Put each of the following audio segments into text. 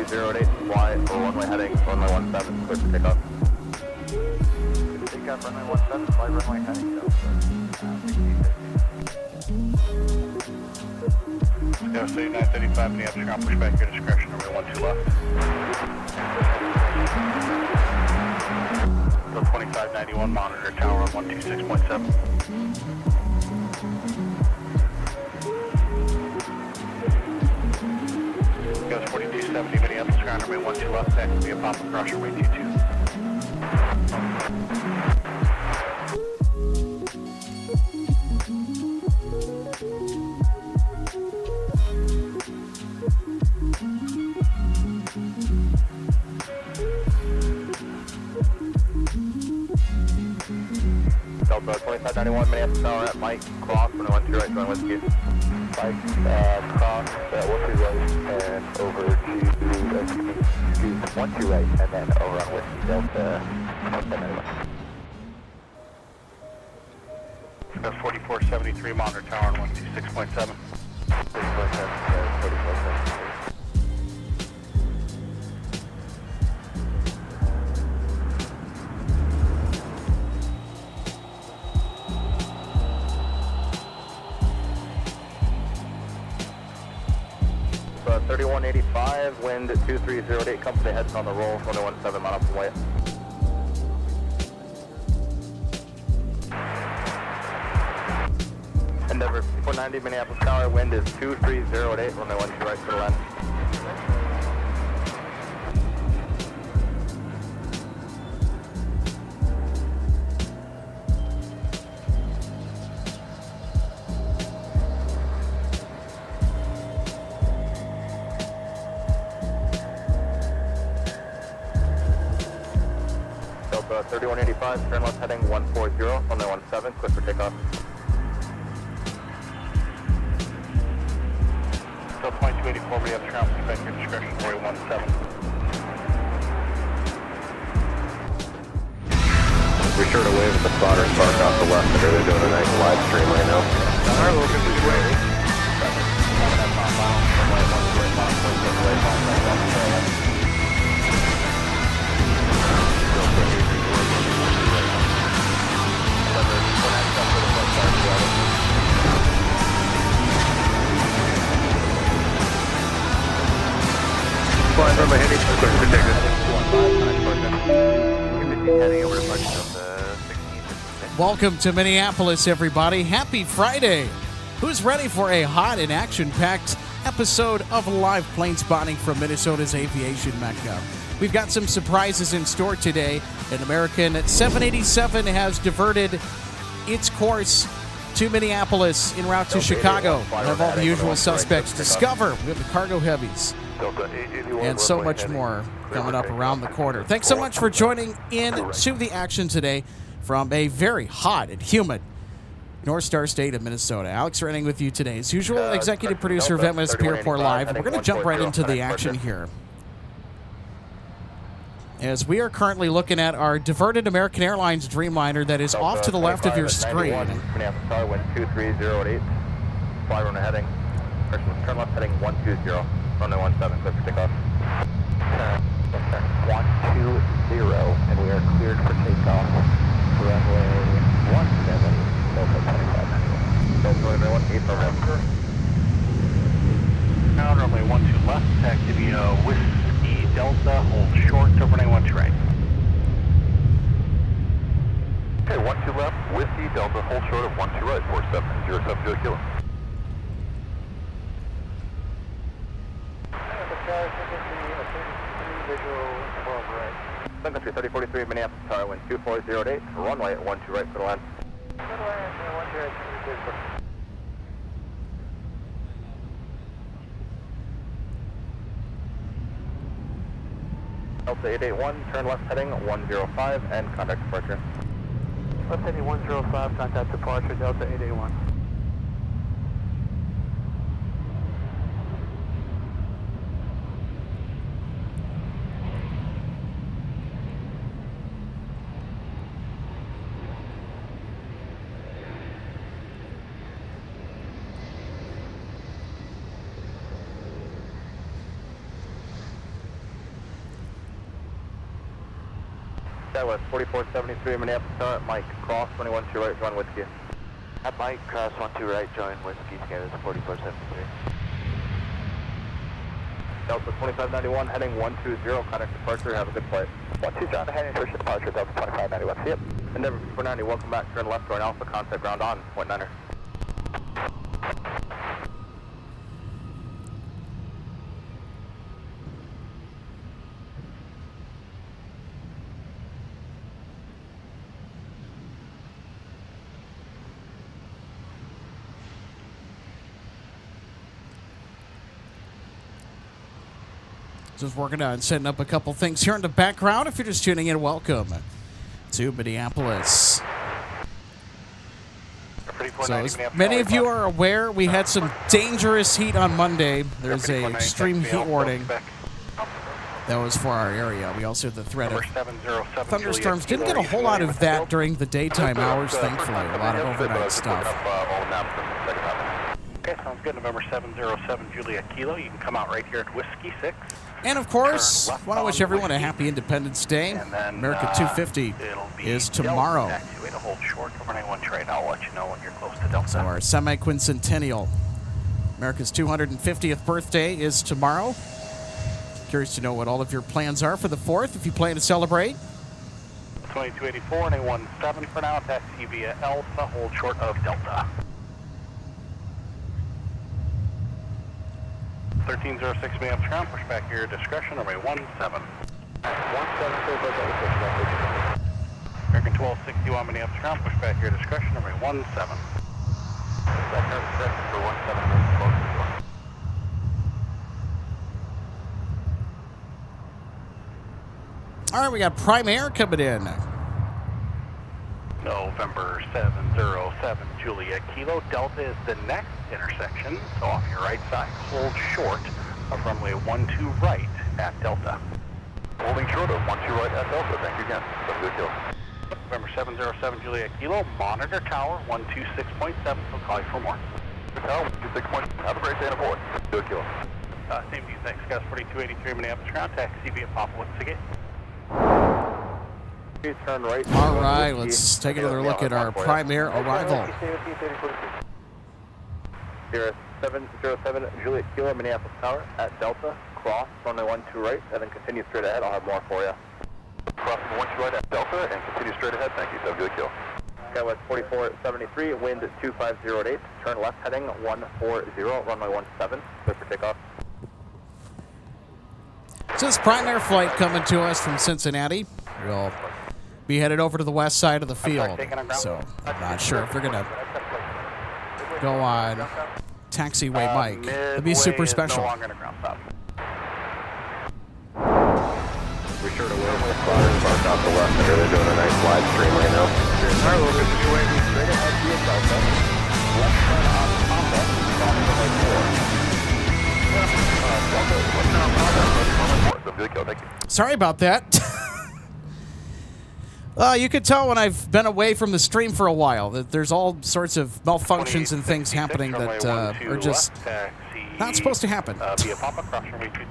2308, fly for runway heading, runway 17, clear for takeoff. Takeoff, runway 17, fly runway heading, Delta. 1650. Go, say 935, Minneapolis, ground push back your discretion, runway 12 left. Go 2591, monitor tower on 126.7. Goes 4270, Minneapolis, ground runway 12 left, that will be a pop across runway 22. Delta 2591, Minneapolis Tower at Mike, cross, runway 12 right, join with you. Mike, cross, 12 right, and over to, 12 right, and then over on Whiskey, Delta 1091. Goes 4473, monitor tower on 126.7. 4473. So 3185, wind 2308, company heads on the roll, runway 17, mile off the way. Endeavor 490, Minneapolis Tower, wind is 2308, runway 12 right for the land. Delta 3185, turn left heading 140, runway 17, clear for takeoff. Go 2284, Minneapolis, ground push back your discretion, runway 17. Be sure to wave at the spotters park off the left that they're doing a nice live stream right now. Alright, we'll get this way. Flying from a heading, clear for takeoff. Heading over to Mike, Delta 1650. Welcome to Minneapolis, everybody. Happy Friday. Who's ready for a hot and action-packed episode of live plane spotting from Minnesota's aviation mecca? We've got some surprises in store today. An American 787 has diverted its course to Minneapolis en route to Chicago. We'll have all the usual suspects. Discover, we have the cargo heavies, and so much more coming up around the corner. Thanks so much for joining in to the action today from a very hot and humid North Star state of Minnesota. Alex Renning with you today. As usual, executive producer of MSP Airport Live. We're going to jump right into the action here, as we are currently looking at our diverted American Airlines Dreamliner that is off to the left of your screen. Minneapolis Tower, wind 2308, fly runway heading, turn left heading 120, runway 17, clear for takeoff. 120, and we are cleared for takeoff. Runway 17, Delta 2591. Delta 21, 8 over. Now runway 12 left, taxi Whiskey Delta, hold short, over 912 right. Okay, 12 left, Whiskey Delta, hold short of 12 right, 4707 kilo. Sun Country 3043, Minneapolis Tower, wind 2408, runway at 12 right for the land. Delta 881, turn left heading 105, and contact departure. Left heading 105, contact departure, Delta 881. Skywest 4473 Minneapolis Tower, Mike, cross 21 to right, join Whiskey. At Mike, cross 12 right, join Whiskey, Skywest 4473. Delta 2591, heading 120, contact departure, have a good flight. 120, heading towards departure, Delta 2591, see ya. Endeavor 490, welcome back, turn left, join Alpha, contact ground on, point 9er. Just working on setting up a couple things here in the background. If you're just tuning in, welcome to Minneapolis. So as many of you are aware, we had some dangerous heat on Monday. There's a extreme heat warning that was for our area. We also had the threat of thunderstorms. Didn't get a whole lot of that during the daytime hours, thankfully. A lot of overnight stuff. Okay, sounds good. November 707 Juliet Kilo. You can come out right here at Whiskey 6. And of course, want to wish everyone a happy Independence Day. America 250 is tomorrow. Hold short over 91 trade. I'll let you know when you're close to Delta. So our semi-quincentennial, America's 250th birthday is tomorrow. Curious to know what all of your plans are for the 4th, if you plan to celebrate. 2284 and 17 for now. Taxi via Alpha. Hold short of Delta. 1306 Minneapolis ground, push back your discretion, runway 17. 17, American 1261 Minneapolis ground, push back your discretion, runway 17. All right, we got Prime Air coming in. November 707 Juliet Kilo. Delta is the next intersection, so off your right side, hold short of runway 12 right at Delta. Holding short of 12 right at Delta, thank you again. Good deal. November 707 Juliet Kilo, monitor tower 126.7, so call you for more. Tower 126.7, have a great day and aboard. Good deal. Same to you, thanks, guys. 4283 Minneapolis ground, taxi via Papa Whiskey. Turn right. All right, let's take another look at our Prime Air arrival. Here 707 Juliet Kilo, Minneapolis Tower at Delta, cross runway 12 right, and then continue straight ahead. I'll have more for you. Crossing 12 right at Delta and continue straight ahead, thank you, so good kill. Skywest 4473, wind 250 turn left heading 140, runway 17, clear for takeoff. So this Prime Air flight coming to us from Cincinnati. We'll be headed over to the west side of the field, so I'm not sure if they're going to go on taxiway Mike. It'd be super special. Be sure to wear my spotters parked off the left there. They're doing a nice live stream right now. Alright, we'll get the UAV straight ahead via Delta. Left turn on Papa, crossing runway 4. Delta, Sorry about that. You could tell when I've been away from the stream for a while that there's all sorts of malfunctions and things happening that are just not supposed to happen. Via Papa, cross runway 22.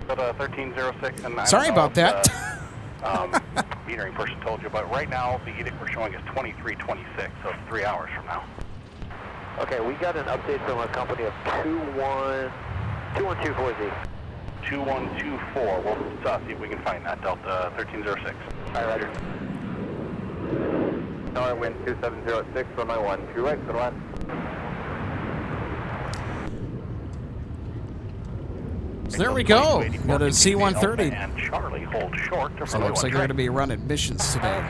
But 1306 and Sorry about that. Metering person told you, but right now the edict we're showing is 2326, so it's 3 hours from now. Okay, we got an update from a company of 2124Z. 2124. We'll see if we can find that. Delta 1306. Alright, Roger. Tower wind 2706, runway 12 right, good line. So there we go. We got a C-130. And Charlie hold short. So it looks like we're going to be running missions today.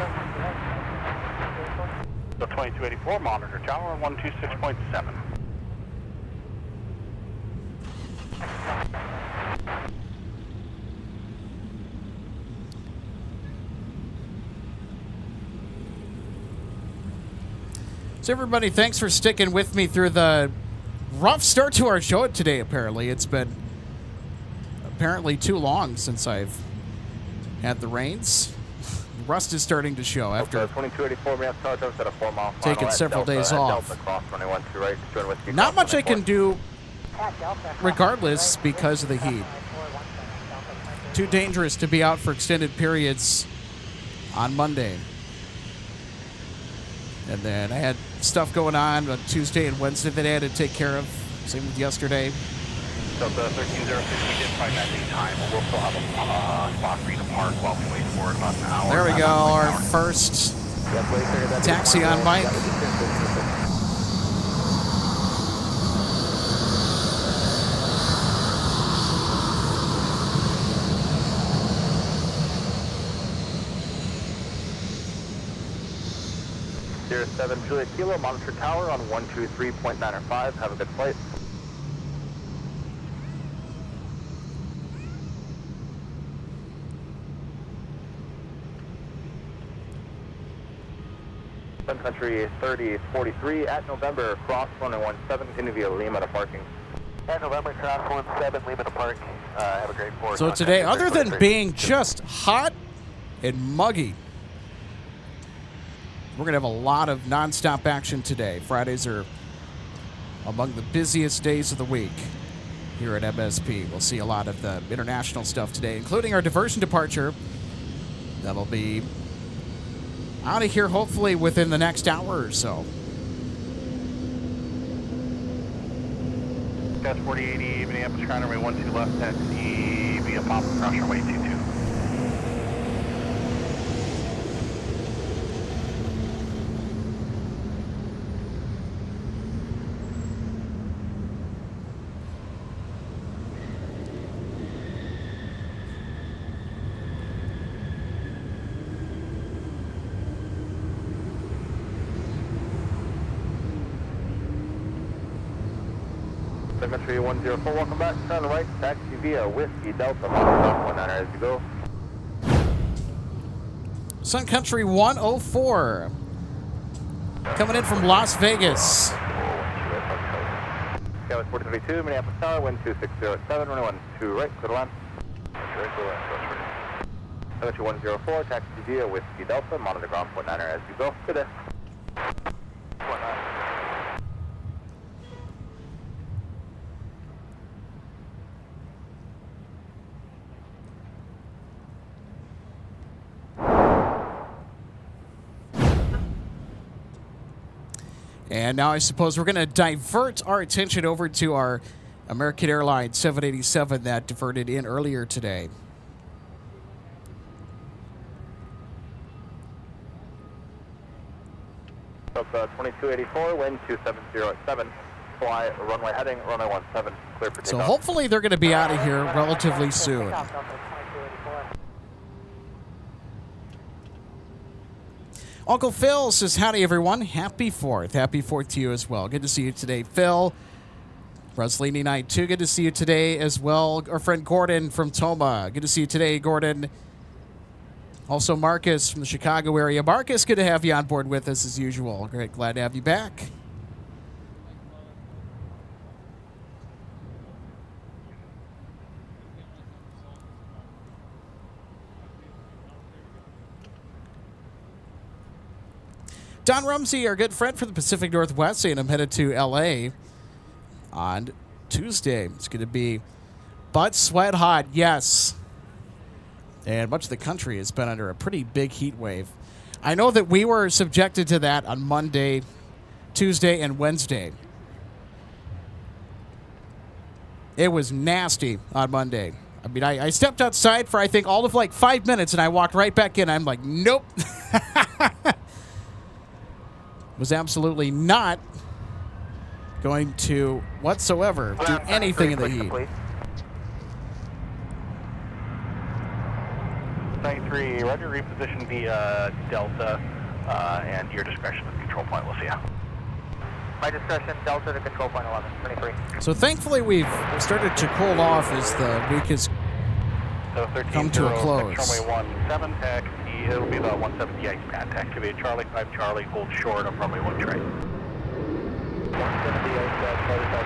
So 2284, monitor tower 126.7. So everybody, thanks for sticking with me through the rough start to our show today, apparently. It's been too long since I've had the reins. Rust is starting to show after 2284 minutes at a 4 mile taking several days off. Not much I can do regardless because of the heat. Too dangerous to be out for extended periods on Monday. And then I had stuff going on Tuesday and Wednesday that I had to take care of. Same with yesterday. So the 1306, we did find that daytime, but we'll still have a spot for you to park while we wait for it about an hour. There we go, our first taxi on Mike. Sierra 7 Juliet Kilo, monitor tower on 123.905. Have a good flight. Sun Country 3043 at November, cross 1017, continue via Lima to parking. At November, cross 17, Lima to park. Have a great port. So today, other than being just hot and muggy, we're going to have a lot of nonstop action today. Fridays are among the busiest days of the week here at MSP. We'll see a lot of the international stuff today, including our diversion departure. That'll be out of here hopefully within the next hour or so. Gas 4080, Minneapolis, ground runway 12 left, taxi via pop across runway 22. Sun Country 104, welcome back. Turn right, taxi via Whiskey Delta, monitor 19 as you go. Sun Country 104 coming in from Las Vegas. Skyline 432, Minneapolis Tower, wind 2607, runway 12 right, clear to land. Sun Country 104, taxi via Whiskey Delta, monitor ground 19 as you go. Good day. And now I suppose we're going to divert our attention over to our American Airlines 787 that diverted in earlier today. Up 2284, wind 2707, fly runway heading, runway 17, clear for takeoff. So hopefully they're going to be out of here relatively soon. Uncle Phil says, howdy, everyone. Happy 4th. Happy 4th to you as well. Good to see you today, Phil. Rosalini Night, too. Good to see you today as well. Our friend Gordon from Toma. Good to see you today, Gordon. Also, Marcus from the Chicago area. Marcus, good to have you on board with us as usual. Great. Glad to have you back. Don Rumsey, our good friend from the Pacific Northwest, saying I'm headed to L.A. on Tuesday. It's going to be butt sweat hot, yes. And much of the country has been under a pretty big heat wave. I know that we were subjected to that on Monday, Tuesday, and Wednesday. It was nasty on Monday. I mean, I stepped outside for, I think, all of like 5 minutes, and I walked right back in. I'm like, nope. Was absolutely not going to whatsoever do anything in the heat. 93, roger, reposition via Delta, and your discretion with control point. We'll see ya. My discretion, Delta to control point 11, 23. So thankfully we've started to cool off as the week has So come to a close. Runway 17, taxi, it'll be the 170 ice pad. Taxi via Charlie 5 Charlie, hold short of runway 13 right. 170 ice pad, Charlie 5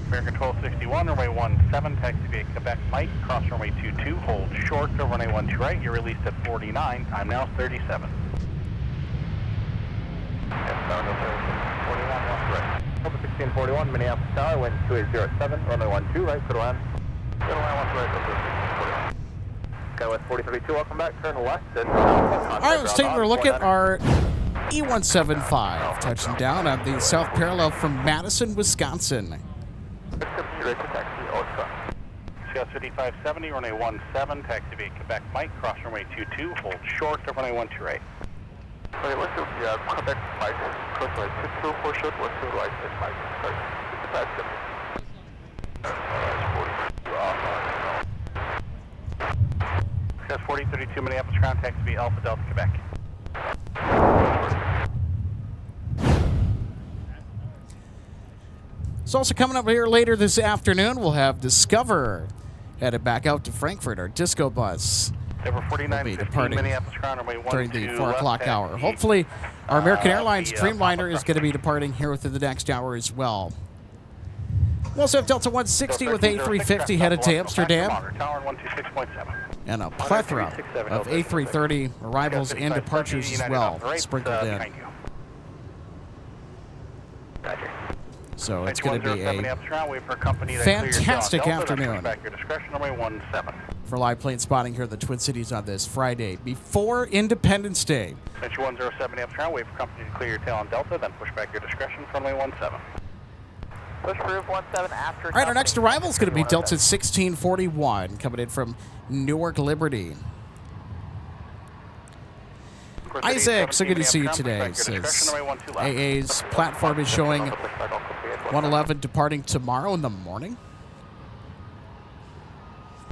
American 1261, runway 17, taxi via Quebec Mike, cross runway 22, hold short of runway 12 right. You're released at 49, time now is 37. Yes, 41 left right. 1641, Minneapolis Tower, wind 2807, runway 12, right, clear to land. Clear to land, 1 right, 1641. Skywest 4032, welcome back, turn left. All right, let's take a look at our E175, touching down on the south parallel from Madison, Wisconsin. Scout 5570, runway 17, taxi via Quebec Mike, cross runway 22, hold short of runway 12 right. Okay, let's do Quebec Mike, cross runway 22, hold short, 12 right, that's Mike. Sorry, 5570. Scout 4032, Minneapolis ground, taxi via Alpha Delta Quebec. It's also coming up here later this afternoon. We'll have Discover headed back out to Frankfurt. Our disco bus Over will be 4915, departing Minneapolis ground, runway 12, during the 4 o'clock hour. Hopefully, our American Airlines Dreamliner is going to be departing here within the next hour as well. We also have Delta 160 with A350 headed to Amsterdam, and a plethora of A330 arrivals and departures as well sprinkled in. So it's going to be a fantastic afternoon for live plane spotting here in the Twin Cities on this Friday before Independence Day. Century 107 Amsterdam, wait for company to clear your tail on Delta, then push back your discretion for runway 17. Push for roof 17 after. All right, our next arrival is going to be Delta 1641 coming in from Newark Liberty. Isaac, so good to see you today. Says AA's platform is showing 111 departing tomorrow in the morning.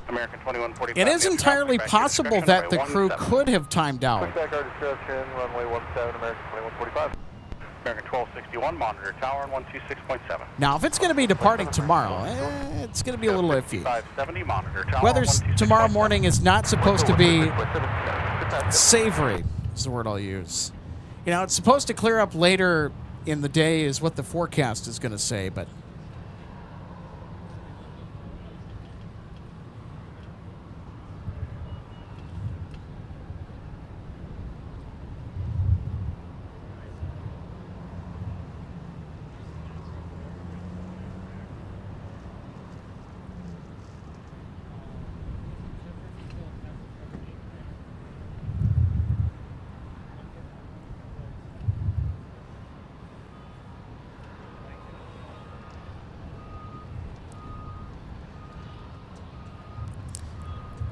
American 2145. It is entirely possible that the crew could have timed out. Push back our discretion, runway 17, American 2145. American 1261, monitor tower on 126.7. Now, if it's going to be departing tomorrow, it's going to be a little iffy. 570, monitor tower. Weather's tomorrow morning is not supposed to be savory, is the word I'll use. You know, it's supposed to clear up later in the day is what the forecast is going to say, but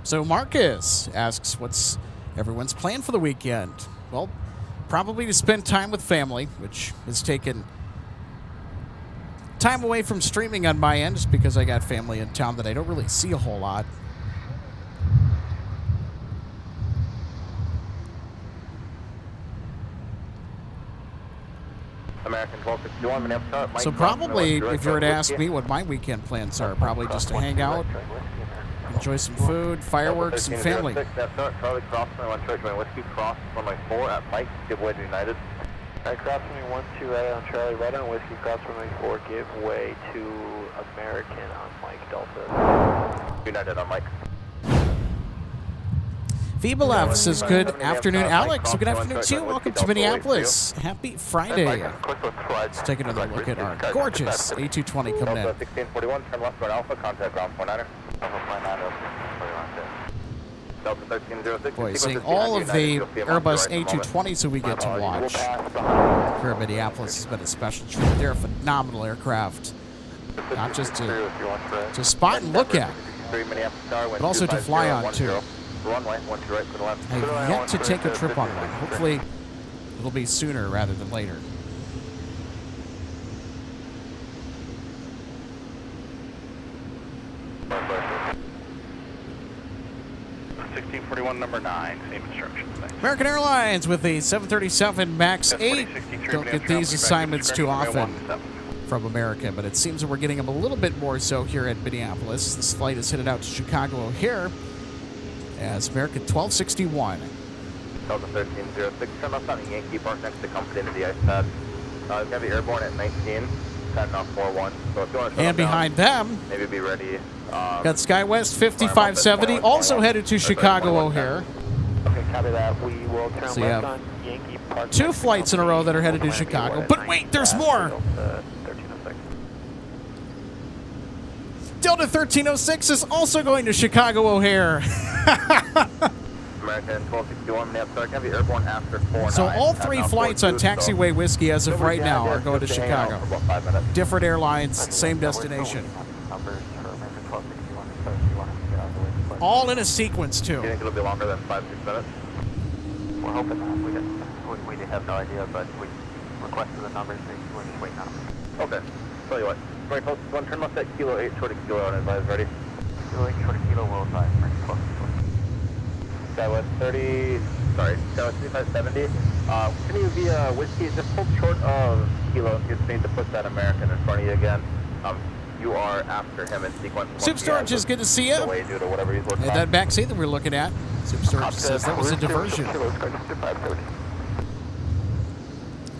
so Marcus asks, what's everyone's plan for the weekend? Well, probably to spend time with family, which has taken time away from streaming on my end just because I got family in town that I don't really see a whole lot. American 1261, Minneapolis. So probably, if you were to ask me what my weekend plans are, probably just to hang out, enjoy some food, fireworks, and family. Charlie cross runway 12, Whiskey cross runway 4 at Mike, give way to United. Alright, cross runway 12 right on Charlie, right on Whiskey, cross runway 4, give way to American on Mike, Delta. United on Mike. Vibalev says, good afternoon, Alex. So good afternoon to you. Welcome to Minneapolis. Happy Friday. Let's take another look at our gorgeous A220 coming in. 1641, turn left toward Alpha, contact ground 49er. Delta 1306. Boy, seeing all of the Airbus A220s that we get to watch here in Minneapolis has been a special treat. They're a phenomenal aircraft. Not just to spot and look at, but also to fly on, too. I've yet to take a trip on one. Hopefully, it'll be sooner rather than later. number 9, same instructions. Thanks. American Airlines with the 737 MAX 8. Don't get these assignments too often from America, but it seems that we're getting them a little bit more so here at Minneapolis. This flight is headed out to Chicago O'Hare as American 1261. Delta 1306, turn left on Yankee Park next to company into the ice pad. It's going to be airborne at 19, setting off 41. So if you want to and behind them, maybe be ready. Got SkyWest 5570, also headed to Chicago O'Hare. Okay, copy that. We will turn So left on Yankee Park. 2 flights in a row that are headed to Chicago. But wait, there's more! Delta 1306 is also going to Chicago O'Hare. American 1261, Minneapolis, going to be airborne after 4-9. So all three flights on taxiway whiskey as of right now are going to Chicago. Different airlines, same destination. All in a sequence, too. Do you think it'll be longer than 5-6 minutes? We're hoping not. We have no idea, but we requested the numbers. We're just waiting on them. Okay. Tell you what. Very close. One turn left at kilo 8 short of kilo and advise ready. Kilo 8 short of kilo will advise. Very close. Skywest 30, sorry, Skywest 3570. Can you be whiskey just hold short of kilo? You just need to put that American in front of you again. You are after him in sequence. Soup Storage is good to see you. Away due to whatever he's working on. That back seat that we're looking at. Soup Storage says that was a diversion.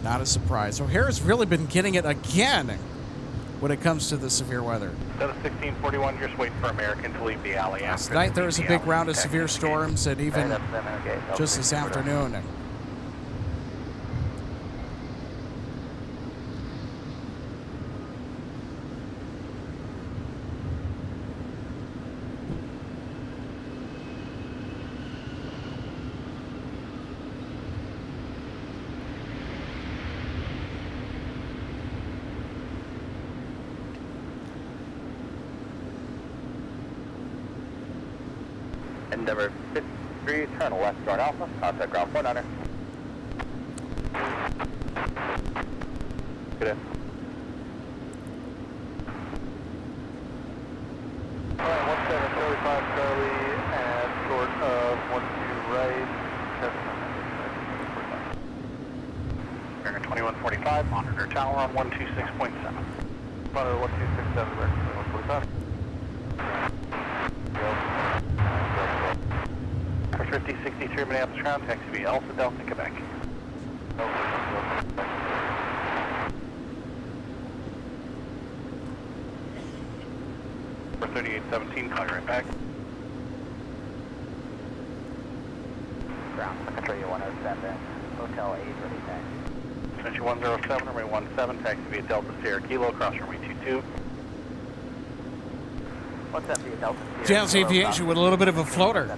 Not a surprise. O'Hare's really been getting it again when it comes to the severe weather. Instead of 1641, just waiting for American to leave the alley. Last night there was a big round of severe storms, and even just this afternoon. Endeavor 53, turn left Jordan Alpha, contact ground 49er. Good in. Alright, 17 Charlie 5 Charlie, and short of 12 right. American 2145, monitor tower on 126.7. Monitor 1267, American 2145. 5063 Minneapolis ground, taxi via Alpha Delta, Quebec. For 3817, call you right back. Ground, Sun Country 107, Hotel 8, ready taxi. Century 107, runway 17, taxi via Delta Sierra Kilo, cross runway 22. What's that via Delta Sierra? Jazz Aviation with a little bit of a floater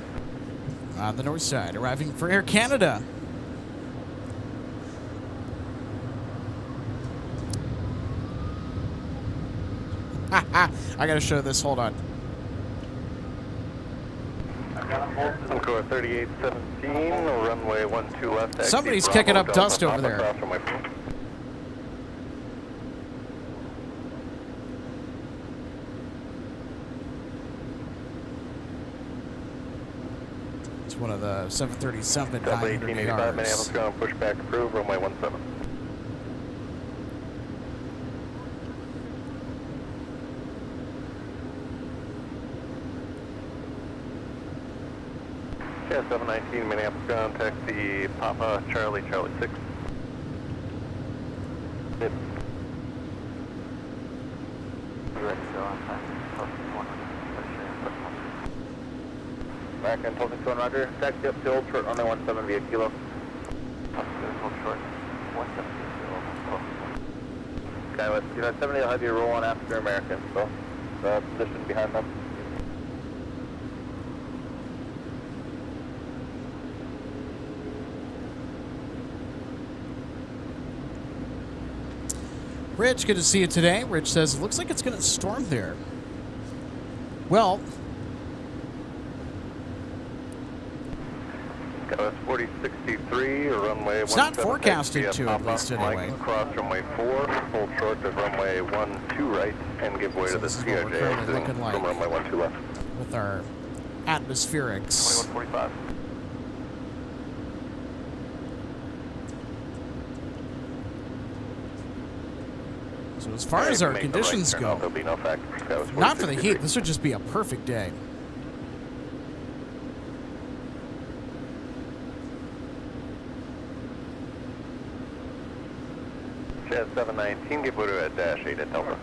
on the north side, arriving for Air Canada. I gotta show this, hold on. Encore 3817, runway 12 left. taxi Somebody's Bravo, kicking up Delta dust over Papa, there. cross runway 4. It's one of the 737 Delta 900 1885, Minneapolis yards. ground, pushback approved, runway 17. Yeah, 719, Minneapolis ground, taxi Papa, Charlie, Charlie 6. Yep. Ready to go on time. American 1261, roger. Taxi up to Old Short, runway 17 via Kilo. Hold short. 170. Skywest 270, I'll have you roll on after American, so the position behind them. Rich, good to see you today. Rich says, it looks like it's going to storm there. Well, Skywest 4063, runway 17. it's not forecasted to, at least anyway. Cross runway 4, hold short of runway 12 right, and give way So to the this is what we're CRJ currently exiting looking like. from runway 12 left. With our atmospherics. 2145. So as far as our conditions go, There'll be no factor for Skywest not for the 4063. heat, this would just be a perfect day. Jazz 719, give way to a dash 8 at Delta.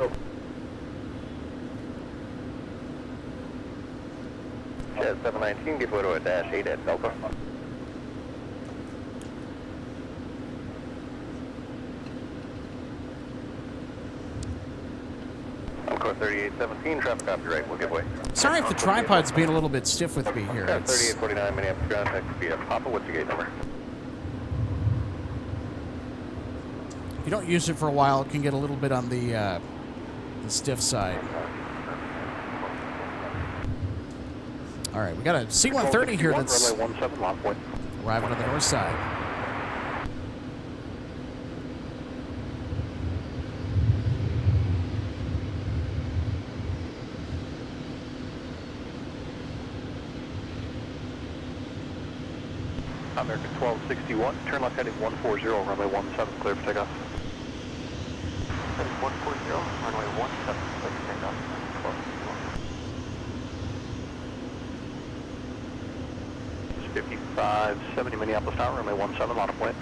Jazz 719, give way to a dash 8 at Delta. Core 3817, traffic off your right, we'll give way. Sorry if the tripod's being a little bit stiff with me here. Yeah, It's, 3849, Minneapolis ground, XP Papa, what's your gate number? if you don't use it for a while, it can get a little bit on the stiff side. All right, we got a C-130 here that's Runway 17, lock point. arriving on the north side. American 1261, turn left heading 140, runway 17, clear for takeoff. Heading 140, runway 17, clear for takeoff. 5570 Minneapolis Tower, runway 17, line of wind.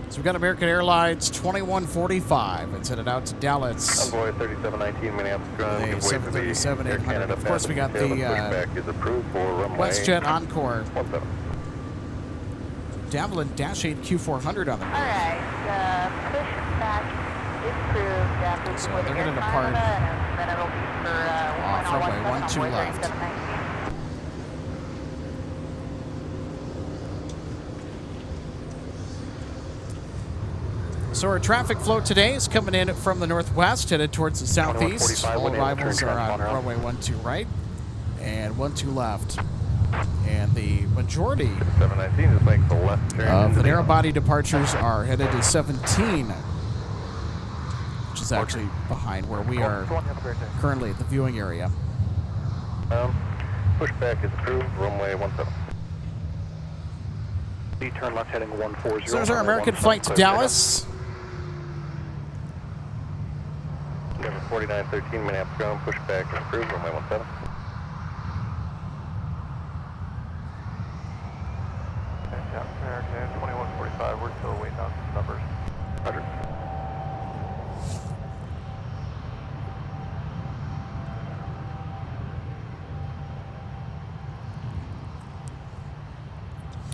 So we've got American Airlines 2145. It's headed out to Dallas. Envoy 3719, Minneapolis ground, The give way for 737 Air 800. Canada Of course, we got passenger tail, the pushback is approved for runway WestJet Encore 17. Davalin Dash 8 Q400 on the All right, push back is approved after So before the they're Air gonna depart Canada, and then it'll be for off runway 12 left. 3719. So our traffic flow today is coming in from the northwest, headed towards the southeast. 2145, All wind arrivals turn are on transponder off. runway 12 right and 12 left. And the majority 719 just makes the left turn. of into the narrow body departures are headed to 17, which is actually behind where we are currently at the viewing area. Pushback is approved, runway 17. Turn left heading 140. So there's our runway American 17, flight to clear for takeoff. Dallas. Number 4913, Minneapolis ground, pushback is approved, runway 17. Yeah, American 2145, we're still waiting on some numbers. Roger.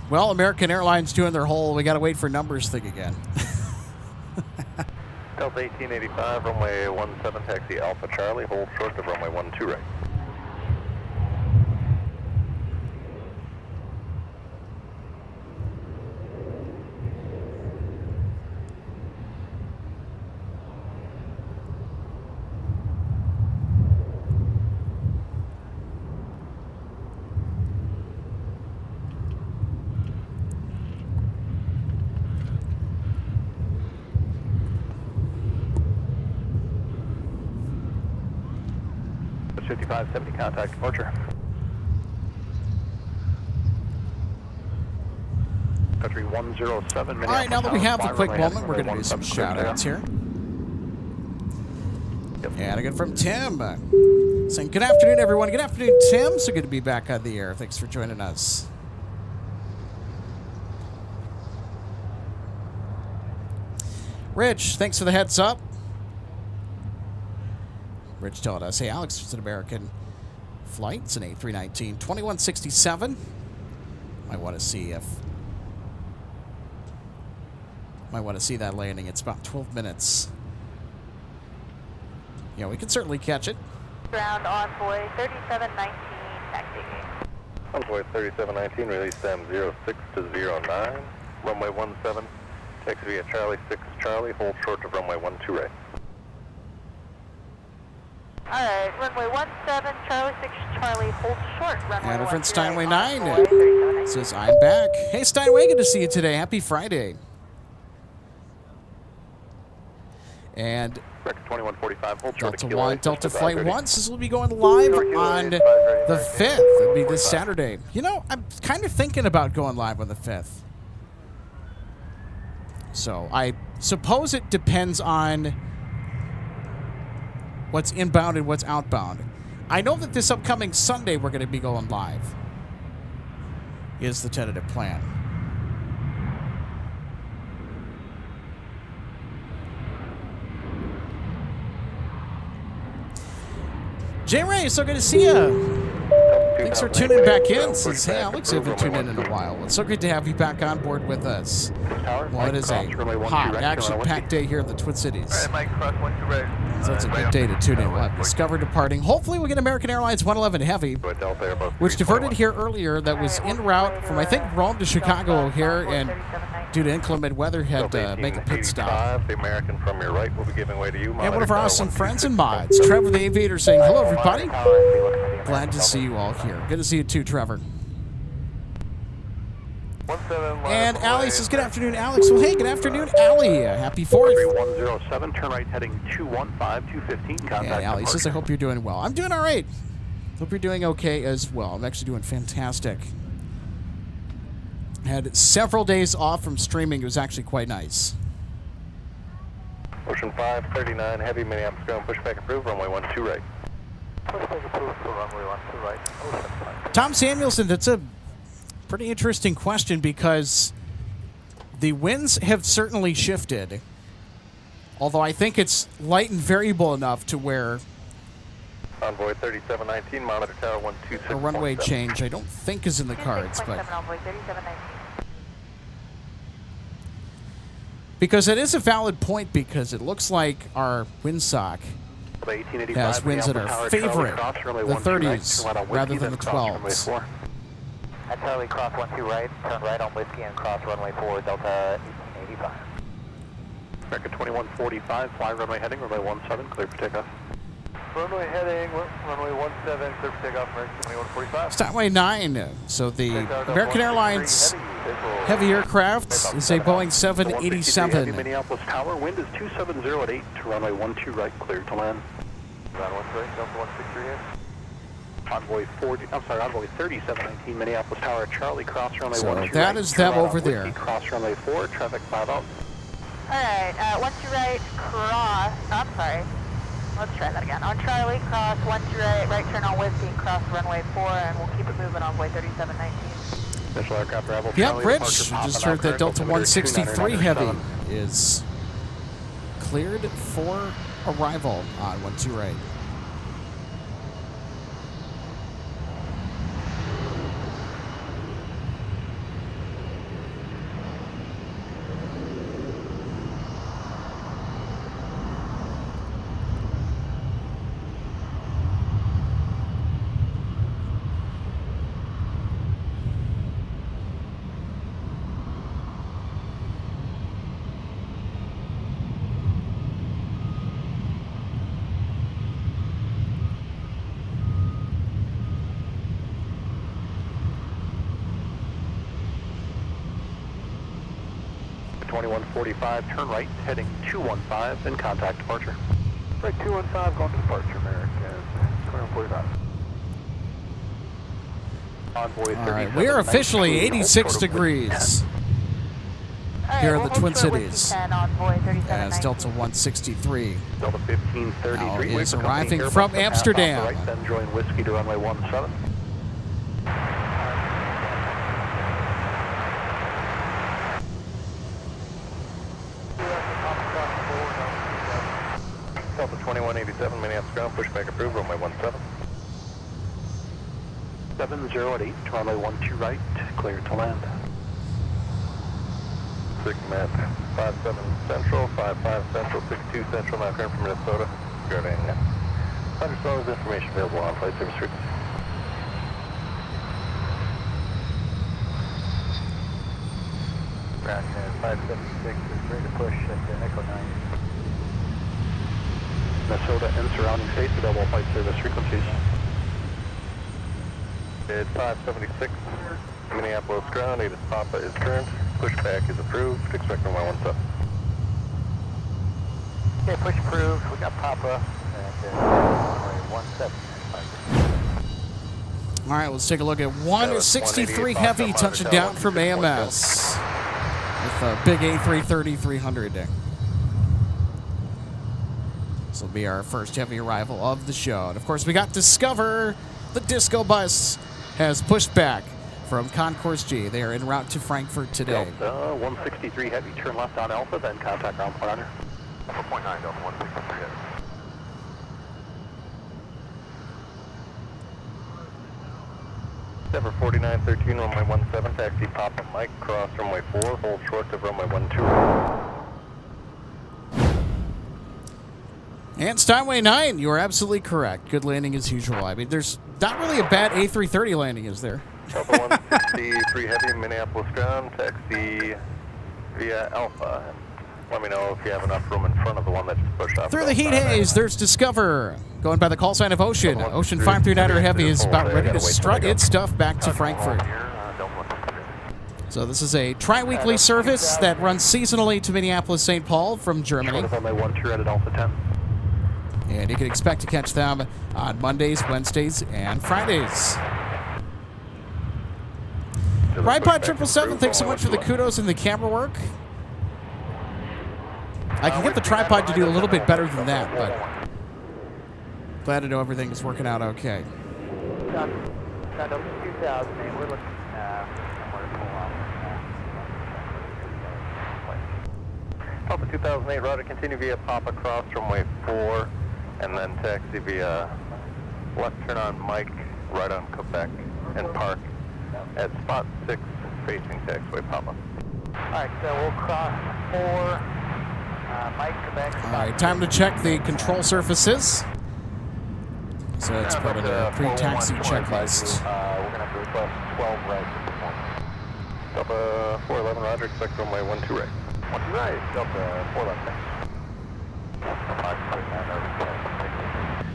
Well, American Airlines doing their whole we got to wait for numbers thing again. Delta 1885, runway 17, taxi Alpha Charlie, hold short of runway 12 right. That's 5570, contact departure. Country 107, All right, now that we have a quick moment, we're going to do some shout shout-outs here. And again from Tim, saying good afternoon, everyone. Good afternoon, Tim. So good to be back on the air. Thanks for joining us. Rich, thanks for the heads up. Rich telling us, hey, Alex, it's an American flight. It's an A319 2167. Might want to see that landing. It's about 12 minutes. Yeah, we can certainly catch it. Ground Envoy 3719, taxi. Envoy 3719, release them 06 to 09, runway 17, taxi via Charlie 6 Charlie, hold short of runway 12 right. All right, runway 17, Charlie 6 Charlie, hold short. Runway And our friend 13 Steinway right, 9 Envoy 3719. says, I'm back. Hey, Steinway, good to see you today. Happy Friday. And Record 2145, hold short Delta of Kilo 1, Eight, Delta just Flight about 30. 1 says we'll be going live on the 5th. It'll be this Saturday. You know, I'm kind of thinking about going live on the 5th. So I suppose it depends on what's inbound and what's outbound. I know that this upcoming Sunday we're going to be going live, is the tentative plan. J-Ray, so good to see you. Thanks for tuning back in. Says, hey, Alex, I haven't tuned in a while. It's so good to have you back on board with us. Well, it is a hot, action-packed day here in the Twin Cities. Mike, cross 12 right. So it's a good day to tune in. We'll have Discover departing. Hopefully we get American Airlines 111 Heavy, which diverted here earlier. That was en route from, I think, Rome to Chicago O'Hare, and due to inclement weather, had to make a pit stop. The American from your right will be giving way to you. And one of our awesome friends and mods, Trevor the Aviator, saying, hello, everybody. Glad to see you all here. Good to see you too, Trevor. And Allie says, good afternoon, Alex. Well, hey, good afternoon, Allie. Happy 4th. 3107, turn right heading 215, 215, contact. And Allie says, I hope you're doing well. I'm doing all right. Hope you're doing okay as well. I'm actually doing fantastic. Had several days off from streaming. It was actually quite nice. Ocean 539, heavy, Minneapolis ground, pushback approved, runway 12 right. Pushback approved for runway 12 right. Ocean 5. Tom Samuelson, that's a pretty interesting question because the winds have certainly shifted. Although I think it's light and variable enough to where Envoy 3719, monitor tower 126. a runway change I don't think is in the cards, but because it is a valid point, because it looks like our windsock has winds that are favorite the 30s rather than the 12s. At Charlie, cross 12 right, turn right on Whiskey and cross runway 4, Delta 1885. American 2145, fly runway heading, runway 17, clear for takeoff. Runway heading, runway 17, clear for takeoff, American 2145. Startway 9. So the American Airlines heavy aircraft is a Boeing 787. Minneapolis Tower, wind is 270 at 8 to runway 12 right, clear to land. Ground 13, Delta 163. Envoy 3719, Minneapolis Tower, Charlie, cross runway So 12 that right. is turn them right on over there. Whiskey, cross runway 4, traffic 5 out. Alright, 12 right, cross, I'm sorry. Let's try that again. On Charlie, cross 12 right turn on Whiskey, cross runway 4, and we'll keep it moving on way 3719. Initial aircraft arrival. Yep, Charlie, Rich, departure, I just Papa heard that Alpha, Delta altimeter 163 2997. Heavy is cleared for arrival on 12 right. American 2145, turn right, heading 215, and contact departure. Right, 215, going to departure, American 2145. Envoy All right, we are officially 86 degrees here in the Twin Cities as Delta 163 Delta 1533. now wait is for company arriving Airbus from and half Amsterdam. off the right, then join Whiskey to runway 17. Delta 2187, Minneapolis ground, pushback approved, runway 17. 70 at 8, to runway 12 right, clear to land. Sigmat 57 Central, 55 Central, 62 Central, now current from Minnesota. Regarding $100 information available on flight service frequency. Ground 576 is ready to push at the Echo 9. Minnesota and surrounding states available flight service frequencies. Bid 576, Minneapolis ground, Avis Papa is current, pushback is approved, expect runway 17. Okay, push approved, we got Papa, and runway 17. All right, let's take a look at 163 Heavy touching down from AMS with a big A330-300 there. This will be our first Heavy arrival of the show. And of course, we got Discover. The Disco Bus has pushed back from Concourse G. They are en route to Frankfurt today. Delta 163 Heavy, turn left on Alpha, then contact ground point under. Alpha 0.9, Delta 163. Denver 4913, runway 17, taxi Papa Mike, cross runway 4, hold short of runway 12. And Steinway 9, you are absolutely correct. Good landing as usual. I mean, there's not really a bad A330 landing, is there? Delta 160, free heavy, Minneapolis ground, taxi via Alpha. Let me know if you have enough room in front of the one that just pushed off. Through the heat haze, there's Discover. Going by the call sign of Ocean. Ocean 539er Heavy is about ready to strut its stuff back to Frankfurt. So this is a tri-weekly service that runs seasonally to Minneapolis-St. Paul from Germany. Runway 12 at Alpha 10. And you can expect to catch them on Mondays, Wednesdays, and Fridays. RidePod 777, thanks so much for the kudos and the camera work. I can get the tripod to do a little bit better than that, but glad to know everything is working out okay. Sun 2008, we're looking somewhere to pull off. Alpha 2008, route to continue via Papa, cross runway 4, and then taxi via left turn on Mike, right on Quebec, and park at spot 6, facing taxiway Papa. Alright, so we'll cross 4, Mike, Quebec. All right, time to check the control surfaces. So it's part of the pre-taxi checklist. We're going to have to request 12 rights at this point. Delta 411, roger, expect runway 12 right. 12 right, Delta 411.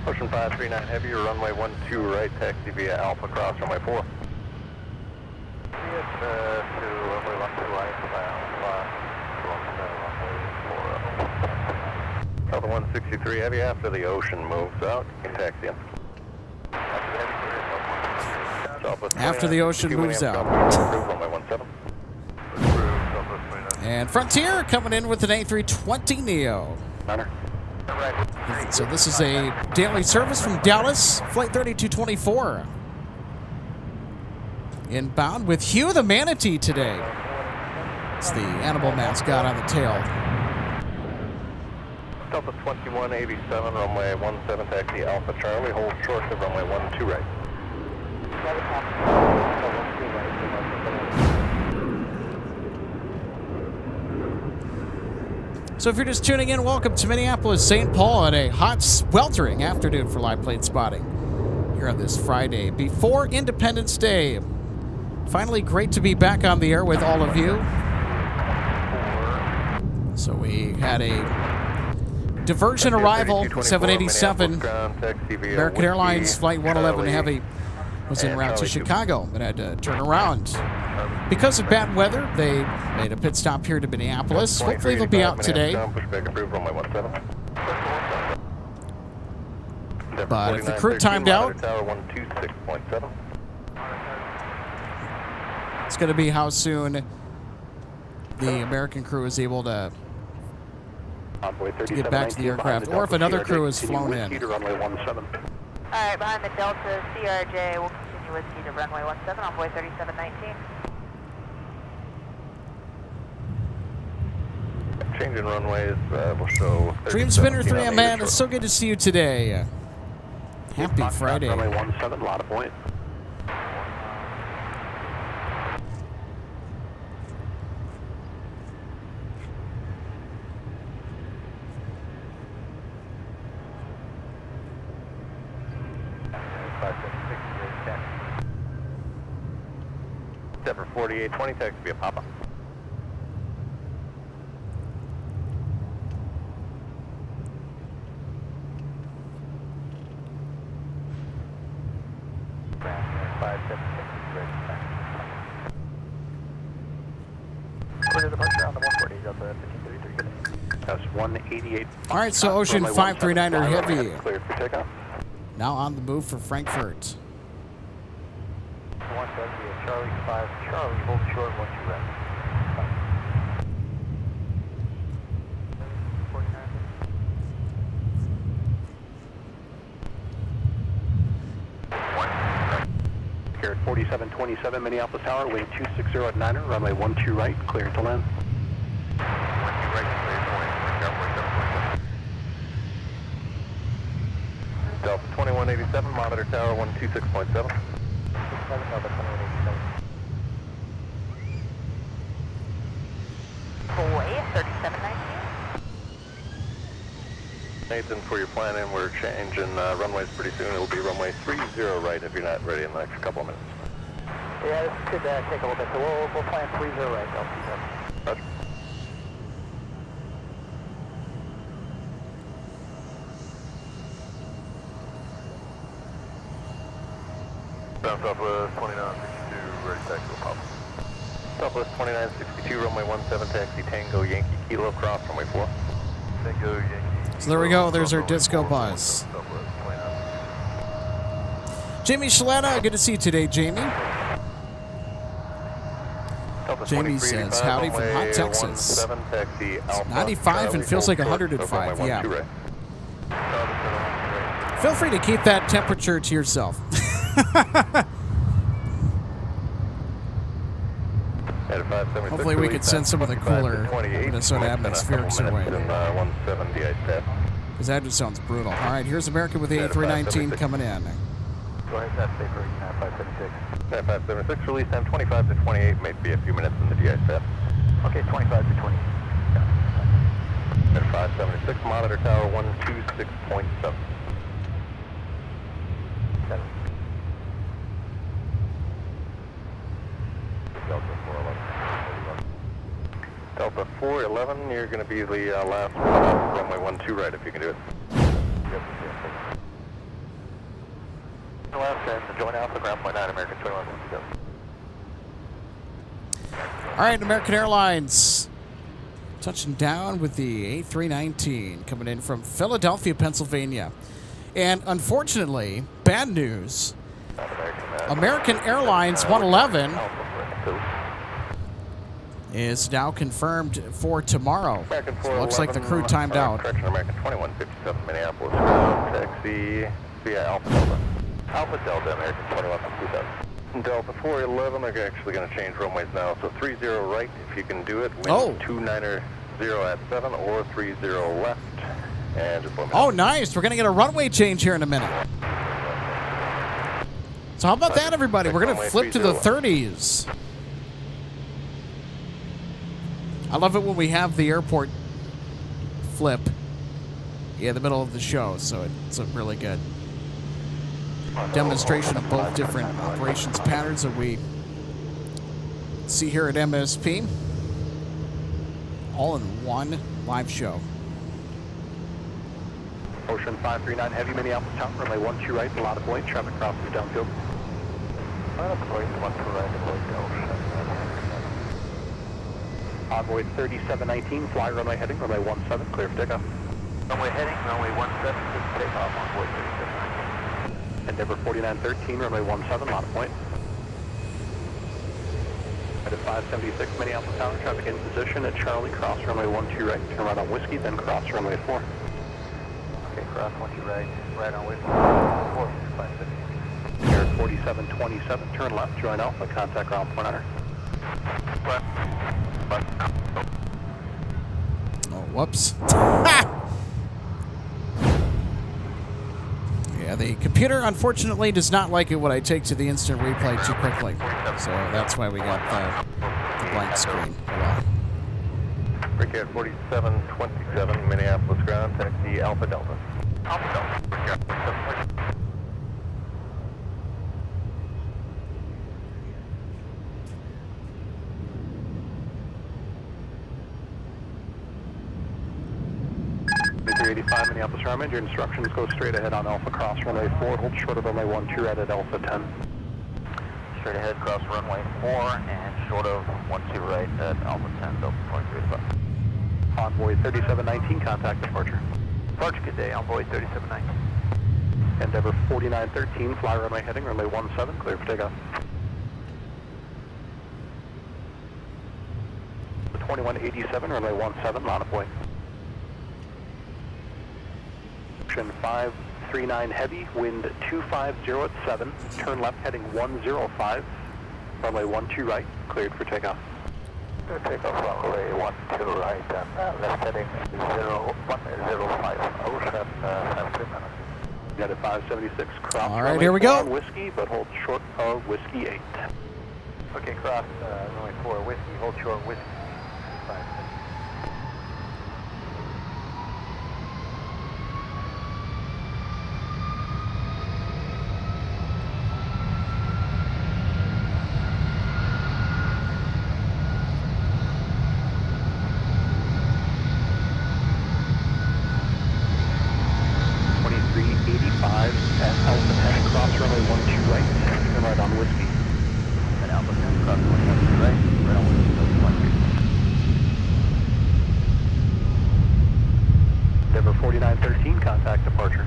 Ocean 539 heavy, runway 12 right, taxi via Alpha, cross runway 4. To runway 12 right, Delta 163 heavy, after the Ocean moves out, you can taxi in. After the Ocean moves out. And Frontier coming in with an A320neo. So this is a daily service from Dallas, flight 3224. Inbound with Hugh the Manatee today. It's the animal mascot on the tail. Delta 2187, runway 17, taxi Alpha Charlie, hold short of runway 12 right. So if you're just tuning in, welcome to Minneapolis, St. Paul on a hot, sweltering afternoon for live plane spotting here on this Friday before Independence Day. Finally, great to be back on the air with all of you. So we had a diversion arrival, 787, American Airlines Flight 111 Heavy was en route to Chicago, but had to turn around. Because of bad weather, they made a pit stop here to Minneapolis. Hopefully they'll be out today. But if the crew timed out, it's going to be how soon the American crew is able to get back to the aircraft, or if another crew is flown in. Alright, behind the Delta CRJ, we'll continue whiskey to runway 17, envoy 3719. Changing runways, we'll show Dream Spinner 3M, man, it's so good to see you today. Happy Friday. Runway 17, lot of point. Denver 4820, taxi via Papa. That's 188. All right, so Ocean 539er Heavy Cleared for takeoff. now on the move for Frankfurt. 170 at Charlie 5, Charlie, hold short, 12 right. Here at 4727 Minneapolis Tower, wind 260 at 9er, runway 12 right, clear to land. 12 right, clear to land. Delta 2187, monitor tower 126.7. Delta 2187. Boy, 3719. Nathan, for your planning, we're changing runways pretty soon. It'll be runway 30 right if you're not ready in the next couple of minutes. Yeah, this could take a little bit, so we'll plan 30 right, Delta 7. Roger. Down Southwest 2962, ready taxi to Papa. Southwest 2962, runway 17, taxi Tango Yankee Kilo, cross runway 4. Tango Yankee. So there we go. There's our disco buzz. Jamie Shalana, good to see you today, Jamie. Jamie says, howdy from hot Texas. It's 95 and feels like 105, yeah. Feel free to keep that temperature to yourself. Hopefully we could send some of the cooler Minnesota atmospherics our way. Because that just sounds brutal. All right, here's American with the A319 coming in. Go ahead, that's safe for 576. 576, release time 25 to 28, may be a few minutes in the GISF. Okay, 25 to 28. At 576, monitor tower 126.7. Delta 411, you're going to be the last one off runway 12 right if you can do it. Left and join Alpha ground point 9, American 21. All right, American Airlines touching down with the A319 coming in from Philadelphia, Pennsylvania. And unfortunately, bad news, American Airlines 111 is now confirmed for tomorrow. So looks like the crew timed out. Correction, American 2157, Minneapolis, ground taxi via Alpha Delta. Alpha Delta, American 2157. Delta 411, they're actually going to change runways now. So 30 right, if you can do it. Wind 290 at 7 or 30 left. And just let me know. Oh, nice. We're going to get a runway change here in a minute. So how about that, everybody? We're going to flip to the 30s. I love it when we have the airport flip in the middle of the show, so it's a really good demonstration of both different operations patterns that we see here at MSP, all in one live show. Ocean 539 Heavy, Minneapolis Town, runway 12 right, a lot of point, traffic crosses downfield. Envoy 3719, fly runway heading, runway 17, clear for takeoff. Runway heading, runway 17, take off on board 3719. Endeavor 4913, runway 17, lot of point. At 576, Minneapolis Town, traffic in position at Charlie, cross runway 12 right, turn right on Whiskey, then cross runway 4. Okay, cross 12 right, right on Whiskey, 4, 550. Air 4727, turn left, join Alpha, contact ground point on her. Oh, whoops. Yeah, the computer, unfortunately, does not like it when I take to the instant replay too quickly. So that's why we got the blank screen. Brickyard 4727, Minneapolis ground, taxi Alpha Delta. Alpha Delta, Brickyard 4727. Minneapolis Army, your instructions go straight ahead on Alpha, cross runway 4, hold short of runway 12 right at Alpha 10. Straight ahead, cross runway 4, and short of 12 right at Alpha 10, Delta 23. Envoy 3719, contact departure. Departure, good day, Envoy 3719. Endeavor 4913, fly runway heading, runway 17, clear for takeoff. The 2187, runway 17, not a point. 539 heavy, wind 250 at 7, turn left heading 105, runway 12 right, cleared for takeoff. Takeoff runway 12 right and left heading 105, ocean 3 minutes. United 576, cross. All right, here we go. Whiskey, but hold short of Whiskey 8. Okay, cross runway 4 Whiskey, hold short Whiskey 5. Denver 4913, contact departure.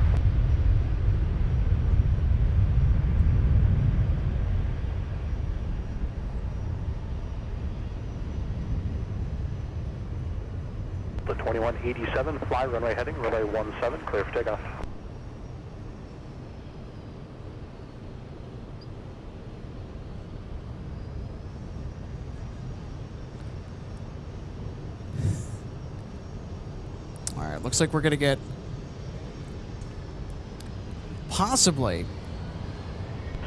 The 2187, fly runway heading, runway 17, clear for takeoff. Looks like we're going to get possibly.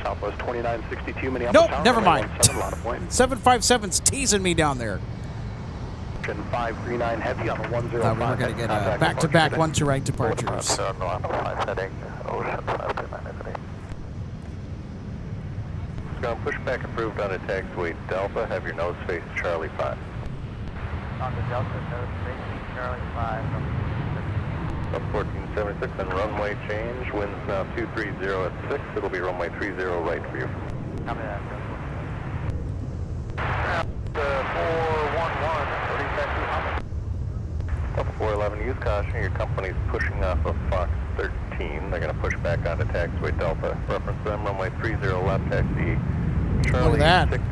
Southwest 2962, Minneapolis. Nope, Tower, never mind. 757's teasing me down there. 539 heavy on the 105. Thought we were going to get back-to-back 1-2 right departures. It's going to push back approved on a taxiway Delta. Have your nose face Charlie 5. On the Delta, nose facing Charlie 5. Up 1476 and runway change. Winds now 230 at 6. It'll be runway 30 right for you. Copy that. 411, 30 taxi. Up 411, use caution. Your company's pushing off of Fox 13. They're going to push back onto taxiway Delta. Reference them, runway 30 left taxi. Charlie 6,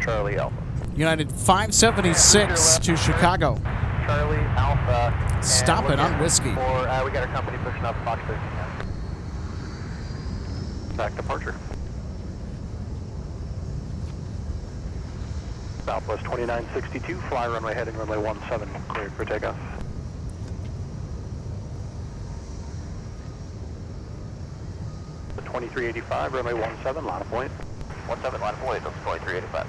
Charlie Alpha. United 576 to Chicago. Charlie Alpha. Stop it on Whiskey. We got our company pushing up Fox 13. Back departure. Southwest 2962, fly runway heading runway 17, cleared for takeoff. The 2385, runway 17, line of point. 17, line of point, that's 2385.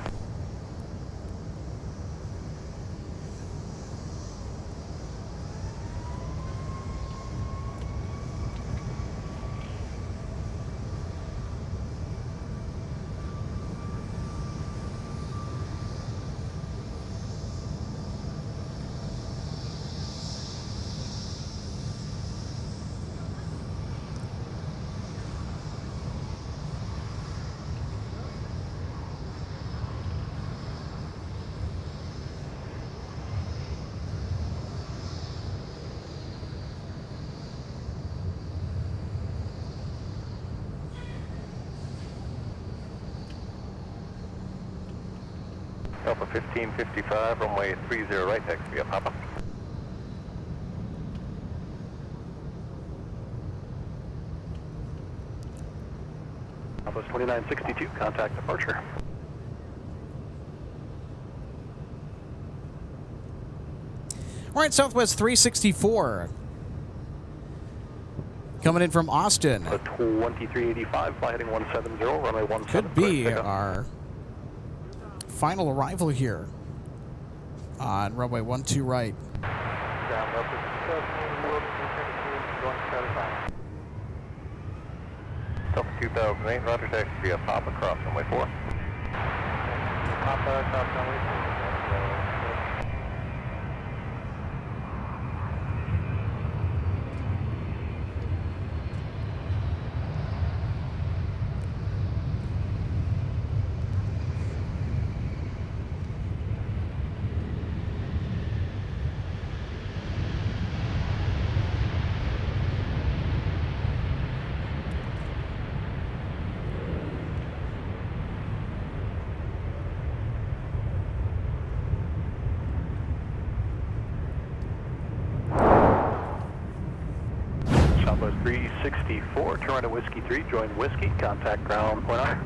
Alpha 1555, runway 30 right, taxi up, Papa. Southwest 2962, contact departure. All right, Southwest 364. Coming in from Austin. The 2385, fly heading 170, runway 17. Could be our final arrival here on runway 12 right. Delta 2008, Roger, taxi up, Papa, cross runway 4. Papa, cross runway 4. Southwest 364, turn right at Whiskey 3, join Whiskey, contact ground point honor.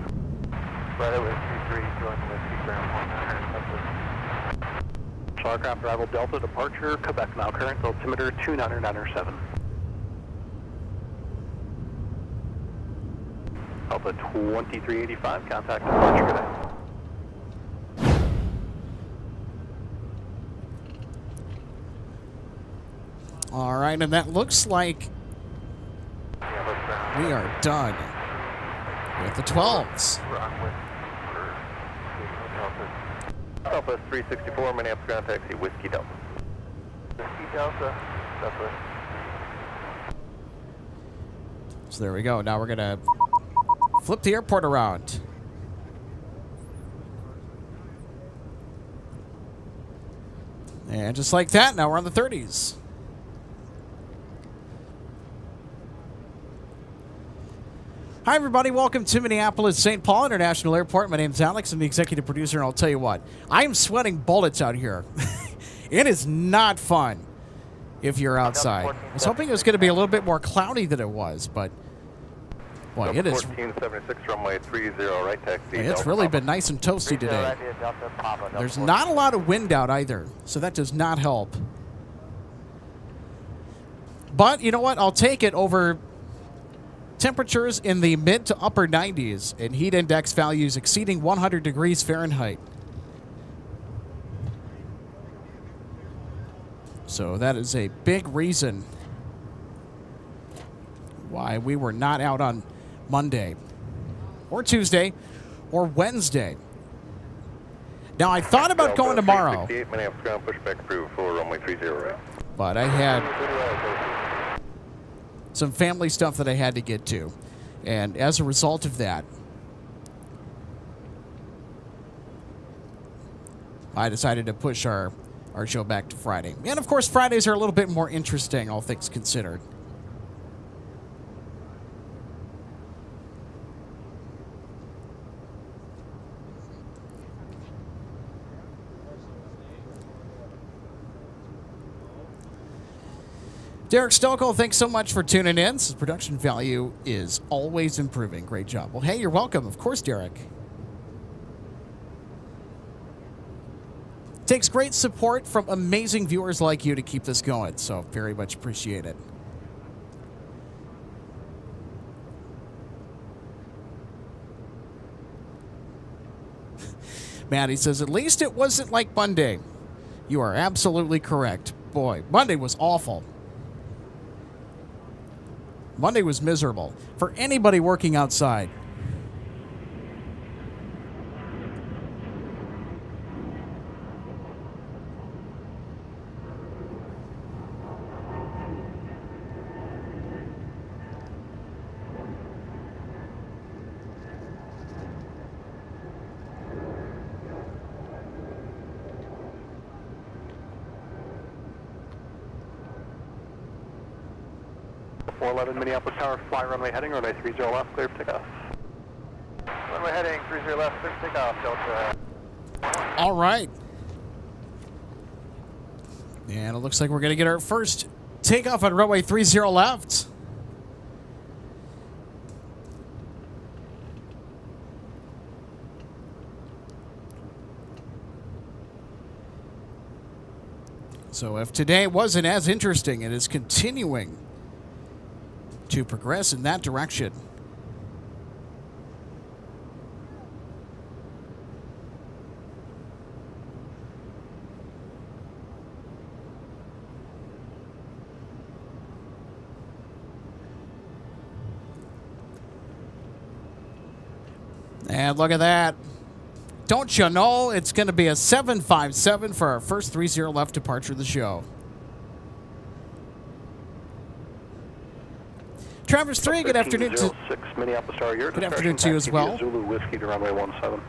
Right at Whiskey 3, join Whiskey, ground point honor. Aircraft arrival Delta departure, Quebec now current, altimeter 2997. Alpha 2385, contact departure, good day. All right, and that looks like we are done with the 12s. Alpha 364, Minneapolis ground taxi, Whiskey Delta. Whiskey Delta, Southwest. So there we go. Now we're going to flip the airport around. And just like that, now we're on the 30s. Hi, everybody. Welcome to Minneapolis St. Paul International Airport. My name's Alex. I'm the executive producer, and I'll tell you what, I am sweating bullets out here. It is not fun if you're outside. I was hoping it was going to be a little bit more cloudy than it was, but boy, it is. 1476, runway 30, right taxi. It's really been nice and toasty today. There's not a lot of wind out either, so that does not help. But you know what? I'll take it over temperatures in the mid to upper 90s and heat index values exceeding 100 degrees Fahrenheit. So that is a big reason why we were not out on Monday or Tuesday or Wednesday. Now, I thought about going tomorrow, Minneapolis ground pushback approved for runway 30, right. but I had some family stuff that I had to get to. And as a result of that, I decided to push our show back to Friday. And of course, Fridays are a little bit more interesting, all things considered. Derek Stokel, thanks so much for tuning in. His production value is always improving. Great job. Well, hey, you're welcome. Of course, Derek. Takes great support from amazing viewers like you to keep this going, so very much appreciate it. Maddie says, at least it wasn't like Monday. You are absolutely correct. Boy, Monday was awful. Monday was miserable for anybody working outside. Minneapolis Tower, fly runway heading, runway 30 left, clear for takeoff. Runway heading, 30 left, clear for takeoff, Delta. All right. And it looks like we're going to get our first takeoff on runway 30 left. So if today wasn't as interesting, it is continuing to progress in that direction. And look at that. Don't you know it's going to be a 757 for our first 30 left departure of the show. Traverse 3, good afternoon to Minneapolis Tower here. Good afternoon to you as well. Zulu Whiskey to runway 17.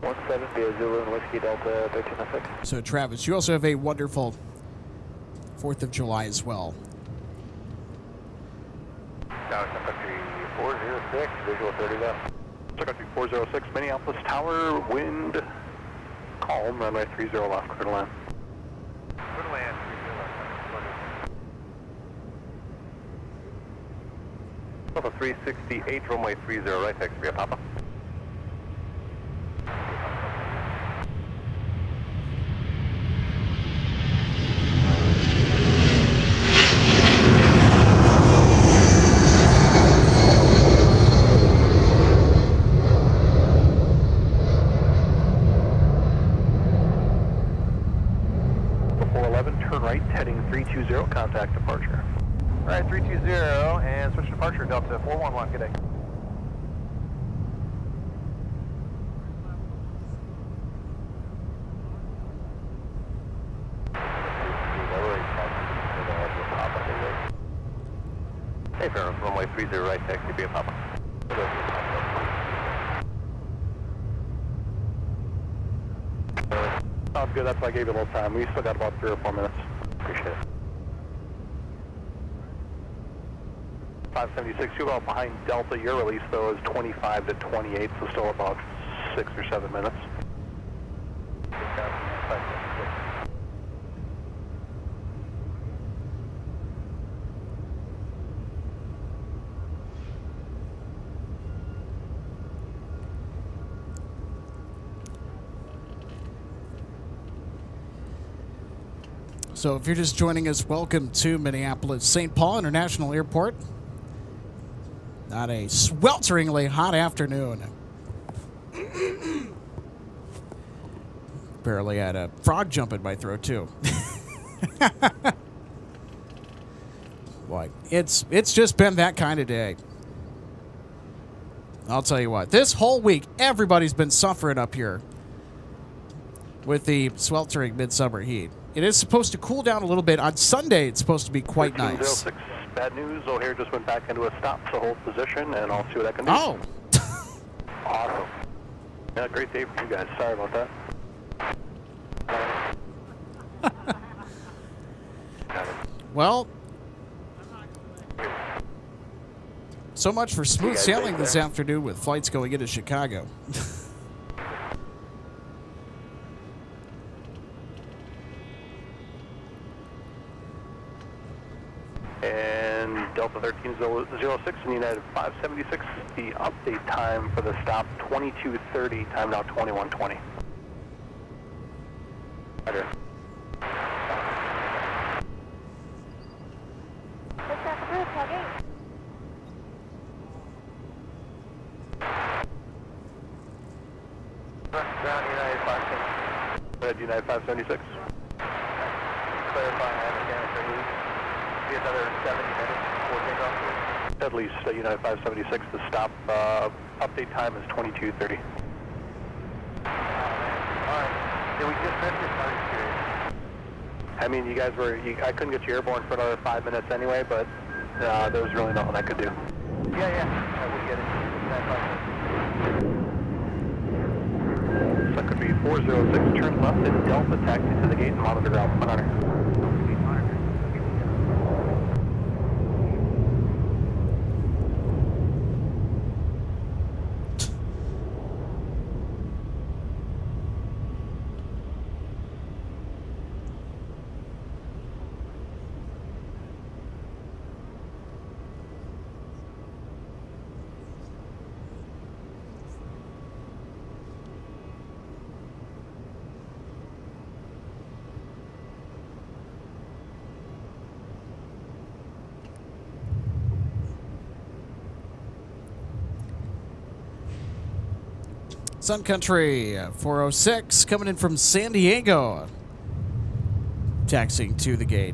17 via Zulu and Whiskey Delta 1306. So Travis, you also have a wonderful 4th of July as well. Down Sun Country 406, visual 30 left. Sun Country 406, Minneapolis Tower, wind, calm, runway 30 left, clear to land. Clear to land, 30 left. Alpha 368, runway 30, right taxi via Papa. right, heading 320, contact departure. All right, 320, and switch departure, Delta 411, good day. Hey, Fairham, runway 30 right, taxi via Papa. Sounds good, that's why I gave you a little time. We still got about 3 or 4 minutes. Appreciate it. 576, you're about behind Delta. Your release, though, is 25 to 28, so still about 6 or 7 minutes. So if you're just joining us, welcome to Minneapolis St. Paul International Airport. Not a swelteringly hot afternoon. Barely had a frog jump in my throat, too. Boy, it's just been that kind of day. I'll tell you what, this whole week, everybody's been suffering up here with the sweltering midsummer heat. It is supposed to cool down a little bit. On Sunday, it's supposed to be quite nice. 1306, bad news. O'Hare just went back into a stop, so hold position, and I'll see what I can do. Oh. Awesome. Yeah, great day for you guys. Sorry about that. Well, so much for smooth sailing this afternoon with flights going into Chicago. And Delta 1306 and United 576, the update time for the stop, 22:30, time now 21:20. Roger. Ground United 576. Red United 576. Clarifying that again, be another 70 minutes before takeoff. At least United 576, the stop update time is 22:30. Alright, did we just miss it? I'm curious. I mean, you guys were, I couldn't get you airborne for another 5 minutes anyway, but there was really nothing I could do. Yeah, we get it. So it could be 406, turn left in Delta, taxi to the gate and monitor ground 100. Sun Country 406 coming in from San Diego, taxiing to the gate.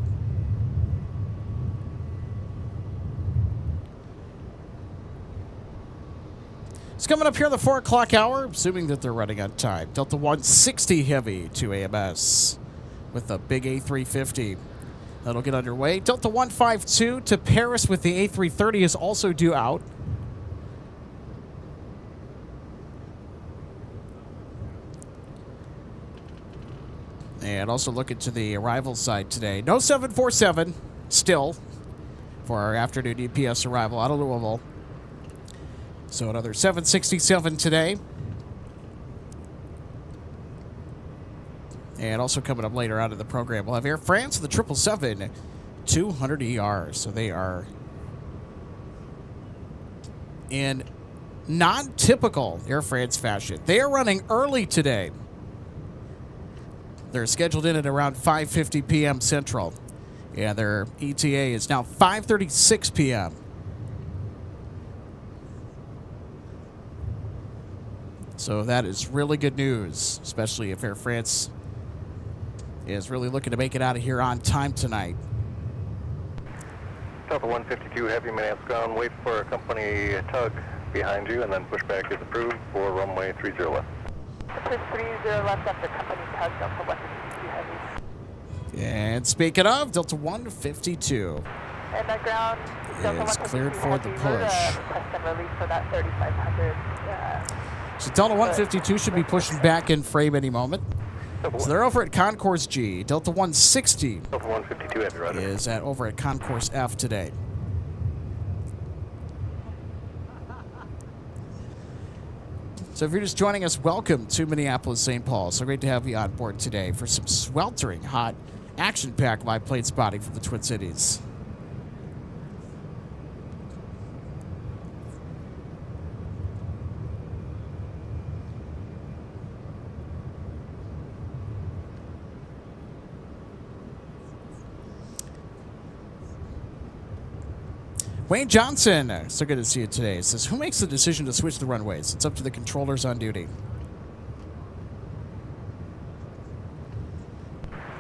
It's coming up here in the 4 o'clock hour, assuming that they're running on time. Delta 160 heavy to AMS with the big A350. That'll get underway. Delta 152 to Paris with the A330 is also due out. And also looking to the arrival side today. No 747 still for our afternoon EPS arrival out of Louisville. So another 767 today. And also coming up later out of the program, we'll have Air France, the 777-200ER. So they are in non-typical Air France fashion. They are running early today. They're scheduled in at around 5:50 p.m. Central. Yeah, their ETA is now 5:36 p.m. So that is really good news, especially if Air France is really looking to make it out of here on time tonight. Delta 152 Heavy, Minneapolis ground. Wait for a company tug behind you, and then pushback is approved for runway 30 left. Push 30 left after company tug, Delta 152 Heavy. And speaking of, Delta 152 And that ground, Delta is 152 cleared for the Heavy, push. request and release for that 3500. So Delta 152 should be pushing back in frame any moment. So they're over at Concourse G. Delta 160 Delta 152 Heavy, right. is over at Concourse F today. So if you're just joining us, welcome to Minneapolis, St. Paul. So great to have you on board today for some sweltering hot, action-packed live plane spotting from the Twin Cities. Wayne Johnson, so good to see you today. Says, who makes the decision to switch the runways? It's up to the controllers on duty.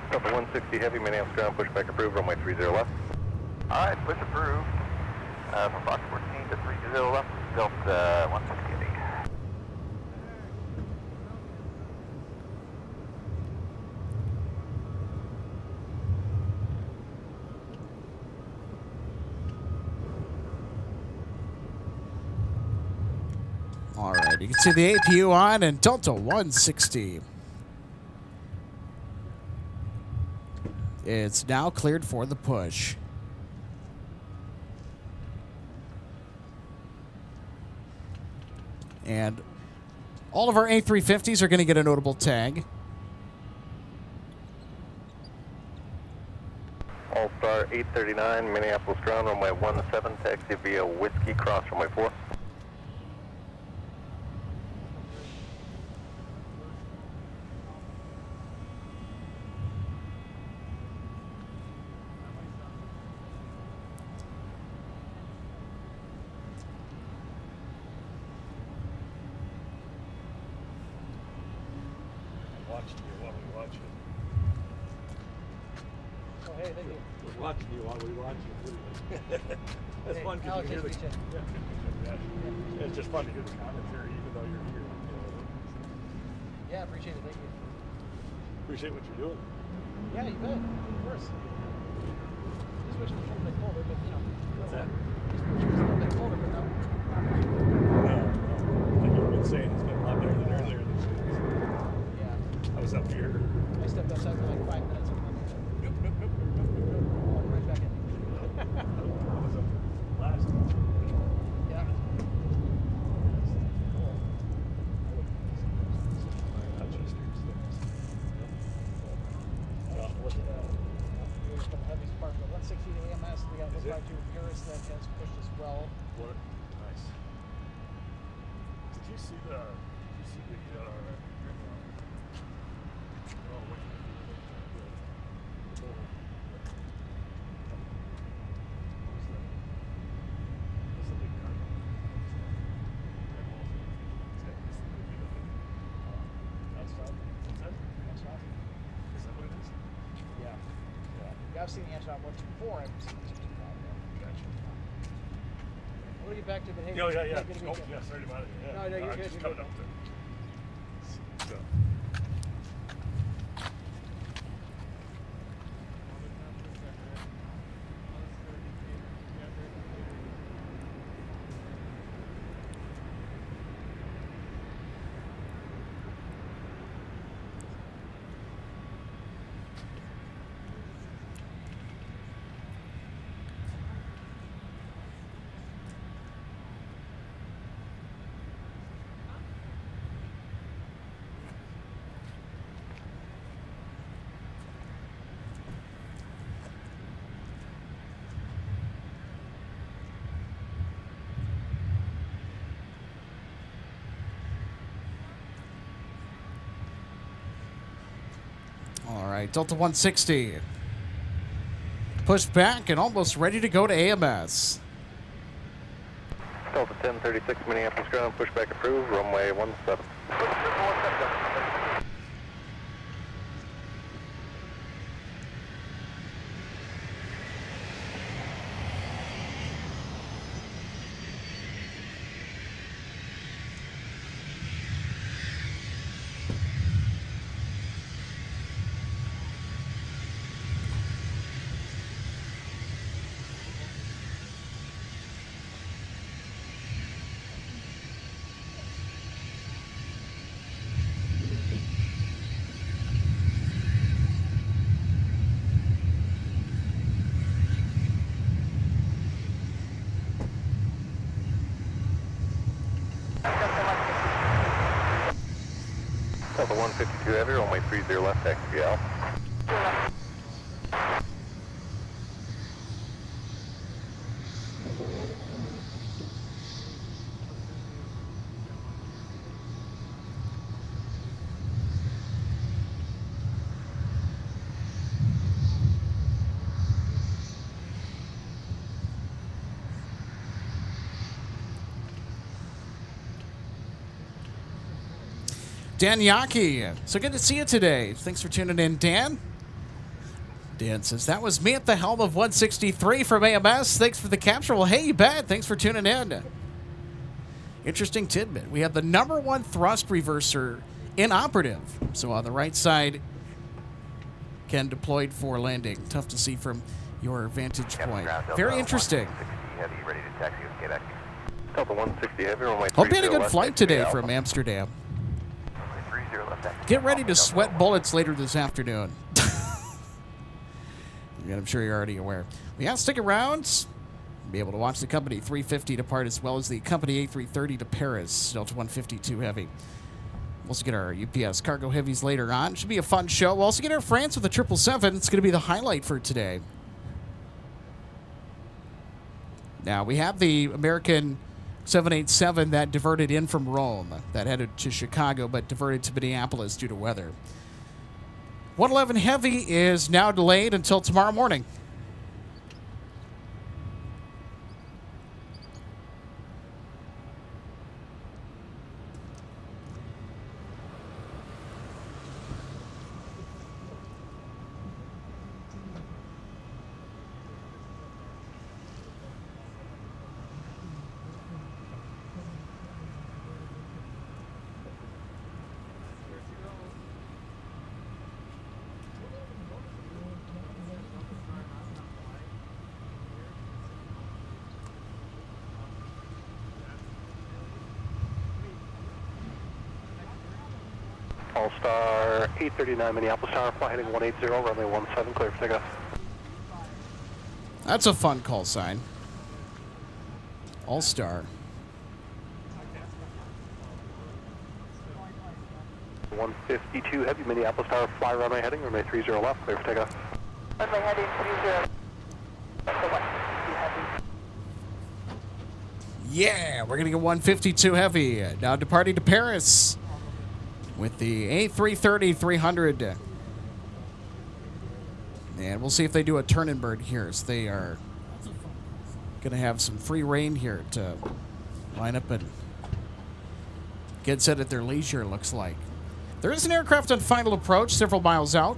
Delta 160 Heavy, Minneapolis ground. Pushback approved. Runway 30 left. All right, push approved. From Fox 14 to 30 left, Delta 160 Heavy. All right, you can see the APU on and Delta 160. It's now cleared for the push. And all of our A350s are going to get a notable tag. All-Star 839, Minneapolis ground. Runway 17, taxi via Whiskey, cross runway 4. Watching you while we watch you. That's fun because you hear the. Yeah, it's just fun to hear the commentary even though you're here. Yeah, appreciate it. Thank you. Appreciate what you're doing. Yeah, you bet. Of course. Just wish it was a little bit colder, but you know. What's that? Just wish it was a little bit colder, but no. No. Like you've been saying, it's been a lot better than earlier this year. Yeah. I was up here. I stepped outside for like 5 minutes. Right back in. I was up last time. Yeah. We were from heavy spark, but 160 to AMS. We got looked to Paris that has pushed as well. What? Nice. Did you see the? I've seen the Antonov 124. I haven't seen this 225. Gotcha. We'll get back to it, but hey. Oh, yeah. Good Oh, weekend. yeah, sorry about it. Yeah. No, you're good. Just You're coming good. up there. So. All right, Delta 160. Pushed back and almost ready to go to AMS. Delta 1036, Minneapolis ground. Pushback approved. Runway 17. Delta 152 Heavy, runway 30 left, taxi out. Dan Yaki, so good to see you today. Thanks for tuning in, Dan. Dan says, that was me at the helm of 163 from AMS. Thanks for the capture. Well, hey, you bet. Thanks for tuning in. Interesting tidbit. We have the #1 thrust reverser inoperative. So on the right side, Ken deployed for landing. Tough to see from your vantage point. Very interesting. Heavy, ready to taxi with Quebec. Delta 160 Heavy, runway 30 Hope you had a good left, flight taxi today Alpha. from Amsterdam. 30 left, taxi Get ready Alpha, to sweat bullets later this afternoon. And I'm sure you're already aware. We have to stick around. Be able to watch the company 350 depart as well as the company A330 to Paris, Delta 152 Heavy. We'll also get our UPS cargo heavies later on. Should be a fun show. We'll also get Air France with the 777. It's going to be the highlight for today. Now, we have the American 787 that diverted in from Rome, that headed to Chicago, but diverted to Minneapolis due to weather. 111 Heavy is now delayed until tomorrow morning. All-Star 839 Minneapolis Tower, fly heading 180, runway 17, clear for takeoff. That's a fun call sign. All-Star. 152 Heavy, Minneapolis Tower, fly runway heading, runway 30 left, clear for takeoff. Runway heading 30. Delta 152 Heavy. Yeah, we're going to get 152 Heavy. Now departing to Paris with the A330-300. And we'll see if they do a turn and burn here. So they are going to have some free reign here to line up and get set at their leisure, it looks like. There is an aircraft on final approach several miles out.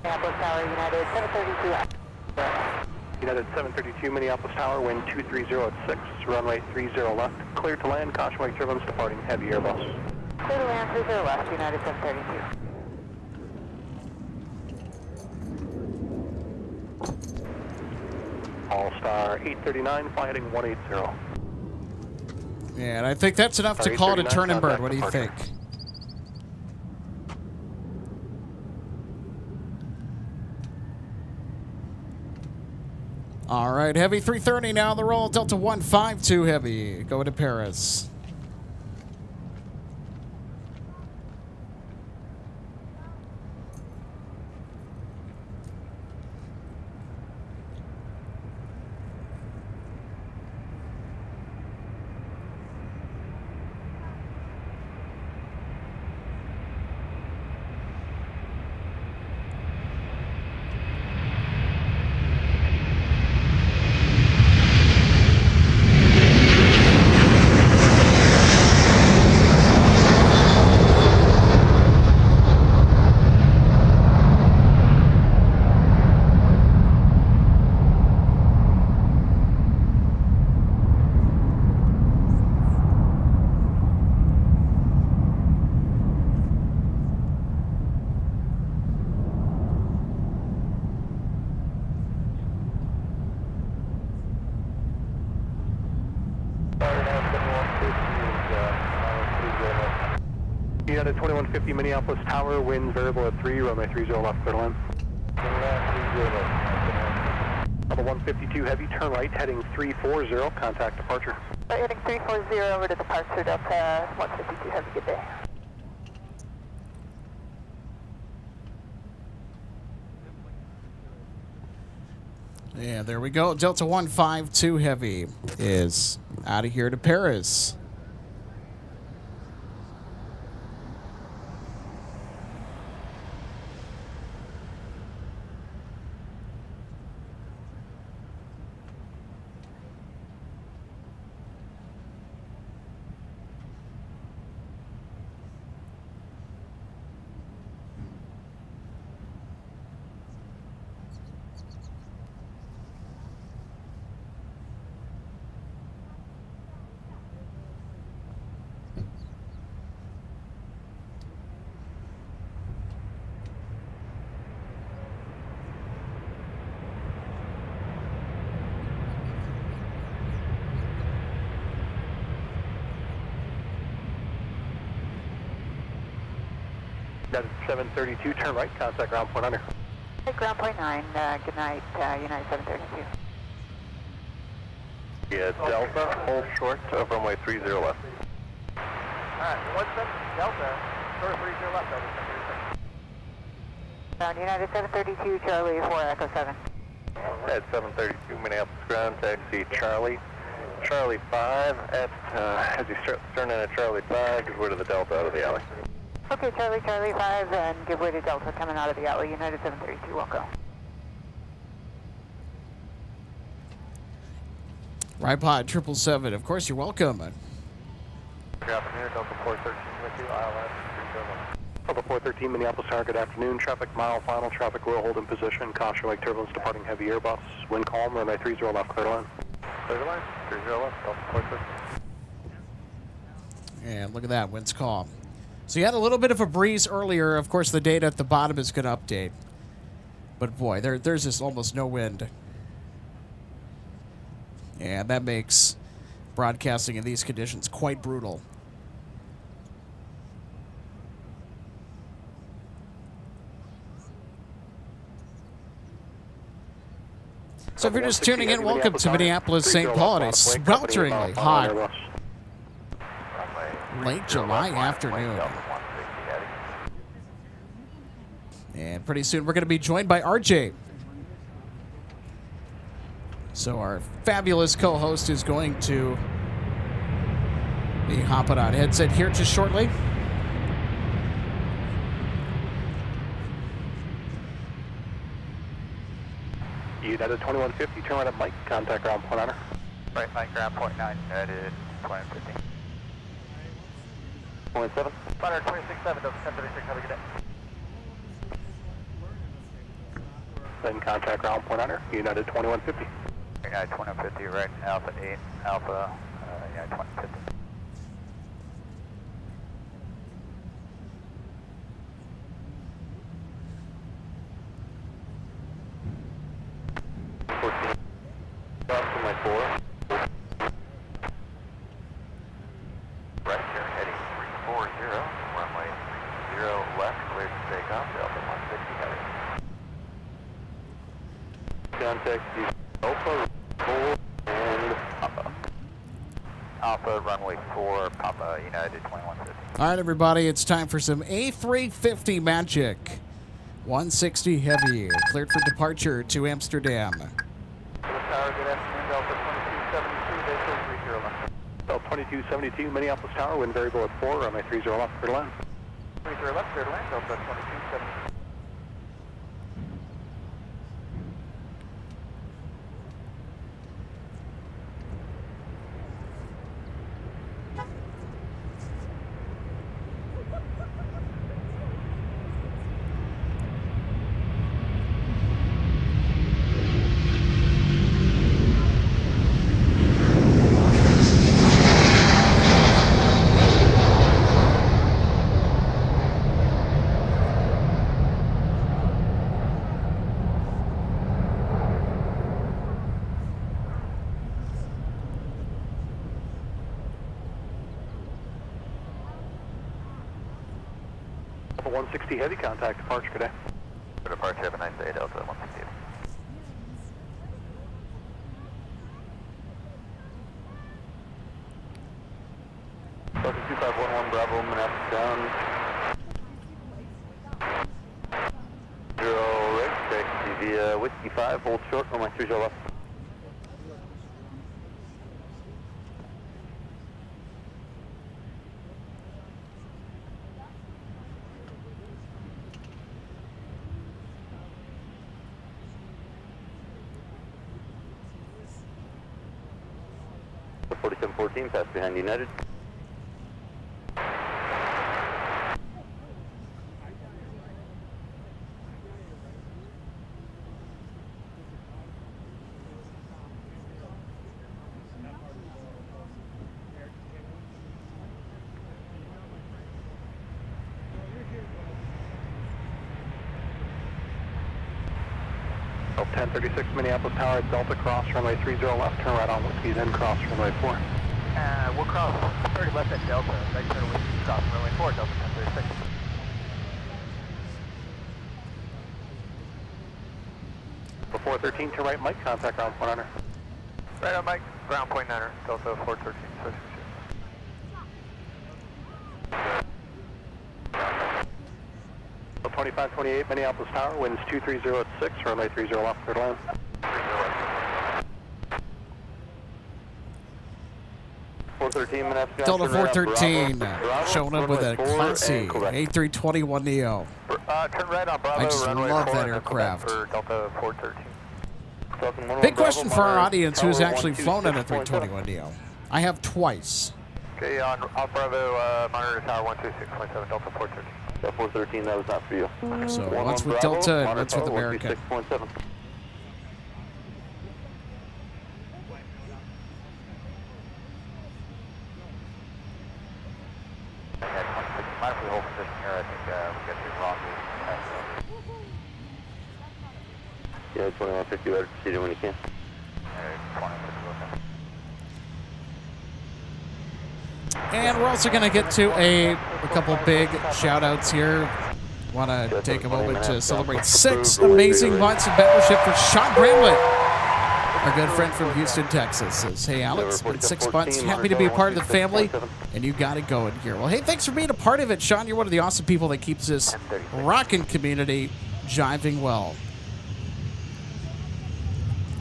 Minneapolis Tower, United 732. United 732 Minneapolis Tower, wind 230 at 6, runway 30 left, clear to land, caution wake turbulence departing heavy Airbus. Clear to land 30 left, United 732. All-Star 839, fly heading 180. Yeah, and I think that's enough to call it a turn and burn. What do you think? All right, Heavy 330 now on the roll. Delta 152 Heavy going to Paris. United 2150 Minneapolis Tower, wind variable at 3, runway 30 left, clear to land. 152 Heavy, turn right, heading 340, contact departure. Right, heading 340 over to departure, Delta 152 Heavy, good day. Yeah, there we go. Delta 152 Heavy is out of here to Paris. That's 732, turn right, contact ground point under. Hey, ground point 9, good night, United 732. Yeah, Delta, hold short of runway 30 left. Alright, 17 Delta, short of 30 left, Delta 732. United 732, Charlie 4 Echo 7. At 732 Minneapolis ground, taxi Charlie. Charlie 5 at, as you turn in at Charlie 5, give way to the Delta out of the alley. Okay, Charlie 5, and give way to Delta coming out of the alley, United 732, welcome. Ripod 777, of course you're welcome. Good afternoon, Delta 413 with you, ILS 301. Delta 413, Minneapolis Tower, good afternoon. Traffic mile final, traffic will hold in position. Caution wake turbulence departing heavy Airbus. Wind calm, runway 30 left, clear line. Clear line, 30 left, Delta 413. And look at that, wind's calm. So you had a little bit of a breeze earlier. Of course, the data at the bottom is going to update. But boy, there's just almost no wind. And that makes broadcasting in these conditions quite brutal. So if you're just tuning in, welcome to Minneapolis, St. Paul. It is swelteringly hot. Late July afternoon. And pretty soon we're going to be joined by RJ. So our fabulous co-host is going to be hopping on headset here just shortly. United 2150, turn right at Mike, contact ground point honor. Right, Mike, ground point 9, United 2150. 27. 126.7, Delta 1036, have a good day. Then contact ground point honor, United 2150. United 2150, right, Alpha 8, Alpha, United 2150. All right, everybody, it's time for some A350 magic. 160 Heavy, cleared for departure to Amsterdam. Tower, good afternoon, Delta 2272, Delta 2272, Minneapolis Tower, wind variable at 4, runway 30 left, clear to land. 30 left, clear to land, Delta 2272. Delta 160 Heavy, contact departure, good day. For departure, have a nice day, Delta 160. 4511 Bravo, Minneapolis down. 0 right, taxi via Whiskey 5, hold short, runway 30 left. The 4714, pass behind United. Delta 1036 Minneapolis Tower, Delta cross runway 30 left, turn right on Whiskey, then cross runway 4. We'll cross 30 left at Delta, right turn Whiskey, cross runway 4, Delta 1036. Before 13, turn right, Mike, contact ground point under. Right on Mike, ground point 9er, Delta 413, switch. 2528 Minneapolis Tower, winds 230 at 6, runway 30 left, clear to land. Delta 413 showing up with a classy A321neo. Turn right on Bravo, I just runway love 4 that and aircraft. for Delta 413. Big question for our audience, who's actually flown an A321neo? I have twice. Okay, on Bravo, monitor tower 126.7, Delta 413. Delta 413, that was not for you. So once with Delta and once with American. 126.7. Mindful whole position here, I think we got you wrong. Yeah, 2150, better proceed when you can. 2150, And we're also going to get to a couple big shout-outs here. Want to take a moment to celebrate 6 amazing months of membership for Sean Bramlett, our good friend from Houston, Texas. Says, hey, Alex, been 6 months. Happy to be a part of the family, and you got it going here. Well, hey, thanks for being a part of it, Sean. You're one of the awesome people that keeps this rockin' community jiving well.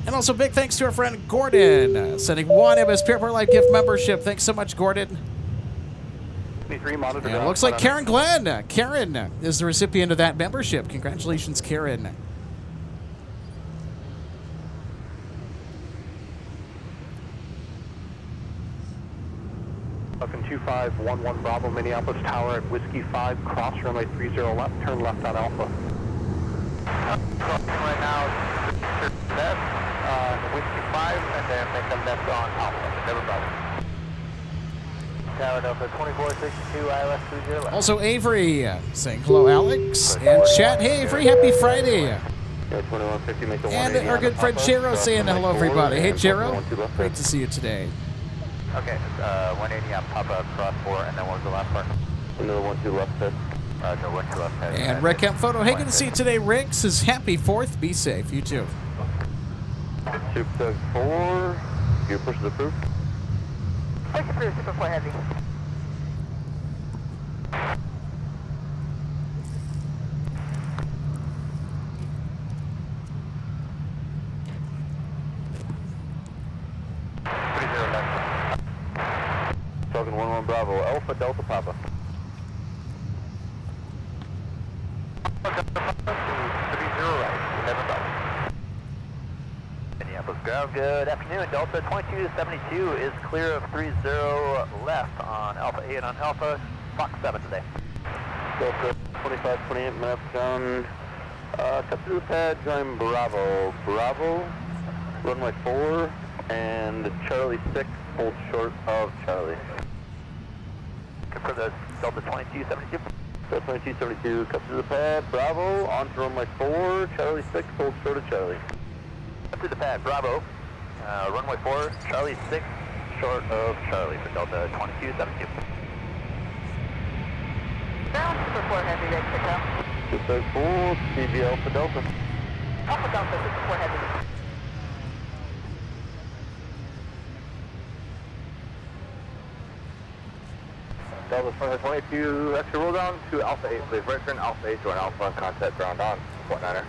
And also big thanks to our friend Gordon, sending 1 MSP Airport Live gift membership. Thanks so much, Gordon. And it looks like Karen Glenn. Karen is the recipient of that membership. Congratulations, Karen. Falcon 2511 Bravo, Minneapolis Tower at Whiskey 5, cross runway 30 left, turn left on Alpha. Crossing right now, left, Whiskey 5, and then make a left on Alpha, never bother. Tower Delta 2462, ILS 30 left. Also, Avery saying hello, Alex. And chat, hey, Avery, happy Friday. Yeah, 2150, make the And our good friend Jero saying hello, everybody. Hey, Jero, great to see you today. Okay, 180 on Papa, cross 4, and then what was the last part? Another 12 left head. No, 12 left head. And Rick Camp Photo, hey, good to see you today, Rick. Says happy 4th, be safe, you too. Super 4, gear push is approved. Push approved, Super 4 Heavy. Falcon 11 Bravo, Alpha Delta Papa. Minneapolis ground, good afternoon. Delta 2272 is clear of 30 left on Alpha 8 on Alpha, Fox 7 today. Delta 2528 Minneapolis ground, cut through the pad, join Bravo. Bravo, runway 4, and Charlie 6, hold short of Charlie. For the Delta 2272. Delta 2272, cut through the pad, Bravo, onto runway 4, Charlie 6, hold short of Charlie. Cut through the pad, Bravo, runway 4, Charlie 6, short of Charlie for Delta 2272. Ground, Super 4 Heavy, ready to pick up. Super 4, CB Alpha Delta. Alpha Delta, Super 4 Heavy. Delta 22, extra roll down to Alpha 8, please. Right turn Alpha 8 to an Alpha on contact ground on, point 9er.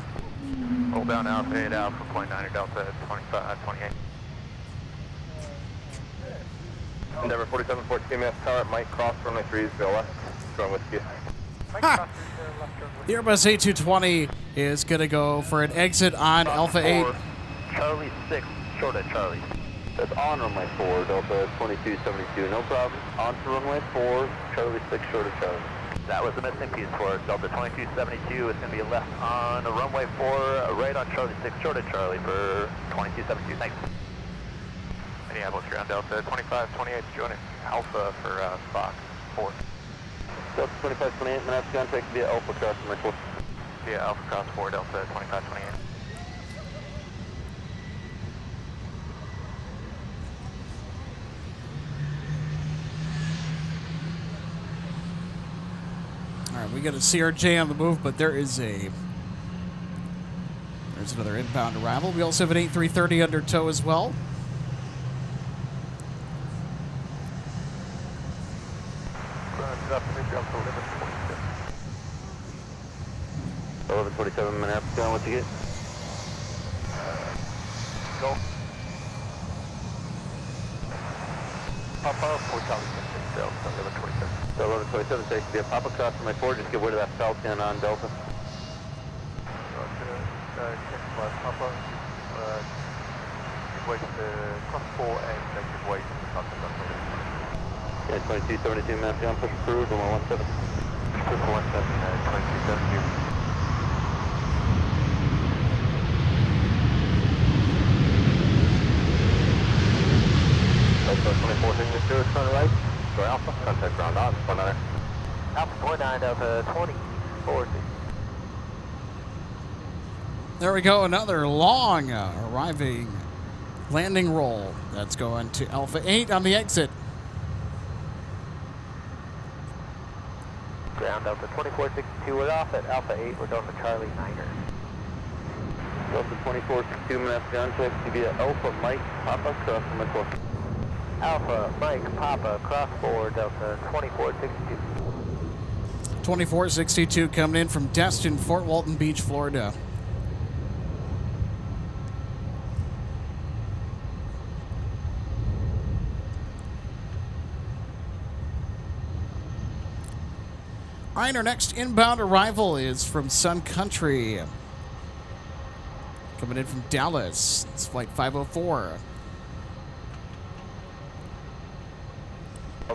Hold down Alpha 8 Alpha, point 9er, Delta 28. Endeavor 47 14 minutes tower, Mike cross runway 30 left, going whiskey. Ha! The Airbus A220 is going to go for an exit on Alpha 8. Charlie 6, short at Charlie. That's on runway 4, Delta 2272, no problem. On to runway 4, Charlie 6, short at Charlie. That was the missing piece for Delta 2272. It's going to be left on runway 4, right on Charlie 6, short at Charlie for 2272. Thanks. Minneapolis ground Delta 2528 joining Alpha for Fox 4. Delta 2528, Minneapolis contact via Alpha cross runway 4. Via Alpha cross 4 Delta 2528. All right, we got a CRJ on the move, but there's another inbound arrival. We also have an 8330 under tow as well. Delta 1127 Minneapolis, going what you get? Go. Papa, 4 Charlie 6, Delta 1127. Delta 1127 takes via Papa cross runway 4, just get rid of that Falcon on Delta. Papa, give way to cross 4 and give way to the contact. Yeah, 2272 Minneapolis, push approved, 1117. Push 17, 2272. Delta 24 signature, turn right, go Alpha, contact ground on, 19er. Alpha 49, Delta 24. There we go, another long arriving landing roll. That's going to Alpha 8 on the exit. Ground Delta 2462, we're off at Alpha 8, we're going to Charlie 9er. Delta 2462 Minneapolis contact via Alpha Mike, Papa, cross runway 4. Alpha, Mike, Papa, cross 4, Delta 2462. 2462 coming in from Destin, Fort Walton Beach, Florida. All right, our next inbound arrival is from Sun Country. Coming in from Dallas. It's flight 504.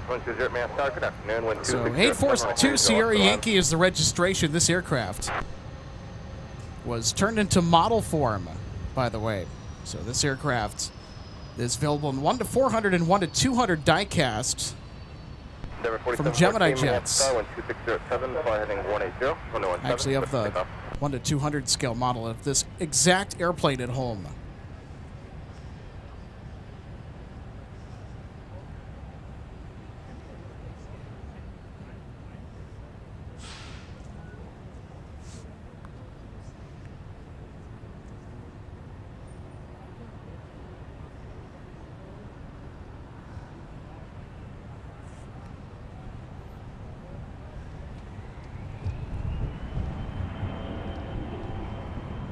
Good afternoon. So 842 Sierra Yankee is the registration. This aircraft was turned into model form, by the way. So this aircraft is available in 1 to 400 and 1 to 200 die-cast from Gemini Jets. Actually, of the 1 to 200 scale model of this exact airplane at home.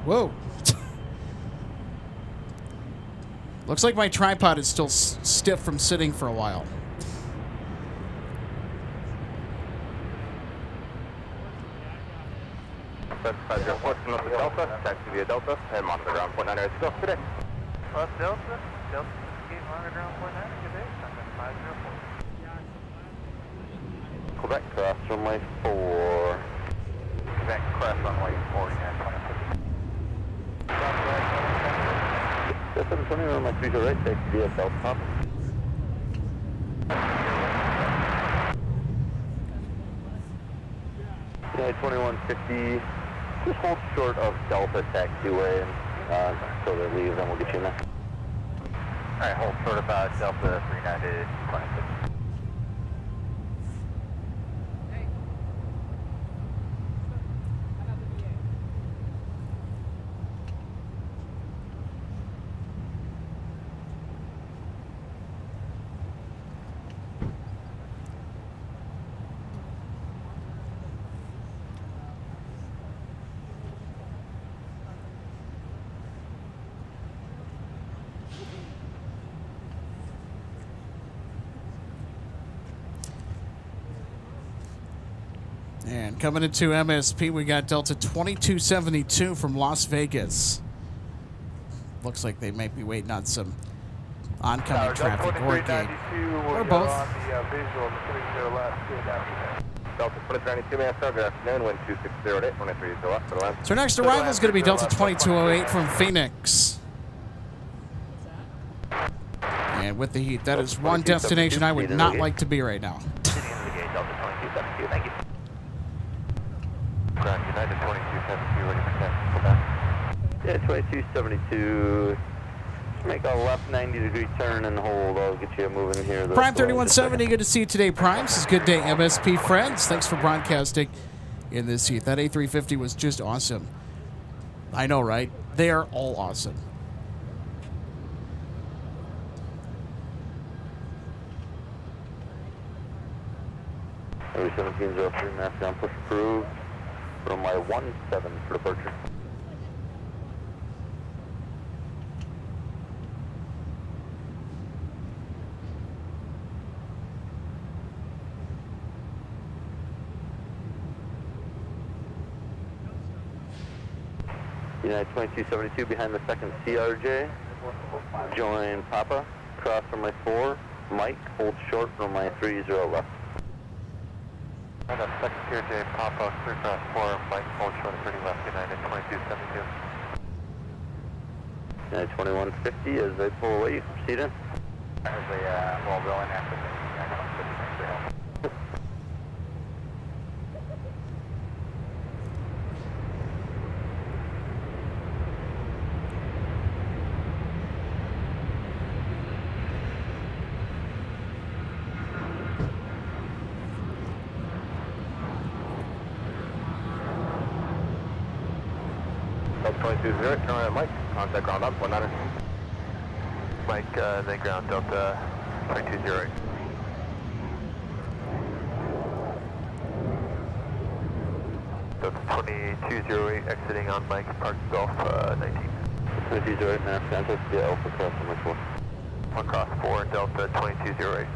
Whoa. Looks like my tripod is still stiff from sitting for a while. Delta, taxi via Delta, and monitor ground point 9 still today. Delta, Delta, monitor ground point 9, good day, contact 504. Quebec, cross runway 4. Quebec, cross runway 4, yeah, 720 runway 3 to right, taxi via South Top. Yeah, 2150. Just hold short of Delta taxiway until they leave, then we'll get you in there. Alright, hold short about Delta 390 26. And coming into MSP, we got Delta 2272 from Las Vegas. Looks like they might be waiting on some oncoming traffic or gate. Or both. Delta 2392, man, good afternoon, wind 2608, 23 to left, to the left. So our next arrival is going to be Delta 2208 from Phoenix. And with the heat, that is one destination I would not like to be right now. Sitting into the gate, Delta 2272, thank you. Ground United 2272, ready for taxi, go back. Yeah, 2272. Make a left 90-degree turn and hold. I'll get you moving here. Prime 3170, good to see you today, Prime. This is Good Day MSP friends. Thanks for broadcasting in this heat. That A350 was just awesome. I know, right? They are all awesome. Every 1703, mass down, push approved. Runway 17 for departure. United 2272 behind the second CRJ. Join Papa. Cross runway 4. Mike, hold short, runway 30 left. And a second CRJ, Papa, 3 cross 4, Mike, hold short, 30 left, United 2272. United 2150, as they pull away, you can proceed in. As they roll in after the Delta 2208, turn right, Mike, contact ground up, 19. Mike, they ground Delta 2208. Delta 2208 exiting on Mike, Park Golf 19. 2208, mass contact via Alpha cross runway 4. 1 cross 4, Delta 2208.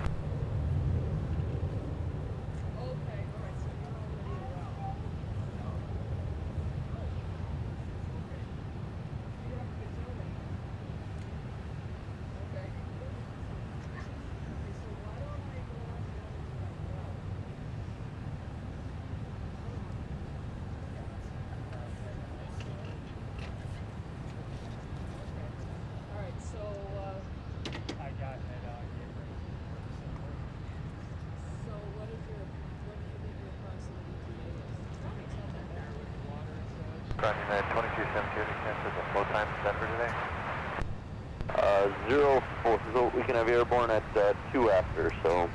Ground United 2272, any chance of the flow time set for today? 04, so we can have airborne at 2 after, so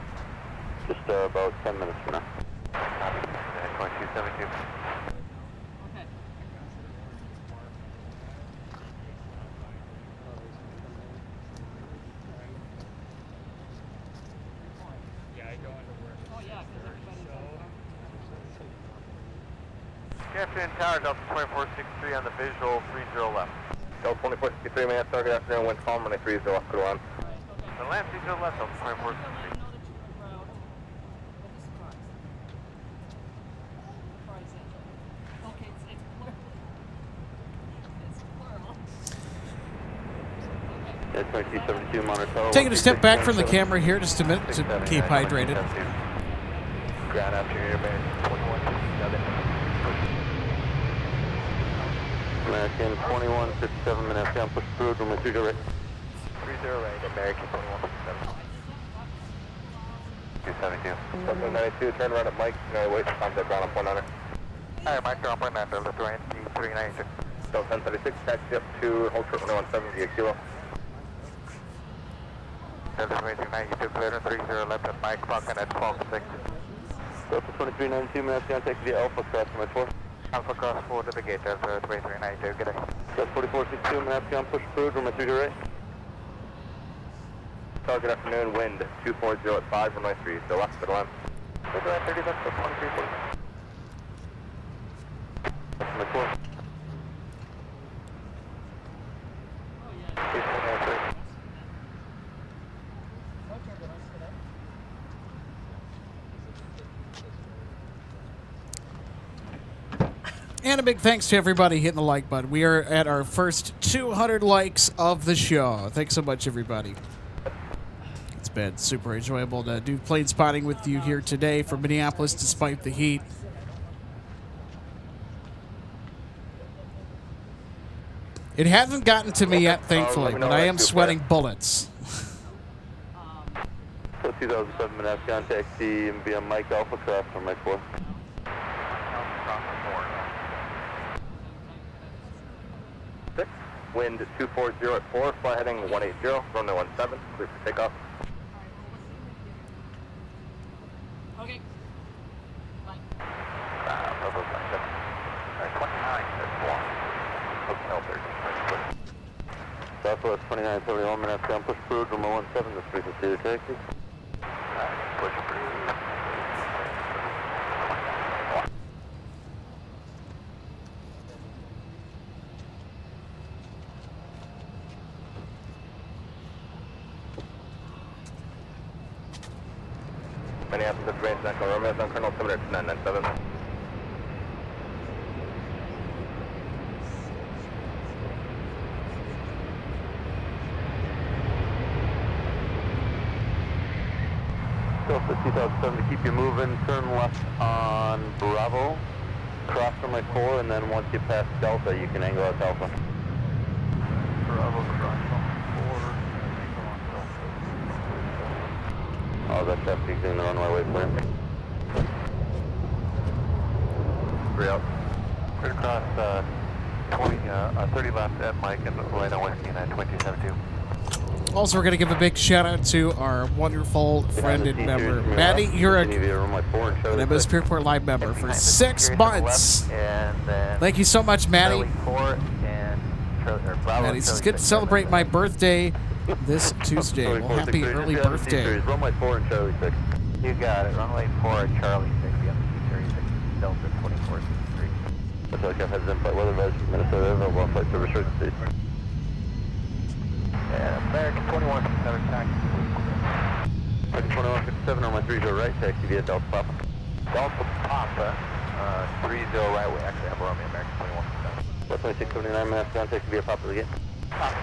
just about 10 minutes from now. United 2272. Good afternoon, Tower, Delta 2463 on the visual, 30 left. Delta 2463, man, target afternoon, wind calm, runway 30 left, go on. The land 30 left, Delta 2463. Yeah, 2272 Monticello. Taking a step back from the camera here just a minute to keep hydrated. Ground after your band, 2157. American 2157, minutes down, push through, runway 30 right. 30 right, American 2157. 272. Delta 92, turn around at Mike, wait for contact ground up 19. Hi, Mike, ground point 9, Delta 2396. Delta 1036, taxi up to hold short 170, kilo. Delta 2390, you took clear 30 left at Mike, clocking at 12.6. Delta 2392, minutes down, taxi via Alpha cross runway 4. Alpha cross 4 to the gate, Delta 2392, good day. Delta 4462, minutes down, push through, runway 30 right. Good afternoon, wind 240 at 5, runway 3, so left to the left. Delta 30 left, 2340. Runway 4. And a big thanks to everybody hitting the like button. We are at our first 200 likes of the show. Thanks so much, everybody. It's been super enjoyable to do plane spotting with you here today from Minneapolis despite the heat. It hasn't gotten to me yet, thankfully, but I am sweating bullets. So 2007 Minneapolis, contact the via Mike Alpha cross from my 4. Wind 240 at 4, fly heading 180, runway 17, clear for takeoff. Okay. Bye. 29 Southwest 2971 Minneapolis, push through, runway 17, this frequency to taxi. Push through. Minneapolis, range National Romeo, on Colonel 7997. Delta 2007 to keep you moving, turn left on Bravo, cross runway 4, and then once you pass Delta, you can angle out Alpha. Bravo, cross runway 4, angle on Delta. Oh, that's traffic exiting the runway waypoint. 3 out. Clear across 30 left at Mike and Elena Whiskey 92272. Also, we're going to give a big shout out to our wonderful friend and member, Maddie. You're an MSP Airport Live member for 6 months. Thank you so much, Maddie. Maddie says, good to celebrate my birthday this Tuesday. Well, happy early birthday. Runway 4 and Charlie 6. You got it. Runway 4, Charlie 6, BM236, Delta 2463. That's like I have flight weather badge from Minnesota, available on flight service short station. And American 2157, taxi. American 2157 on my 30 right, taxi via Delta Papa. Delta Papa, 30 right, we actually have Romeo, American 2157. That's 2679 minutes, contact via Papa again. Papa.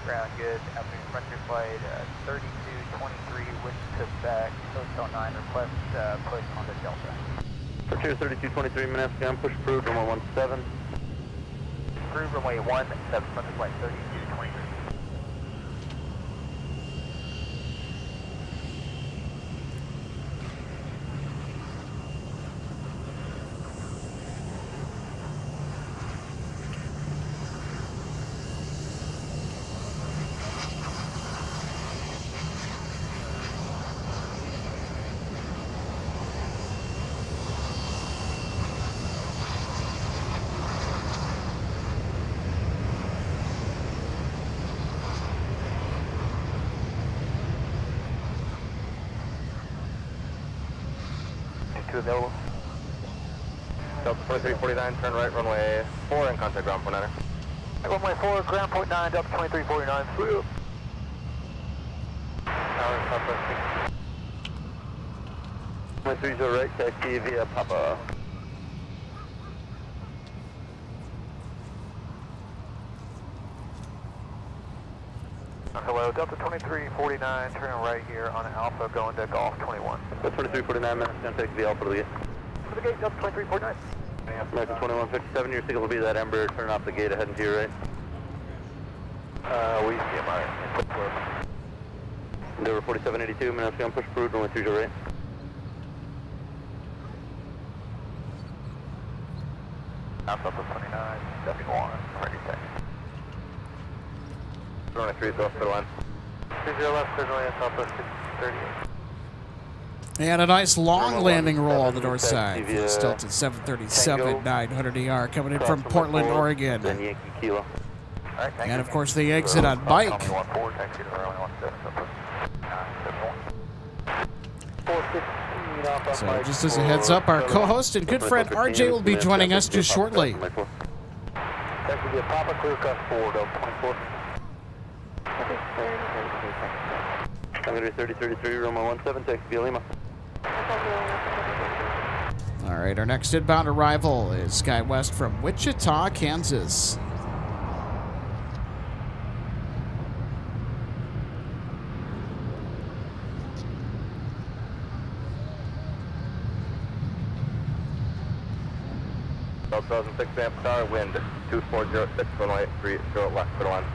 Ground good, afternoon frontier flight 3223, wish to back, Hotel 9, request push on the Delta. Frontier 3223 minutes, push approved, runway 17. Approved runway 17, frontier flight 3223. Available. Delta 2349, turn right, runway 4, and contact ground point 9. Runway 4, ground point 9, Delta 2349, through. Tower, Southwest 6. 30 right, taxi via Papa. Hello, Delta 2349, turning right here on Alpha, going to Golf 21. Delta 2349 minutes, contact via Alpha to the gate. To the gate, Delta 2349. American 2157, your signal will be that Ember, turn off the gate, heading to your right. We see him, alright. Endeavor 4782, minutes, push approved, runway 30 right. Alpha 29, stepping 1, ready to take. Runway 30 left, clear line. 30 left, clear line, Southwest 638. And a nice long landing roll on the north side for the Delta 737 900ER coming in from Portland, Oregon. Then Yankee Kilo. Alright, thank you. And of course the exit on Mike. 415, So just as a heads up, our co-host and good friend RJ will be joining us just shortly. That could be a Papa clear cut 4, Delta 24. I'm going to be 3033, Roma 17, text via Lima. All right, our next inbound arrival is SkyWest from Wichita, Kansas. Delta 2006, Amp Tower, wind 2406, runway 30 left for the line.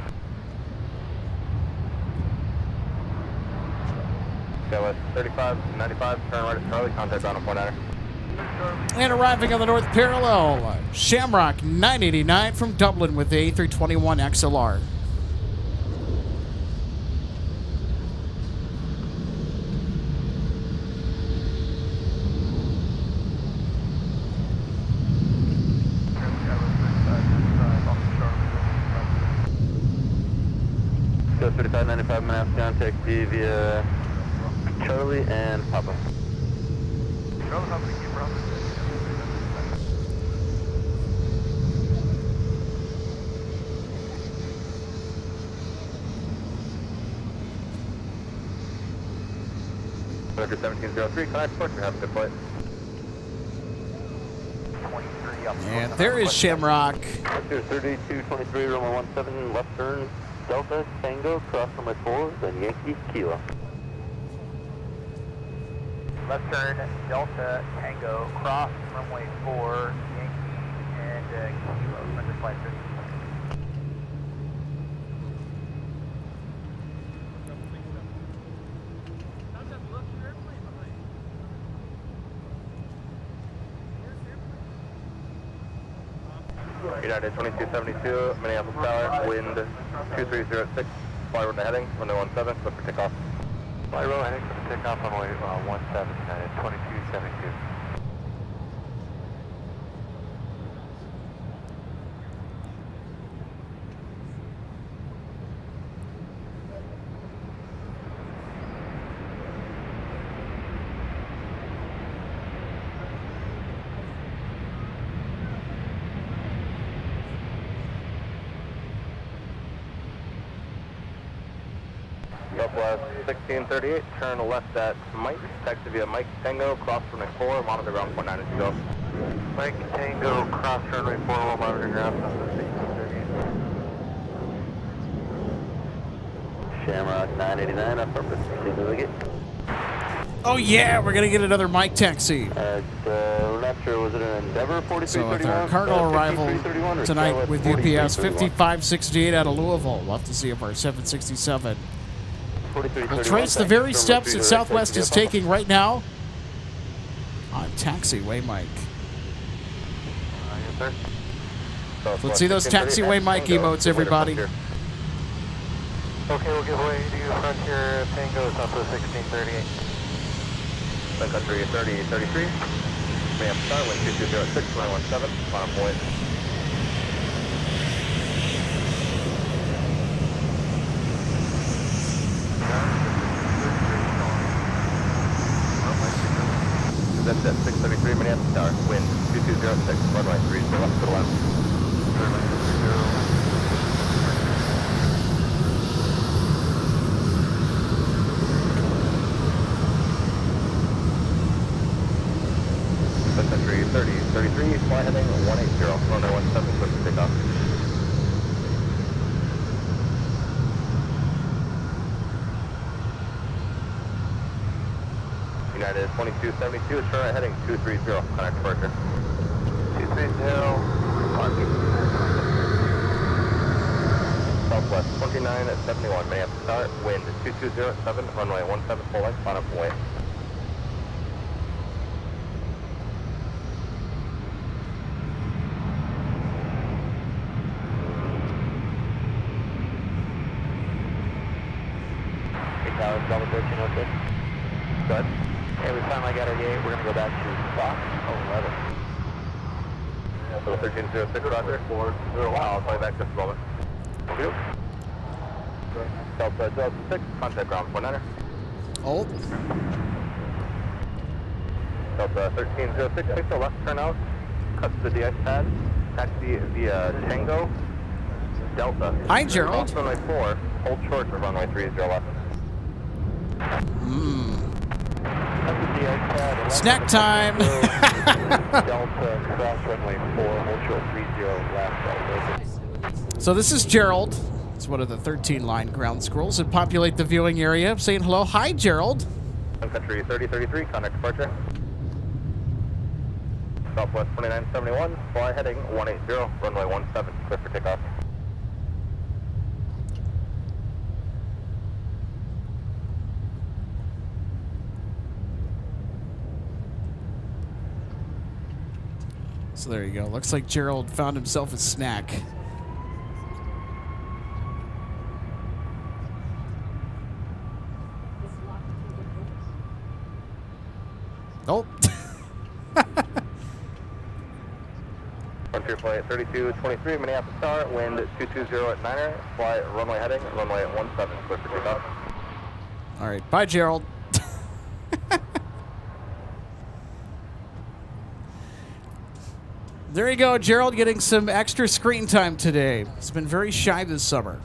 SkyWest 3595, turn right at Charlie, contact ground on 49er. And arriving on the north parallel, Shamrock 989 from Dublin with the A321 XLR. Go 3595, Minneapolis, contact via Charlie and Papa. Under 1703, can I support you? Have a good flight. 23 up. And there is Shamrock. Vector 3223, Roma 17, left turn, Delta, Tango, cross runway 4, then Yankee, Kilo. Left turn, Delta, Tango, cross, runway 4, Yankee, and Kilo, under flight 50. United 2272, Minneapolis Tower, wind 2306, fly runway heading, runway 17, clear for takeoff. Fly row heading for takeoff on runway 17, United 2272. Southwest 1638, turn left at Mike, taxi via Mike Tango, cross runway 4, monitor ground 49 as you go. Mike Tango, cross runway 4, will monitor ground 1638. Shamrock 989, affirmative, proceed to the gate. Oh yeah, we're gonna get another mic taxi. We're not sure, was it an Endeavor 4331? So with our cargo arrival tonight with UPS 5568 out of Louisville, we'll have to see if our 767 will trace the very steps that Southwest is taking right now on taxiway mic. Yes, sir. Let's see those taxiway mic emotes, everybody. Okay, we'll give way to Frontier Tango, Southwest 1638. Sun Country 3033, Minneapolis Tower, wind 2206, 917, final point. That's at 633 Minneapolis Tower, wind 2206, runway 3 to the left to the left. Sun Country 3033, fly heading 180, runway 17, clear for takeoff. United 2272, turn right heading 230, connect departure. 230, parking. Southwest 2971, Minneapolis Tower, wind 2207, runway 17, full length, final point. Tower, Delta 1306. Go ahead. Okay, we finally got our gate. We're going to go back to Fox 11. So 1306, Roger. 401. I'll call you back just a moment. Okay. Delta 2006, contact ground 49er. Hold. Delta 1306, take the left turn out, cut to the de-ice pad, taxi via Tango, Delta. Hi, Gerald. Cross runway 4, hold short for runway 30 left. Snack time. Delta, cross runway 4, hold short 30 left. So this is Gerald. It's one of the 13-line ground squirrels that populate the viewing area. Saying hello. Hi, Gerald. Sun Country 3033, contact departure. Southwest 2971, fly heading 180, runway 17, clear for takeoff. So there you go. Looks like Gerald found himself a snack. Oh. Frontier flight 3223, Minneapolis Tower, wind 220 at 9er, fly runway heading, runway 17, clear for takeoff. All right. Bye, Gerald. There you go, Gerald, getting some extra screen time today. He's been very shy this summer.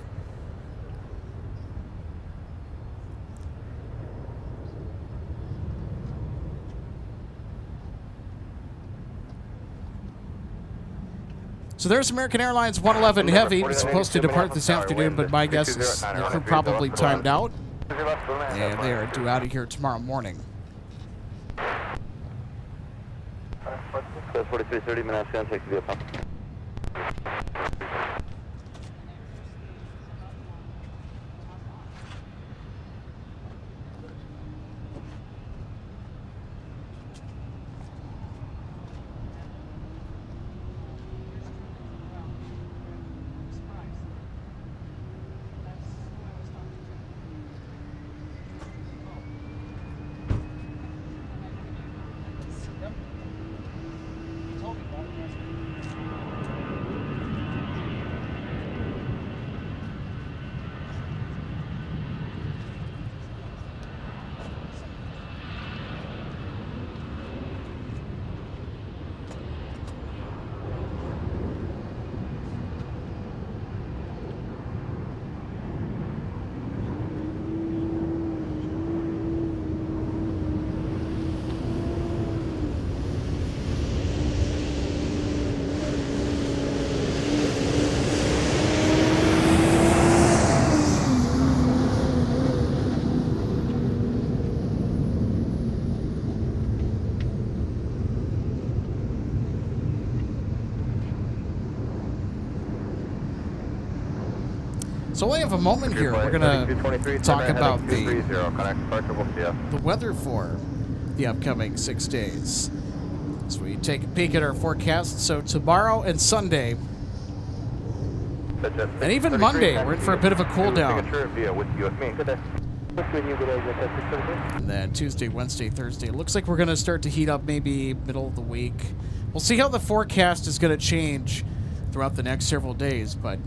So there's American Airlines 111 Heavy. It's supposed to depart this afternoon, but my guess is the crew probably timed out. And they are due out of here tomorrow morning. 4330, Minneapolis, take the pump. So we have a moment here. We're going to talk about the weather for the upcoming 6 days. So we take a peek at our forecast. So tomorrow and Sunday, and even Monday, we're in for a bit of a cool down. And then Tuesday, Wednesday, Thursday, it looks like we're going to start to heat up maybe middle of the week. We'll see how the forecast is going to change throughout the next several days, but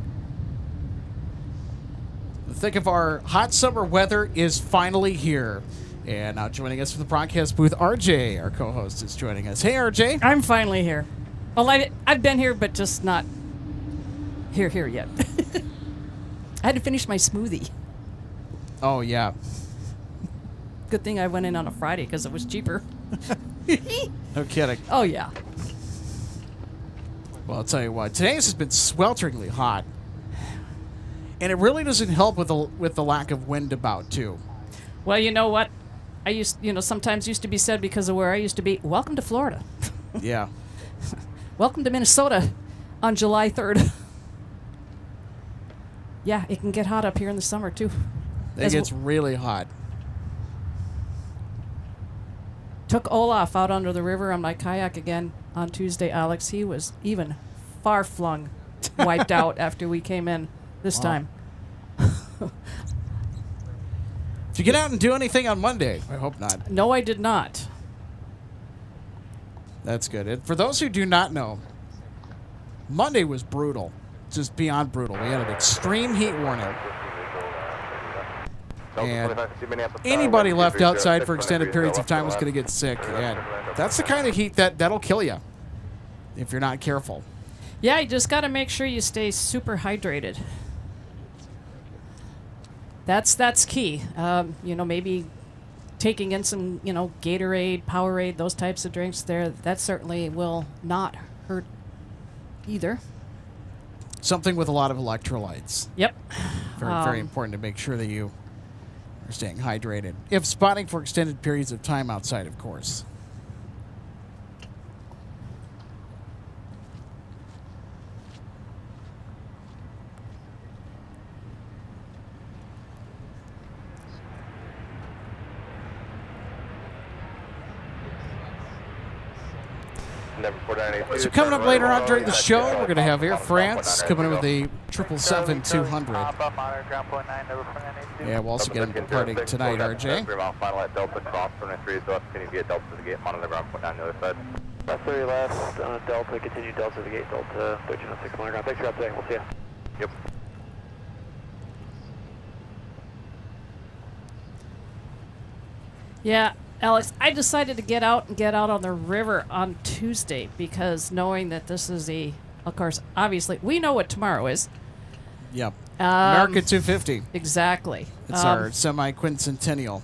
the thick of our hot summer weather is finally here. And now joining us from the broadcast booth, RJ, our co-host, is joining us. Hey, RJ. I'm finally here. Well, I've been here, but just not here yet. I had to finish my smoothie. Oh, yeah. Good thing I went in on a Friday because it was cheaper. No kidding. Oh, yeah. Well, I'll tell you what. Today has been swelteringly hot. And it really doesn't help with the lack of wind about, too. Well, you know what? Sometimes used to be said because of where I used to be, welcome to Florida. Yeah. Welcome to Minnesota on July 3rd. Yeah, it can get hot up here in the summer, too. It gets really hot. Took Olaf out under the river on my kayak again on Tuesday, Alex. He was even far-flung, wiped out after we came in this time. Did you get out and do anything on Monday? I hope not. No, I did not. That's good. And for those who do not know, Monday was brutal. Just beyond brutal. We had an extreme heat warning. And anybody left outside for extended periods of time is going to get sick. And that's the kind of heat that'll kill you if you're not careful. Yeah, you just got to make sure you stay super hydrated. That's key. Maybe taking in some, Gatorade, Powerade, those types of drinks there, that certainly will not hurt either. Something with a lot of electrolytes. Yep. Very important to make sure that you are staying hydrated. If spotting for extended periods of time outside, of course. So coming up later on during the show, we're going to have Air France coming in with a 777-200. Yeah, we'll also get them departing tonight, RJ. Final at Delta, cross 73, so continue to get Delta to the gate, monitor ground point down the other side. Last 30 left, Delta, continue Delta to the gate, Delta 1306 monitor ground. Thanks for today, we'll see you. Yep. Yeah, Alex, I decided to get out on the river on Tuesday because knowing that this is of course, obviously, we know what tomorrow is. Yep. America 250. Exactly. It's our semi-quincentennial.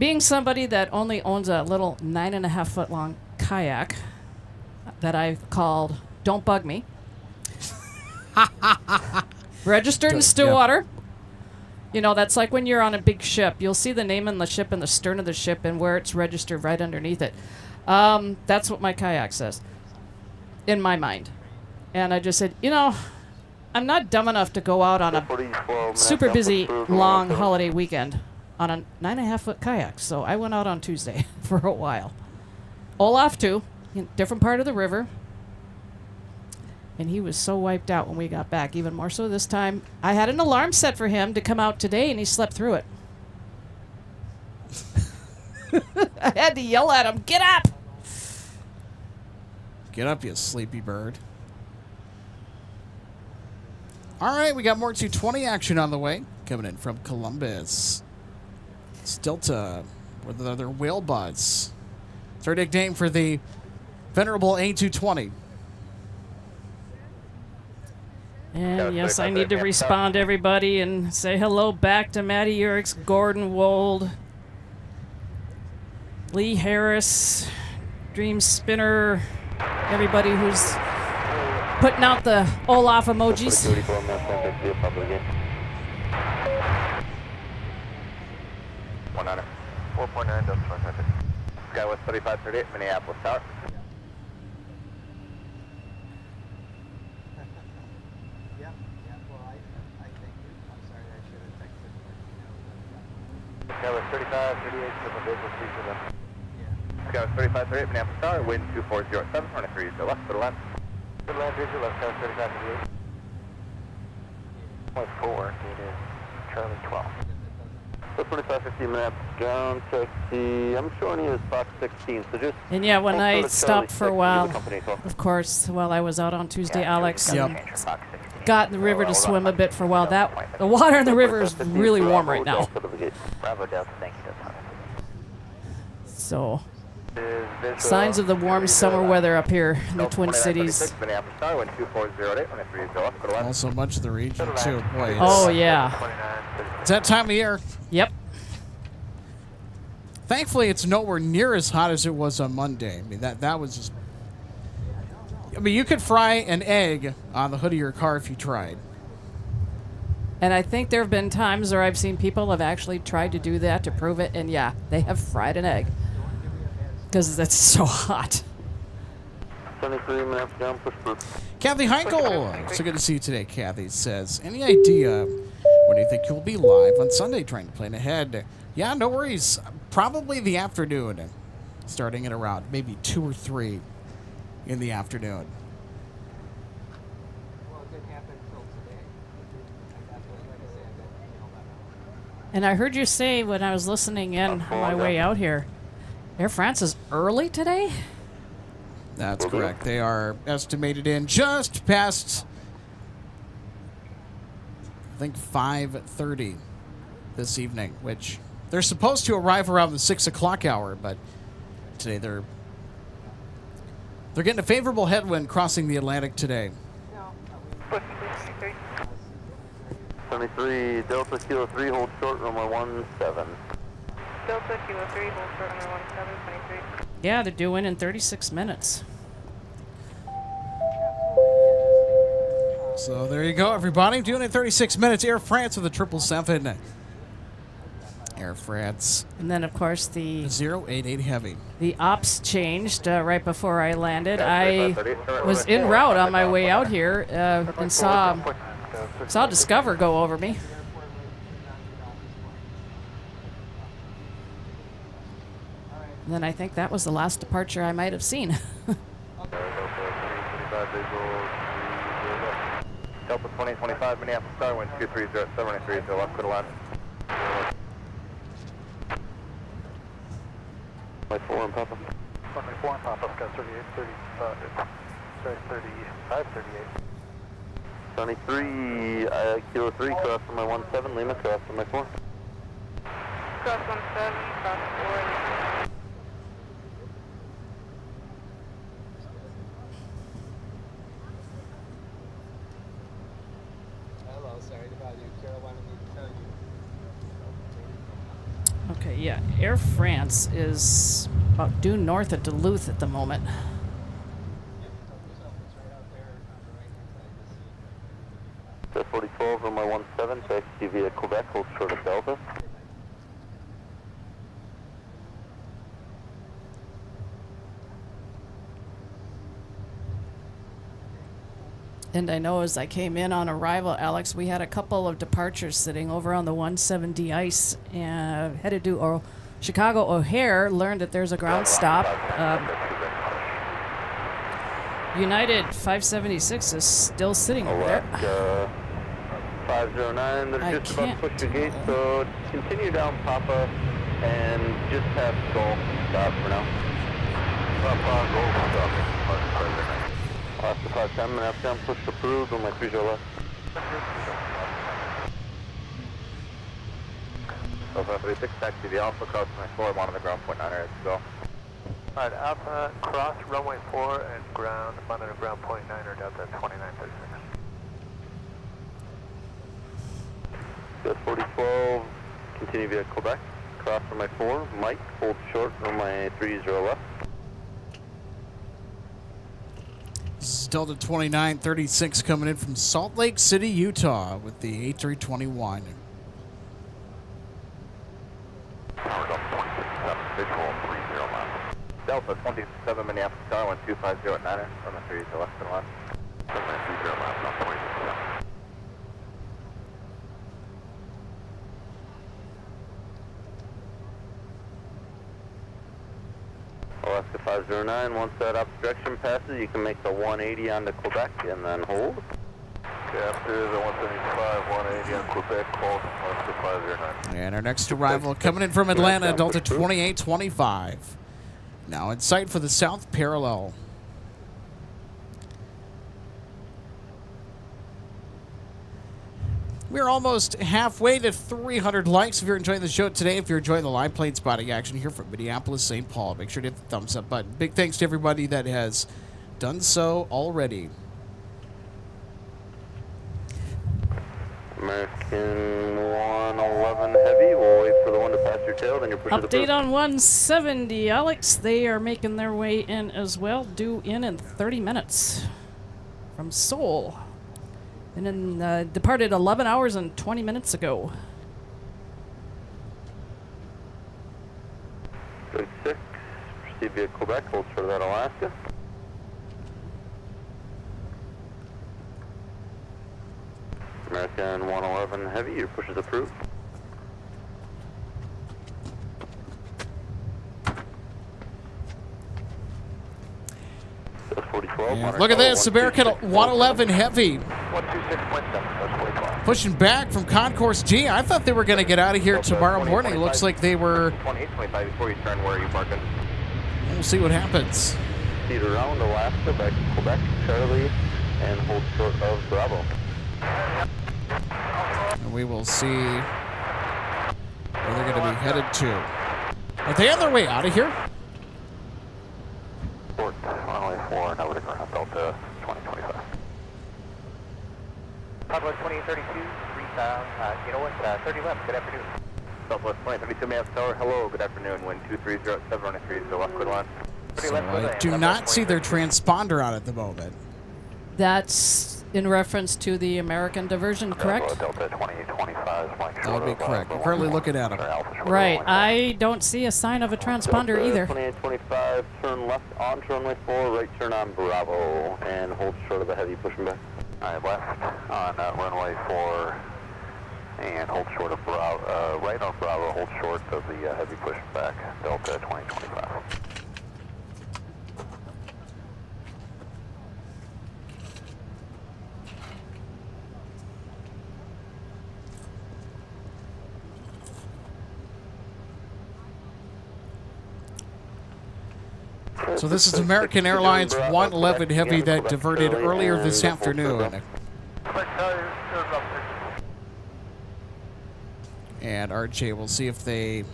Being somebody that only owns a little 9.5 foot long kayak that I've called Don't Bug Me, registered in Stillwater. That's like when you're on a big ship. You'll see the name on the ship and the stern of the ship and where it's registered right underneath it. That's what my kayak says, in my mind. And I just said, I'm not dumb enough to go out on a super busy, long holiday weekend on a 9.5 foot kayak. So I went out on Tuesday for a while. Olaf, too, different part of the river. And he was so wiped out when we got back, even more so this time. I had an alarm set for him to come out today, and he slept through it. I had to yell at him, get up! Get up, you sleepy bird. All right, we got more 220 action on the way. Coming in from Columbus. It's Delta with another whale buzz. It's our nickname for the venerable A220. And yes, I need to respond to everybody and say hello back to Matty Yerix, Gordon Wold, Lee Harris, Dream Spinner, everybody who's putting out the Olaf emojis. 4.9, Skywest 3538, Minneapolis Tower. Skywest 3538, Skywest 3538, Minneapolis Tower, wind 2407, running 3 to left, to the left. To the left, to left, Skywest 3538. West 4, it is Charlie 12. 2550 Minneapolis, ground taxi, I'm showing you as Fox 16, so just... And yeah, when I stopped for a while, of course, while I was out on Tuesday, Alex got in the river to swim a bit for a while. The water in the river is really warm right now. So, signs of the warm summer weather up here in the Twin Cities. Also much of the region, too. Boy, oh, yeah. It's that time of year. Yep. Thankfully, it's nowhere near as hot as it was on Monday. I mean, that was just... I mean, you could fry an egg on the hood of your car if you tried. And I think there have been times where I've seen people have actually tried to do that to prove it, and yeah, they have fried an egg. Because it's so hot. Kathy Heinkel. So good to see you today, Kathy says. Any idea when do you think you'll be live on Sunday trying to plan ahead? Yeah, no worries. Probably the afternoon. Starting at around maybe 2 or 3 in the afternoon. And I heard you say when I was listening in on my way out here, Air France is early today? That's correct. They are estimated in just past I think 5:30 this evening, which they're supposed to arrive around the 6 o'clock hour, but today they're getting a favorable headwind crossing the Atlantic today. 73, Delta Kilo 3, hold short, runway 17. Delta Kilo 3, hold short, runway 17, 23. Yeah, they're doing in 36 minutes. So there you go, everybody. Doing it in 36 minutes. Air France with a 777. Air France. And then, of course, the 088 Heavy. The ops changed right before I landed. I was en route on my way out here and saw Discover go over me. And then I think that was the last departure I might have seen. Delta 2025, Minneapolis Star, wind 230 at 73, so left, clear to land. My 4 and Papa. My 4 and Papa, got 38, 35, sorry, 35, 38. 73, Kilo 3, cross on my 17, Lima, cross on my 4. Cross 17, cross 4. Hello, sorry to bother you. Carol wanted me to tell you. Okay, yeah. Air France is about due north of Duluth at the moment. 4012 on my 17, taxi via Quebec, hold short of Delta. And I know as I came in on arrival, Alex, we had a couple of departures sitting over on the 17 ice headed to Chicago O'Hare. Learned that there's a ground stop. United 576 is still sitting over there. 509, they're just about to push the gate, so continue down Papa and just have Golf stop for now. Papa, Golf stop. Last to 510, minutes down, push approved on my 30 left. Alpha 36, taxi the Alpha, cross my 4, I'm on the ground, point 9, ready to go. Alright, Alpha, cross runway 4 and ground, London ground point 9 or Delta 2936. Just 4012, continue via Quebec, cross runway 4, Mike, hold short, runway 30 left. This is Delta 2936 coming in from Salt Lake City, Utah with the A321. Delta 27, Minneapolis Star, 1250 at 9er, runway 30 left and left. Runway 30 left, not 27. Alaska 509, once that obstruction passes, you can make the 180 onto Quebec and then hold. Okay, after the 175, 180 on Quebec, hold, Alaska 509. And our next arrival coming in from Atlanta, Delta 2825. Now in sight for the south parallel. We're almost halfway to 300 likes. If you're enjoying the show today, if you're enjoying the live plane spotting action here from Minneapolis, St. Paul, make sure to hit the thumbs up button. Big thanks to everybody that has done so already. American 111 Heavy, we'll wait for the one to pass your tail, then you're pushing the Update on 170, Alex. They are making their way in as well, due in 30 minutes from Seoul. And then departed 11 hours and 20 minutes ago. 36, proceed via Quebec, hold short of that Alaska. American 111 Heavy, your push is approved. Yeah, look at this, American 111 Heavy. 126.7, Pushing back from Concourse G. I thought they were going to get out of here tomorrow morning. It looks like they were. 2825 before you turn, where are you parking? We'll see what happens. Speed around Alaska, back to Quebec, Charlie, and hold short of Bravo. we will see where they're going to be headed to. Are they on their way out of here? Port runway 4, now we're going to Delta 2025. Southwest 2032, 3000, you know what, 30 left, good afternoon. Southwest 2032, Minneapolis Tower, hello, good afternoon, wind 2307, running 3, so left, good line. So I do not see their transponder on at the moment. That's in reference to the American diversion, correct? Delta 2025, That would be correct. We're currently looking at them. Right. I don't see a sign of a transponder either. 2825, turn left on runway 4, right turn on Bravo, and hold short of the heavy pushing back. Alright, left on runway 4, and hold short of Bravo, right on Bravo, hold short of the heavy pushback, Delta 2025. So this is American Airlines 111 Heavy that diverted earlier this afternoon. And RJ will see if they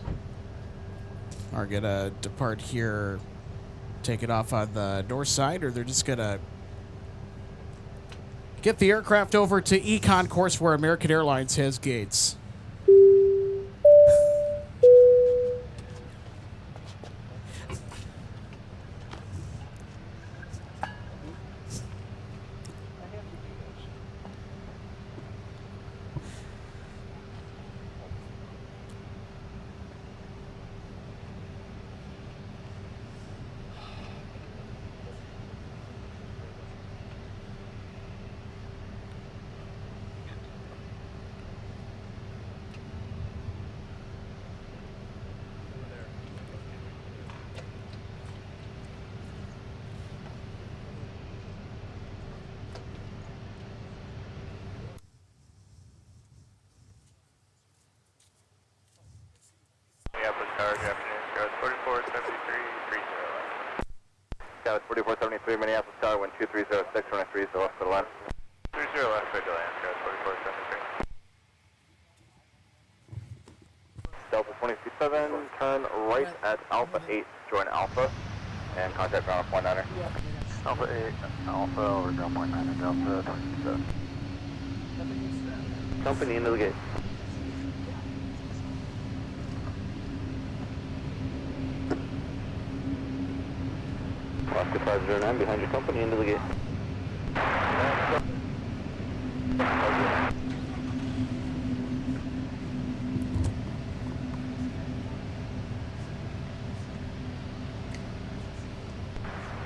are going to depart here, take it off on the north side, or they're just going to get the aircraft over to Econ course where American Airlines has gates. Minneapolis Tower, good afternoon, Scout 4473, 30 left. Scout 4473, Minneapolis Tower, wind 2306, running 3, so left for the line. 30 left, right to land, Scout 4473. Delta 227, turn right at Alpha 8, join Alpha, and contact ground 19er. Alpha 8, Alpha over ground 19er, Delta 27. Company into the gate. Oscar 509 behind your company into the gate.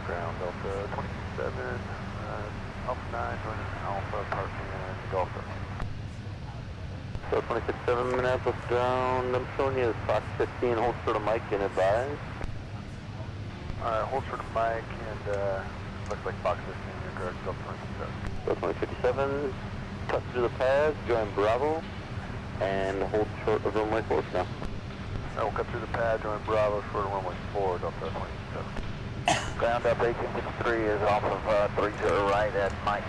Ground Delta 27, Alpha 9, joining Alpha, parking in Gulf. So 267 Minneapolis down, I'm showing you Fox 15, hold short of Mike and advise. Hold short of Mike and looks like Fox 15, you're correct, Delta 27. So 2057, cut through the pads, join Bravo, and hold short of runway 4 now. We'll cut through the pad, join Bravo, short of runway 4, Delta 27. Ground up 1853 is off of 30 right at Mike.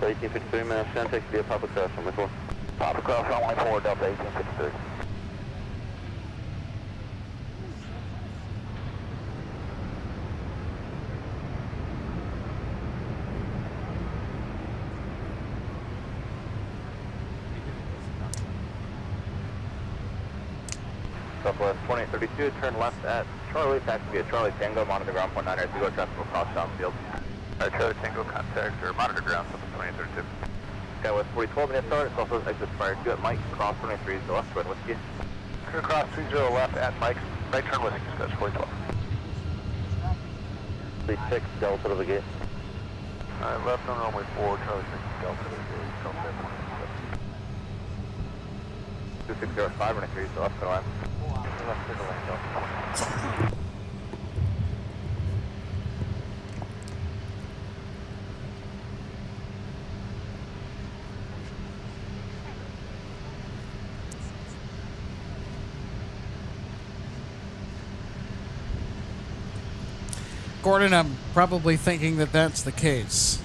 So 1853 Minneapolis down, takes via Papa Cross runway 4. Pop across runway 4, Delta 1853. Southwest 2032, turn left at Charlie, taxi via Charlie Tango, monitor ground 19er, as we go traffic will cross downfield. Charlie Tango, contact or monitor ground, Southwest 2032. Skywest 4012, minutes start, it's also exit fire 2 at Mike, cross 23 is the left, join whiskey. Clear cross 30 left at Mike, right turn whiskey, Skywest 4012. Please 6 Delta to the gate. Alright, left on runway 4, Charlie 6 Delta to the gate, Delta 2605, running 3 is the left, go line. Left to the lane, Delta 20. Gordon, I'm probably thinking that that's the case.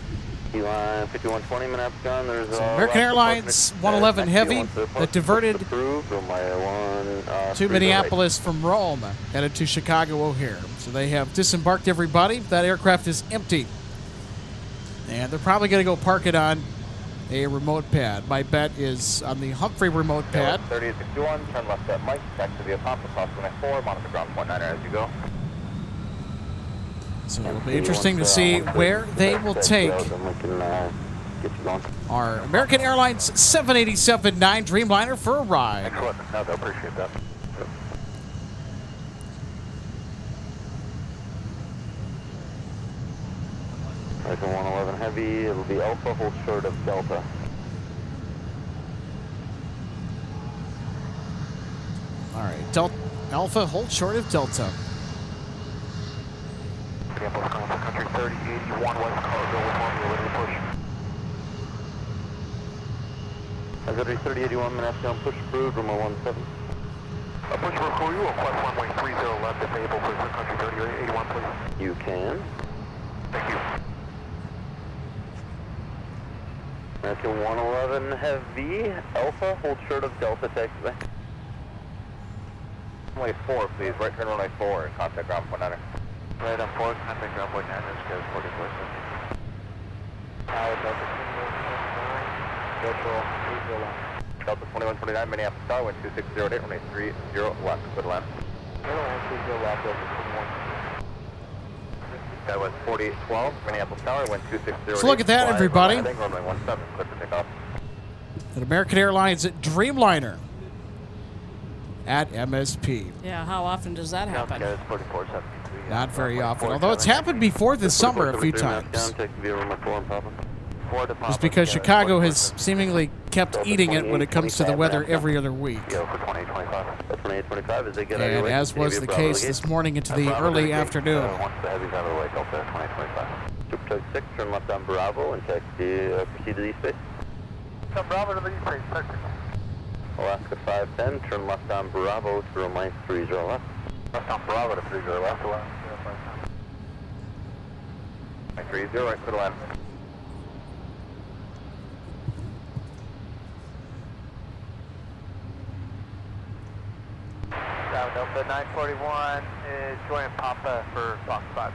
Line 5120 Minneapolis gun. There's American Airlines 111 Heavy that diverted to Minneapolis from Rome, headed to Chicago O'Hare. So they have disembarked everybody. That aircraft is empty. And they're probably going to go park it on a remote pad. My bet is on the Humphrey remote pad. 3861, turn left at Mike, taxi via Papa, cross runway 4, monitor ground 19er as you go. So it'll be interesting to see where they will take our American Airlines 787-9 Dreamliner for a ride. Excellent. No, they'll appreciate that. American 111 Heavy, it'll be Alpha, hold short of Delta. All right, Alpha, hold short of Delta. Minneapolis, Sun Country 3081 West Cargo, we're ready to push. I got a 3081 Minneapolis, push approved, runway 17. Push for you, request runway 30 left if able for Sun Country 3081, please. You can. Thank you. American 111 Heavy, Alpha, hold short of Delta, taxiway. Runway 4, please, right turn runway 4, contact ground 19er. Right on 4, contact ground 19er, scale 44. Delta 2129, Minneapolis Tower, wind 2608, runway 30 left, good land. 30 left, over 21. That was 4812, Minneapolis Tower, wind 2608. So look at that, everybody. Runway 17, clear for takeoff. An American Airlines Dreamliner at MSP. Yeah, how often does that happen? Yeah, it's 4473. Not very often, although it's happened before this summer a few times. Just because Chicago has seemingly kept eating it when it comes to the weather every other week. And as was the case this morning into the early afternoon. Tug 6, turn left on Bravo and taxi, proceed to the east base. Bravo to the east base, perfect. Alaska 510, turn left on Bravo to runway 30 left. Left on Bravo to 30 left, left. 30, right for the land. Delta 941 is joining Papa for Fox 5.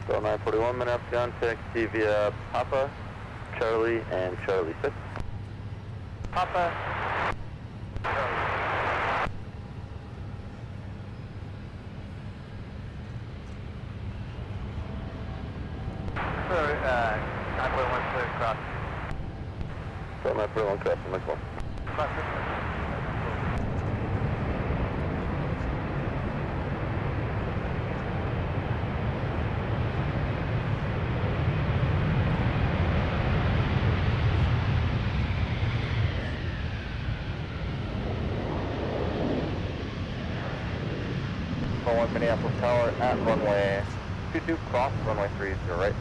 So 941 Minneapolis gun, taxi via Papa, Charlie, and Charlie 6. Papa. Sorry, 941 clear cross. So 941 cross from Mixwell. Minneapolis Tower at runway 22, cross runway 30 right.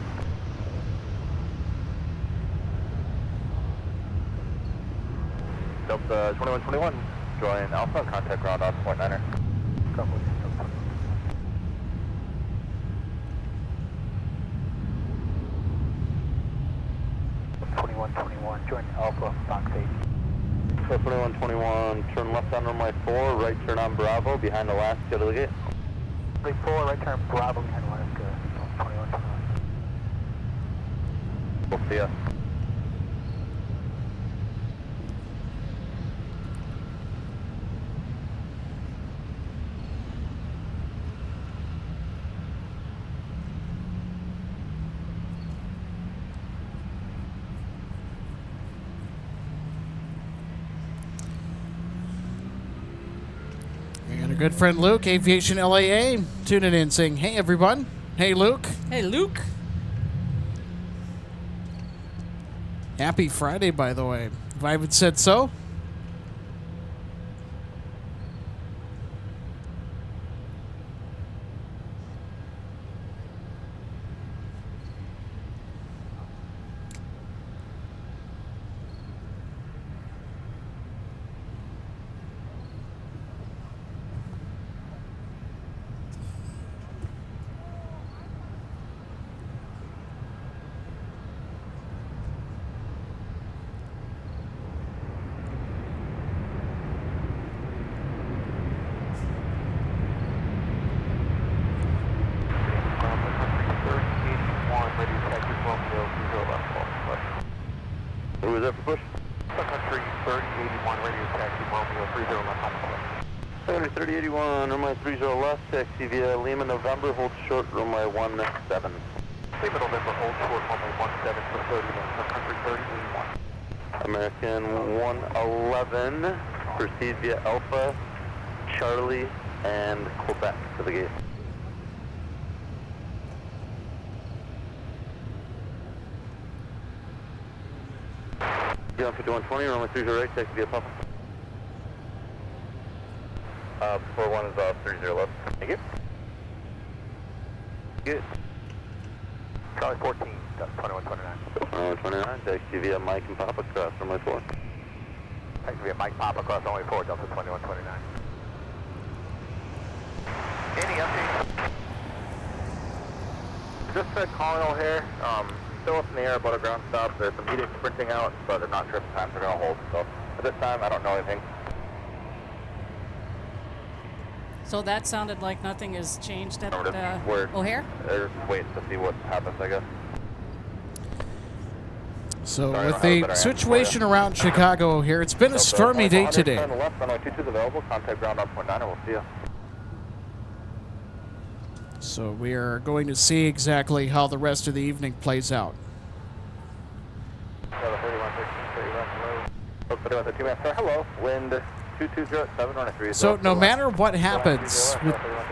Delta 2121, join Alpha, contact ground on 19er. 2121, join Alpha, Fox 8. So 2121, turn left on runway 4, right turn on Bravo, behind Alaska to the gate. Runway 4, right turn Bravo, behind Alaska, 2121. We'll see ya. And our good friend Luke, Aviation LAA, tuning in saying, hey, everyone. Hey, Luke. Hey, Luke. Happy Friday, by the way. If I haven't said so. Who is that for push? Sun Country 3081, radio taxi, Romeo 30 left on public. Sun Country 3081, runway 30 left, taxi via Lima November, hold short, runway 17. Lima November, hold short, runway 17 for 30 left, Sun Country 3081. American 111, proceed via Alpha, Charlie, and Quebec to the gate. Beyond 5120, runway 30 right, taxi via Papa. 41 is 30 left. Thank you. Good. Charlie 14, 2129. 2129, taxi via Mike and Papa, cross runway 4. Taxi via Mike Papa, across runway 4, Delta 2129. Any updates? Just calling O'Hare, still up in the air about a ground stop. There's some meetings sprinting out, but they're not sure if the times are going to hold. So at this time, I don't know anything. So that sounded like nothing has changed at We're O'Hare? just waiting to see what happens, I guess. So Sorry, with I don't have a the better answer situation around Chicago here, it's been a stormy day today. On the left, runway 22 is available. Contact ground on 0.9 and we'll see you. So we are going to see exactly how the rest of the evening plays out. 3113, man. Sorry, hello. Wind 2207 on a 3. So no matter what happens,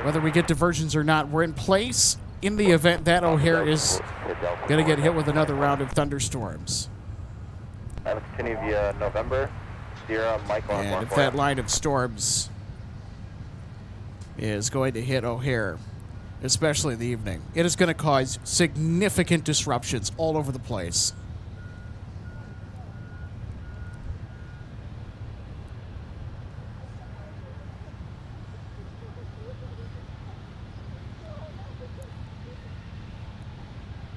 whether we get diversions or not, we're in place in the event that O'Hare is going to get hit with another round of thunderstorms. I'm going to continue via November, Sierra, Michael, And if that line of storms is going to hit O'Hare, especially in the evening, it is going to cause significant disruptions all over the place.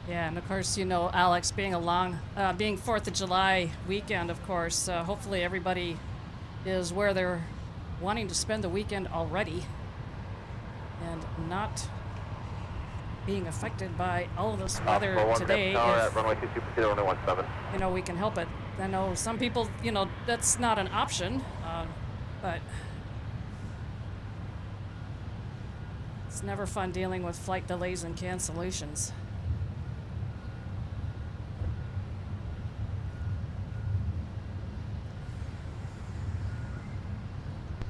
Yeah, and of course, you know, Alex, being being 4th of July weekend, of course, hopefully everybody is where they're wanting to spend the weekend already and not being affected by all of this weather today. If, runway 22, proceed only 17. you know, we can help it. I know some people, you know, that's not an option, but it's never fun dealing with flight delays and cancellations.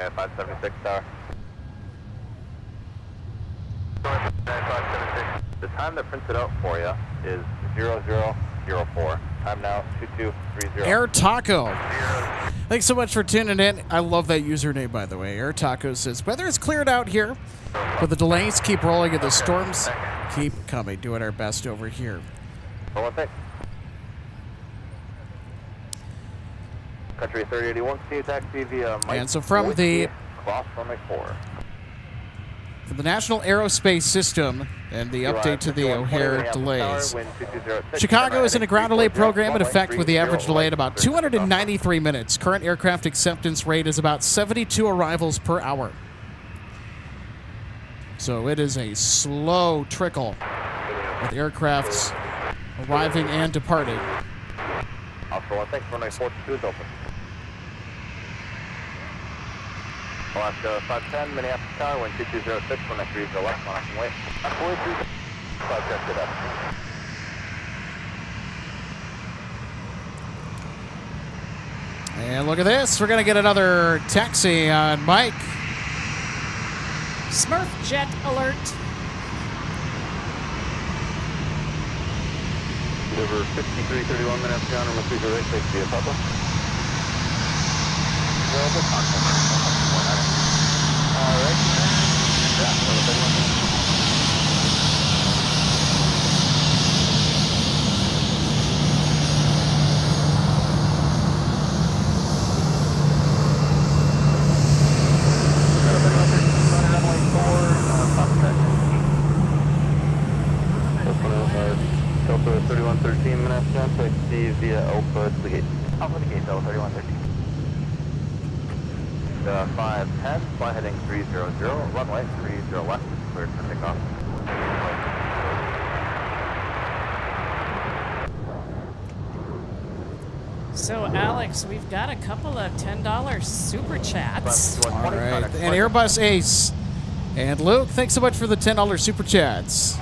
Yeah, 576 tower. The time that prints it out for you is 0004. Time now 2230. Air Taco. Thanks so much for tuning in. I love that username, by the way. Air Taco says, weather is cleared out here, but the delays keep rolling and the storms keep coming. Doing our best over here. One thing. Country 3081, continue taxi via Mike. And so from the cross runway 4. For the National Aerospace System and the update to the O'Hare delays. Chicago is in a ground delay program in effect with the average delay at about 293 minutes. Current aircraft acceptance rate is about 72 arrivals per hour. So it is a slow trickle with aircrafts arriving and departing. Also, one thing, runway 42 is open. Alaska 510, Minneapolis Tower, wind 2206, runway 30 left, on I can wait. 43, 5 good up. And look at this, we're going to get another taxi on Mike. Smurf jet alert. Over 5331 minutes down, runway 30 right, take via Papa. Available, contact. All right. Delta 3113 minutes down, taxi via Alpha to the gate. Alpha to the gate, Delta 3113. 510, fly heading 300, runway 30 left, cleared for takeoff. So, Alex, we've got a couple of $10 super chats. All right, and Airbus Ace. And Luke, thanks so much for the $10 super chats.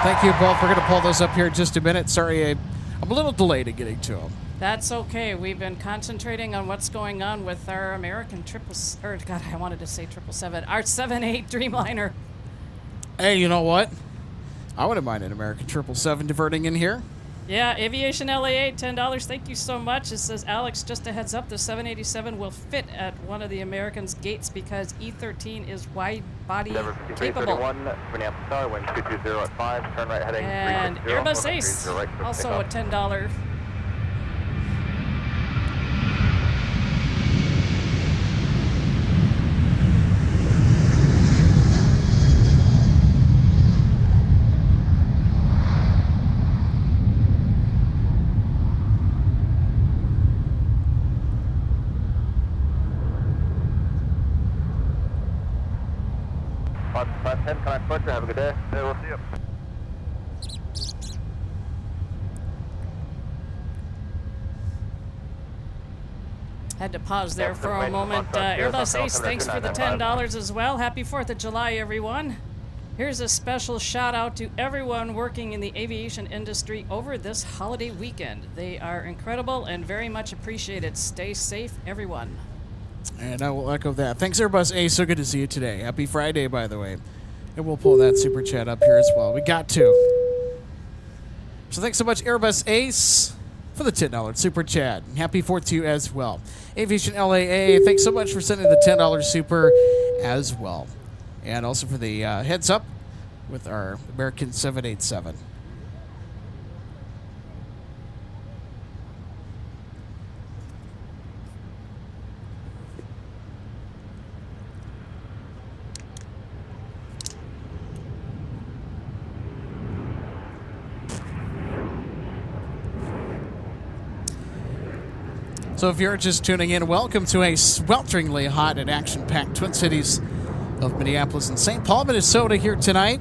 Thank you both. We're going to pull those up here in just a minute. Sorry, I'm a little delayed in getting to them. That's okay. We've been concentrating on what's going on with our American I wanted to say 777, our 78 Dreamliner. Hey, you know what? I wouldn't mind an American 777 diverting in here. Yeah, Aviation LAA, $10. Thank you so much. It says, Alex, just a heads up, the 787 will fit at one of the Americans' gates because E13 is wide body capable. Minneapolis Tower, wind 220 at 5, turn right heading And 360, Airbus Ace, right for also a takeoff. $10. Can I put you? Have a good day. Yeah, we'll see you. Had to pause there for a moment. Airbus Ace, thanks for the $10 as well. Happy 4th of July, everyone. Here's a special shout out to everyone working in the aviation industry over this holiday weekend. They are incredible and very much appreciated. Stay safe, everyone. And I will echo that. Thanks, Airbus Ace. So good to see you today. Happy Friday, by the way. And we'll pull that super chat up here as well. We got to. So thanks so much, Airbus Ace, for the $10 super chat. Happy 4th to you as well. Aviation LAA, thanks so much for sending the $10 super as well. And also for the heads up with our American 787. So if you're just tuning in, welcome to a swelteringly hot and action-packed Twin Cities of Minneapolis and St. Paul, Minnesota here tonight.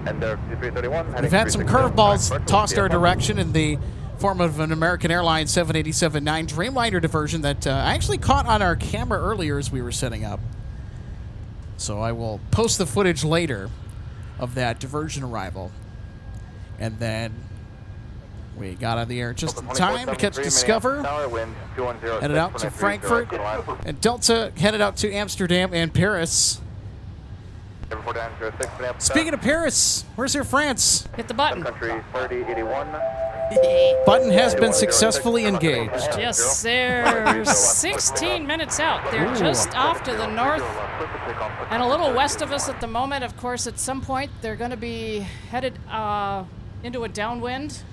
And C331. We've had some curveballs tossed our direction in the form of an American Airlines 787-9 Dreamliner diversion that I actually caught on our camera earlier as we were setting up. So I will post the footage later of that diversion arrival. And then we got on the air just in time to catch Discover, headed out to Frankfurt, and Delta headed out to Amsterdam and Paris. Speaking of Paris, where's your France? Hit the button. Sun Country 3081. Button has been successfully engaged. Yes, they're 16 minutes out. They're just off to the north and a little west of us at the moment. Of course, at some point, they're going to be headed into a downwind.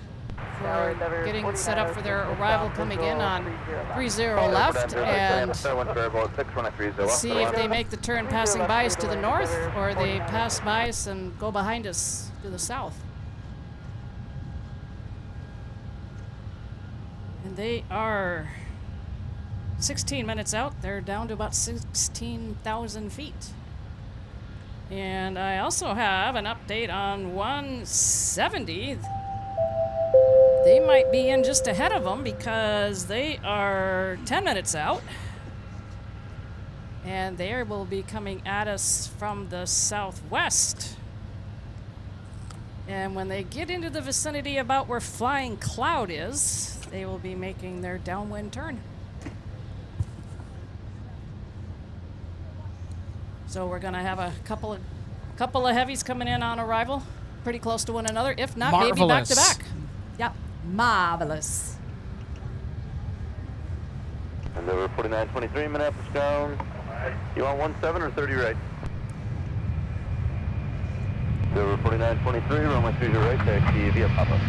For getting set up for their arrival coming in on 30 left and see if they make the turn passing by us to the north or they pass by us and go behind us to the south. And they are 16 minutes out. They're down to about 16,000 feet. And I also have an update on 170. They might be in just ahead of them because they are 10 minutes out. And they will be coming at us from the southwest. And when they get into the vicinity about where Flying Cloud is, they will be making their downwind turn. So we're going to have a couple of heavies coming in on arrival, pretty close to one another, if not maybe back to back. Yeah. Marvelous. And over 4923, Minneapolis down. You want 17 or 30 right? Over 4923, runway 30 right, taxi via Papa.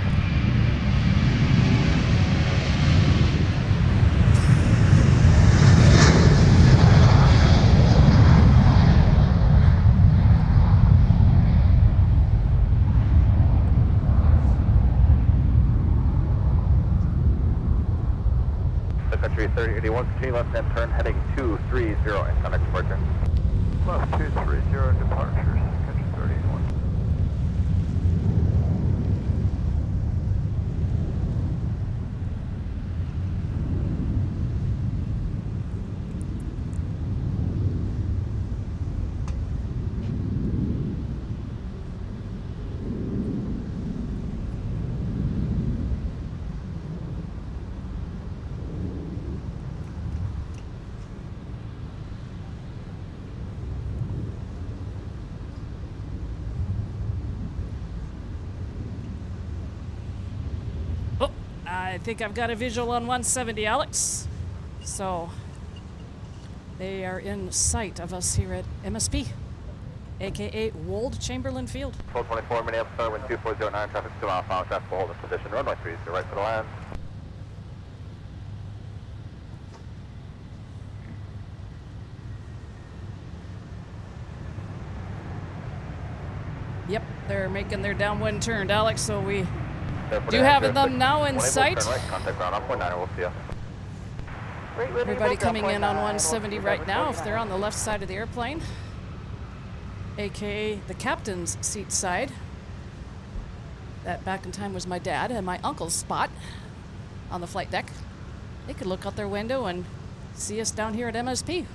Country 3081, continue left hand turn heading 230 and contact departure. Left 230 departure, Country 3081. I think I've got a visual on 170, Alex. So they are in sight of us here at MSP, aka Wold Chamberlain Field. 1224 Minneapolis Star, wind 2409, traffic 2 miles per hour, traffic will hold in position, runway 30 right for the land. Yep, they're making their downwind turn, Alex, so we do have them now in sight. Right, contact ground, 1.9, we'll see you. Everybody coming in on 170 right now, if they're on the left side of the airplane, aka the captain's seat side. That back in time was my dad and my uncle's spot on the flight deck. They could look out their window and see us down here at MSP.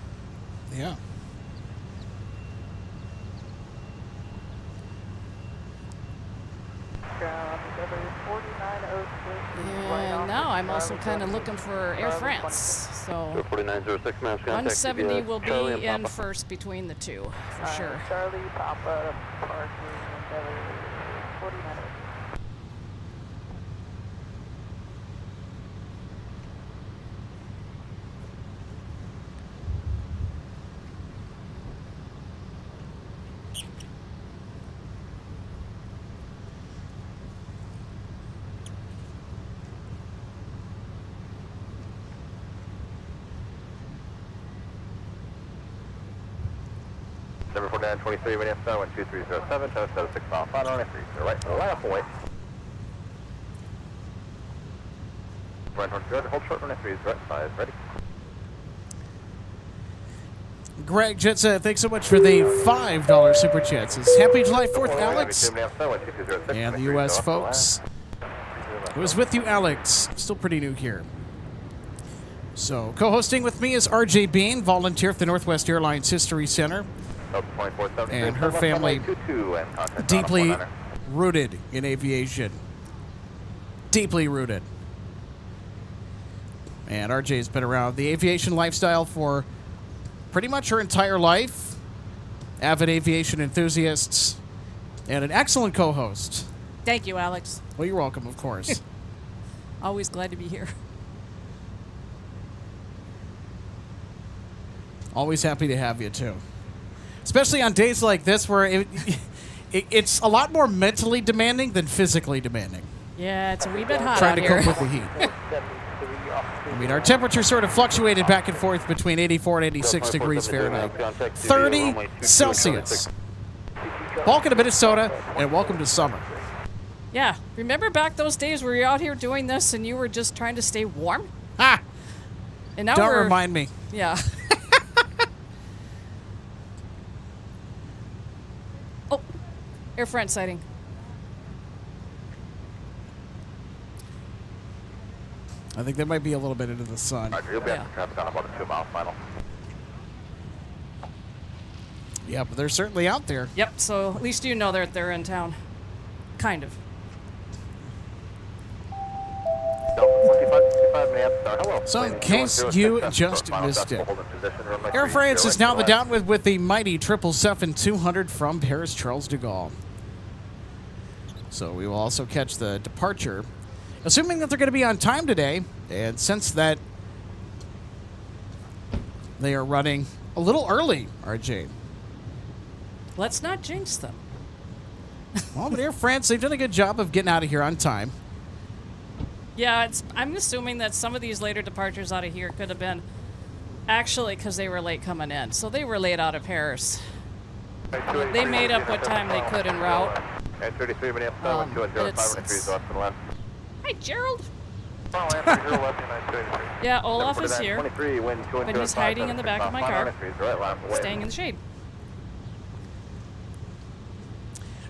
Yeah. And now I'm also kind of looking for Air France. So 4906, mass contact. 170 will be in first between the two, for sure. Charlie, Papa, parking, Endeavor, 49. Number 4923, Minneapolis Star, 12307, traffic 76 miles, final runway 30 right for the land, away. Hold short runway 30 right, 5, ready. Greg Jetsa, thanks so much for the $5 super chats. Happy July 4th, Alex. And the U.S. folks. It was with you, Alex. Still pretty new here. So, co-hosting with me is RJ Bean, volunteer for the Northwest Airlines History Center. And her family deeply rooted in aviation. Deeply rooted. And RJ has been around the aviation lifestyle for pretty much her entire life. Avid aviation enthusiasts. And an excellent co-host. Thank you, Alex. Well, you're welcome, of course. Always glad to be here. Always happy to have you, too. Especially on days like this where it's a lot more mentally demanding than physically demanding. Yeah, it's a wee bit hot Trying out to here. cope with the heat. I mean, our temperature sort of fluctuated back and forth between 84 and 86 degrees Fahrenheit. 30 Celsius. Welcome to Minnesota, and welcome to summer. Yeah, remember back those days where you're out here doing this and you were just trying to stay warm? Ah! And now Don't remind me. Yeah. Oh, Air France sighting. I think that might be a little bit into the sun. Roger, you'll be Yeah. on traffic on about a 2 mile final. Yeah, but they're certainly out there. Yep, so at least you know they're in town. Kind of. So in case you just missed it, Air France is now the downwind with the mighty 777-200 from Paris Charles de Gaulle. So we will also catch the departure, assuming that they're going to be on time today, and since that they are running a little early, RJ. Let's not jinx them. Well, but Air France, they've done a good job of getting out of here on time. Yeah, I'm assuming that some of these later departures out of here could have been actually because they were late coming in. So they were late out of Paris. They made up what time they could en route. Hi, Gerald. Yeah, Olaf is here, but he's hiding in the back of my car, staying in the shade.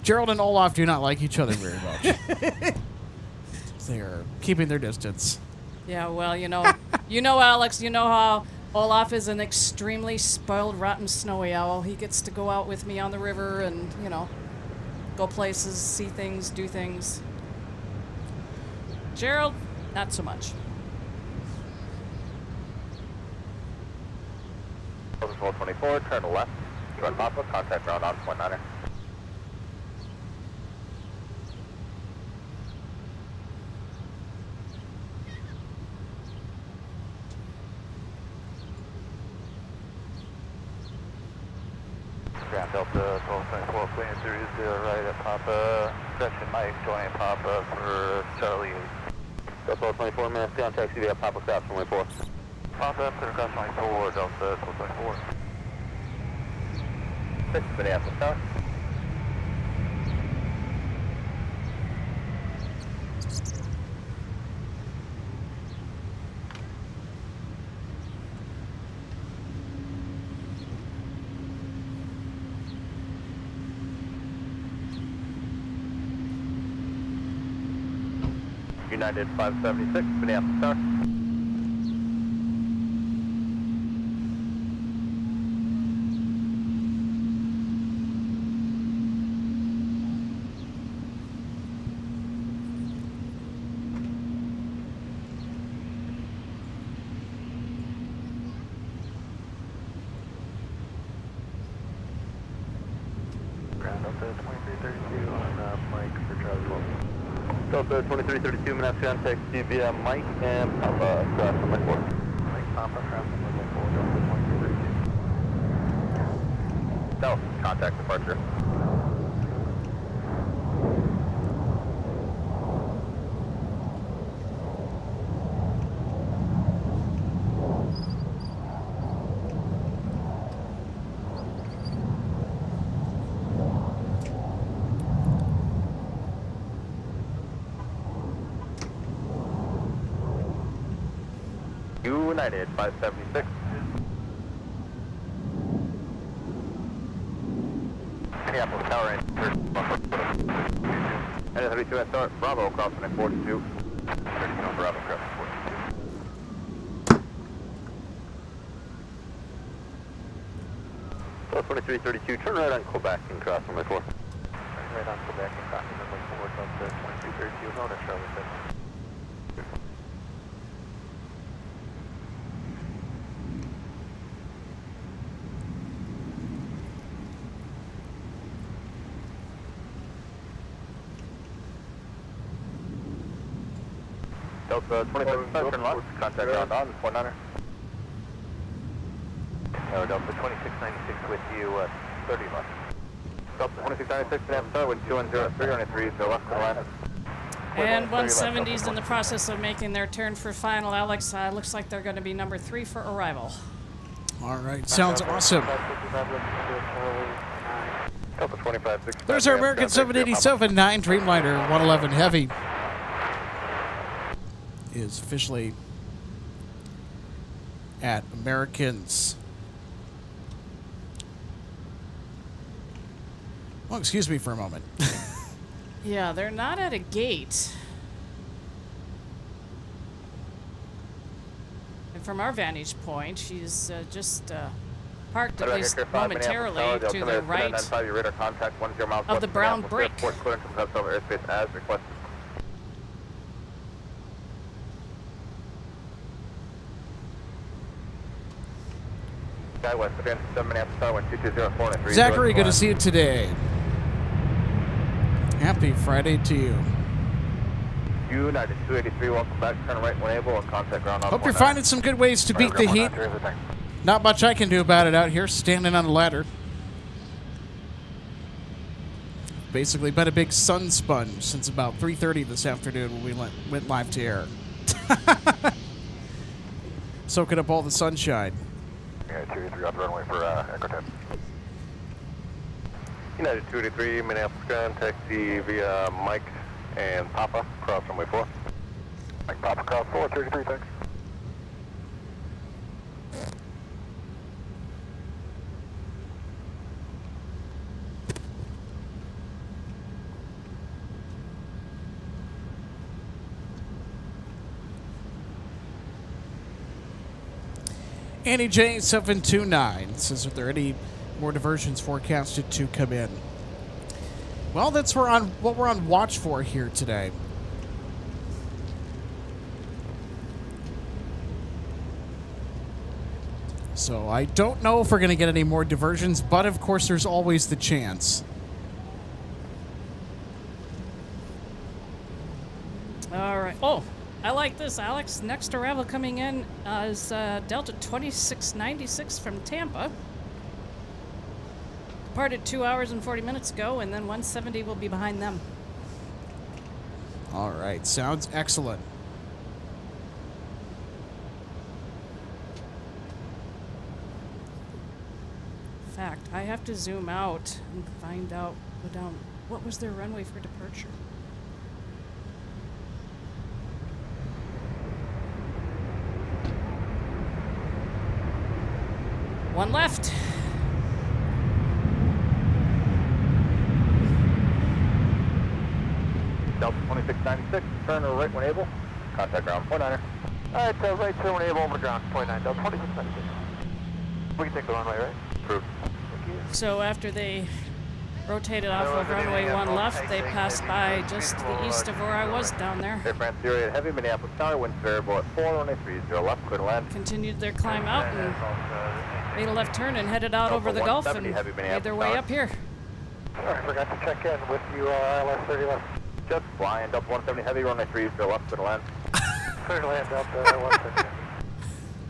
Gerald and Olaf do not like each other very much. They are keeping their distance. Yeah, well, you know, Alex, you know how Olaf is an extremely spoiled, rotten snowy owl. He gets to go out with me on the river and, you know, go places, see things, do things. Gerald, not so much. 1224, turn left, join Papa, contact ground on 0.9er. Delta 12.4, clearing through to the right at Papa, section Mike, joining Papa for Charlie 8. Delta 24, minutes contact via Papa Cross runway 4. Papa, clear across runway 4, Delta 12.4. 6, Minneapolis Tower. United 576, Minneapolis Tower. Ground up to 2332 on Mike for Charlie 12. Delta 2332, minutes contact via Mike and Papa Cross runway 4. Mike Papa, cross runway 4, Delta 2332. Delta, contact departure. United 576. Minneapolis Tower in third buffer. And 32 at start, Bravo crossing at 42. 32 on Bravo, crossing 42. Delta 2332, turn right on Quebec and cross runway 4. Right on Quebec and crossing runway 4, Delta 2332, known as Charlie 6. Delta 25, turn left, contact ground on, 49er. Delta 2696 with you, 30 left. Delta 2696, Minneapolis Tower, wind 2103, runway 3, to left to line. And 170's in the process of making their turn for final. Alex, looks like they're going to be number 3 for arrival. All right, sounds awesome. Delta 2565. There's our American 787-9 Dreamliner 111 Heavy. Is officially at Americans. Oh, excuse me for a moment. Yeah, they're not at a gate. And from our vantage point, she's just parked at least momentarily to the right of the brown brick. Airspace as requested. Skywest, again, 7 Minneapolis Tower, wind 2204 and 3. Zachary, good to see you today. Happy Friday to you. United 283, welcome back. Turn right when able and contact ground on. Hope you're finding some good ways to beat the heat. Not much I can do about it out here, standing on the ladder. Basically been a big sun sponge since about 3:30 this afternoon when we went live to air. Soaking up all the sunshine. United 283 off the runway for Echo 10. United 283, Minneapolis ground, taxi via Mike and Papa, cross runway 4. Mike Papa, cross 4, 33, thanks. Annie J 729 says, are there any more diversions forecasted to come in? Well, that's what we're on watch for here today. So I don't know if we're going to get any more diversions, but of course there's always the chance. All right. Oh, I like this, Alex. Next arrival coming in is Delta 2696 from Tampa. departed 2 hours and 40 minutes ago, and then 170 will be behind them. All right, sounds excellent. In fact, I have to zoom out and find out what was their runway for departure. One left. Delta 2696, turn right when able. Contact ground, point 9er. Alright, right turn when able, over to ground, point 9, Delta 2696. We can take the runway, right? Approved. Thank you. So after they rotated off of runway 1 left, they passed by just to the east of where I was down there. Air France 08 Heavy, Minneapolis Tower, wind variable at 4, runway 30 left, clear to land. Continued their climb out and made a left turn and headed out over the Gulf and made their way up here. Alright, forgot to check in with you, ILS 30 left. Just flying, Delta 170 Heavy, runway 30 left, clear to land. Clear to land, Delta 170.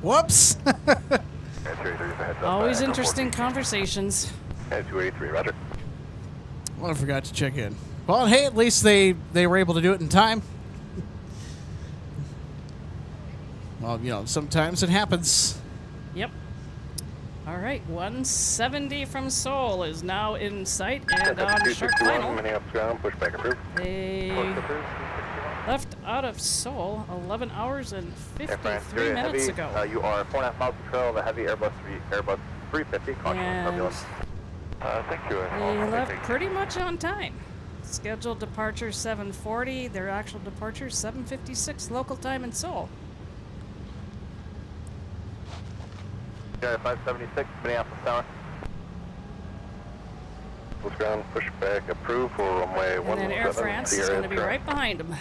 Whoops. Always interesting conversations. 283, roger. Well, I forgot to check in. Well, hey, at least they were able to do it in time. Well, you know, sometimes it happens. Yep. All right, 170 from Seoul is now in sight and on sharp final. Minneapolis ground, push back approved. They left out of Seoul 11 hours and 53 minutes ago. You are 4.5 miles to trail of a heavy Airbus 350, caution And turbulence. Thank you. they left pretty much on time. Scheduled departure 7:40. Their actual departure 7:56 local time in Seoul. Yeah, 576, Minneapolis Tower. Push ground, push back approved for runway 17. And then Air France is going to be right behind them.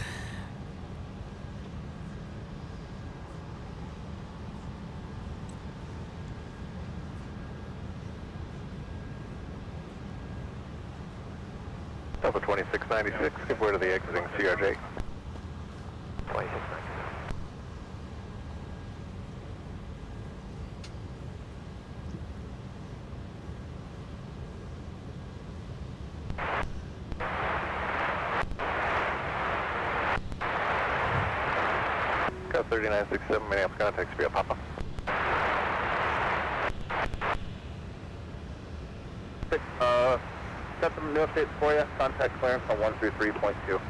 Delta 2696, give way to the exiting CRJ. 2696. Got 3967, Minneapolis contact via Papa. Got some new updates for you. Contact clearance on 133.2.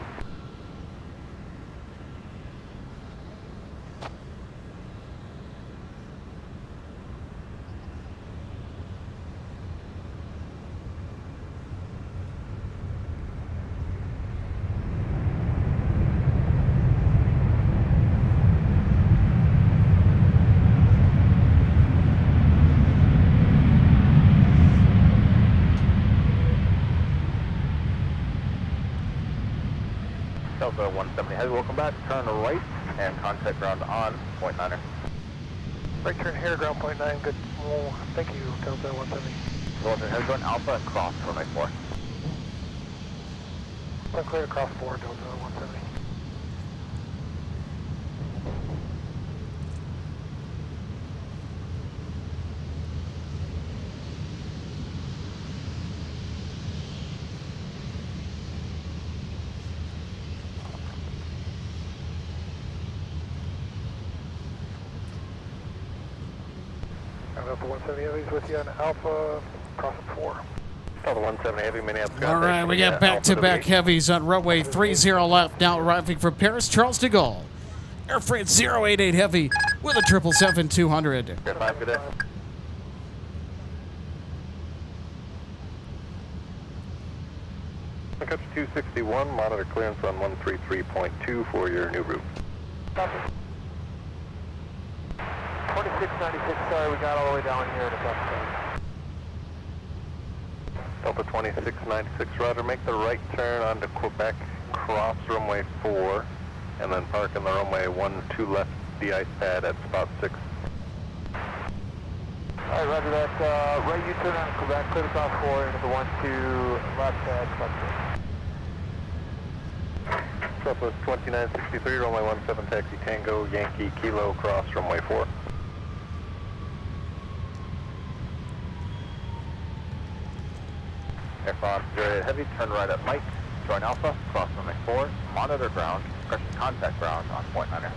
Delta 170 Heavy, welcome back. Turn right and contact ground on point 9er. Right turn here, ground point 9, good. Oh, thank you, Delta 170. Delta Heavy, going Alpha and cross runway 4. I'm clear across 4, Delta 170. Delta 170 Heavy's with you on Alpha, cross at 4. Delta 170 Heavy, Minneapolis. All right, we got back-to-back heavies on runway 30 left, now arriving from Paris, Charles de Gaulle. Air France 088 Heavy with a 777-200. Good 5, good day. Sun Country 261, monitor clearance on 133.2 for your new route. Copy. 2696, sorry, we got all the way down here to Delta 2696, roger, make the right turn onto Quebec, cross runway 4, and then park on the runway 12 left, the ice pad at spot 6. Alright, roger that. Right U-turn on Quebec, clear to south 4 into the 12 left pad, spot 6. Southwest 2963, runway 17 taxi Tango, Yankee, Kilo, cross runway 4. Aircraft 08 Heavy, turn right at Mike, join Alpha, cross runway 4, monitor ground, pressure contact ground on point 9er.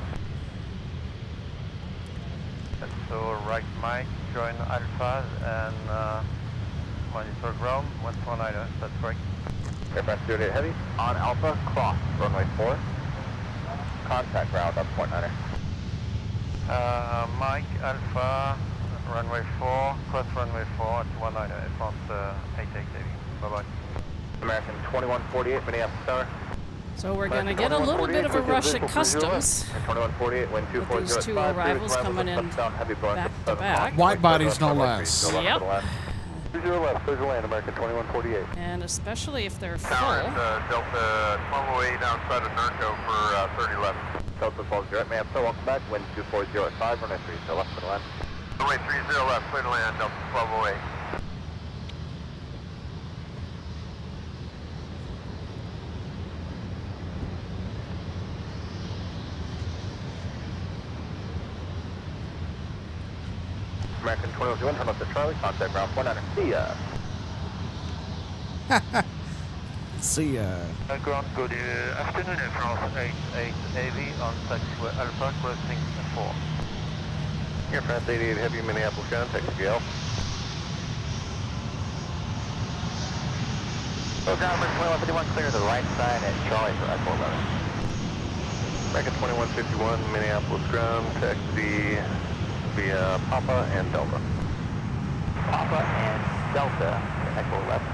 And so right Mike, join Alpha and monitor ground, 149er, that's correct. Aircraft 08 Heavy, on Alpha, cross runway 4, contact ground on point 9er. Mike, Alpha, runway 4, cross runway 4 at 19er, advance 8880. Bye-bye. American 2148, Minneapolis Tower. So we're going to get a little bit of a rush at customs. 2148, wind 240 With these two arrivals coming in back to back. Wide bodies, no less. Yep. 20 left, clear to land, American 2148. And especially if they're full. Tower, Delta 1208 outside of Norco for 30 left. Delta 12 direct, Minneapolis, welcome back, wind 240 at 5, runway 3, so left, clear to land. Runway 30 left, clear to land, Delta 1208. American 2121, turn left to Charlie, contact ground 19er. See ya. See ya. Ground, good afternoon, France 88 AV on taxiway Alpha, crossing 4. Here, France 88 Heavy, Minneapolis ground, taxi L. So ground number 2151, clear to the right side at Charlie for Echo 11. American 2151, Minneapolis ground, taxi via Papa and Delta. Papa and Delta, Echo 11.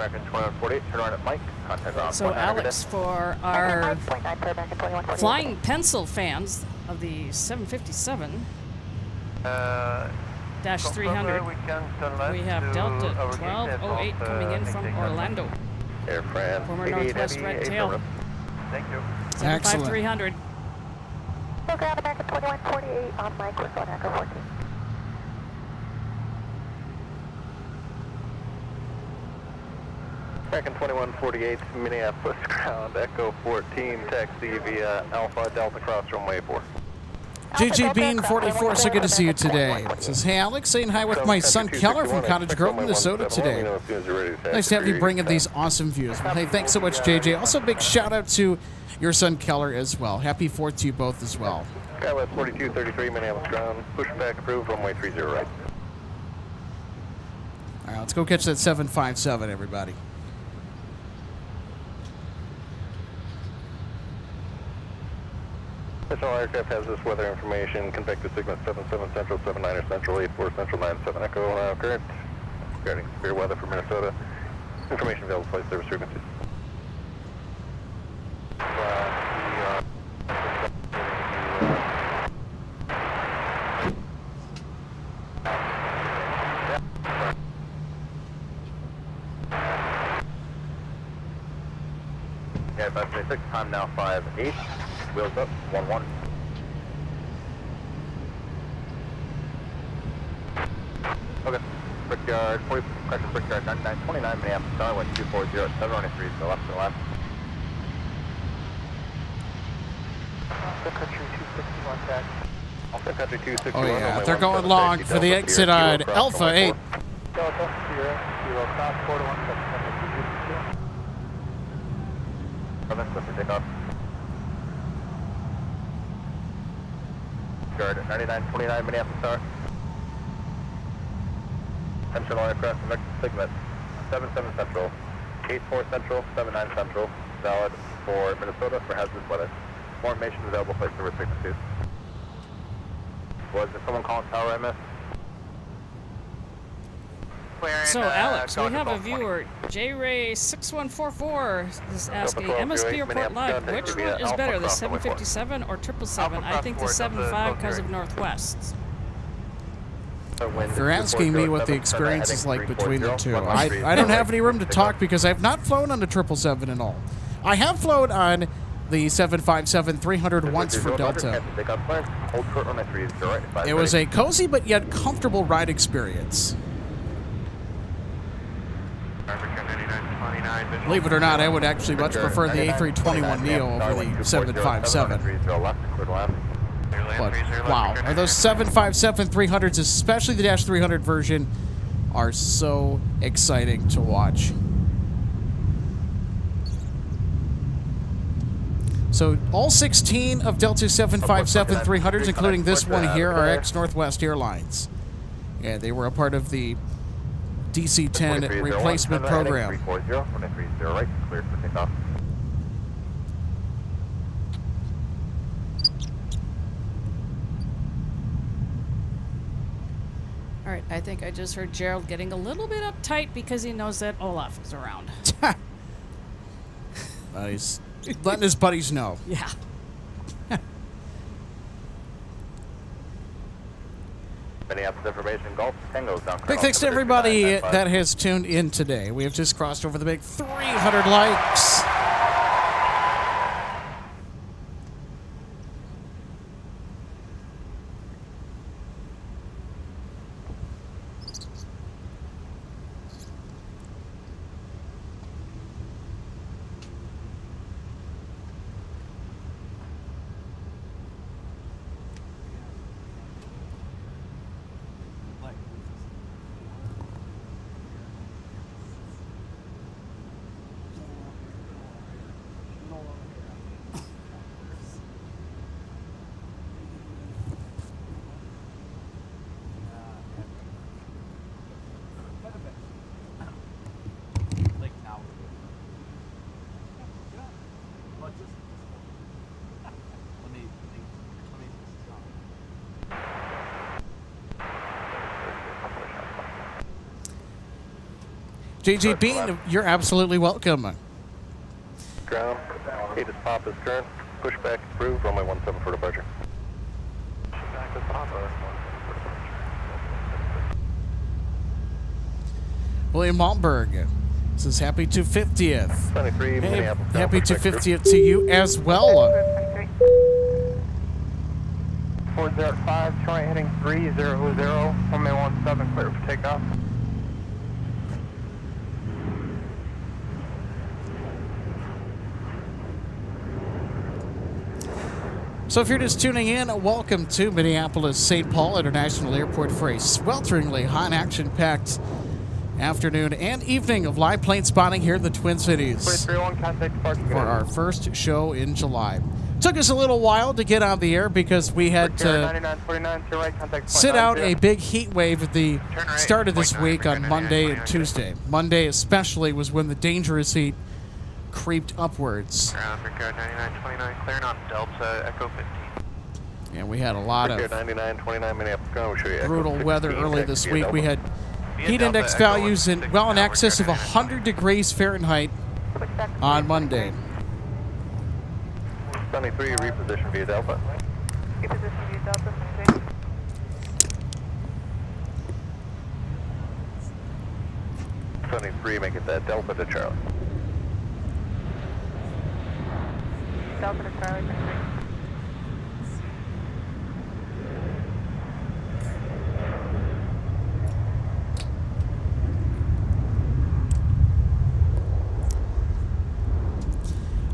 American 2148, turn right at Mike, contact ground. So Alex, for our flying pencil fans of the 757 dash 300, we have Delta 1208 coming in from Orlando. Air France Former 88 Northwest Heavy, Red Tail. Thank you. 75300. So ground American 2148 on Mike with Phone Echo 14. American 2148, Minneapolis ground, Echo 14, taxi via Alpha Delta cross runway 4. JJ Bean 44, so good to see you today. Says, hey Alex, saying hi with my son Keller from Cottage Grove, Minnesota today. Nice to have you bringing these awesome views. Well, hey, thanks so much, JJ. Also, big shout out to your son Keller as well. Happy 4th to you both as well. Skywest 4233, Minneapolis ground, pushback approved, runway 30 right. All right, let's go catch that 757, everybody. This all aircraft has this weather information. Convective Sigma 77 Central, 79er Central, 84 Central, 97 Echo, current. Regarding severe weather for Minnesota. Information available, flight service frequencies. Yeah, 526, time now 5-8. Wheels up, 1-1. Okay. Brickyard, 40, correction, Brickyard 9929, Minneapolis Tower, wind 240 at 793, so left to left. Sun Country 261 back. Sun Country 261. Oh yeah, runway they're 17, going long taxi for the Delta, exit Kilo, on cross Alpha runway 8. 4. Delta, 0, cross 4 to 1, 7, clip for takeoff. Guard 9929, Minneapolis Tower. Attention all aircraft, convective Sigma 77 Central, 84 Central, 79 Central, valid for Minnesota for hazardous weather. More information available, flight service frequencies. Was there someone calling Tower MS? So Alex, we have a viewer, JRay6144 is asking, MSP Airport Live, which one is better, the 757 or 777? I think the 75 because of Northwest. If you're asking me what the experience is like between the two, I don't have any room to talk because I've not flown on the 777 in all. I have flown on the 757-300 once for Delta. It was a cozy but yet comfortable ride experience. Believe it or not, I would actually much prefer the A321neo over the 757. But wow, those 757-300s, especially the Dash 300 version, are so exciting to watch. So all 16 of Delta 757-300s, including this one here, are ex-Northwest Airlines. Yeah, they were a part of the DC-10 replacement program. Right, cleared for takeoff. All right, I think I just heard Gerald getting a little bit uptight because he knows that Olaf is around. He's letting his buddies know. Yeah. Minneapolis information, Golf Tango down. Big thanks to everybody that has tuned in today. We have just crossed over the big 300 likes. JJ Bean, you're absolutely welcome. Ground, Aegis Pop is current. Pushback approved, runway 17 for departure. Back to Papa. William Malmberg says happy 250th. 23, Hey, Minneapolis. happy 250th to you as well. 405, turn right heading 300, runway 17, clear for takeoff. So if you're just tuning in, welcome to Minneapolis St. Paul International Airport for a swelteringly hot, action-packed afternoon and evening of live plane spotting here in the Twin Cities for our first show in July. Took us a little while to get on the air because we had to sit out a big heat wave at the start of this week on Monday and Tuesday. Monday especially was when the dangerous heat creeped upwards. Ground, Brickyard 9929, clearing on Delta, Echo 15. And we had a lot of 9929 Minneapolis. We'll show you brutal weather early this week. We had heat index values in well in excess of 100 degrees Fahrenheit on Monday. 73, reposition via Delta. Reposition via Delta, 76. Make it that Delta to Charlie. Delta to Charlie, 73.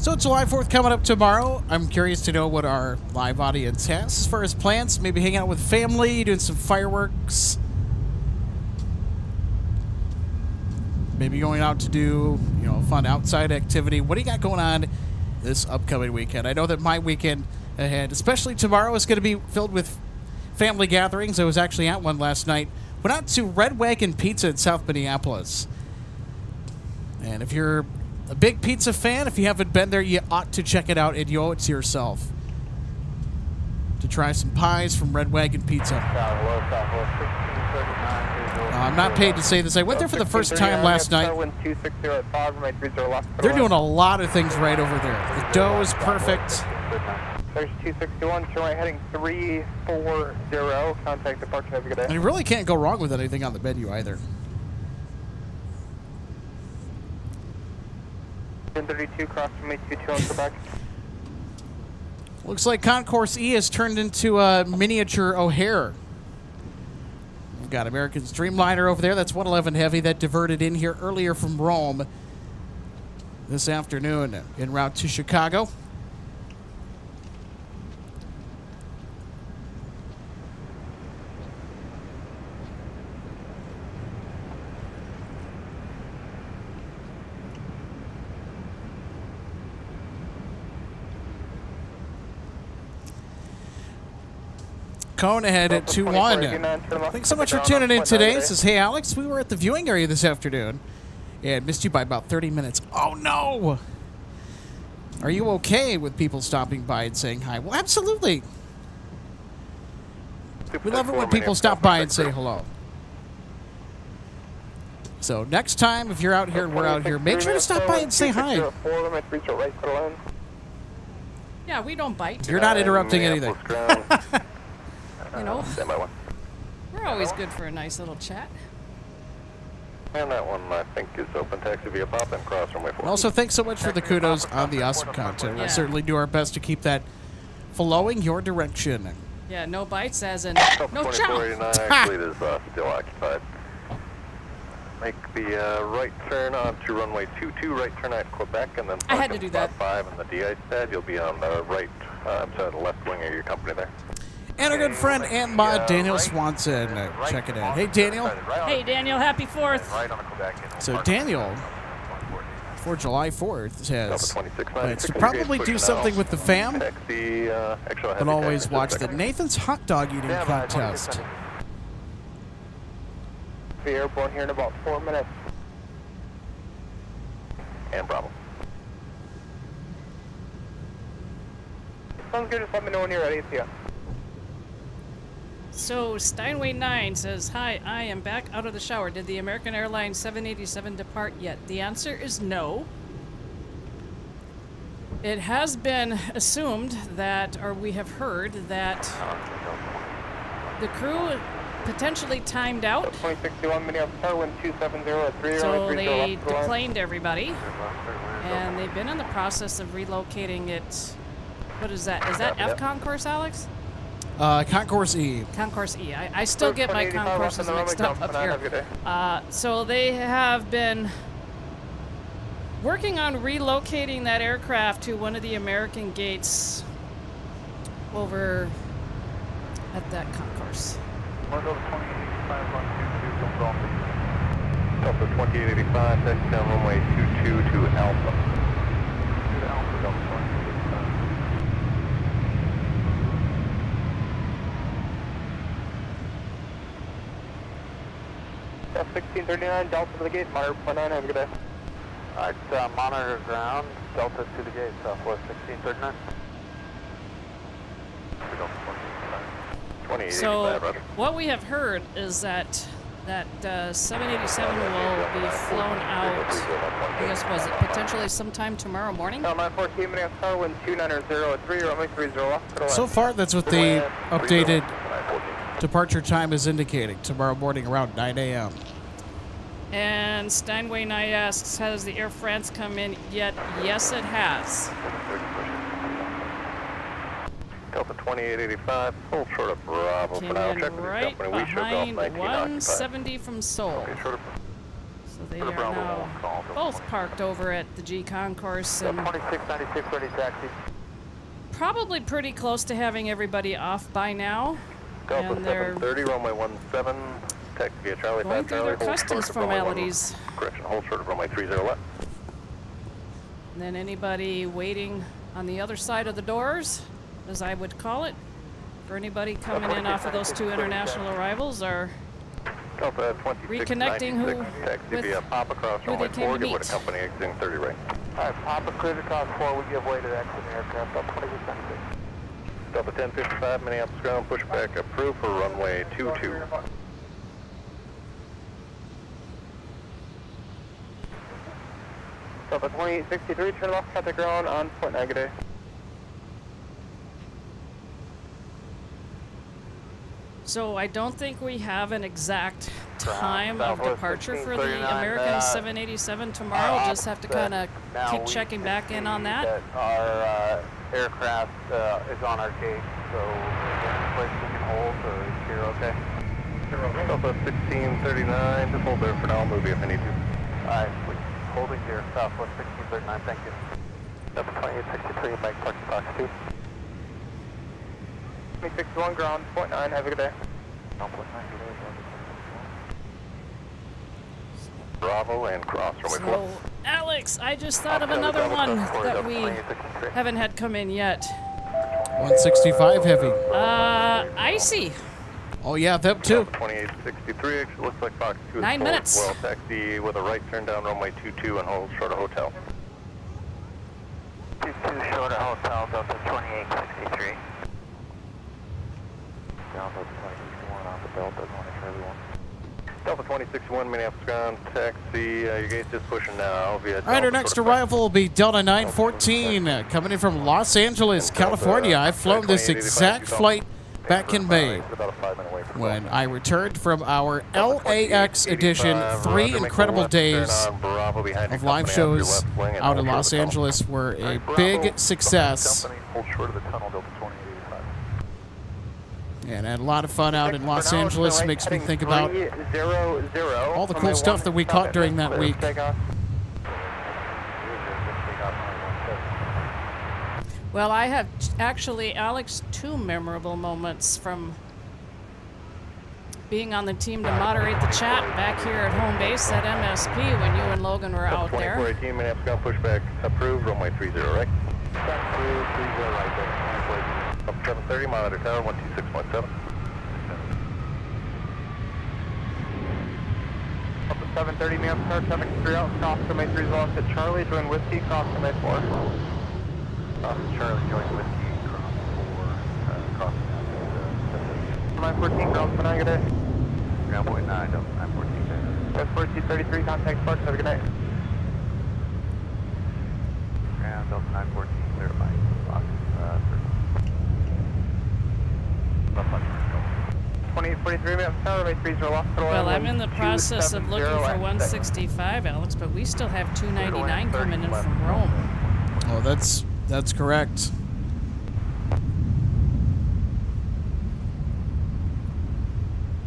So July 4th coming up tomorrow. I'm curious to know what our live audience has as far as plans. Maybe hanging out with family, doing some fireworks. Maybe going out to do, a fun outside activity. What do you got going on this upcoming weekend? I know that my weekend ahead, especially tomorrow, is going to be filled with family gatherings. I was actually at one last night. Went out to Red Wagon Pizza in South Minneapolis. And if you're a big pizza fan, if you haven't been there, you ought to check it out, and you owe it to yourself to try some pies from Red Wagon Pizza. I'm not paid to say this. I went there for the first time last night. They're doing a lot of things right over there. The dough is perfect. There's 261, turn right heading 340, contact departure, have a good day. And you really can't go wrong with anything on the menu either. 1032, cross from 822 on Quebec. Looks like Concourse E has turned into a miniature O'Hare. We've got American's Dreamliner over there. That's 111 Heavy that diverted in here earlier from Rome this afternoon en route to Chicago. Cone ahead at 2-1. Thanks so much for tuning in today. This is Hey Alex. We were at the viewing area this afternoon and missed you by about 30 minutes. Oh no! Are you okay with people stopping by and saying hi? Well, absolutely. We love it when people stop by and say hello. So next time, if you're out here and we're out here, make sure to stop by and say hi. Yeah, we don't bite. You're not interrupting anything. You know, Stand by one. we're always good for a nice little chat. And that one, I think, is open taxi via pop and cross runway 4. Also, thanks so much for the kudos on the awesome content. We'll Yeah. certainly do our best to keep that flowing your direction. Yeah, no bites as in Delta no 2489, chow. actually, it is still occupied. Make the right turn onto runway 22, right turn at Quebec, and then I had park to in do spot that. 5 on the de-ice pad. You'll be on the right, the left wing of your company there. And our good friend and mod Daniel Swanson checking in. Hey, Daniel. Hey, Daniel, happy 4th. Right on the Quebec. So Daniel, for July 4th, has Delta 2696, plans to probably do something with the fam, Taxi, actual but heavy always taxi, watch just a the second. Nathan's hot dog eating contest. The airborne here in about 4 minutes. And Bravo. Sounds good, just let me know when you're ready, see ya. So Steinway 9 says, hi, I am back out of the shower. Did the American Airlines 787 depart yet? The answer is no. It has been assumed that, or we have heard that the crew potentially timed out, 2061 Minneapolis Tower, wind 270 at 30. so they deplaned everybody, and they've been in the process of relocating it. What is that? Is that F concourse, Alex? Concourse E. Concourse E. I still get my concourses mixed up here. So they have been working on relocating that aircraft to one of the American gates over at that concourse. Delta 2885, taxi down runway 22 to Alpha. Delta 2885. Delta 1639, Delta to the gate, monitor point 9, have a good day. Alright, monitor ground, Delta to the gate, Southwest 1639. So what we have heard is that 787 will be flown out, I guess, was it potentially sometime tomorrow morning? 914 Minneapolis Tower, wind 290 at 3, runway 30 left. So far, that's what the updated departure time is indicating. Tomorrow morning around 9 a.m. And Steinway 9 asks, has the Air France come in yet? Yes, it has. Delta 2885, full short of Bravo Came for now. in Check with your right company. We show Golf behind 19 occupied. 170 from Seoul. Okay, short of So they are now both parked over at the G concourse and 2696 ready taxi. probably pretty close to having everybody off by now. Delta And they're 730, runway 17, taxi via Charlie going 5 through Charlie, their hold customs short of runway formalities. Correction, hold short of runway 30 left. And then anybody waiting on the other side of the doors, as I would call it, for anybody coming in off of those two international arrivals are Delta reconnecting 2696, taxi with via Papa Cross who runway they came 4, to give way to meet. company exiting 30 right. Alright, Papa cleared across 4, we give way to the exit aircraft, up 2696. Delta 1055, Minneapolis ground, pushback approved for runway 22. Delta 2863, turn left, cut the ground on point negative. So I don't think we have an exact time of Southwest departure for the 1639, American 787 tomorrow. our Just have to kind of Now keep we checking can back in see on that. Our aircraft is on our gate, so is there any place we can hold, or is here okay? Southwest 1639, just hold there for now, I'll move you if I need to. Alright, holding here, Southwest 1639, thank you. Number 2863, Mike Park Box 2. 2061 ground, 0.9, have a good day. Bravo and cross runway 4. So, Alex, I just thought of another one that we haven't had come in yet. 165 heavy. Icy. Oh, yeah, them too. 2863, actually looks like Fox 2 is 9 full minutes. as well. Taxi with a right turn down runway 22 and hold short of hotel. 22 short of hotel, Delta 2863. Delta 2061 off the Delta, going to Charlie 1. Delta 2061, Minneapolis ground, taxi, your gate's just pushing now via All right, our next arrival will be Delta 914, coming in from Los Angeles, California. I've flown this exact flight back in May when I returned from our LAX edition. 3 incredible days of live shows out in Los Angeles were a big success. Hold short of the tunnel, Delta 2885. And had a lot of fun out in Los Angeles. Makes me think about all the cool stuff that we caught during that week. Well, I have actually, Alex, 2 memorable moments from being on the team to moderate the chat back here at home base at MSP when you and Logan were out there. 2418, Minneapolis ground pushback approved, runway 30, right? Approved, 30 right there. Up 730, monitor tower, 126.7. Up to 730, Minneapolis tower, traffic 3 out, cross runway 30 lost at Charlie, join whiskey, cross runway 4. Charlie, join whiskey, cross 4, crossing out to 914, ground for 9, good day. ground point 9, Delta 914 there. West 4233, contact Sparks, have a good night. Ground Delta 914, clear by box 2843, Minneapolis tower, runway 30 lost at Well, I'm in the process of looking for 165, Alex, but we still have 299 coming in from Rome. Oh, that's correct.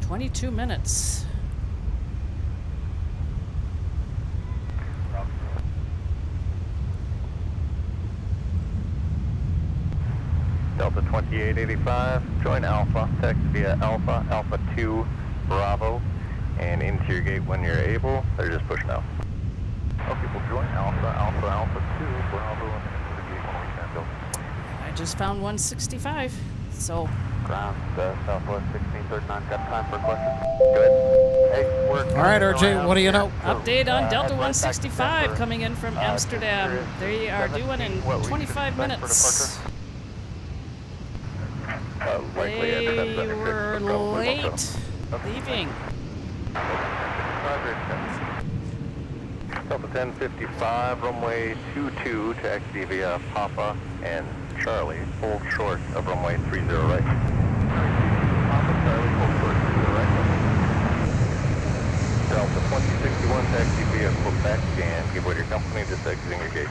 "22 minutes. Delta 2885, join Alpha, text via Alpha, Alpha 2, Bravo, and into your gate when you're able. They're just pushing out. Okay, we'll join Alpha, Alpha, Alpha 2, Bravo, and then into the gate when we can, Delta. I just found 165, so Ground, Southwest 1639, got time for a question? Good. Hey, we're All right, RJ, what do you know? update on Delta head right back to 165 Denver. coming in from Amsterdam. They are due one in 25 minutes. They were late leaving. Delta 1055, runway 22, taxi via Papa and Charlie. Hold short of runway 30 right. Papa Charlie, hold short 30 right. Delta 2061, taxi via Quebec and give way to your company, just exiting your gate.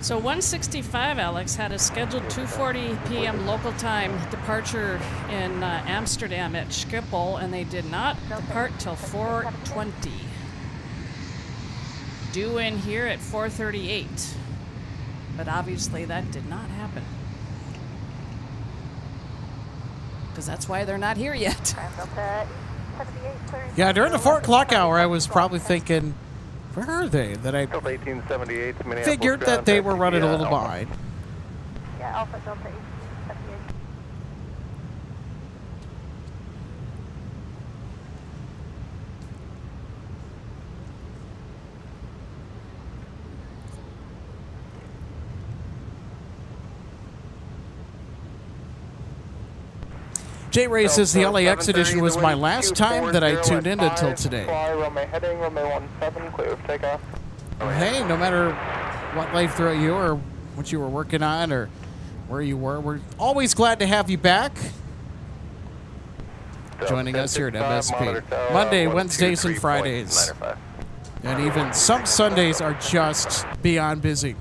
So 165, Alex, had a scheduled 2:40 p.m. local time departure in Amsterdam at Schiphol, and they did not depart till 4:20. Due in here at 4:38. But obviously that did not happen. Because that's why they're not here yet. Yeah, during the 4 o'clock hour, I was probably thinking, where are they? That I Delta 1878, Minneapolis figured that ground, they were taxi running a via little Alpha. behind. Yeah, Alpha Delta 1878. J-Ray says the LAX edition was my last time that I tuned in until today. Runway heading, runway 17, clear for takeoff. Well, hey, no matter what life threw at you or what you were working on or where you were, we're always glad to have you back. joining us here at MSP. Monday, Wednesdays, and Fridays. And even some Sundays are just beyond busy.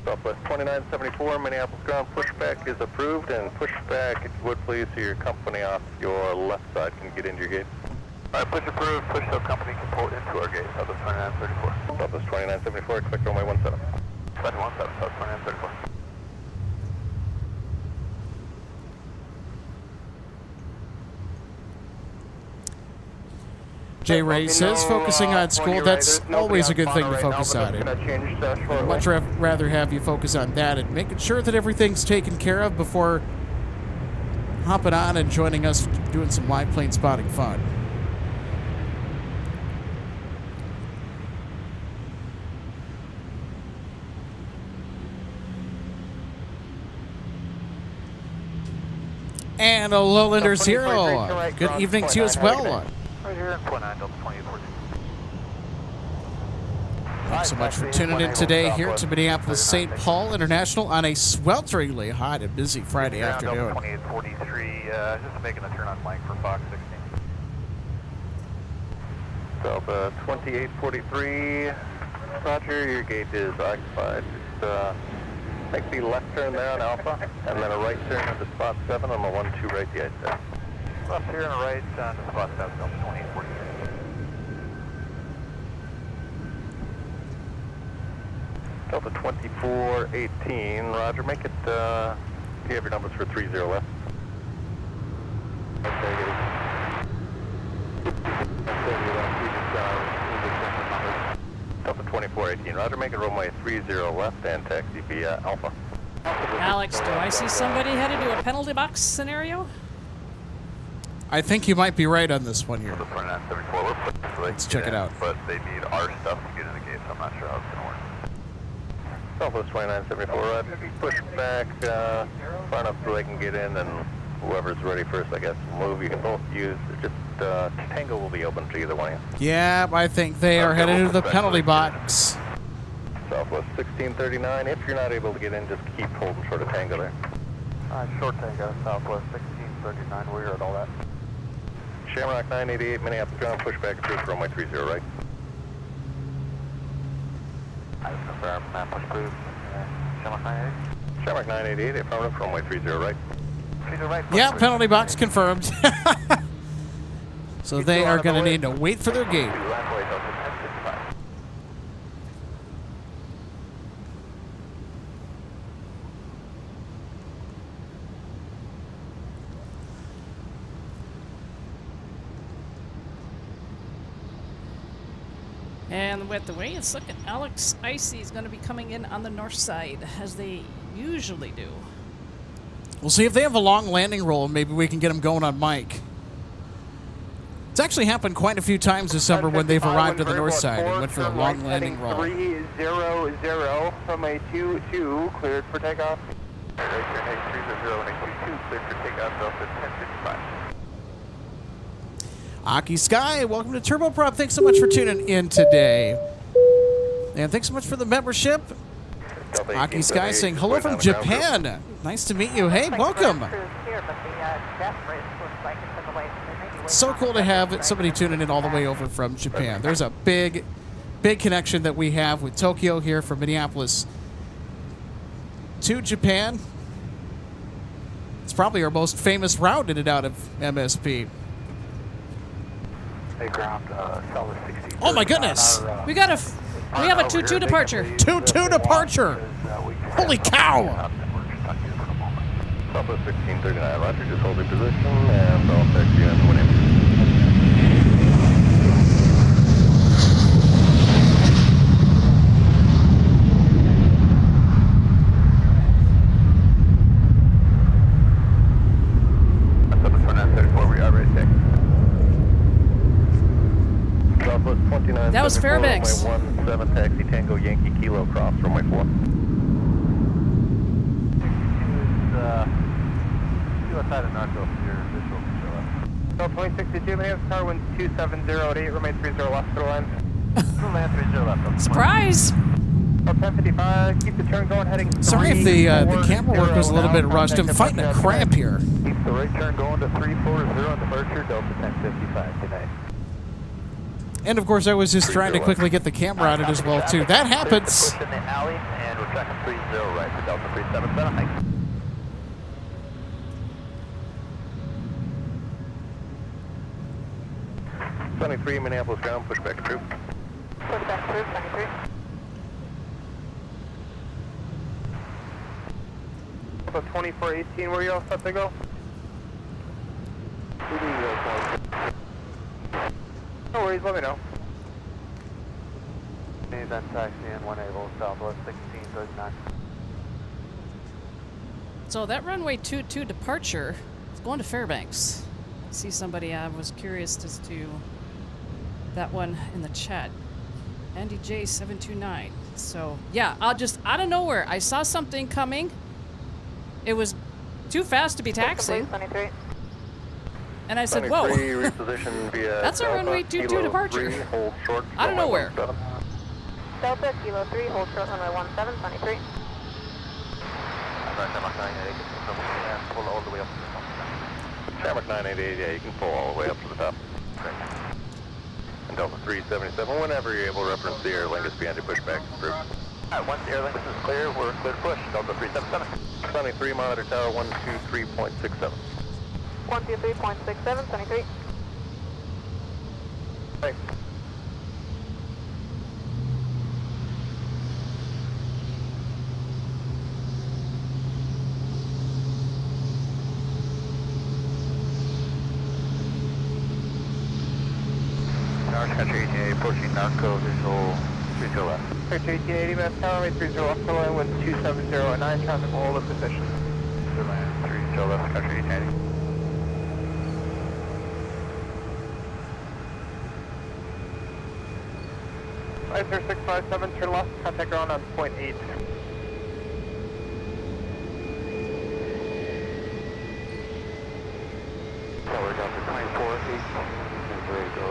Southwest 2974, Minneapolis ground pushback is approved, and pushback, if you would please, so your company off your left side can get into your gate. All right, push approved. Push so company can pull into our gate. Southwest 2934. Southwest 2974, expect runway 17. 717, Southwest 2934. Jay Ray says focusing on school, that's always a good thing to focus on. I'd much rather have you focus on that and making sure that everything's taken care of before hopping on and joining us doing some live plane spotting fun. And a Lowlander Zero. Good evening to you as well. Right here in point 9, Delta 2814. Thanks so much for tuning in today here to Minneapolis St. Paul International on a swelteringly hot and busy Friday afternoon. 2843, just making a turn on Mike for Fox 16. Delta 2843, roger, your gate is occupied. Just make the left turn there on Alpha, and then a right turn into spot 7 on the 12 right the ice there. Left here and a right on the spot 7, Delta 2843. Delta 2418, roger, make it, do you have your numbers for 30 left? Delta 2418, roger, make it runway 30 left and taxi via Alpha. Alex, do I see somebody headed to a penalty box scenario? I think you might be right on this one here. 2974, we're putting so Let's check it out. But they need our stuff to get in the gate, so I'm not sure how it's going to work. Southwest 2974, roger, push back far enough so they can get in, and whoever's ready first, I guess, will move. You can both use, just Tango will be open to either one of you. Yeah, I think they are headed into the penalty box. Southwest 1639, if you're not able to get in, just keep holding short of Tango there. Short Tango, Southwest 1639, we're at all that. Shamrock 988, Minneapolis ground, pushback approved, runway 30 right. I confirm, map push approved. Shamrock 988. Shamrock 988, affirmative, runway 30 right. 30 right. Yeah, penalty box confirmed. So they are going to need to wait for their gate. Runway Delta 1065. And with the way it's looking, Alex Icy is going to be coming in on the north side, as they usually do. We'll see if they have a long landing roll, and maybe we can get them going on Mike. It's actually happened quite a few times this summer when they've arrived on the north side and went for the long landing roll. 300, runway 22, cleared for takeoff. Right here, 300, runway 22, cleared for takeoff, Delta 1065. Aki Sky, welcome to Turboprop. Thanks so much for tuning in today. And thanks so much for the membership. Aki Sky saying hello from Japan. Nice to meet you. Hey, welcome. So cool to have somebody tuning in all the way over from Japan. There's a big connection that we have with Tokyo here from Minneapolis to Japan. It's probably our most famous route in and out of MSP. Hey, ground, Southwest 16. Oh my goodness! We have a 2-2 departure. 2-2 departure. Holy cow! Southwest 1639, roger, just hold your position, and I'll text you in when it. Southwest 2934, we are ready to take. Southwest 29. That was Fairbanks. Runway 17, taxi Tango Yankee Kilo, cross runway 4. Outside of Knoxville, your visual control. Delta 2062, Minneapolis Tower, wind 2708, runway 30 left, for the line. Land 30 left. Surprise! 1055, keep the turn going, heading Sorry if the camera work was a little bit rushed. I'm fighting a cramp here. Keep the right turn going to 340 on departure, Delta 1055, good night. And of course, I was just trying to quickly get the camera out as well too. That happens. Push in the alley, and we're tracking 30 right for Delta 377, thanks. 23 Minneapolis ground, pushback approved. Pushback approved, 23. About 2418, where you all set to go? No worries, let me know. Then taxi in 1 able, southwest 1639. So that runway 22 departure is going to Fairbanks. See somebody, I was curious as to that one in the chat. Andy J 729. So yeah, I'll just out of nowhere I saw something coming. It was too fast to be taxiing. 23. And I said, whoa. Reposition via That's a runway 22 departure. Hold short. Out of nowhere. Delta Kilo 3, hold short runway 17, 23. Pull all the way up to the top. Shamrock 988, yeah, you can pull all the way up to the top. Okay. And Delta 377, whenever you're able to reference the Air Lingus behind your pushback. Approved. Alright, once the Air Lingus is clear, we're clear to push. Delta 377. 73, monitor tower 123.67. 123.67, 23. Thanks. Sun Country 1880, approaching Narco, visual 30 left. Country 1880, Mass Tower, 30 left, to line with 2709, traffic all in position. Good land, 30 left, Country 1880. ISR 657, turn left, contact ground on point 8. So we're down to 24 feet, and ready to go,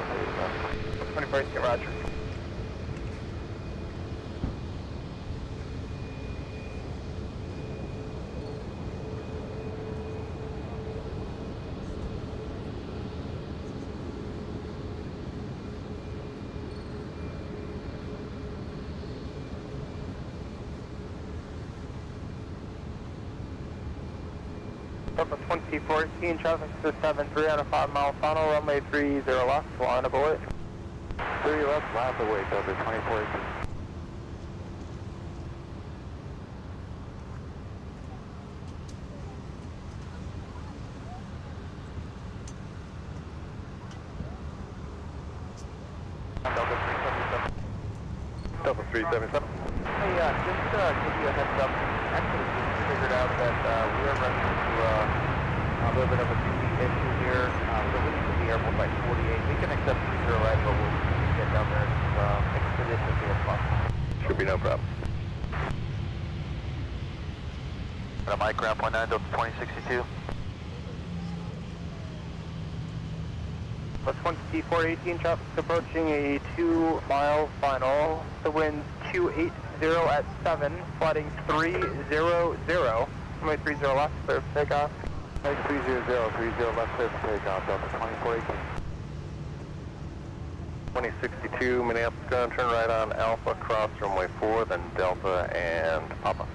24, get Roger. Delta 2014, traffic to 73 on a 5-mile funnel, runway 30 left, line of away. 30 left, line of away, Delta 2014. Delta 377. Delta 377. Hey, just give you a heads up. Actually, we figured out that we are running into a little bit of a duty issue here. So we need to be airport by 48. We can accept 30 right, but we'll get down there as expeditiously as possible. Should be no problem. Mike, ground point 9, Delta 2062. Plus 2418, traffic approaching a 2-mile final. The wind's 280 at 7, flooding 300. Runway 30 left, clear for takeoff. Mike 300, 30 left, clear for takeoff, Delta 2418. 2062 Minneapolis ground, turn right on Alpha, cross runway 4, then Delta and Papa.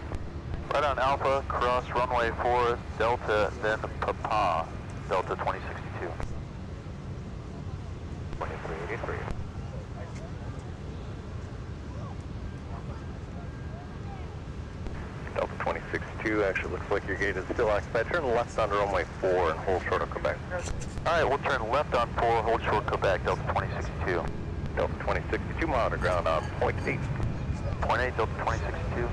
Right on Alpha, cross runway 4, Delta, then Papa, Delta 2062. 2383. Delta 2062, actually looks like your gate is still occupied. Turn left onto runway 4 and hold short of Quebec. Alright, we'll turn left on 4, hold short Quebec, Delta 2062. Delta 2062, monitor ground on point 8. Point 8, Delta 2062.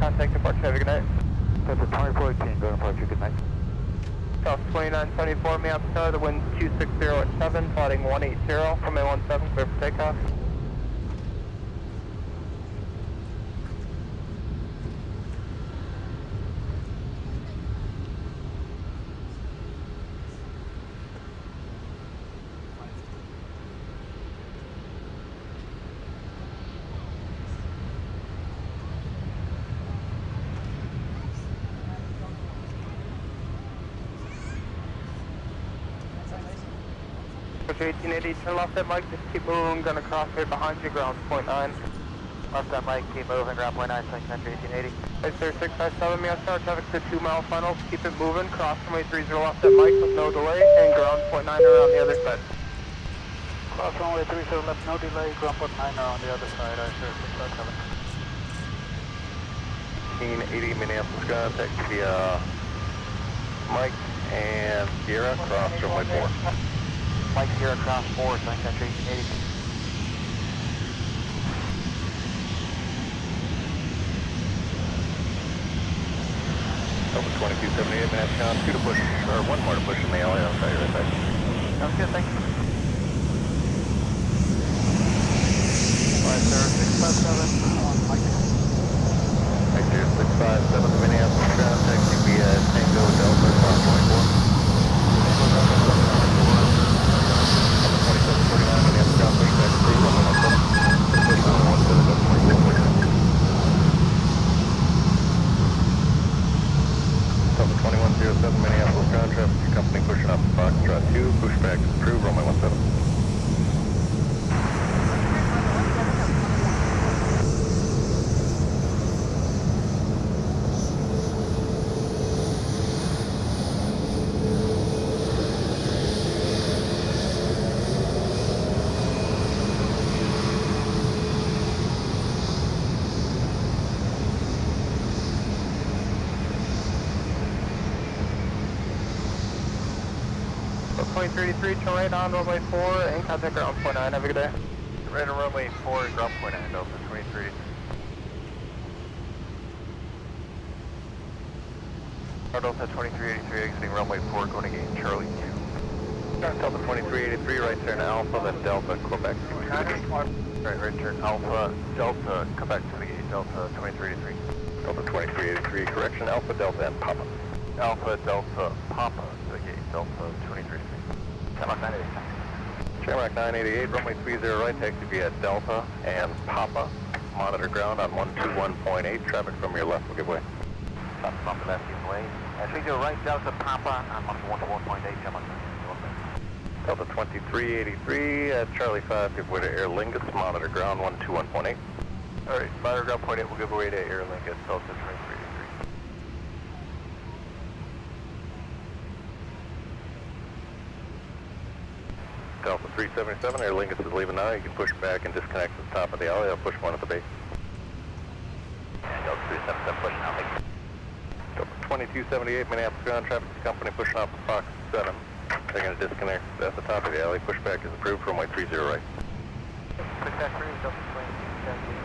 Contact departure, have a good night. Delta 2418, go to departure, good night. South 2974, Minneapolis Tower, the wind 260 at 7, plotting 180, from A17, clear for takeoff. Roger 1880, turn left at Mike, just keep moving, gonna cross right behind you, ground .9. Left at Mike, keep moving, ground .9, Sun Country 1880. Right there, 657, Minneapolis Tower, traffic to 2 mile finals, keep it moving, cross runway 30 left at Mike with no delay, and ground .9 around the other side. Cross runway 37 left, no delay, ground .9 around the other side, I sure 657. 1880 Minneapolis ground, taxi via Mike and Sierra, cross runway 4. Mike Sierra, cross 4, Sun Country 1880. Over 2278 Minneapolis ground, 2 to push, or 1 more to push in the alley, I'll tell you right back. Sounds good, thank you. 657, Mike. Right there, 657 Minneapolis ground, taxi via Tango Delta, cross runway 4. 2749 Minneapolis ground, push back to 3117. Push on 17, Delta 2107 Minneapolis ground, traffic to company pushing up Foxtrot 2, push back is approved, runway 17. So 2033, turn right on runway 4 and contact ground .9. Have a good day. Right on runway 4, ground .9, Delta 23. Delta 2383, exiting runway 4, going to gate Charlie 2. Delta 2383, right turn Alpha, then Delta, Quebec. Right turn Alpha, Delta, come back to the gate, Delta 2383. Delta 2383, correction, Alpha, Delta, and Papa. Alpha, Delta, Papa, to the gate, Delta 2383. Shamrock 988. Shamrock 988, runway 30 right, taxi via Delta and Papa. Monitor ground on 121.8, traffic from your left will give way. Stop from the left, give way. 30 right, Delta, Papa, and 121.8, Shamrock 988. Delta 2383, Charlie 5, give way to Air Lingus, monitor ground 121.8. Alright, monitor ground .8 will give way to Air Lingus, Delta 2383. Delta 377, Air Lingus is leaving now. You can push back and disconnect at the top of the alley. I'll push one at the base. And Delta 377 pushing out. Delta 2278, Minneapolis ground traffic to company pushing off the Fox 7. They're going to disconnect at the top of the alley. Pushback is approved from runway 30 right. Pushback approved, Delta 2278.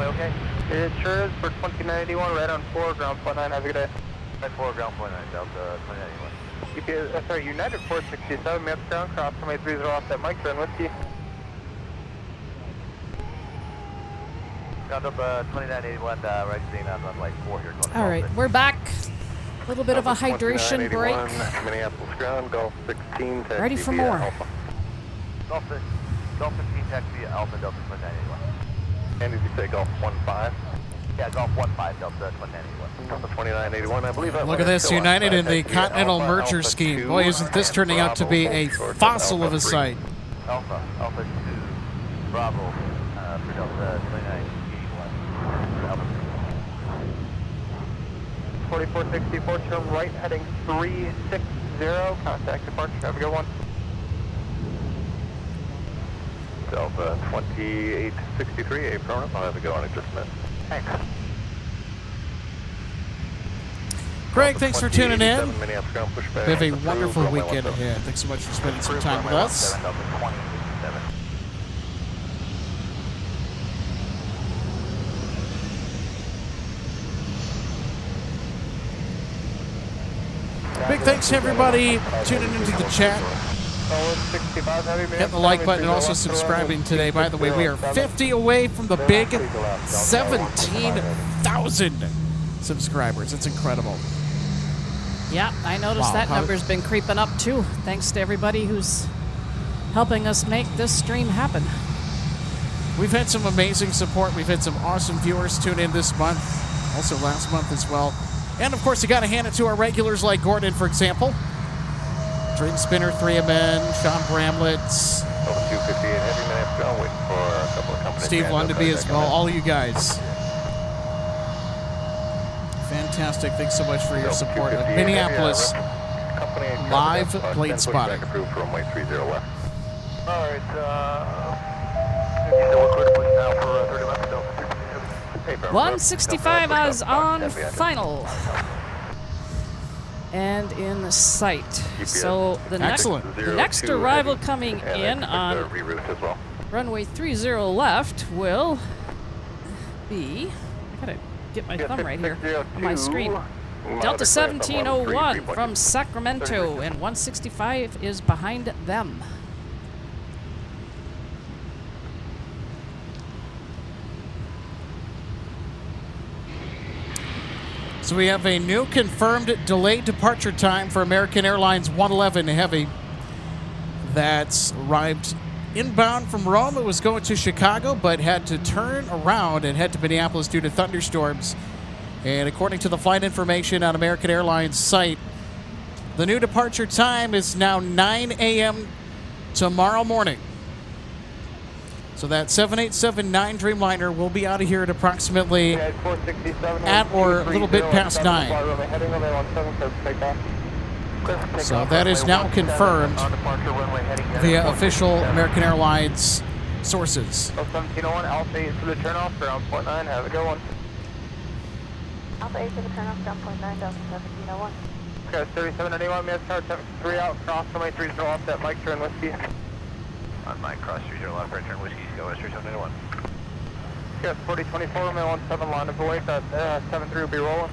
Okay? It sure is for 2981, right on 4, ground .9, have a good day. Right 4, ground .9, Delta 2091. Sorry, United 467, Minneapolis ground, cross runway 30 offset, Mike, turn whiskey. Ground up 2981, right seeing on runway 4 here. All right, we're back. A little bit of a hydration break. Minneapolis ground, Gulf 16, taxi Ready for via more. Alpha. Gulf 15, taxi Alpha, Delta 2981. And did you say Gulf 15? Yeah, Gulf 15, Delta 2981. Delta 2981, I believe that Look one at is this, still on United site. in the Taxi via Continental Alpha, Merger Alpha scheme. 2, Boy, isn't this and turning out to be a Bravo, short of fossil of Alpha a 3. site. Alpha 2, Bravo, for Delta 2981. For Alpha 4464, turn right, heading 360, contact departure, have a good one. Delta 2863, affirmative. I'll have to go on in just a minute. Thanks. Greg, thanks for tuning in. Minneapolis ground pushback. We have a Approved, wonderful runway weekend 17. ahead. Thanks so much for spending some Approved, time with runway us. 17, Delta 27. Big thanks to everybody tuning into the chat. Hit the like button and also subscribing today. By the way, we are 50 away from the big 17,000 subscribers. It's incredible. Yeah, I noticed Wow, that how- number's been creeping up too. Thanks to everybody who's helping us make this stream happen. We've had some amazing support. We've had some awesome viewers tune in this month, also last month as well. And of course, you got to hand it to our regulars like Gordon, for example. Dream Spinner, 3MN, Sean Bramlett, Delta 258 heavy Minneapolis ground, waiting for a couple of companies. Steve Lundaby as well. All of you guys. Fantastic. Thanks so much for your support of Minneapolis live plane spotting. Approved for runway 30 left. Alright, so we're clear to push now for 30 left, Delta 3. 165 is on final. And in sight. So the Excellent. next arrival coming in on reroute as well. runway 30 left will be, I gotta get my thumb right here on my screen. Delta 1701 from Sacramento, and 165 is behind them. So we have a new confirmed delayed departure time for American Airlines 111 Heavy that's arrived inbound from Rome. It was going to Chicago, but had to turn around and head to Minneapolis due to thunderstorms. And according to the flight information on American Airlines site, the new departure time is now 9 a.m. tomorrow morning. So that 7879 Dreamliner will be out of here at approximately at or a little bit past 9. So that is now confirmed via official American Airlines sources. 1701, Alpha 8 for the turnoff, ground point 9, have a good one. Alpha 8 for the turnoff, ground point 9, Delta 1701. Okay, 3791, Miss Tower 3 out, cross runway 30 offset, Mike, turn whiskey. On my cross 30 left, right turn whiskey, go west 3791. Yes, 4024, runway 17, line of away, 73 will be rolling.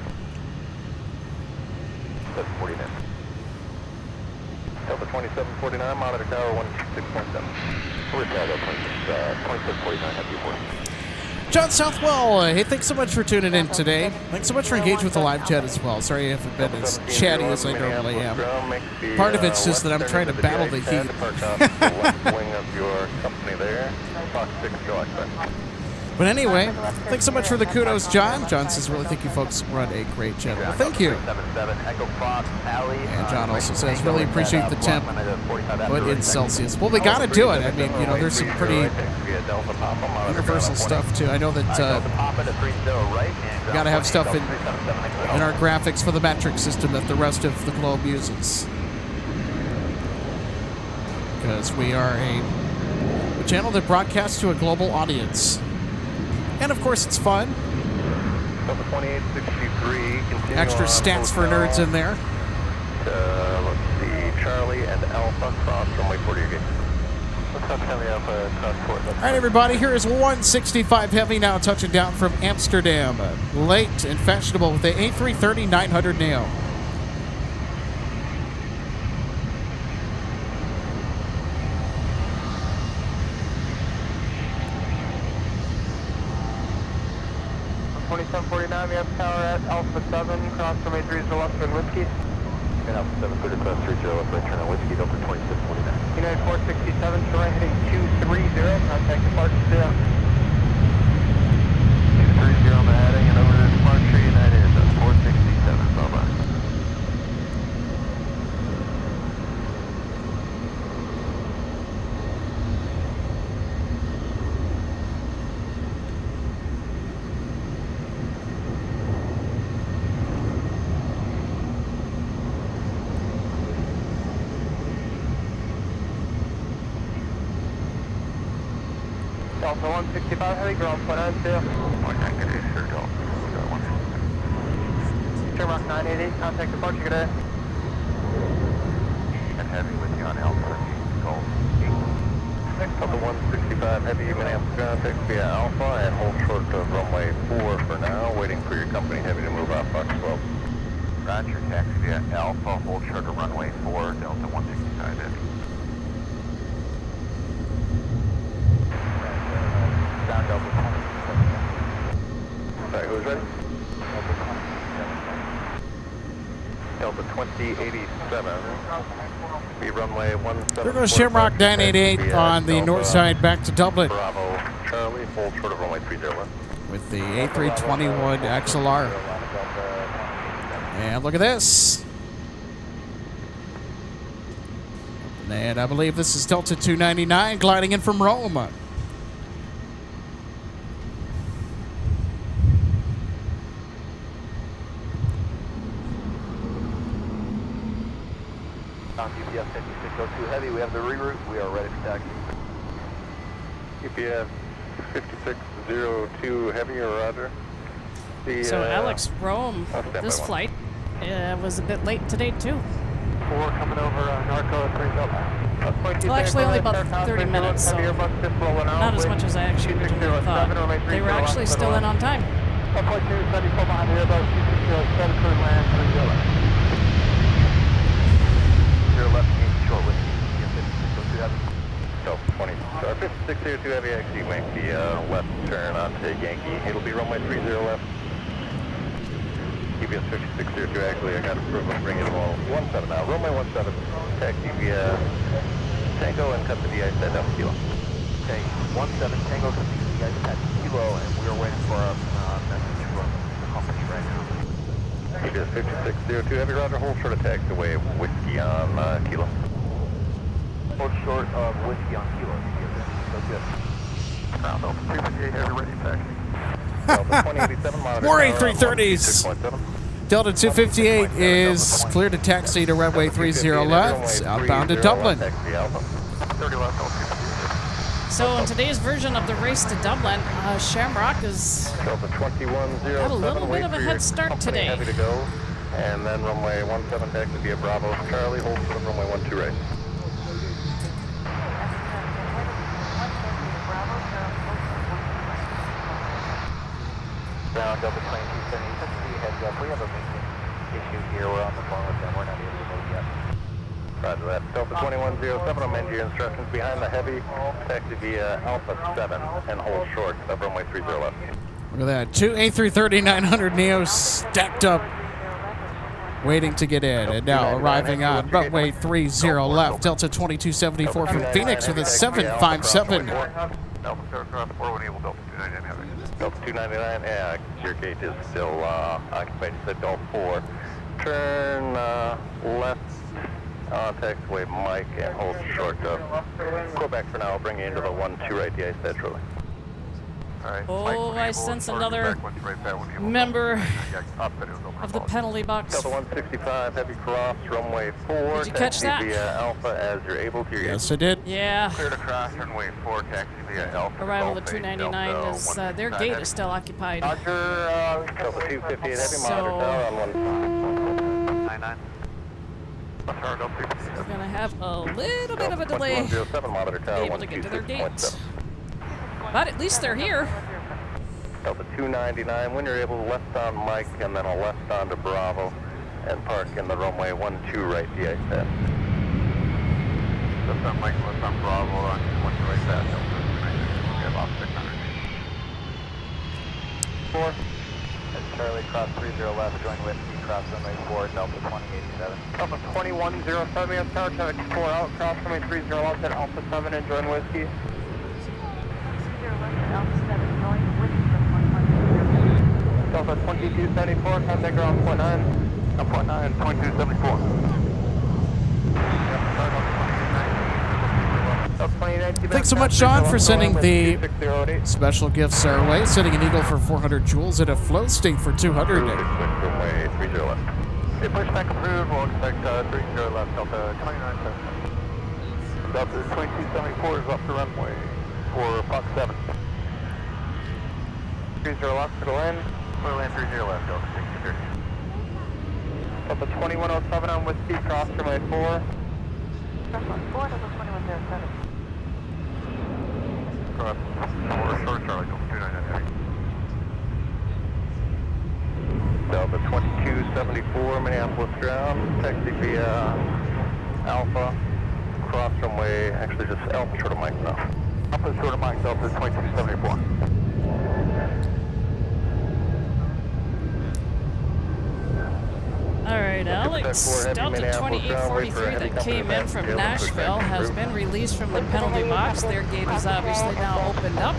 749. Delta 2749, monitor tower 16.7. We're Chicago 2749, have you boarded. John Southwell, hey, thanks so much for tuning in today. Thanks so much for engaging with the live chat as well. Sorry I haven't been as chatty as I normally am. Part of it's just that I'm trying to battle the heat. Left wing of your company there. Fox 6, go expect. But anyway, thanks so much for the kudos, John. John says, really think you folks run a great channel. Well, thank you. 77, Echo Fox, Alley. And John also says, really appreciate the temp, but in Celsius. Well, we got to do it. I mean, you know, there's some pretty universal stuff, too. I know that we got to have stuff in our graphics for the metric system that the rest of the globe uses. Because we are a channel that broadcasts to a global audience. And of course, it's fun. Extra stats for nerds in there. Let's see, Charlie and Alpha cross runway 40 again. Looks like Charlie Alpha cross 4. All right, everybody, here is 165 Heavy now touching down from Amsterdam. Late and fashionable with the A330-900 Neo. We have tower at Alpha 7, cross runway 30 left and whiskey. And Alpha 7, clear to cross 30 left, right turn on whiskey, Delta 2649. United 467, showing heading 230, contact departure 0. 230 on the heading and over to departure, United 467, bye-bye. Delta 165 heavy, ground point 9 2. Point 9, good day, sir, Delta. Shamrock 988, contact departure, good day. And heavy with you on Alpha, Golf 8. Delta 165 heavy, Minneapolis contact via Alpha and hold short of runway 4 for now, waiting for your company heavy to move off Fox 12. Roger, taxi via Alpha, hold short of runway 4, Delta 165 heavy. Down Delta 20. Sorry, who's ready? Delta 2087. Be runway 17. There goes Shamrock 988 on the north side back to Dublin Bravo, Charlie, hold short of runway 30 left. with the A321 XLR. And look at this. And I believe this is Delta 299 gliding in from Rome. On UPS 5602 heavy, we have the reroute, we are ready for taxi. UPS 5602 heavy, roger. So Alex, Rome, I'll stand by this one. flight was a bit late today too. 4 coming over Narco 3 Delta. Well, actually only about 30 minutes, so not as much as I actually originally thought. They were actually still in on time. 1.2, 74 behind the Airbus, 2607, cruise land, 3 Delta. 0 left, short with UPS 5602 heavy. Delta 20, 5602 heavy, actually make the left turn onto Yankee. It'll be runway 30 left. UPS 5602, actually, I got approval to bring it all 17 now. Runway 17, taxi via Tango and cut the VI set down Kilo. Okay, 17 Tango to the guys at Kilo, and we are waiting for a message from the company right now. UPS 5602 heavy, roger, hold short of taxiway, whiskey on Kilo. Hold short of whiskey on Kilo. So good. Ground Delta 358 heavy, ready taxi. Delta 2087 monitor. More tower on A330s. 126.7. Delta 258 is clear to taxi to runway 30 left, outbound to Dublin. Taxi Alpha. 30 left, Delta 258. So in today's version of the race to Dublin, Shamrock is Delta 2107. got a little bit wait of a for your head start company today. Heavy to go. And then runway 17 taxi via Bravo. Charlie, hold for runway 12 right. Ground Delta 2270, heads up, we have a maintenance issue here, we're on the phone with them, we're not able to move yet. Roger that. Delta 2107, amend your instructions behind the heavy, taxi via Alpha 7 and hold short of runway 30 left. Look at that. Two A330-900 Neos stacked up, waiting to get in. And now arriving on runway 30 left. Delta 2274 from Phoenix with a 757. Delta Cross 4 when able, Delta 299 heavy. Delta 299, yeah, your gate is still occupied. You said Delta 4. Turn left on taxiway Mike and hold short of Quebec for now. I'll bring you into the 1-2 right, the ice naturally. Oh, I sense another member of the penalty box. Delta 165, heavy cross, runway 4. Did you catch that? Taxi via Alpha as you're able to. Yes, I did. Yeah. Clear to cross, runway 4, taxi via Alpha. Arrival of 299 is their gate is still occupied. Roger, Delta 258, heavy So- monitor tower on 199. We're gonna have a little bit of a delay to be able to get to their gate. But at least they're here. Delta 299, when you're able, left on Mike and then a left on to Bravo and park in the runway 12 right, the ice path. Left on Mike, left on Bravo on 12 right path. Delta about 600. 4. That's Charlie, cross 30 left, join whiskey, cross runway 4, Delta 2087. Delta 2107, yes, tower traffic 4 out, cross runway 30 left at Alpha 7 and join whiskey. Delta 2274, contact ground 0.9. 0.9, 2274. Thanks so much, Sean, for sending the special gifts our way. Sending an Eagle for 400 joules and a flow sting for 200. Runway 30 left. Okay, pushback approved, we'll expect 30 left, Delta 297. Delta 2274 is up the runway for Fox 7. 30 left, clear to land. Clear land 30 left, Delta 6030. Delta 2107 on Whiskey, cross runway 4. Cross on 4, Delta 2107. Cross 4, short Charlie, Delta 299 heavy. Delta 2274, Minneapolis ground, taxi via Alpha, cross runway, actually just Alpha short of Mike now. Alpha short of Mike, Delta 2274. All right, Alex, Delta 2843 that came in from Nashville has been released from the penalty box. Their gate is obviously now opened up.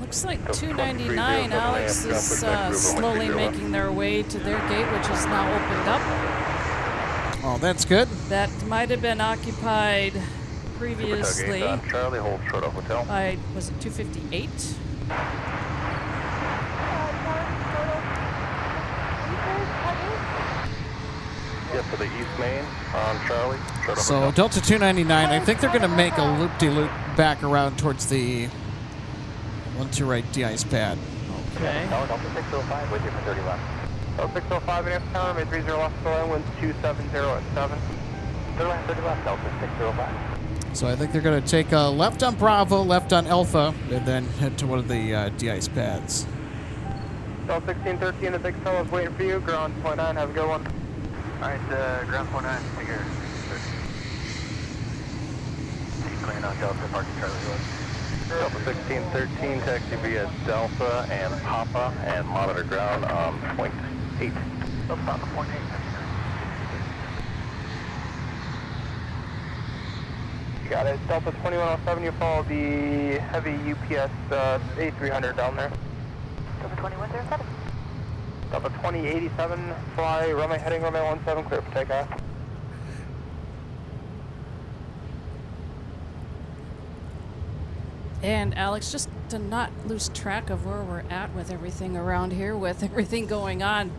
Looks like 299, Alex, is slowly making their way to their gate, which is now opened up. Oh, that's good. That might have been occupied previously Charlie, hold short of hotel. by, was it 258? Yep, for the East Main on Charlie, short of So hotel. Delta 299, I think they're going to make a loop-de-loop back around towards the 1-2 right de-ice pad. Okay. Delta 605 with you for 30 left. Delta 605 in F tower, made 30 left, Solar winds 270 at 7. 30 left, Delta 605. So I think they're going to take a left on Bravo, left on Alpha, and then head to one of the de-ice pads. Delta 1613, the big fellow's waiting for you. Ground 29, have a good one. Alright, ground 29, take care. Clearing out Delta, parking Charlie Road. Delta 1613, taxi via Delta and Papa, and monitor ground on point 8. Delta on the point 8. Got it. Delta 2107, you follow the heavy UPS A300 down there. Delta 2107. Delta 2087, fly runway heading runway 17, clear for takeoff. And Alex, just to not lose track of where we're at with everything around here, with everything going on.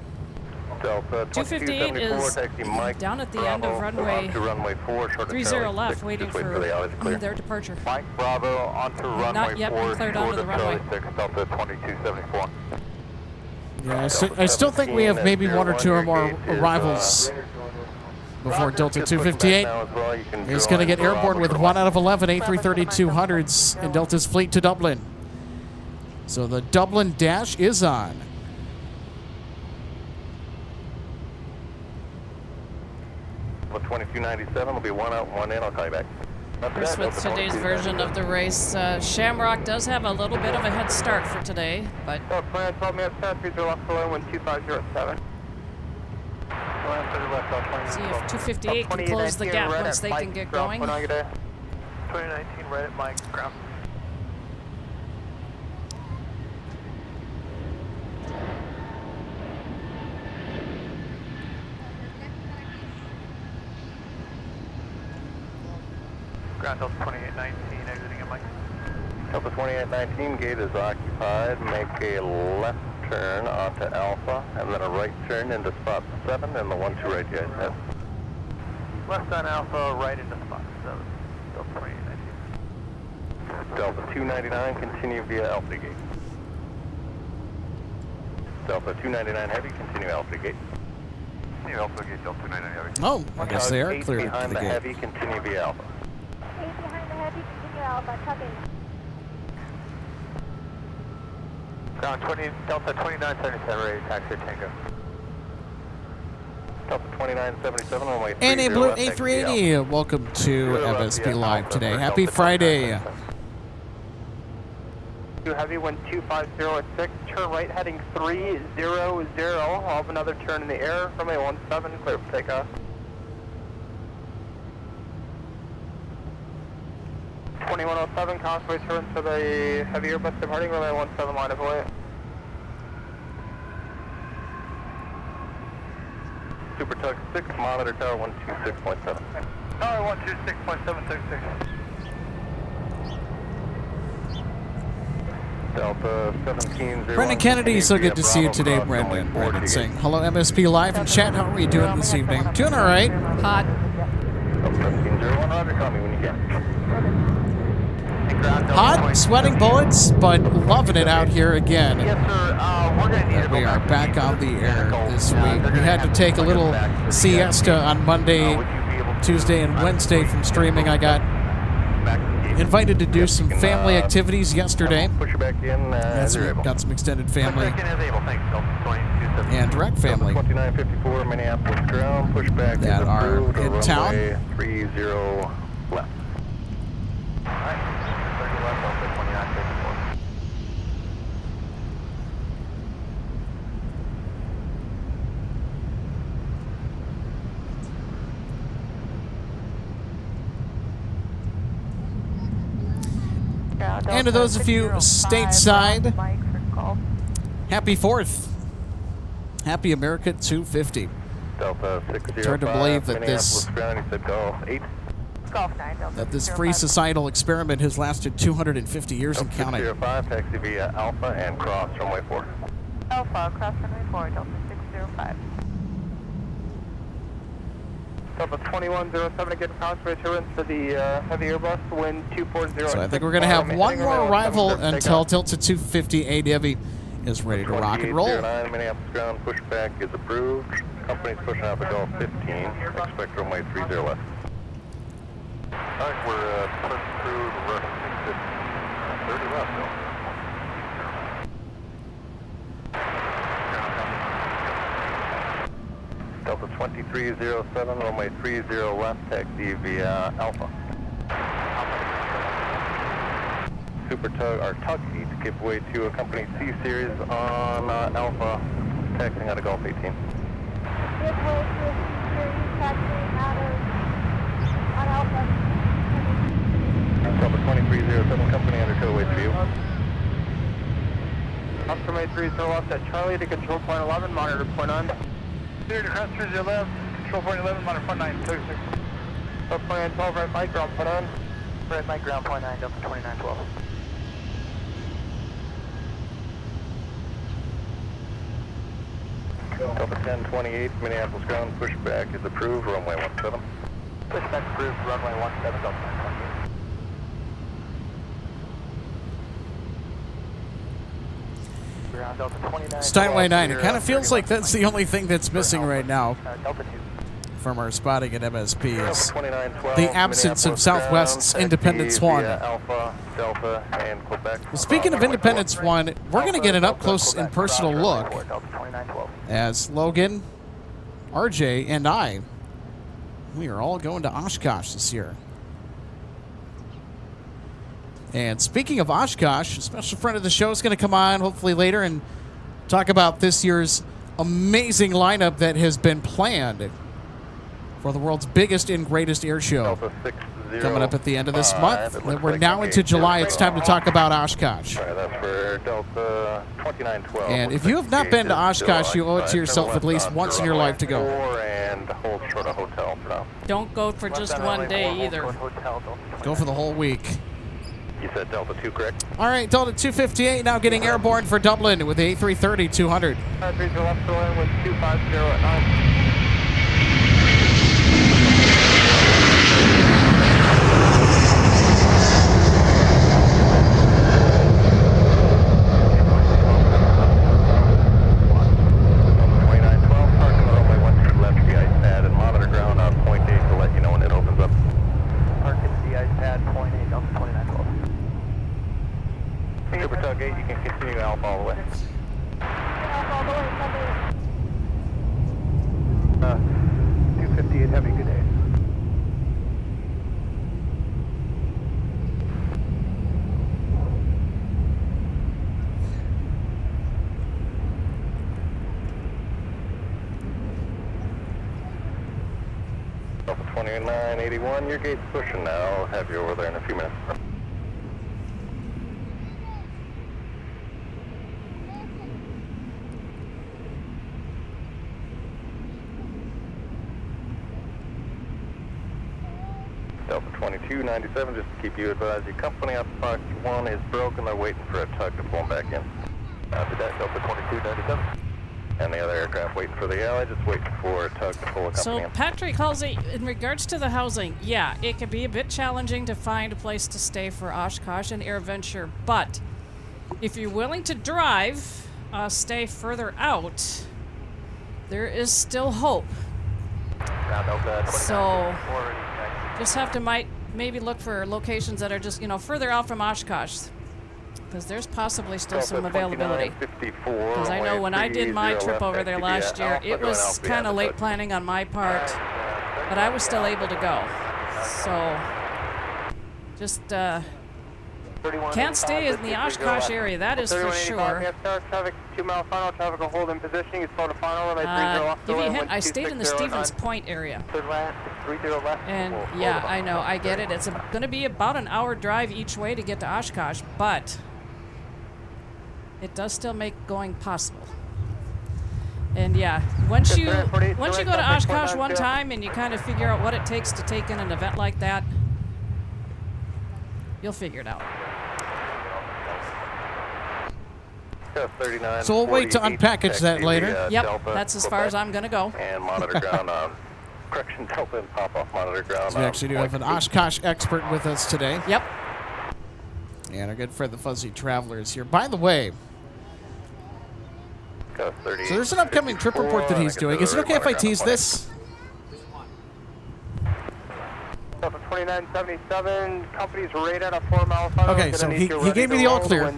Delta 258 is taxi Mike, down at the end of runway onto runway 4, short of 30 Charlie left, 6, waiting just wait for the alley to clear. their departure. Mike Bravo onto runway Not yet 4, been cleared short onto the of runway. Charlie 6, Delta 2274. Yeah, I still think we have maybe one or two or more arrivals before Delta 258 is going to get airborne with 1 out of 11 A330-200s in Delta's fleet to Dublin. So the Dublin dash is on. With 2297 will be 1 out, 1 in. I'll call you back. First with today's version of the race, Shamrock does have a little bit of a head start for today, but Delta 12 minutes past, 30 left, below wind 2507. see if 258 can close the gap once they can get going. 2019 right at Mike, ground. Ground Delta 2819, exiting at Mike. Delta 2819, gate is occupied. Make a left turn onto Alpha, and then a right turn into spot 7, and the 1-2 right you guys have. Left on Alpha, right into spot 7. Delta 2819. Delta 299, continue via Alpha gate. Delta 299 heavy, continue Alpha gate. Continue Alpha gate, Delta 299 heavy. Oh, I guess they are cleared to behind the the gate. heavy, continue via Alpha. 8 behind the heavy, continue Alpha, copy. Ground 20, Delta 2977, ready to taxi Tango. Delta 2977, runway 30 And a blue left, taxi via A380. Welcome to MSP Live today. Happy Friday. 2 heavy, wind 250 at 6, turn right heading 300. I'll have another turn in the air, runway 17, clear for takeoff. 2107, Conway turn to the heavy Airbus departing, runway 17, line of way. Super Tug 6, monitor tower 126.7. Tower 126.766. Delta 1701. Brendan Kennedy, so continue good to via see you Bravo today, cross runway Brendan. 4 Brendan to saying, hello, MSP Live and chat. How are you doing this evening? Doing all right. Hot. Delta 1701, Roger, call me when you can. Hot, sweating bullets, but loving it out here again. Yes, sir. We're going to need to And we go are back on the air this week. We had to take a little siesta on Monday, Tuesday, and Wednesday from streaming. I got invited to do some family activities yesterday. Push you back in as you're able. Got some extended family Back in as able. Thanks, Delta 22. and direct family 2954 Minneapolis ground, push back that is are approved, in runway town. 30 left. Alright, 30 left, Delta 2954. And to those of you stateside, happy 4th. Happy America 250. Delta 605. It's hard to believe that Minneapolis ground, he said go 8. Golf 9, Delta That this 605. free societal experiment has lasted 250 years and Delta counting. 605, taxi via Alpha and cross runway 4. Alpha, cross runway 4, Delta 605. Delta 2107 again, crossway turns for the heavy Airbus, wind 240. So I think we're going to have one more arrival until Delta 258 Heavy is ready to rock and roll. 2809 Minneapolis ground, pushback is approved. Company's pushing out the Gulf 15. Expect runway 30 left. Alright, we're pushing through the rest of 30 left, though. Delta 2307, runway 30 left, taxi via Alpha. Super tug, or tug feed, give way to a company C series on Alpha, taxiing out of Gulf 18. Give way to a series taxiing out of on Alpha. Delta 2307, company under cutaway to you. Oscar 30 left at Charlie to control point 11, monitor point 9. Clear to cross 30 left, control point 11, monitor point 9, 36. Delta 2912, right Mike, ground point 9. Right Mike, ground point 9, Delta 2912. Delta 1028, Minneapolis ground, pushback is approved, runway 17. Pushback approved, runway 17, Delta 928. Ground Delta 29. Steinway 9. It kind of feels like that's the only thing that's missing right now Delta 2. from our spotting at MSP Delta is 2912, the absence of Minneapolis Southwest's ground, Independence taxi 1. via Alpha, Delta, and Quebec. Well, speaking of Independence 1, we're going to get an up-close and personal look Delta 2912. as Logan, RJ, and I, we are all going to Oshkosh this year. And speaking of Oshkosh, a special friend of the show is going to come on hopefully later and talk about this year's amazing lineup that has been planned for the world's biggest and greatest air show Delta 605. coming up at the end of this It month. looks We're like now an into July. It's time to talk about All Oshkosh. right, that's for Delta 2912. And if you have not been to Oshkosh, you owe it to yourself at least once in your life to go. And hold short of hotel for now. Don't go for just one day either. Go for the whole week. You said Delta 2, correct? All right, Delta 258 now getting airborne for Dublin with the A330-200. 30 left going with 250 at 9. Super Tug 8, you can continue Alpha all the way. All the way, Sunday. 258 Heavy, good day. Alpha 2981, your gate's pushing now. I'll have you over there in a few minutes. Delta 22 2297, just to keep you advised, your company on Fox 1 is broken. They're waiting for a tug to pull them back in. After that, Delta 2297. And the other aircraft waiting for the alley, just waiting for a tug to pull a company So in. Patrick Halsey, in regards to the housing, yeah, it can be a bit challenging to find a place to stay for Oshkosh and AirVenture, but if you're willing to drive, stay further out, there is still hope. So just have to maybe look for locations that are just, further out from Oshkosh, because there's possibly still some availability. Because I know when I did my trip over there last year, it was kind of late planning on my part, but I was still able to go. So just can't stay in the Oshkosh area, that is for sure. Traffic 2 mile final, traffic will hold in position. It's the final. Give you a hint, I stayed in the Stevens Point area. And yeah, I know, I get it. It's going to be about an hour drive each way to get to Oshkosh, but it does still make going possible. And yeah, once you go to Oshkosh one time and you kind of figure out what it takes to take in an event like that, you'll figure it out. So we'll wait to unpackage that later. Yep, that's as far as I'm going to go. And monitor ground on correction Delta and pop off monitor ground. So we actually do have an Oshkosh expert with us today. Yep. And our good friend the Fuzzy Traveler is here. By the way, so there's an upcoming trip report that he's doing. Is it okay if I tease this? 2977, company's radar at a 4 mile final. Okay, so he gave me the all clear.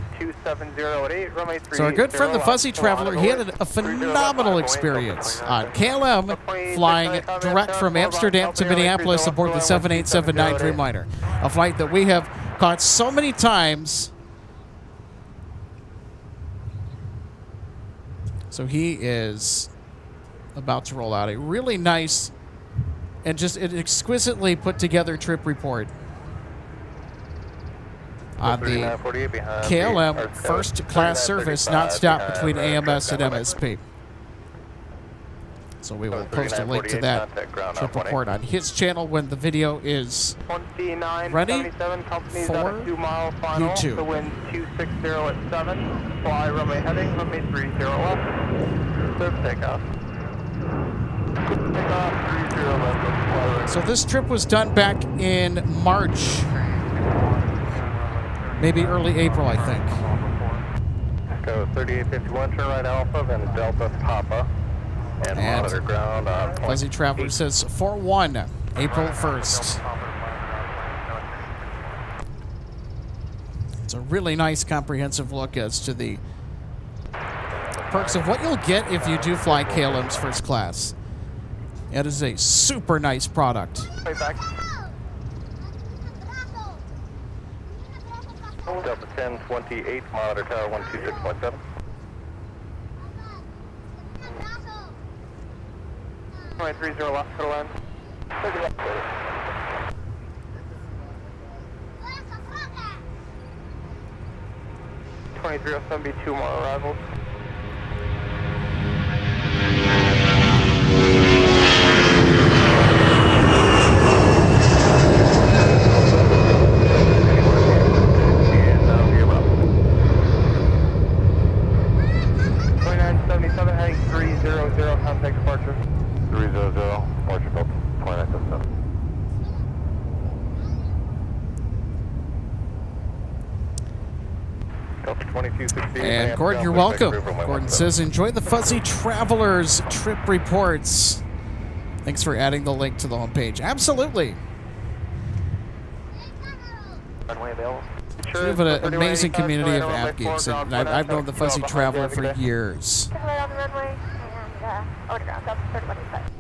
So our good friend the Fuzzy Traveler, he had a phenomenal experience on KLM flying direct from Amsterdam to Minneapolis aboard the 787-9 Dreamliner, a flight that we have caught so many times. So he is about to roll out a really nice and just an exquisitely put together trip report on the KLM first class service nonstop between AMS and MSP. So we will post a link to that trip report on his channel when the video is ready for YouTube. The wind 260 at 7. Fly runway heading, runway 30 left. Clear for takeoff. So this trip was done back in March, maybe early April, I think. Go 3851, turn right Alpha, then Delta Papa, and monitor ground on Fuzzy Traveler says 4-1, April 1st. It's a really nice comprehensive look as to the perks of what you'll get if you do fly KLM's first class. It is a super nice product. Delta 1028, monitor tower 126.7. Runway 30 left, for the land. 2307 be 2 more arrivals. Heading 300, contact departure. 300, departure Delta 2977. Delta 2260. And Gordon, you're welcome. Gordon says, enjoy the Fuzzy Traveler's trip reports. Thanks for adding the link to the homepage. Absolutely. Runway available. We have an amazing community of app geeks, and I've known the Fuzzy Traveler for years. Right on the runway and over to ground, Delta 3185.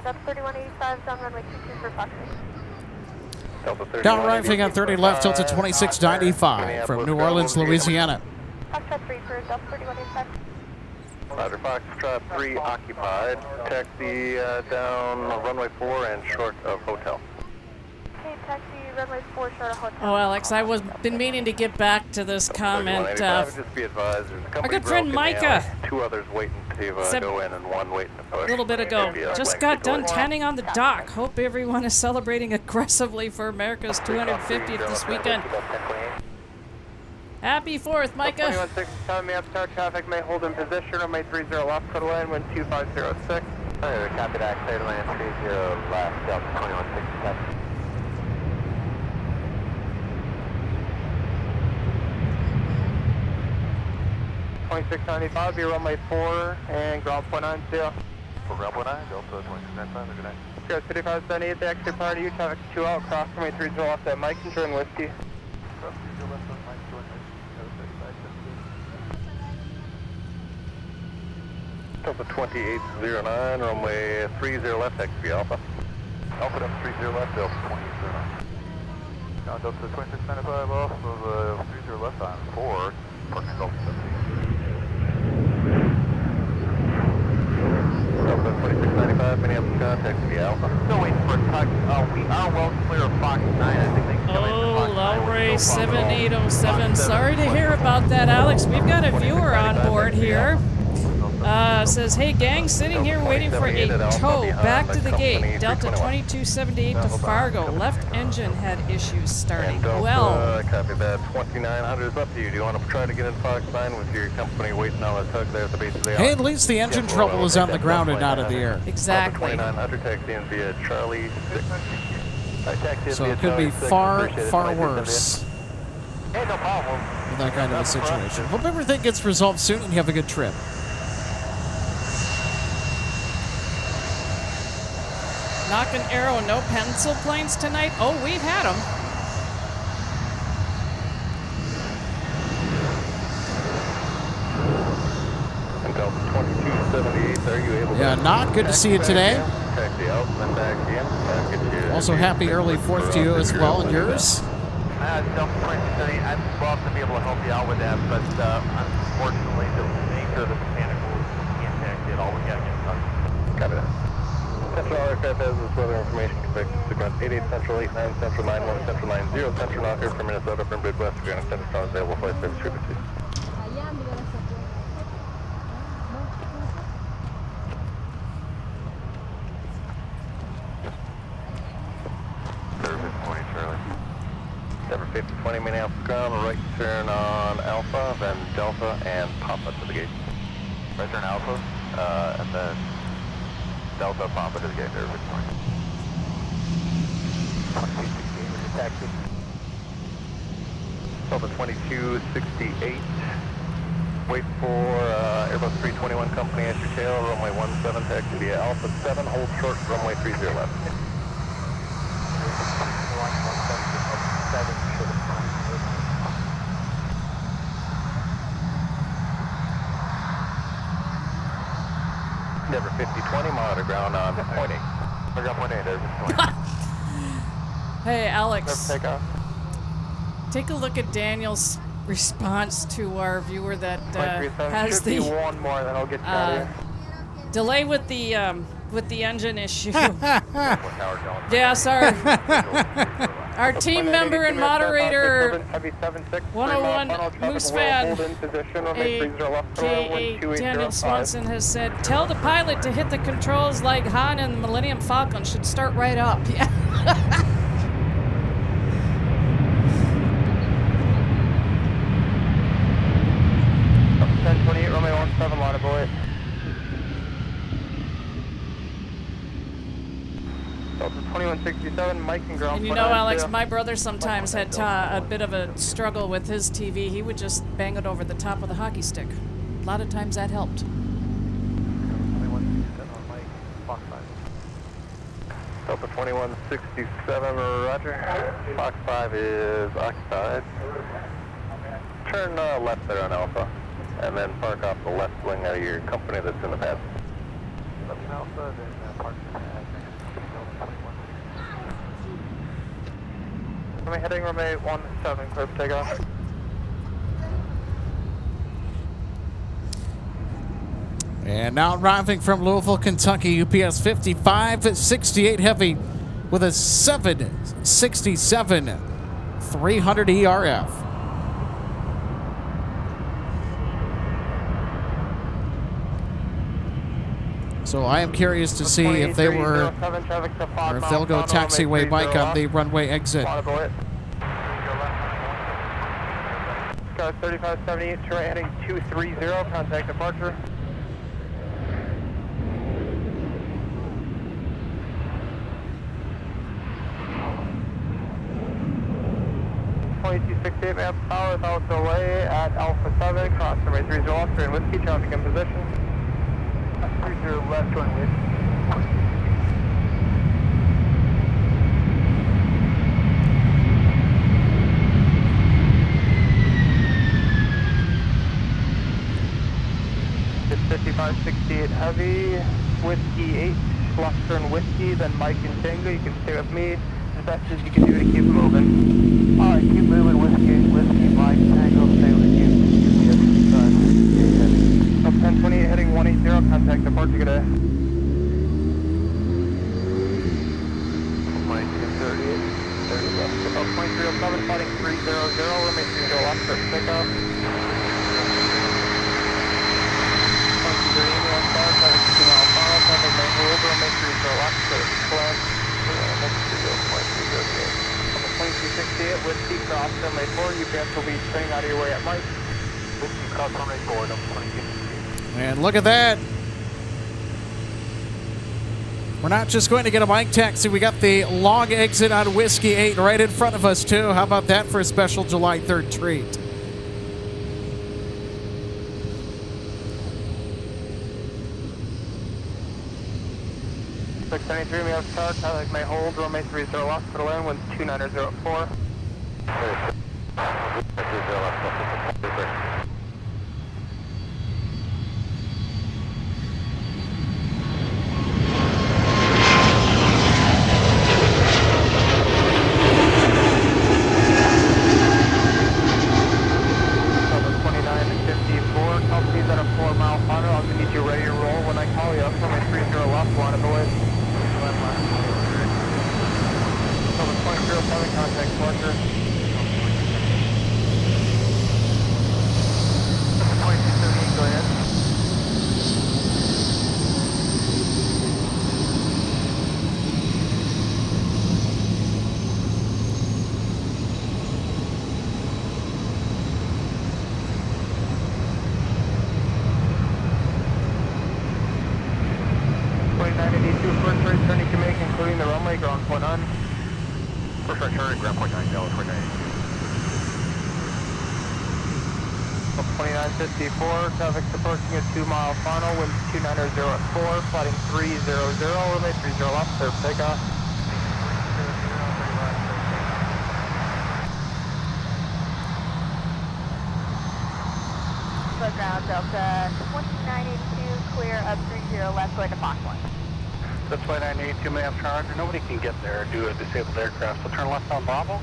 Up 3185 down runway 22 for Fox 8. Down arriving on 30 left, Delta 2695 from New Orleans, Louisiana. Foxtrot 3 for Delta 3185. Roger, Foxtrot 3 occupied. Taxi down runway 4 and short of hotel. Okay, taxi runway 4 short of hotel. Oh, Alex, I was been meaning to get back to this comment. Just be advised, there's a Our company good friend broke in the Micah. alley, 2 others waiting to go in and 1 waiting to push. A little bit ago. Maybe a Just lengthy got done delay. tanning on the dock. Hope everyone is celebrating aggressively for America's 250th this weekend. Happy 4th, Micah. 2167, may have start traffic, may hold in position, runway 30 left, clear to land, wind 2506. Copy that, clear to land 30 left, Delta 2167. 2695, be runway 4 and ground point 90. For ground point 9, Delta 2695, good night. Go 3578, the exit prior to you, traffic 2 out, cross runway 30 left at Mike, enjoying whiskey. Cross 30 left on Mike, join us. Delta 2809, runway 30 left, taxi Alpha. Alpha Delta 30 left, Delta 2809. Now Delta 2695 off of 30 left on 4, parking Delta 17. Delta 2695, Minneapolis, taxi Alpha. Still waiting for a touch. We are well clear of Fox 9. I think they can come in for Oh, Fox 9 with Lowray no problem at all. 7807. Sorry to hear about that, Alex. We've got a viewer on board here. Says, hey gang, sitting here waiting for a tow back to the gate. Delta 2278 to Fargo. Left engine had issues starting. Well, Copy that. 2900 is up to you. Do you want to try to get in Fox 9 with your company waiting on the tug there at the base of the Hey, at least the engine trouble is on the ground and not in the air. exactly. 2900 taxi in via Charlie 6. So it could be far, far worse Hey, no problem. in that kind of a situation. Hope everything gets resolved soon and you have a good trip. Knock and arrow, no pencil planes tonight? Oh, we've had them. And Delta 2278, are you able Yeah, to... not good to see you today. Taxi out, then back in. Get you Also, happy early 4th to you as well, and yours. Delta 2278, I'd love to be able to help you out with that, but unfortunately, the nature of the mechanicals can't taxi at all. We gotta get in touch. Copy that. Central aircraft has this weather information expected to sequence 88 Central 89 Central 91 Central 90 Central knocker from Minnesota from Midwest. We're going to send a strong available flight service frequency. Service 20 Charlie. Denver 5020 Minneapolis ground, right turn on Alpha, then Delta, and Papa to the gate. Right turn Alpha, and then Delta Papa to the gate, service 20. 2268, taxi. Delta 2268. Wait for Airbus 321 company at your tail, runway 17, taxi via Alpha 7, hold short, runway 30 left. Denver 5020, monitor ground on point 8. I got point 8, there's 20. Hey, Alex. Take off. Take a look at Daniel's response to our viewer that has Should be the one more, then I'll get you out of here. delay with the engine issue. Yeah, sorry. Our team member and moderator, 101 Moose Fan, a.k.a. Daniel Swanson, has said, tell the pilot to hit the controls like Han and the Millennium Falcon should start right up. Yeah. 1028, Romeo 17, line of boy. Delta 2167, Mike and ground. And you know, Alex, my brother sometimes had a bit of a struggle with his TV. He would just bang it over the top with a hockey stick. A lot of times that helped. 2167 on Mike, Fox 5. Delta 2167, roger. Fox 5 is occupied. Turn left there on Alpha, and then park off the left wing of your company that's in the pad. Left in Alpha, then park in the pad. Am I heading runway 17, clear for takeoff? And now arriving from Louisville, Kentucky, UPS 5568 Heavy with a 767 300 ERF. So I am curious to see if they were, or if they'll go taxiway Mike on the runway exit. Scar 3578, try heading 230, contact departure. Map power without delay at Alpha 7, cross runway 30 left, turn whiskey, traffic in position. 30 left, turn whiskey. It's 5568 heavy, whiskey 8, left turn whiskey, then Mike and Tango. You can stay with me as best as you can do to keep moving. Alright, keep moving, whiskey, Mike, Tango, stay with you. Up 1028 heading 180, contact departure, get a Mike 238, 30 left. Up 2307, fighting 300, remain 30 left, for pickup. 2330, New York Star, traffic 2 mile final, traffic main hold, remain 30 left, for flag, next to 0.308. 2268, whiskey, cross runway 4, UPS will be staying out of your way at Mike. Whiskey, cross runway 4, number 2268. And look at that. We're not just going to get a Mike taxi. We got the long exit on Whiskey 8 right in front of us, too. How about that for a special July 3rd treat? We have start, traffic may hold, runway 30 left, for the land, winds 2904. Company's at a 4 mile final. I'll need you ready to roll when I call you up. Runway 30 left, line of the way. 2007, contact departure. 2238, go ahead. First right turn you can make, including the runway, ground point on. First right turn, ground point 9, Dallas 49. 2954, traffic approaching a 2 mile final, wind 2904 at 4, flighting 300, runway 30 left, clear for takeoff. Slow ground, Delta 2982, clear up 30 left, going to Fox 1. That's why 982 may have charge, or nobody can get there due to a disabled aircraft. So turn left on Bravo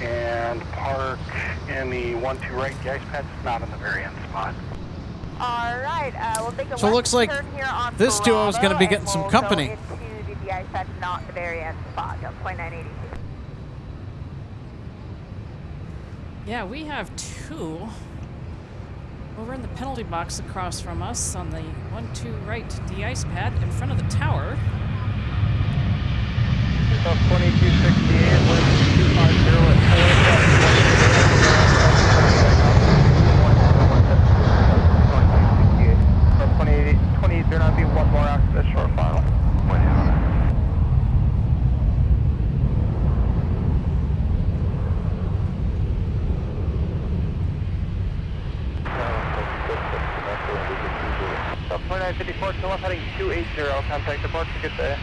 and park in the 1-2 right. The ice patch is not in the very end spot. All right, we'll take a So it looks like turn here on this duo is going to be Bravo, getting some and company. we'll go into the ice patch, not the very end spot, 2982. Yeah, we have two over in the penalty box across from us on the 1-2 right de-ice pad in front of the tower. 2268, wind 250 at 4. 28, there not be one more after this short final. Up 2954, still up heading 280, contact departure, get the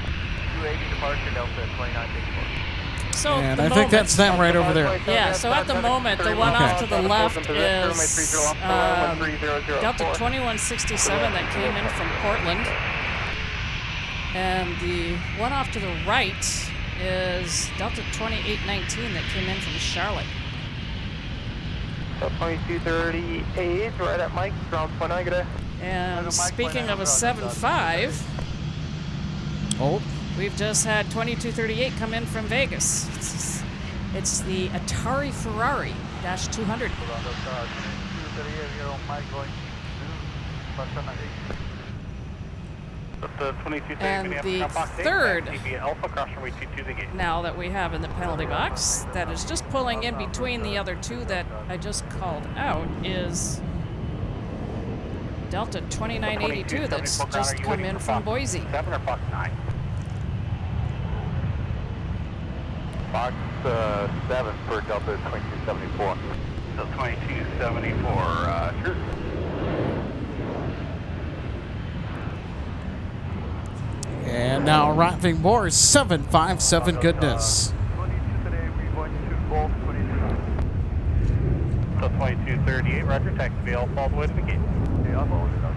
280 departure, Delta 2954. So And the I think moment, that's them right over there. yeah, so at the moment, the one off to the left is Delta 2167 that came in from Portland. And the one off to the right is Delta 2819 that came in from Charlotte. So 2238, right at Mike, ground point negative. And speaking of a 7.5, Oh, we've just had 2238 come in from Vegas. It's the Atari Ferrari Dash 200. And the third now that we have in the penalty box that is just pulling in between the other two that I just called out is Delta 2982 that's just come in from Boise. 7 or Fox 9? Fox 7 for Delta 2274. So 2274, sure. and now arriving more 757 goodness. 22 today, we're going to Golf 22. So 2238, roger, taxi VL, all the way to the gate. Okay, I'll hold it up.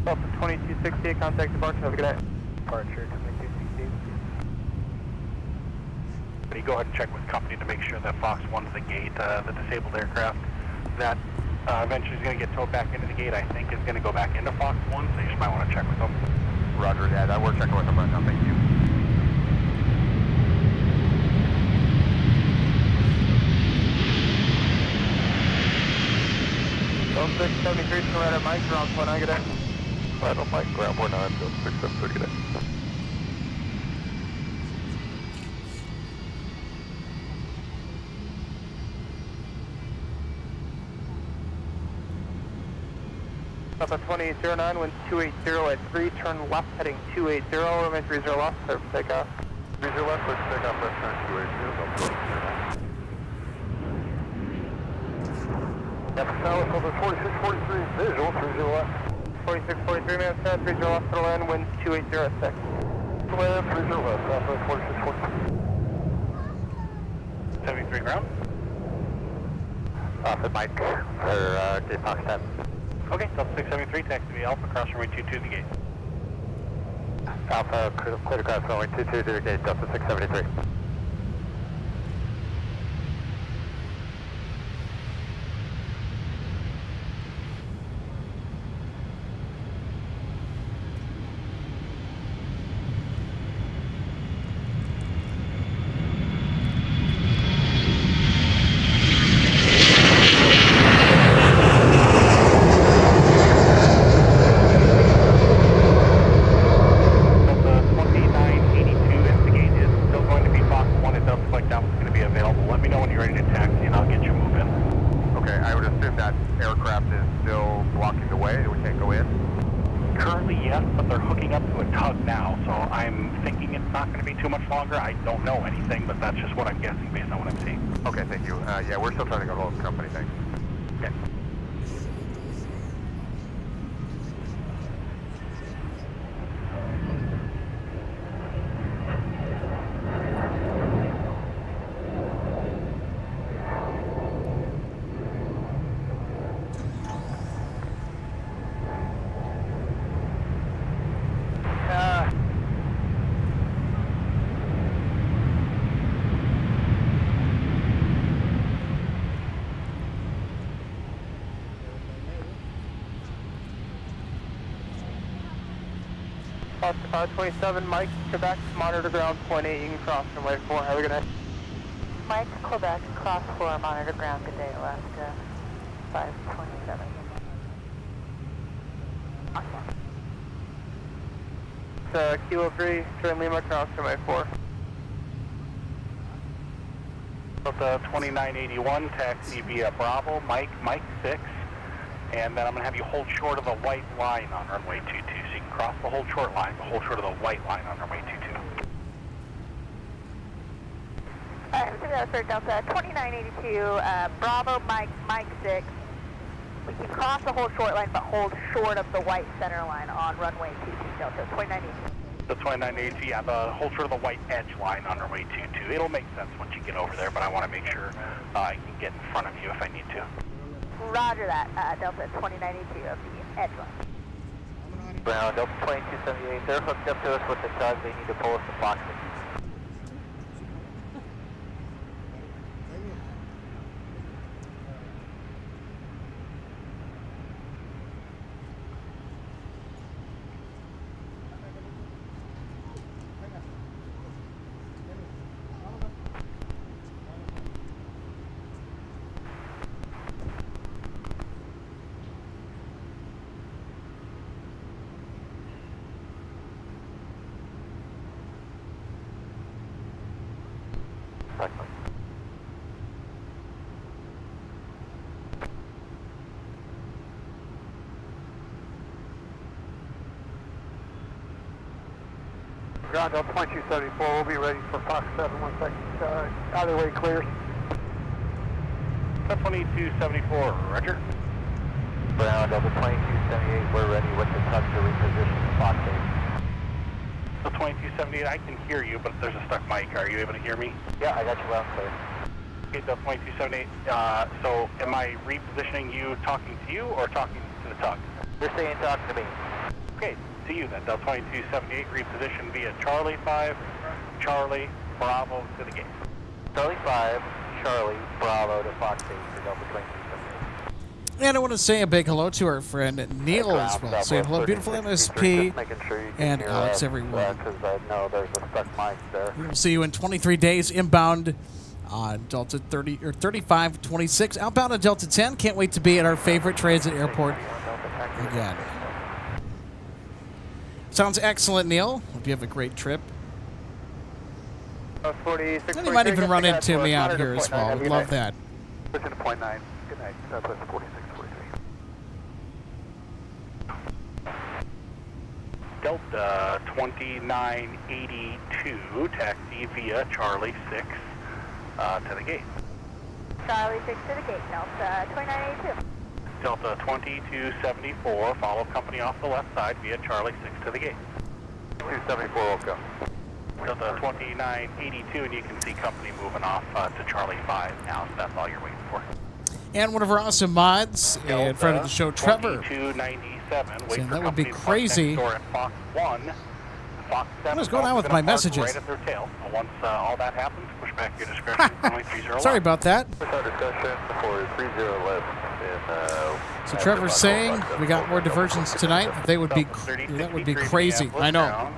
Delta 2268, contact departure, have a good night. Departure 2268. You go ahead and check with company to make sure that Fox 1's the gate, the disabled aircraft. That eventually is going to get towed back into the gate, I think is going to go back into Fox 1, so you just might want to check with them. Roger that, we're checking with them right now, thank you. Delta 673 to right at Mike, ground point, I get it. Right on Mike, ground point 9, Delta 673, get it. Delta 2809, wind 280 at 3, turn left heading 280, remain 30 left, clear for takeoff. 30 left, clear for takeoff, left turn 280, Delta 29. Yep, Delta 4643, visual, 30 left. 4643, man, 30 left, to the land, wind 280 at 6. Land, 30 left, southwest 4643. 73 ground. Off at Mike, for gate Fox 10. Okay, Delta 673, taxi to Alpha, cross runway 22 to the gate. Alpha, clear to cross runway 22 to the gate, Delta 673. I don't know anything, but that's just what I'm guessing based on what I'm seeing. Okay, thank you. Yeah, we're still trying to get a hold of the company, thanks. Okay. Oscar 527, Mike, Quebec, monitor ground, point 8, you can cross runway 4, have a good night. Mike, Quebec, cross 4, monitor ground, good day, Alaska, 527. Kilo 3, turn Lima, cross runway 4. Delta 2981, taxi via Bravo, Mike 6, and then I'm going to have you hold short of the white line on runway 22, so you can cross the whole short line, but hold short of the white line on runway 22. Alright, so that's for Delta 2982, Bravo, Mike 6. We can cross the whole short line, but hold short of the white center line on runway 22, Delta 2982. The 2982, yeah, hold short of the white edge line on runway 22. It'll make sense once you get over there, but I want to make sure I can get in front of you if I need to. Roger that, Delta 2982 of the edge line. Brown, Delta 2278, they're hooked up to us with the tug, they need to pull us to Fox 6. Ground Delta 2274, we'll be ready for Fox 7 1 second. Either way clears. Delta 2274, roger. Ground Delta 2278, we're ready with the touch to reposition Fox 8. Delta 2278, I can hear you, but there's a stuck mic. Are you able to hear me? Yeah, I got you loud and clear. Okay, Delta 2278, so am I repositioning you, talking to you, or talking to the tug? You're saying talk to me. Okay, to you then. Delta 2278, reposition via Charlie 5, Charlie, Bravo to the gate. Charlie 5, Charlie, Bravo to Fox 8 for Delta 2278. And I want to say a big hello to our friend Neil as well. Saying hello, beautiful MSP and Alex, everyone. Because I know there's a stuck mic there. We'll see you in 23 days inbound on Delta 30 or 3526. Outbound on Delta 10. Can't wait to be at our favorite transit airport again. Sounds excellent, Neil. Hope you have a great trip. 46, And you might even run into me out here as well. Would love that. Listen to point 9. Good night. Southwest 4643. Delta 2982, taxi via Charlie 6 to the gate. Charlie 6 to the gate, Delta 2982. Delta 2274, follow company off the left side via Charlie 6 to the gate. 274 will go. Delta 2982, and you can see company moving off to Charlie 5 now, so that's all you're waiting for. And one of our awesome mods in front of the show, Trevor. 2297, wait Saying for that would be company to park crazy. next door at Fox 1 Fox 7. What is going on with my messages? Right at their tail. Once all that happens, push back your discretion. Runway 30 Sorry about that. Push our discussion for 30 left. So Trevor's saying we got more diversions tonight. That would be crazy. I know.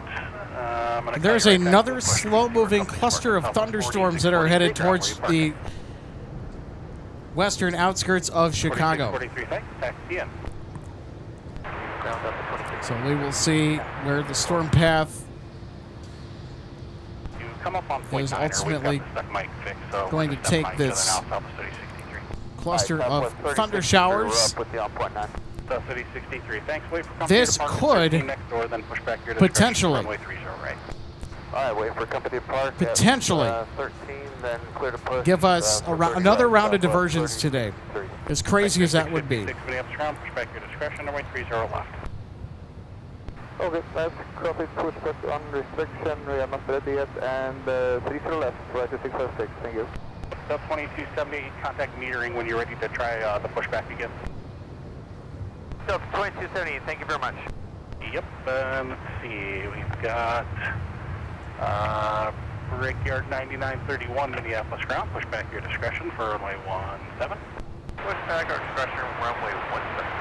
There's another slow-moving cluster of thunderstorms that are headed towards the western outskirts of Chicago. 43, thanks. Taxi in. So we will see where the storm path You come up on point is 9, or we've ultimately got the stuck mic fixed, so going we're to gonna take step by each this other now, south of 3063. cluster of thunder showers. South 3063, thanks. Wait for company This to park could 13 next door, then push back your discretion. potentially Runway 30 right. Alright, wait for company to park. Potentially at, 13, then clear to push. give us another round of diversions today. 30. As crazy as that would be. 6 minutes ground, push back your discretion, runway 30 left. Okay, that's copy, push back on restriction, we are not ready yet, and 30 left, right to 656, thank you. Delta 2278, contact metering when you're ready to try the pushback again. Delta 2278, thank you very much. Yep, let's see, we've got Brickyard 9931 Minneapolis ground, push back your discretion for runway 17. Push back our discretion, runway 17,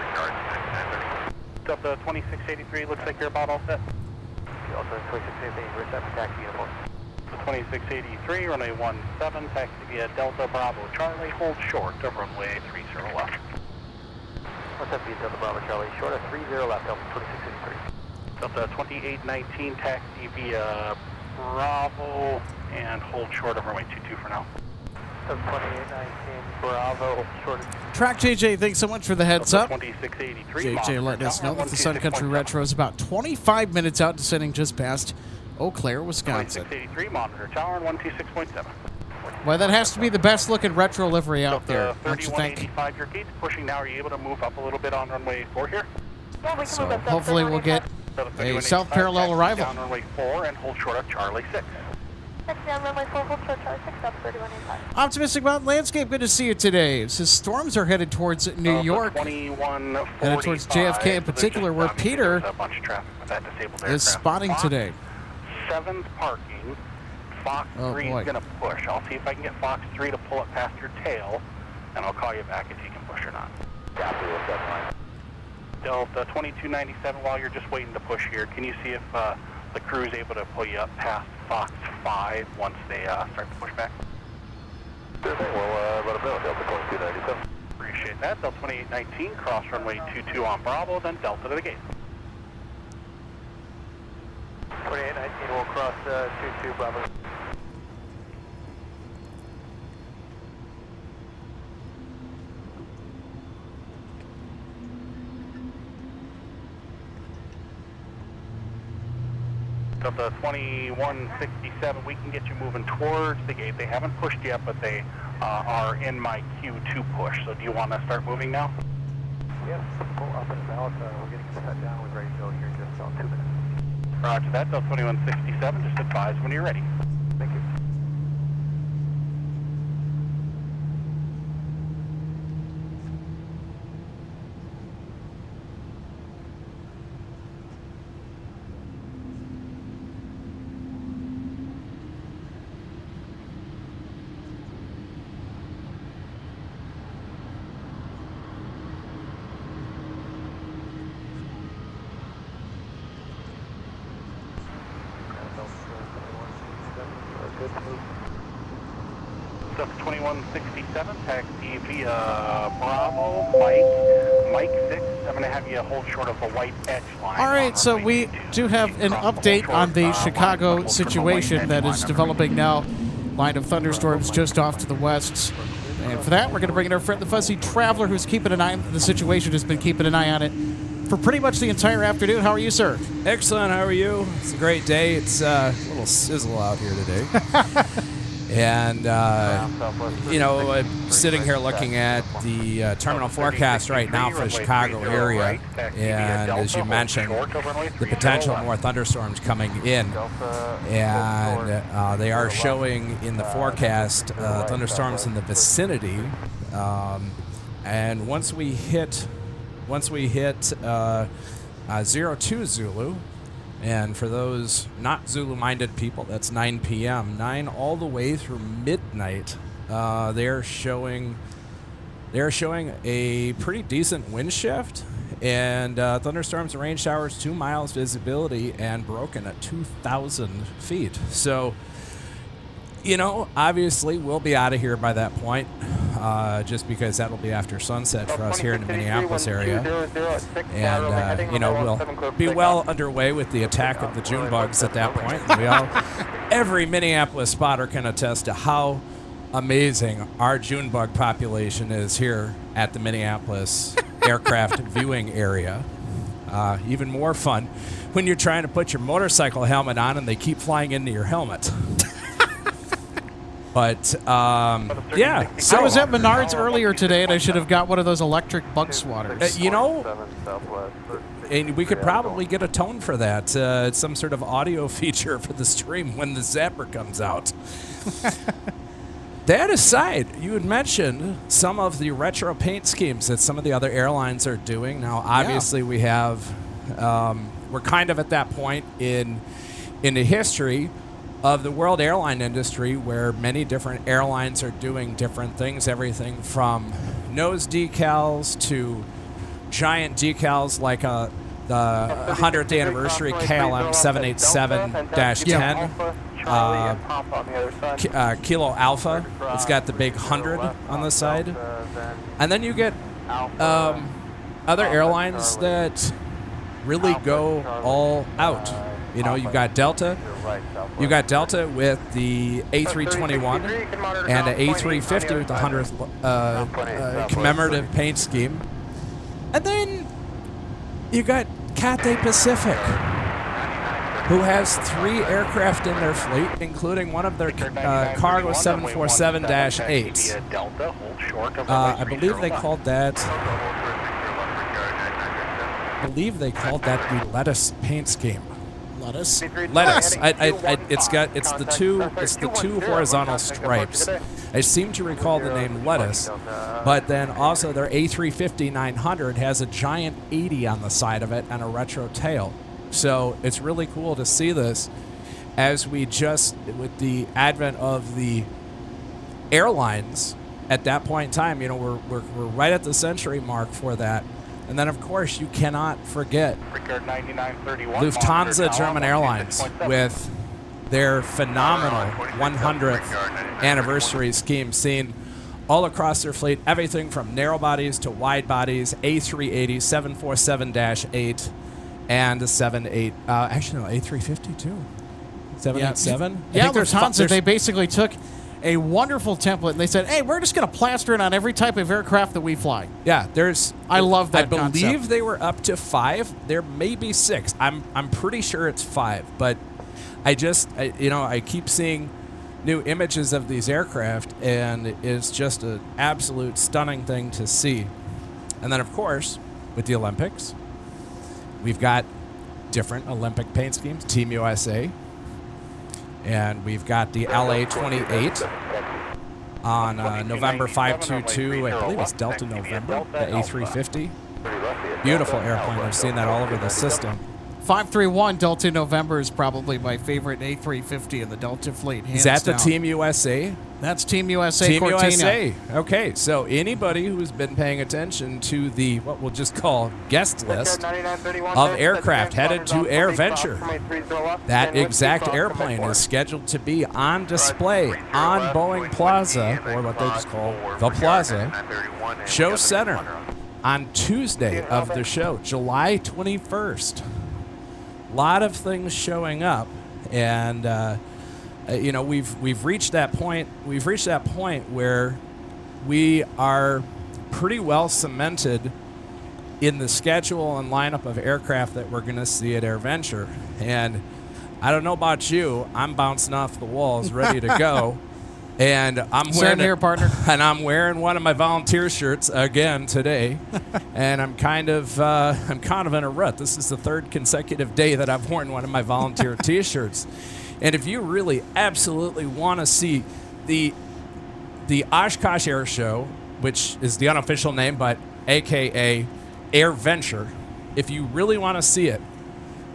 regards 9930. Delta 2683, looks like you're about all set. Delta 2678, we're set for taxi uniform. Delta 2683, runway 17, taxi via Delta Bravo Charlie, hold short of runway 30 left. What's up, via Delta Bravo Charlie, short of 30 left, Delta 2683. Delta 2819, taxi via Bravo, and hold short of runway 22 for now. Delta 2819, Bravo, short of... Track JJ, thanks so much for the heads up. 2683, JJ letting us know that the Sun Country Retro is about 25 minutes out, descending just past Eau Claire, Wisconsin. 2683, monitor tower, and 126.7. Well, that has to be the best looking retro livery out there, don't you think? 3185, your gate's pushing now. Are you able to move up a little bit on runway 4 here? Yeah, we can So move up to hopefully we'll get a south parallel arrival. Down runway 4 and hold short of Charlie 6. Taxi down runway 4, hold short, Charlie 6, up 3185. Optimistic Mountain Landscape, good to see you today. It says storms are headed towards New York, headed towards JFK in particular, where Peter is spotting today. 7th parking. Fox 3 is going to push. I'll see if I can get Fox 3 to pull it past your tail, and I'll call you back if you can push or not. Copy, what's up, line? Delta 2297, while you're just waiting to push here, can you see if the crew is able to pull you up past Fox 5 once they start to push back? Sure thing, we'll let them know, Delta 2297. Appreciate that. Delta 2819, cross runway 22 on Bravo, then Delta to the gate. 2819 will cross 22 Bravo. Delta 2167, we can get you moving towards the gate. They haven't pushed yet, but they are in my queue to push. So do you want to start moving now? Yes, pull up and about. We're getting set down. We're ready to go here in just about 2 minutes. Roger that, Delta 2167, just advise when you're ready. Thank you. Delta 2167, taxi via Bravo, Mike 6. I'm going to have you hold short of the white edge line. All right, so we do have an update on the Chicago situation that is developing now. Line of thunderstorms just off to the west. And for that, we're going to bring in our friend, the Fuzzy Traveler, who's keeping an eye on the situation, has been keeping an eye on it for pretty much the entire afternoon. How are you, sir? Excellent. How are you? It's a great day. It's a little sizzle out here today. And, I'm sitting here looking at the terminal forecast right now for the Chicago area. And as you mentioned, the potential more thunderstorms coming in. And they are showing in the forecast thunderstorms in the vicinity. And once we hit 02 Zulu, and for those not Zulu-minded people, that's 9 p.m. 9 all the way through midnight. They're showing a pretty decent wind shift, and thunderstorms and rain showers 2 miles visibility and broken at 2,000 feet. So, obviously we'll be out of here by that point, just because that'll be after sunset for us here in the Minneapolis area. And, we'll be well underway with the attack of the June bugs at that point. Every Minneapolis spotter can attest to how amazing our June bug population is here at the Minneapolis aircraft viewing area. Even more fun when you're trying to put your motorcycle helmet on and they keep flying into your helmet. But, So I was at Menards earlier today, and I should have got one of those electric bug swatters. And we could probably get a tone for that. It's some sort of audio feature for the stream when the zapper comes out. That aside, you had mentioned some of the retro paint schemes that some of the other airlines are doing. Now, obviously, we have, we're kind of at that point in the history of the world airline industry where many different airlines are doing different things, everything from nose decals to giant decals like the 100th anniversary KLM 787-10 Kilo Alpha. It's got the big 100 on the side. And then you get other airlines that really go all out. You've got Delta. You got Delta with the A321 and the A350 with the 100th commemorative paint scheme. And then you got Cathay Pacific, who has 3 aircraft in their fleet, including one of their cargo 747-8s. I believe they called that the lettuce paint scheme. Lettuce. It's the two horizontal stripes. I seem to recall the name lettuce, but then also their A350-900 has a giant 80 on the side of it and a retro tail. So it's really cool to see this as we just, with the advent of the airlines at that point in time, we're right at the century mark for that. And then, of course, you cannot forget Lufthansa German Airlines with their phenomenal 100th anniversary scheme seen all across their fleet, everything from narrow bodies to wide bodies, A380, 747-8, and the 78. A350 too. 787. Yeah, Lufthansa. They basically took a wonderful template and they said, "Hey, we're just going to plaster it on every type of aircraft that we fly." Yeah, I love that. I believe concept. they were up to 5. There may be 6. I'm pretty sure it's 5, but I keep seeing new images of these aircraft, and it's just an absolute stunning thing to see. And then, of course, with the Olympics, we've got different Olympic paint schemes, Team USA, and we've got the LA-28 on November 522, I believe it's Delta November, the A350. Beautiful airplane. I've seen that all over the system. 531 Delta November is probably my favorite A350 in the Delta fleet. Is that the down. Team USA? That's Team USA. Team Cortina. USA. Okay, so anybody who's been paying attention to the, what we'll just call guest list of aircraft headed to AirVenture, that exact airplane is scheduled to be on display on Boeing Plaza, or what they just call the Plaza, Show Center, on Tuesday of the show, July 21st. A lot of things showing up, and we've reached that point. We've reached that point where we are pretty well cemented in the schedule and lineup of aircraft that we're going to see at AirVenture. And I don't know about you, I'm bouncing off the walls, ready to go. And I'm wearing here, partner. And I'm wearing one of my volunteer shirts again today, and I'm kind of in a rut. This is the third consecutive day that I've worn one of my volunteer T-shirts. And if you really absolutely want to see the Oshkosh Air Show, which is the unofficial name, but AKA AirVenture, if you really want to see it,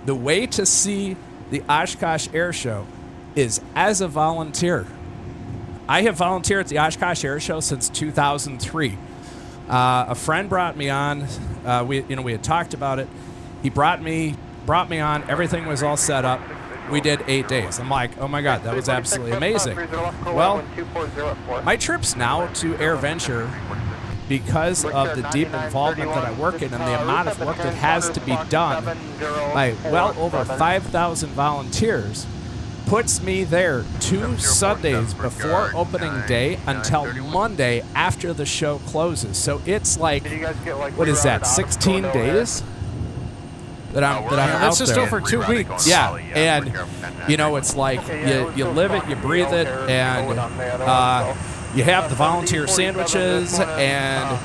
the way to see the Oshkosh Air Show is as a volunteer. I have volunteered at the Oshkosh Air Show since 2003. A friend brought me on. We had talked about it. He brought me on. Everything was all set up. We did 8 days. I'm like, oh my God, that was absolutely amazing. Well, my trips now to AirVenture, because of the deep involvement that I work in and the amount of work that has to be done by well over 5,000 volunteers, puts me there 2 Sundays before opening day until Monday after the show closes. So it's like, what is that, 16 days that I'm out That's just there. over 2 weeks. Yeah, and it's like you live it, you breathe it, and you have the volunteer sandwiches, and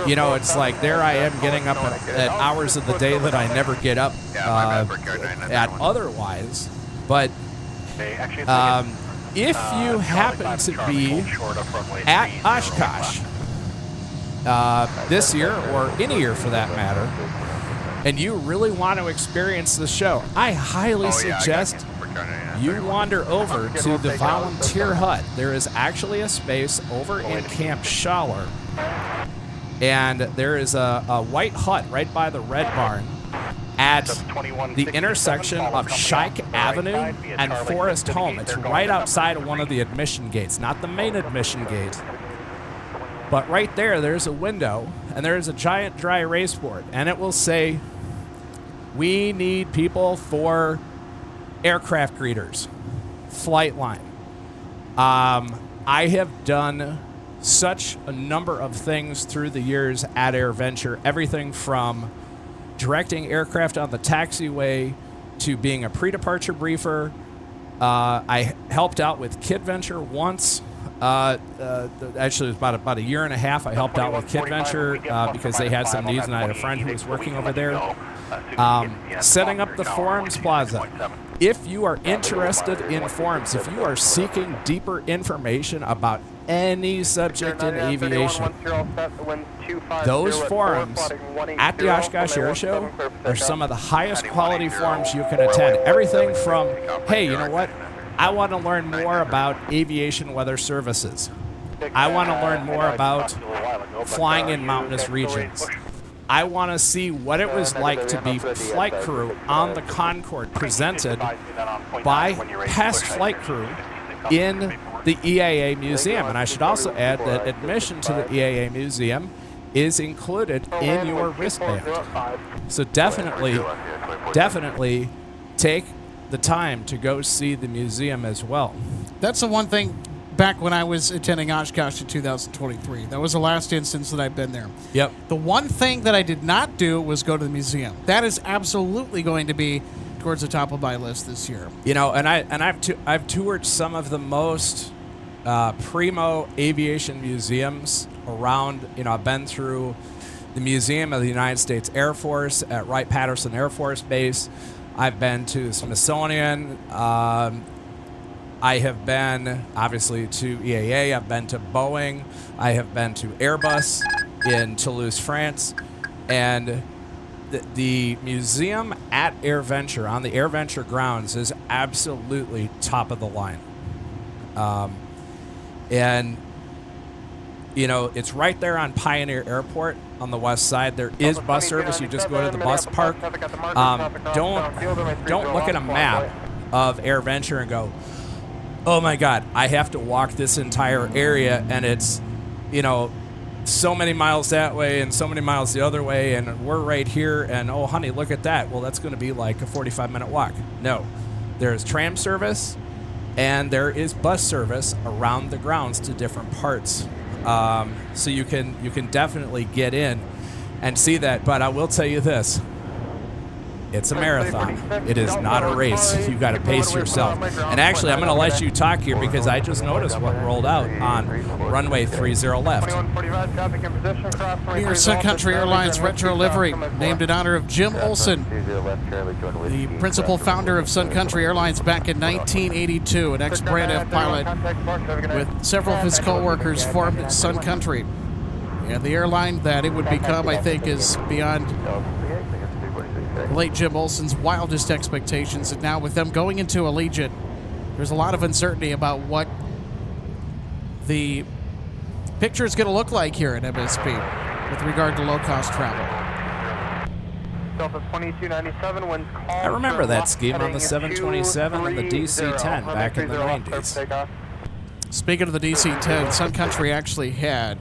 it's like there I am getting up at hours of the day that I never get up at otherwise. But if you happen to be at Oshkosh this year, or any year for that matter, and you really want to experience the show, I highly suggest you wander over to the volunteer hut. There is actually a space over in Camp Schaller, and there is a white hut right by the Red Barn at the intersection of Shike Avenue and Forest Home. It's right outside of one of the admission gates, not the main admission gate. But right there's a window, and there's a giant dry erase board, and it will say, we need people for aircraft greeters, flight line. I have done such a number of things through the years at AirVenture, everything from directing aircraft on the taxiway to being a pre-departure briefer. I helped out with KidVenture once. Actually, it was about a year and a half. I helped out with KidVenture because they had some needs, and I had a friend who was working over there. Setting up the Forums Plaza. If you are interested in forums, if you are seeking deeper information about any subject in aviation, those forums at the Oshkosh Air Show are some of the highest quality forums you can attend. Everything from, hey, you know what? I want to learn more about aviation weather services. I want to learn more about flying in mountainous regions. I want to see what it was like to be flight crew on the Concorde, presented by past flight crew in the EAA Museum. And I should also add that admission to the EAA Museum is included in your wristband. So definitely take the time to go see the museum as well. That's the one thing back when I was attending Oshkosh in 2023. That was the last instance that I've been there. Yep. The one thing that I did not do was go to the museum. That is absolutely going to be towards the top of my list this year. You know, and I've toured some of the most primo aviation museums around. You know, I've been through the Museum of the United States Air Force at Wright-Patterson Air Force Base. I've been to Smithsonian. I have been, obviously, to EAA. I've been to Boeing. I have been to Airbus in Toulouse, France. And the museum at AirVenture, on the AirVenture grounds, is absolutely top of the line. And, you know, it's right there on Pioneer Airport on the west side. There is bus service. You just go to the bus park. Don't look at a map of AirVenture and go, oh my God, I have to walk this entire area, and it's, you know, so many miles that way and so many miles the other way, and we're right here, and oh honey, look at that. Well, that's going to be like a 45-minute walk. No, there's tram service and there is bus service around the grounds to different parts. So you can definitely get in and see that. But I will tell you this. It's a marathon. It is not a race. You got to pace yourself. And actually, I'm going to let you talk here because I just noticed what rolled out on runway 30 left. Here's Sun Country Airlines retro livery, named in honor of Jim Olson, the principal founder of Sun Country Airlines back in 1982, an ex-Brand F pilot with several of his co-workers formed Sun Country. And the airline that it would become, I think, is beyond late Jim Olson's wildest expectations, and now with them going into Allegiant, there's a lot of uncertainty about what the picture is going to look like here at MSP with regard to low-cost travel. I remember that scheme on the 727 and the DC-10 back in the 90s. Speaking of the DC-10, Sun Country actually had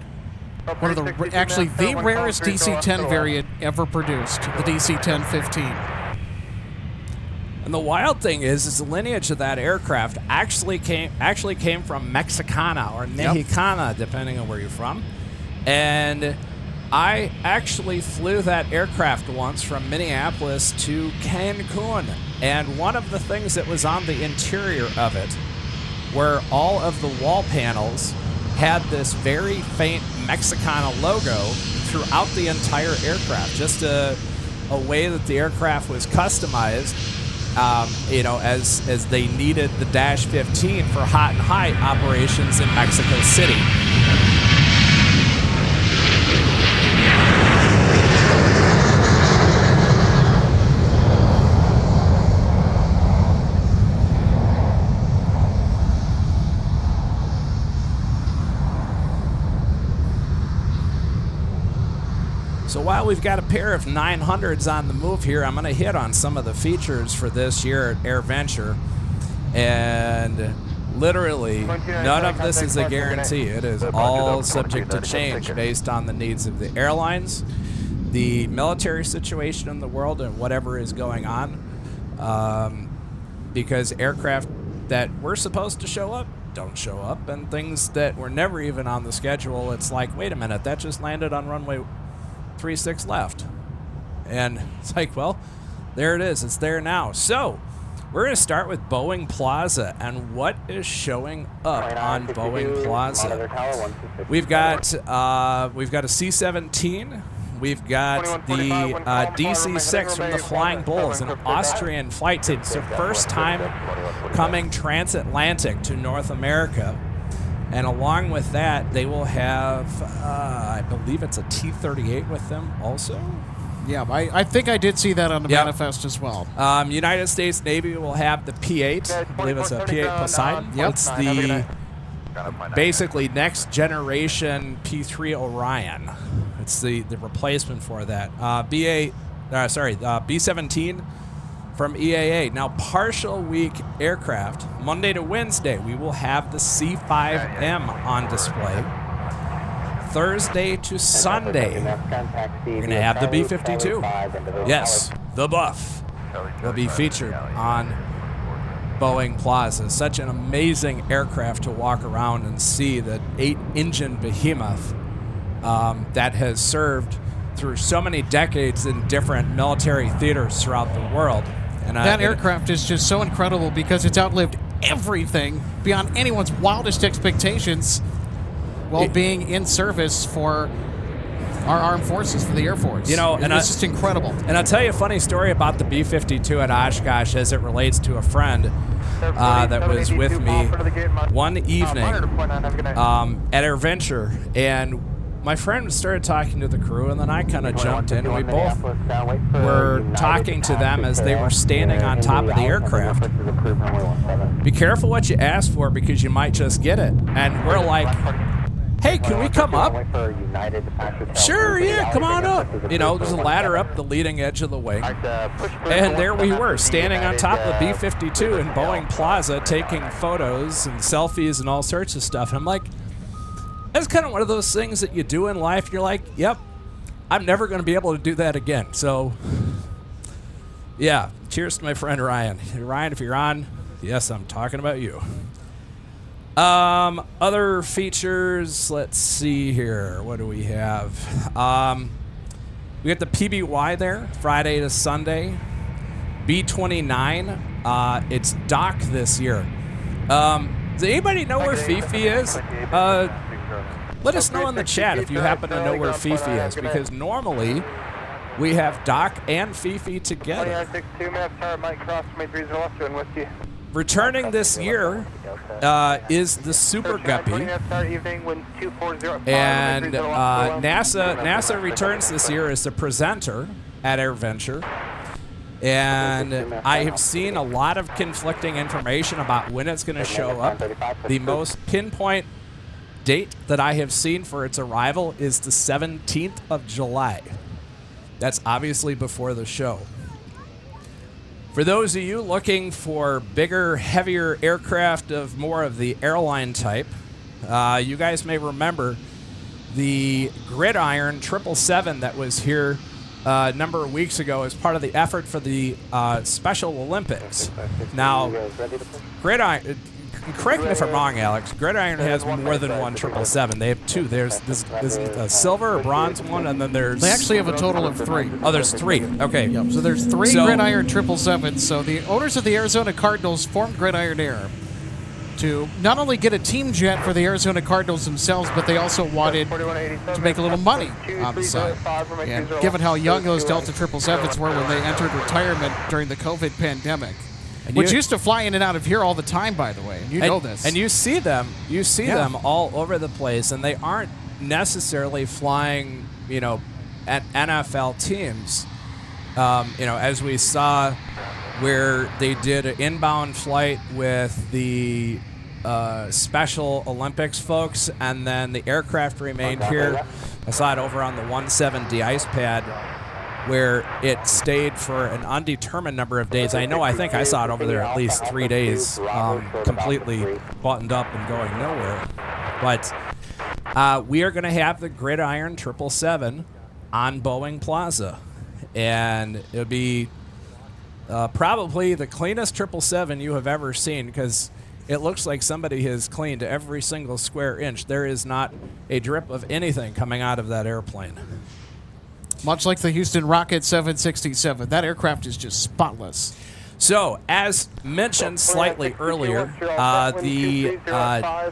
one of the rarest DC-10 variant ever produced, the DC-10-15. And the wild thing is the lineage of that aircraft actually came from Mexicana or Mexicana, depending on where you're from. And I actually flew that aircraft once from Minneapolis to Cancun. And one of the things that was on the interior of it were all of the wall panels had this very faint Mexicana logo throughout the entire aircraft. Just a way that the aircraft was customized, you know, as they needed the Dash 15 for hot and high operations in Mexico City. So while we've got a pair of 900s on the move here, I'm going to hit on some of the features for this year at AirVenture. And literally, none of this is a guarantee. It is all subject to change based on the needs of the airlines, the military situation in the world, and whatever is going on. Because aircraft that were supposed to show up don't show up, and things that were never even on the schedule, it's like, wait a minute, that just landed on runway 36 left. And it's like, well, there it is. It's there now. So we're going to start with Boeing Plaza and what is showing up on Boeing Plaza. We've got a C-17. We've got the DC-6 from the Flying Bulls, an Austrian flight team. It's their first time coming transatlantic to North America. And along with that, they will have, I believe it's a T-38 with them also. Yeah, I think I did see that on the manifest as well. United States Navy will have the P-8. I believe it's a P-8 Poseidon. Yep. It's the basically next generation P-3 Orion. It's the replacement for that. B-17 from EAA. Now, partial week aircraft, Monday to Wednesday, we will have the C5M on display. Thursday to Sunday, we're going to have the B-52. Yes, the Buff will be featured on Boeing Plaza. Such an amazing aircraft to walk around and see, that 8-engine behemoth that has served through so many decades in different military theaters throughout the world. And that aircraft is just so incredible because it's outlived everything beyond anyone's wildest expectations while being in service for our armed forces, for the Air Force. You know, and it's just incredible. And I'll tell you a funny story about the B-52 at Oshkosh as it relates to a friend that was with me one evening at AirVenture, and my friend started talking to the crew, and then I kind of jumped in, and we both were talking to them as they were standing on top of the aircraft. Be careful what you ask for because you might just get it. And we're like, hey, can we come up? Sure, yeah, come on up. You know, there's a ladder up the leading edge of the wing. And there we were, standing on top of the B-52 in Boeing Plaza, taking photos and selfies and all sorts of stuff. And I'm like, that's kind of one of those things that you do in life. You're like, yep, I'm never going to be able to do that again. So, yeah, cheers to my friend Ryan. Ryan, if you're on, yes, I'm talking about you. Other features, let's see here. What do we have? We got the PBY there, Friday to Sunday. B-29, it's docked this year. Does anybody know where Fifi is? Let us know in the chat if you happen to know where Fifi is, because normally we have Doc and Fifi together. Returning this year is the Super Guppy, and NASA returns this year as the presenter at AirVenture. And I have seen a lot of conflicting information about when it's going to show up. The most pinpoint date that I have seen for its arrival is the 17th of July. That's obviously before the show. For those of you looking for bigger, heavier aircraft of more of the airline type, you guys may remember the Gridiron 777 that was here a number of weeks ago as part of the effort for the Special Olympics. Now, Gridiron, correct me if I'm wrong, Alex, Gridiron has more than one 777. They have two. There's a silver or bronze one, and then there's... They actually have a total of 3. Oh, there's 3. Okay. Yep. So there's 3 Gridiron 777s. So the owners of the Arizona Cardinals formed Gridiron Air to not only get a team jet for the Arizona Cardinals themselves, but they also wanted to make a little money on the side. And given how young those Delta 777s were when they entered retirement during the COVID pandemic, which used to fly in and out of here all the time, by the way. You know this. And you see them all over the place, and they aren't necessarily flying, at NFL teams. As we saw where they did an inbound flight with the Special Olympics folks, and then the aircraft remained here. I saw it over on the 17 de-ice pad, where it stayed for an undetermined number of days. I think I saw it over there at least 3 days, completely buttoned up and going nowhere. But we are going to have the Gridiron 777 on Boeing Plaza, and it'll be probably the cleanest 777 you have ever seen, because it looks like somebody has cleaned every single square inch. There is not a drip of anything coming out of that airplane. Much like the Houston Rocket 767, that aircraft is just spotless. So, as mentioned slightly earlier, the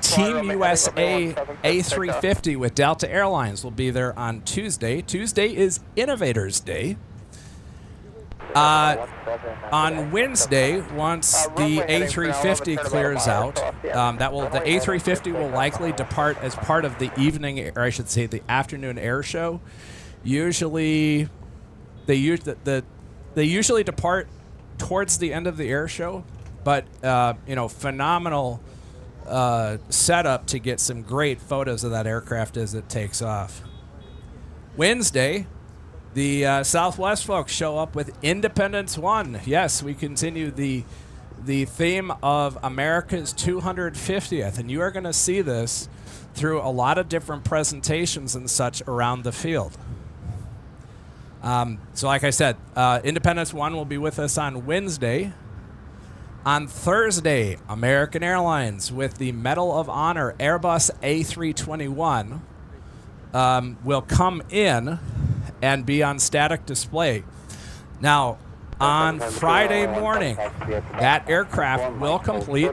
Team USA A350 with Delta Airlines will be there on Tuesday. Tuesday is Innovators Day. On Wednesday, once the A350 clears out, the A350 will likely depart as part of the evening, or I should say the afternoon air show. Usually, they usually depart towards the end of the air show, but phenomenal setup to get some great photos of that aircraft as it takes off. Wednesday, the Southwest folks show up with Independence One. Yes, we continue the theme of America's 250th, and you are going to see this through a lot of different presentations and such around the field. So like I said, Independence One will be with us on Wednesday. On Thursday, American Airlines with the Medal of Honor Airbus A321 will come in and be on static display. Now, on Friday morning, that aircraft will complete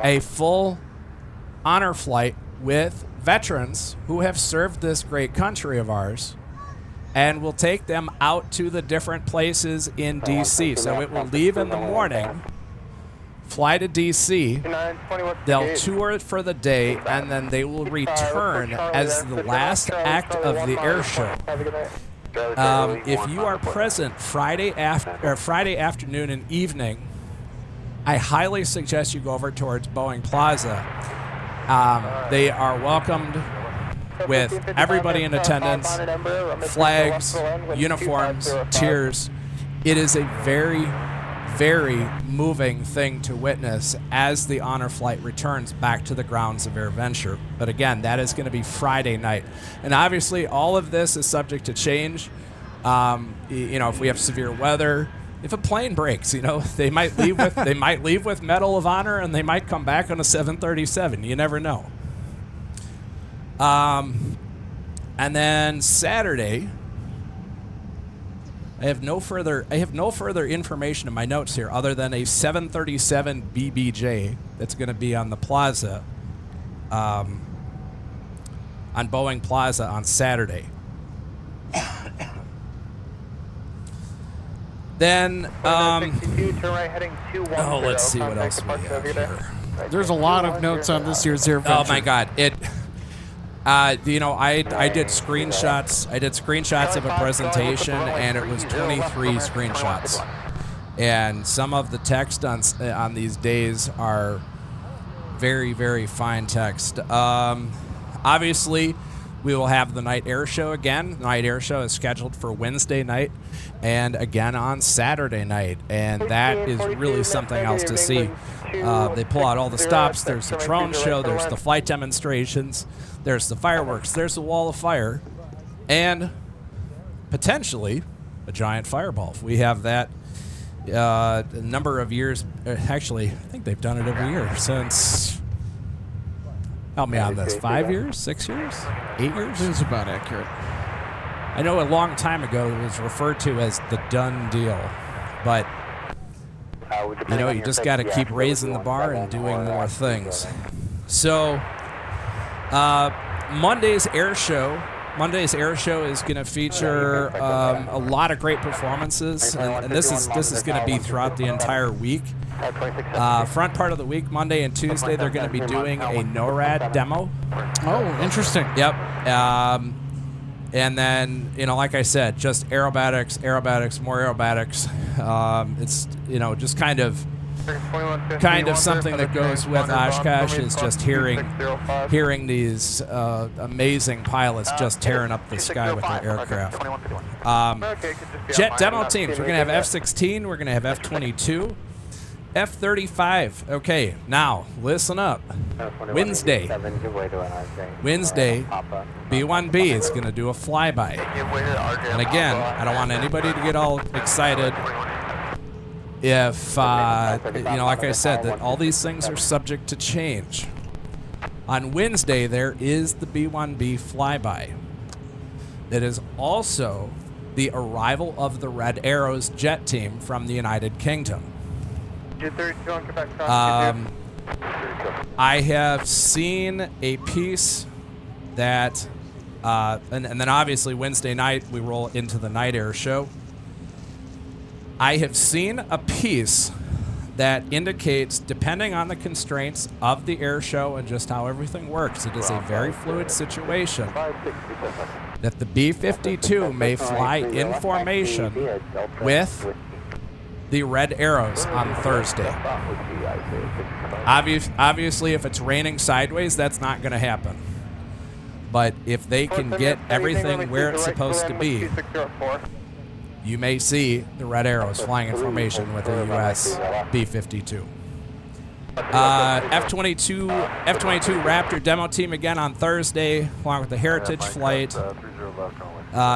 a full honor flight with veterans who have served this great country of ours, and will take them out to the different places in D.C. So it will leave in the morning, fly to D.C., they'll tour for the day, and then they will return as the last act of the air show. If you are present Friday afternoon and evening, I highly suggest you go over towards Boeing Plaza. They are welcomed with everybody in attendance, flags, uniforms, cheers. It is a very, very moving thing to witness as the honor flight returns back to the grounds of AirVenture. But again, that is going to be Friday night. And obviously, all of this is subject to change. If we have severe weather, if a plane breaks, they might leave with Medal of Honor, and they might come back on a 737. You never know. And then Saturday, I have no further information in my notes here other than a 737 BBJ that's going to be on the plaza, on Boeing Plaza on Saturday. Then, let's see what else we have here. There's a lot of notes on this year's AirVenture. Oh my God! I did screenshots. I did screenshots of a presentation, and it was 23 screenshots. And some of the text on these days are very, very fine text. Obviously, we will have the night air show again. The night air show is scheduled for Wednesday night and again on Saturday night. And that is really something else to see. They pull out all the stops. There's the drone show. There's the flight demonstrations. There's the fireworks. There's the wall of fire. And potentially a giant fireball. We have that a number of years. Actually, I think they've done it every year since... Help me on this. 5 years? 6 years? 8 years? This is about accurate. I know a long time ago it was referred to as the done deal. But, you just got to keep raising the bar and doing more things. So, Monday's air show is going to feature a lot of great performances, and this is going to be throughout the entire week. Front part of the week, Monday and Tuesday, they're going to be doing a NORAD demo. Oh, interesting. Yep. And then, like I said, just aerobatics, more aerobatics. It's, just kind of something that goes with Oshkosh is just hearing these amazing pilots just tearing up the sky with their aircraft. Jet demo teams. We're going to have F-16. We're going to have F-22. F-35. Okay, now listen up. Wednesday, B-1B is going to do a flyby. And again, I don't want anybody to get all excited. If, like I said, that all these things are subject to change. On Wednesday, there is the B-1B flyby. It is also the arrival of the Red Arrows jet team from the United Kingdom. I have seen a piece that, and then obviously Wednesday night we roll into the night air show. I have seen a piece that indicates, depending on the constraints of the air show and just how everything works, it is a very fluid situation, that the B-52 may fly in formation with the Red Arrows on Thursday. Obviously, if it's raining sideways, that's not going to happen. But if they can get everything where it's supposed to be, you may see the Red Arrows flying in formation with a U.S. B-52. F-22 Raptor demo team again on Thursday, along with the Heritage flight.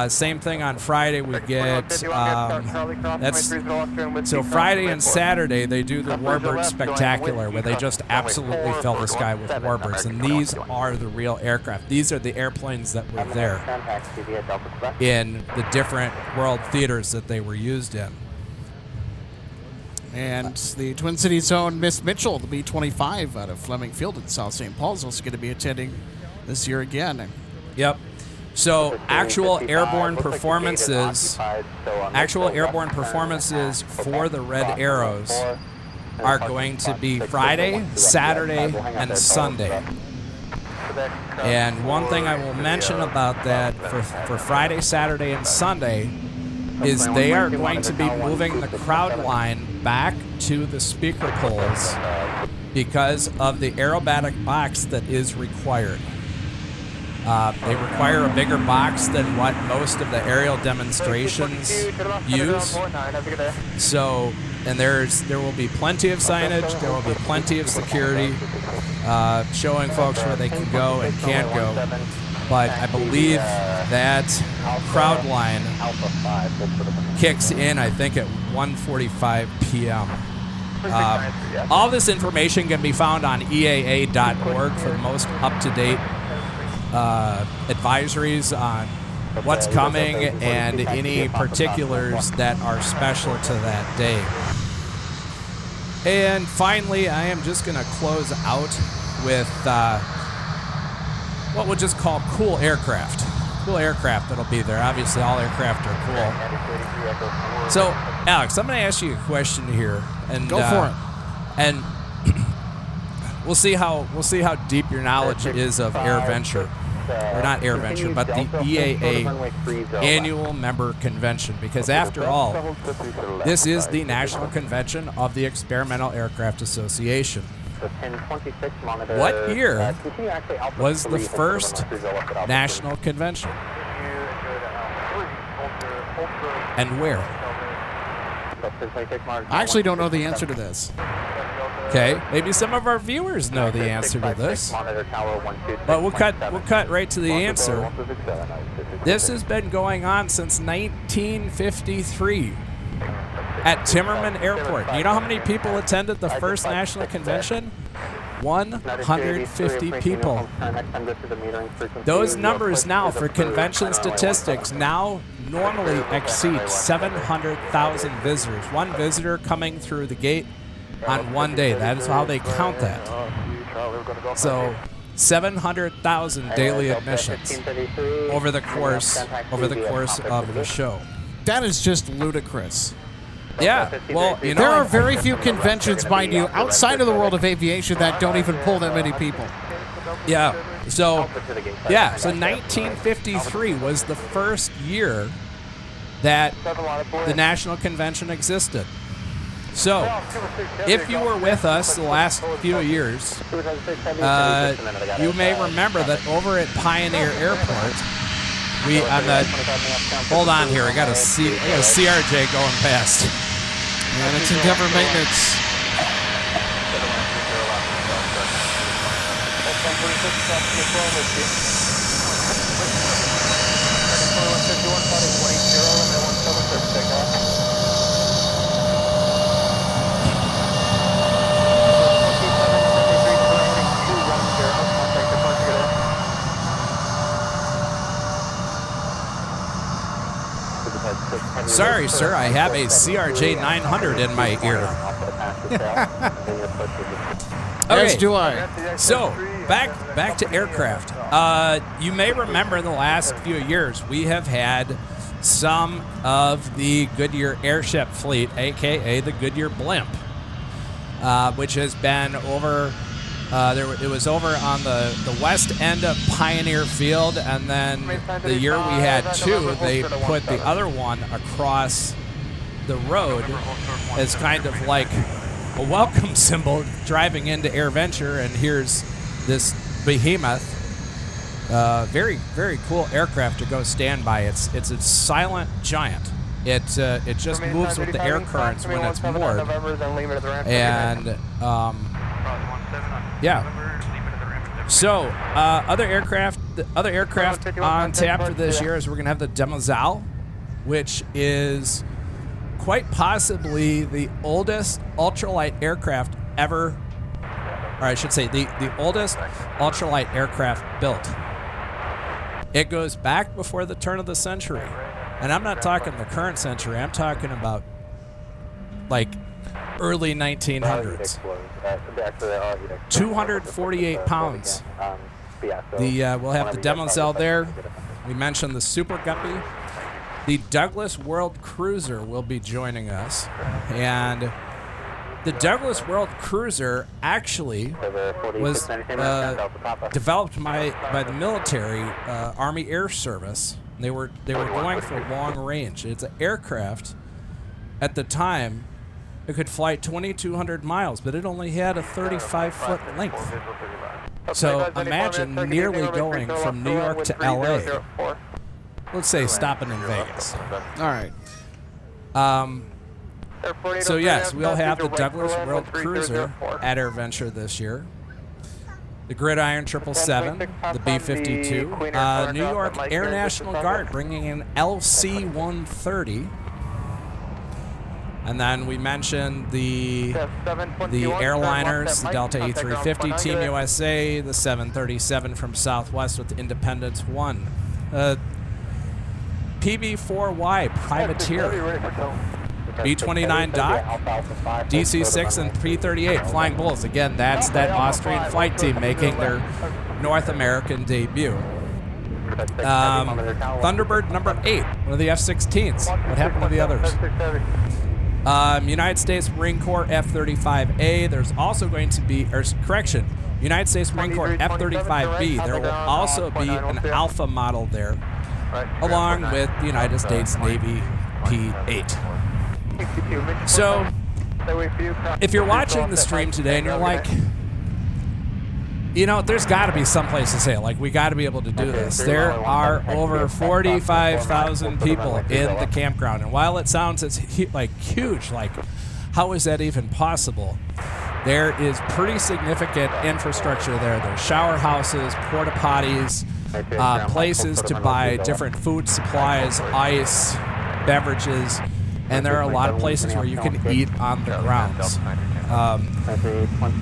Same thing on Friday. We get so Friday and Saturday they do the Warbird Spectacular, where they just absolutely fill the sky with warbirds, and these are the real aircraft. These are the airplanes that were there in the different world theaters that they were used in. And the Twin Cities own Miss Mitchell, the B-25 out of Fleming Field in South St. Paul, is also going to be attending this year again. Yep. So actual airborne performances for the Red Arrows are going to be Friday, Saturday, and Sunday. And one thing I will mention about that for Friday, Saturday, and Sunday is they are going to be moving the crowd line back to the speaker poles because of the aerobatic box that is required. They require a bigger box than what most of the aerial demonstrations use. So, and there will be plenty of signage, there will be plenty of security showing folks where they can go and can't go. But I believe that crowd line kicks in, I think, at 1:45 p.m. All this information can be found on EAA.org for the most up-to-date advisories on what's coming and any particulars that are special to that day. And finally, I am just going to close out with what we'll just call cool aircraft. Cool aircraft that'll be there. Obviously, all aircraft are cool. So, Alex, I'm going to ask you a question here, and go for it. And we'll see how deep your knowledge is of AirVenture, or not AirVenture, but the EAA Annual Member Convention. Because after all, this is the national convention of the Experimental Aircraft Association. What year was the first national convention? And where? I actually don't know the answer to this. Okay, maybe some of our viewers know the answer to this, but we'll cut right to the answer. This has been going on since 1953 at Timmerman Airport. You know how many people attended the first national convention? 150 people. Those numbers now for convention statistics now normally exceed 700,000 visitors. One visitor coming through the gate on one day. That is how they count that. So 700,000 daily admissions over the course of the show. That is just ludicrous. Yeah, well, you know, there are very few conventions, mind you, outside of the world of aviation that don't even pull that many people. Yeah, so 1953 was the first year that the national convention existed. So, if you were with us the last few years, you may remember that over at Pioneer Airport, hold on here, I got a CRJ going past. And it's Endeavor Maintenance. Sorry, sir, I have a CRJ 900 in my ear. Yes, do I. So, back to aircraft. You may remember in the last few years, we have had some of the Goodyear airship fleet, a.k.a. the Goodyear blimp, which has been over... it was over on the west end of Pioneer Field, and then the year we had two, they put the other one across the road as kind of like a welcome symbol driving into AirVenture, and here's this behemoth. Very, very cool aircraft to go stand by. It's a silent giant. It just moves with the air currents when it's moored, and yeah. So other aircraft on tap for this year is we're gonna have the Demoiselle, which is quite possibly the oldest ultralight aircraft ever, or I should say the oldest ultralight aircraft built. It goes back before the turn of the century, and I'm not talking the current century. I'm talking about like early 1900s. 248 pounds. We'll have the demo cell there. We mentioned the Super Guppy. The Douglas World Cruiser will be joining us, and the Douglas World Cruiser actually was developed by the military, Army Air Service. They were going for long range. It's an aircraft. At the time, it could fly 2,200 miles, but it only had a 35-foot length. So imagine nearly going from New York to LA. Let's say stopping in Vegas. All right. So yes, we'll have the Douglas World Cruiser at AirVenture this year. The Gridiron 777, the B-52, New York Air National Guard bringing in LC-130. And then we mentioned the airliners, the Delta E-350, Team USA, the 737 from Southwest with Independence 1. PB-4Y Privateer, B-29 Doc, DC-6 and P-38 Flying Bulls. Again, that's that Austrian flight team making their North American debut. Thunderbird number 8, one of the F-16s. What happened to the others? United States Marine Corps F-35A. There's also going to be, United States Marine Corps F-35B. There will also be an Alpha model there, along with the United States Navy P-8. So, if you're watching the stream today and you're like, you know, there's got to be some place to say it. Like, we got to be able to do this. There are over 45,000 people in the campground. And while it sounds like huge, like, how is that even possible? There is pretty significant infrastructure there. There's shower houses, porta potties, places to buy different food supplies, ice, beverages, and there are a lot of places where you can eat on the grounds.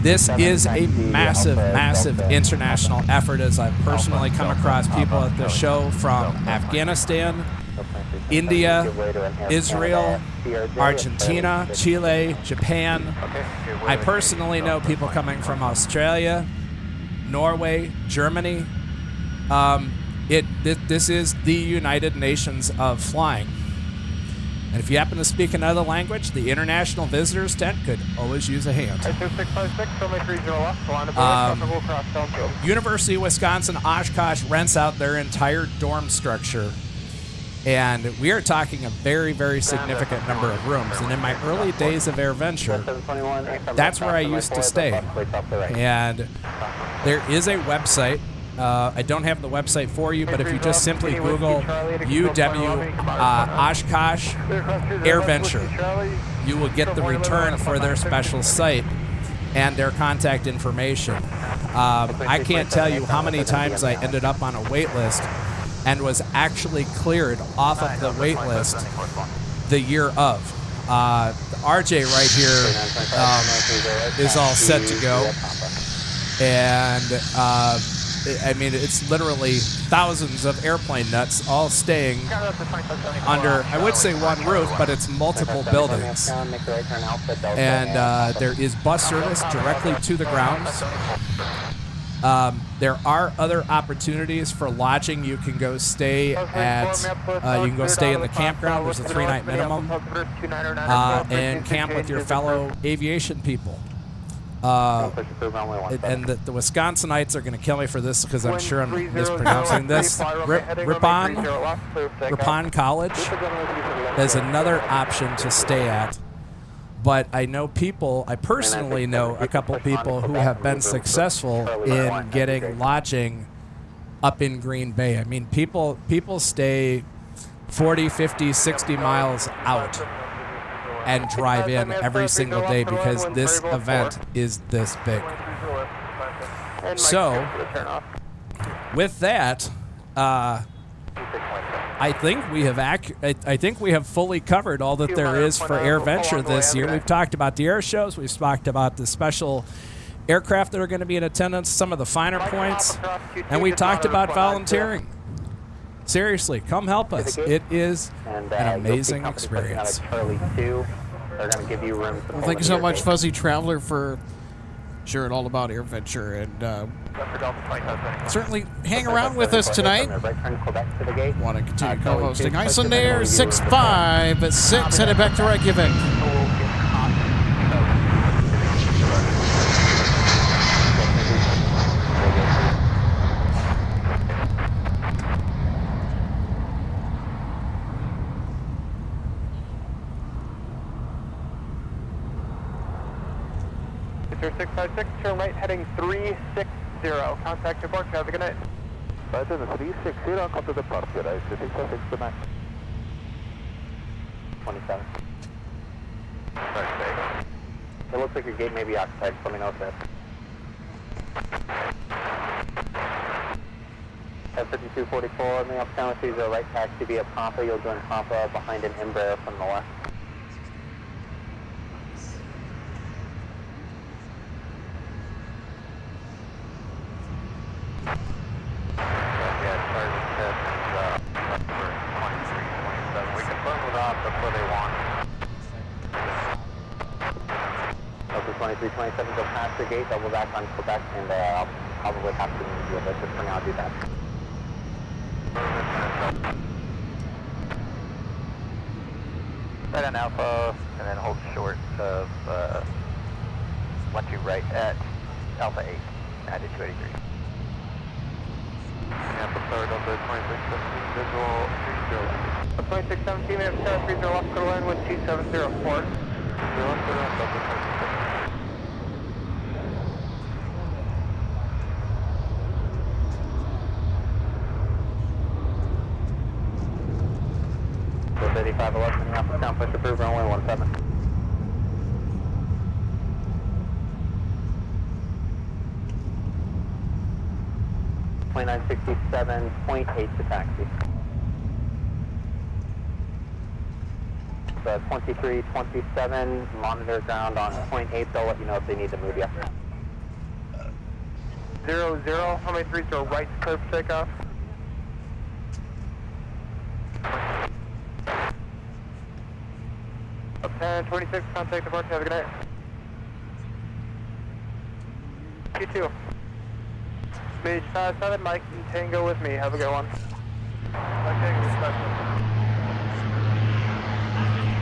This is a massive, massive international effort, as I've personally come across people at the show from Afghanistan, India, Israel, Argentina, Chile, Japan. I personally know people coming from Australia, Norway, Germany. This is the United Nations of flying. And if you happen to speak another language, the International Visitors Tent could always use a hand. University of Wisconsin Oshkosh rents out their entire dorm structure. And we are talking a very, very significant number of rooms. And in my early days of AirVenture, that's where I used to stay. And there is a website. I don't have the website for you, but if you just simply Google UW Oshkosh AirVenture, you will get the return for their special site and their contact information. I can't tell you how many times I ended up on a wait list and was actually cleared off of the wait list the year of. RJ right here is all set to go. And I mean, it's literally thousands of airplane nuts all staying under, I would say one roof, but it's multiple buildings. And there is bus service directly to the grounds. There are other opportunities for lodging. You can go stay at, you can go stay in the campground. There's a 3-night minimum, and camp with your fellow aviation people. And the Wisconsinites are going to kill me for this because I'm sure I'm mispronouncing this. Ripon College is another option to stay at. But I know people, I personally know a couple people who have been successful in getting lodging up in Green Bay. I mean, people stay 40, 50, 60 miles out and drive in every single day because this event is this big. So, with that, I think we have fully covered all that there is for AirVenture this year. We've talked about the air shows. We've talked about the special aircraft that are going to be in attendance, some of the finer points, and we talked about volunteering. Seriously, come help us. It is an amazing experience. They're going to give you room to Well, thank you so much, Fuzzy Traveler, for sharing all about AirVenture, and certainly hang around with us tonight. Want to continue co-hosting Iceland Air 6-5 at 6, headed back to Reykjavik. Sir 656, turn right heading 360. Contact your board. Have a good night. Right to the 360, come to the departure. Right, 656 to max. 27. It looks like your gate may be occupied. Just let me know if that's. F5244, Minneapolis County, sees a right taxi via Pampa. You'll join Pampa behind an Embraer from the left. We confirmed with that, that's where they want. Delta 2327, go past your gate, double back on Quebec, and I'll probably have to move you, but just for now, do that. Right on Alpha, and then hold short of 12 right at Alpha 8, added 283. And the third of the 2617 visual 30 left. 2617, minutes 30 left, go to line with 2704. 8511, Minneapolis, down, push approved, runway 17. .8 to taxi. 2327, monitor ground on .8, they'll let you know if they need to move you. 00, how many 3s are right curve takeoff? Up 10, 26, contact departure, have a good night. Q2. Speed 57, Mike and Tango with me, have a good one.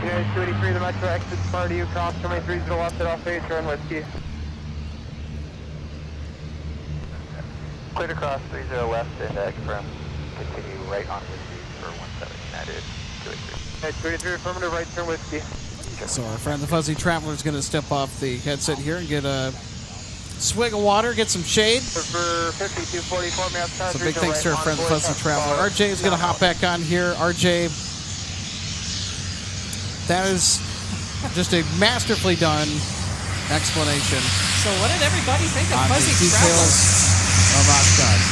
United 283, the Metro exit far to you, cross 23 to the left at Alpha 8, turn whiskey. Cleared across 30 left and confirm, continue right on whiskey for 17 United 283. United 283, affirmative, right turn whiskey. So our friend the Fuzzy Traveler is going to step off the headset here and get a swig of water, get some shade. For 5244, So big thanks to our friend the Fuzzy Traveler. RJ is going to hop back on here. RJ, that is just a masterfully done explanation. So what did everybody think of on Fuzzy the details Traveler? of Oshkosh.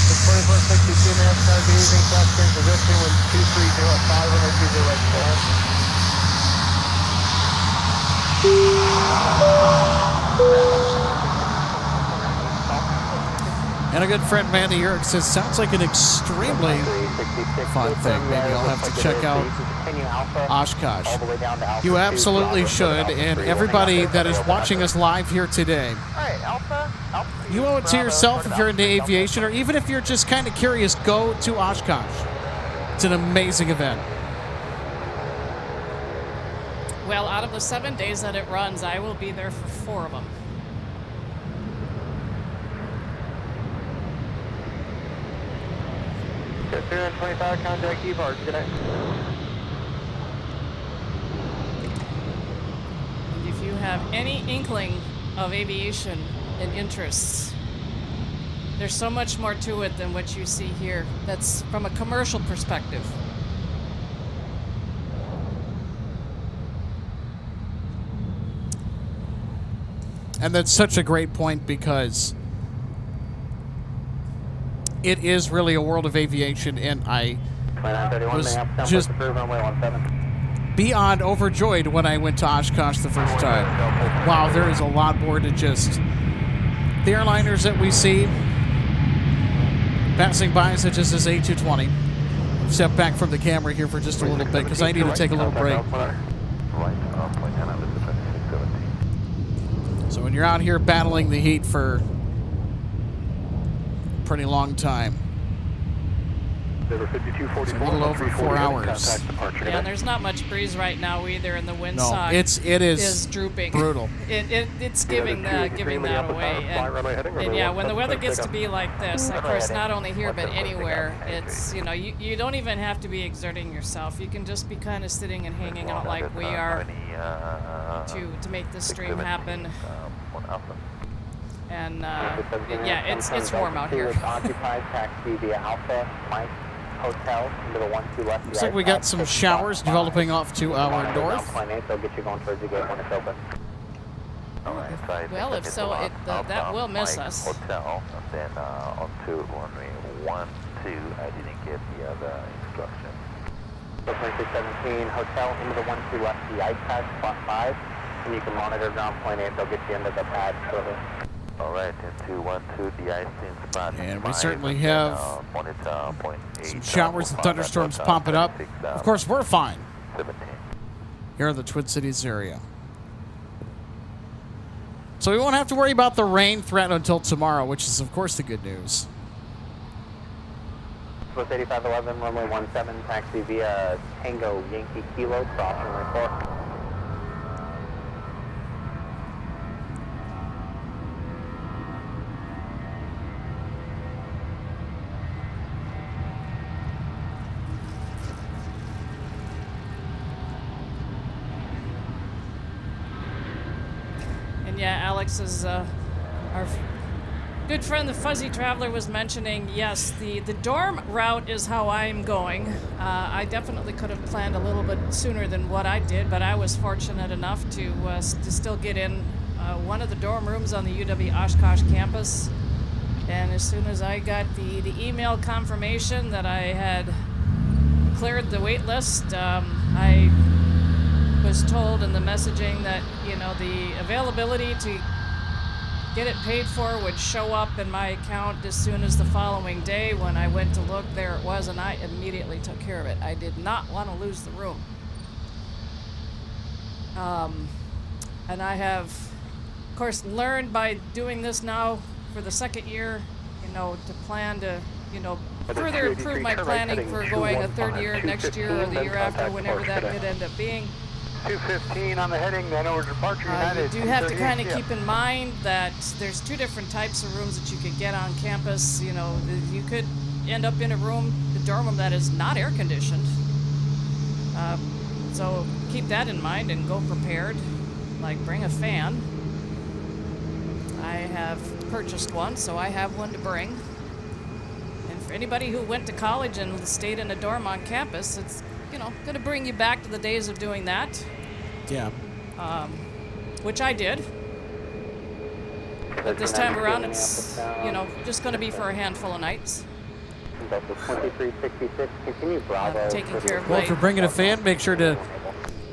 2462, NASCAR, evening cluster in position with 2305 on the 20 right there. And a good friend, Mandy Yerk, says, sounds like an extremely fun thing. Maybe I'll have to check out Oshkosh. You absolutely should. And everybody that is watching us live here today, you owe it to yourself if you're into aviation, or even if you're just kind of curious, go to Oshkosh. It's an amazing event. Well, out of the 7 days that it runs, I will be there for 4 of them. Good, 325, contact E-Bars, good night. And if you have any inkling of aviation and interests, there's so much more to it than what you see here. That's from a commercial perspective. And that's such a great point, because it is really a world of aviation, and I was just beyond overjoyed when I went to Oshkosh the first time. Wow, there is a lot more to just the airliners that we see passing by, such as this A220. Step back from the camera here for just a little bit, because I need to take a little break. right on point 10 out of the 2617. So when you're out here battling the heat for a pretty long time, River 5244, it's a little over 4 hours. Yeah, and there's not much breeze right now either, and the windsock it is drooping. Brutal. It's giving that away. And yeah, when the weather gets to be like this, of course, not only here but anywhere, it's, you know, you don't even have to be exerting yourself. You can just be kind of sitting and hanging out like we are to make this stream happen. And yeah, it's warm out here. Occupied taxi via Alpha, Mike, Hotel, into the 12 left. Looks like we got some showers developing off to our north. They'll get you going towards the gate when it's open. Well, if so, that will miss us. Hotel, and then on to runway 12, I didn't get the other instruction. 2617, Hotel, into the 12 left, the ice pad, spot 5, and you can monitor ground point 8, they'll get you into the pad shortly. All right, into 12, the ice in spot. And we 5, certainly and have monitor point 8, some showers and thunderstorms popping up. Of course, we're fine 17. here in the Twin Cities area. So we won't have to worry about the rain threat until tomorrow, which is, of course, the good news. Swift 8511, runway 17, taxi via Tango Yankee Kilo, cross runway 4. Yeah, Alex is our good friend, the Fuzzy Traveler, was mentioning, yes, the dorm route is how I'm going. I definitely could have planned a little bit sooner than what I did, but I was fortunate enough to still get in one of the dorm rooms on the UW Oshkosh campus. And as soon as I got the email confirmation that I had cleared the wait list, I was told in the messaging that, you know, the availability to get it paid for would show up in my account as soon as the following day. When I went to look, there it was, and I immediately took care of it. I did not want to lose the room. And I have, of course, learned by doing this now for the second year, you know, to plan to, you know, further improve my planning for going a third year next year or the year after, whenever that could end up being. 215 on the heading, then over departure United. You do have to kind of keep in mind that there's two different types of rooms that you could get on campus. You know, you could end up in a room, the dorm room, that is not air conditioned. So keep that in mind and go prepared. Like, bring a fan. I have purchased one, so I have one to bring. And for anybody who went to college and stayed in a dorm on campus, it's, you know, going to bring you back to the days of doing that. Yeah. Which I did. But this time around, it's, you know, just going to be for a handful of nights. 2366, continue Bravo. Taking care of Well, if you're bringing a fan, make sure to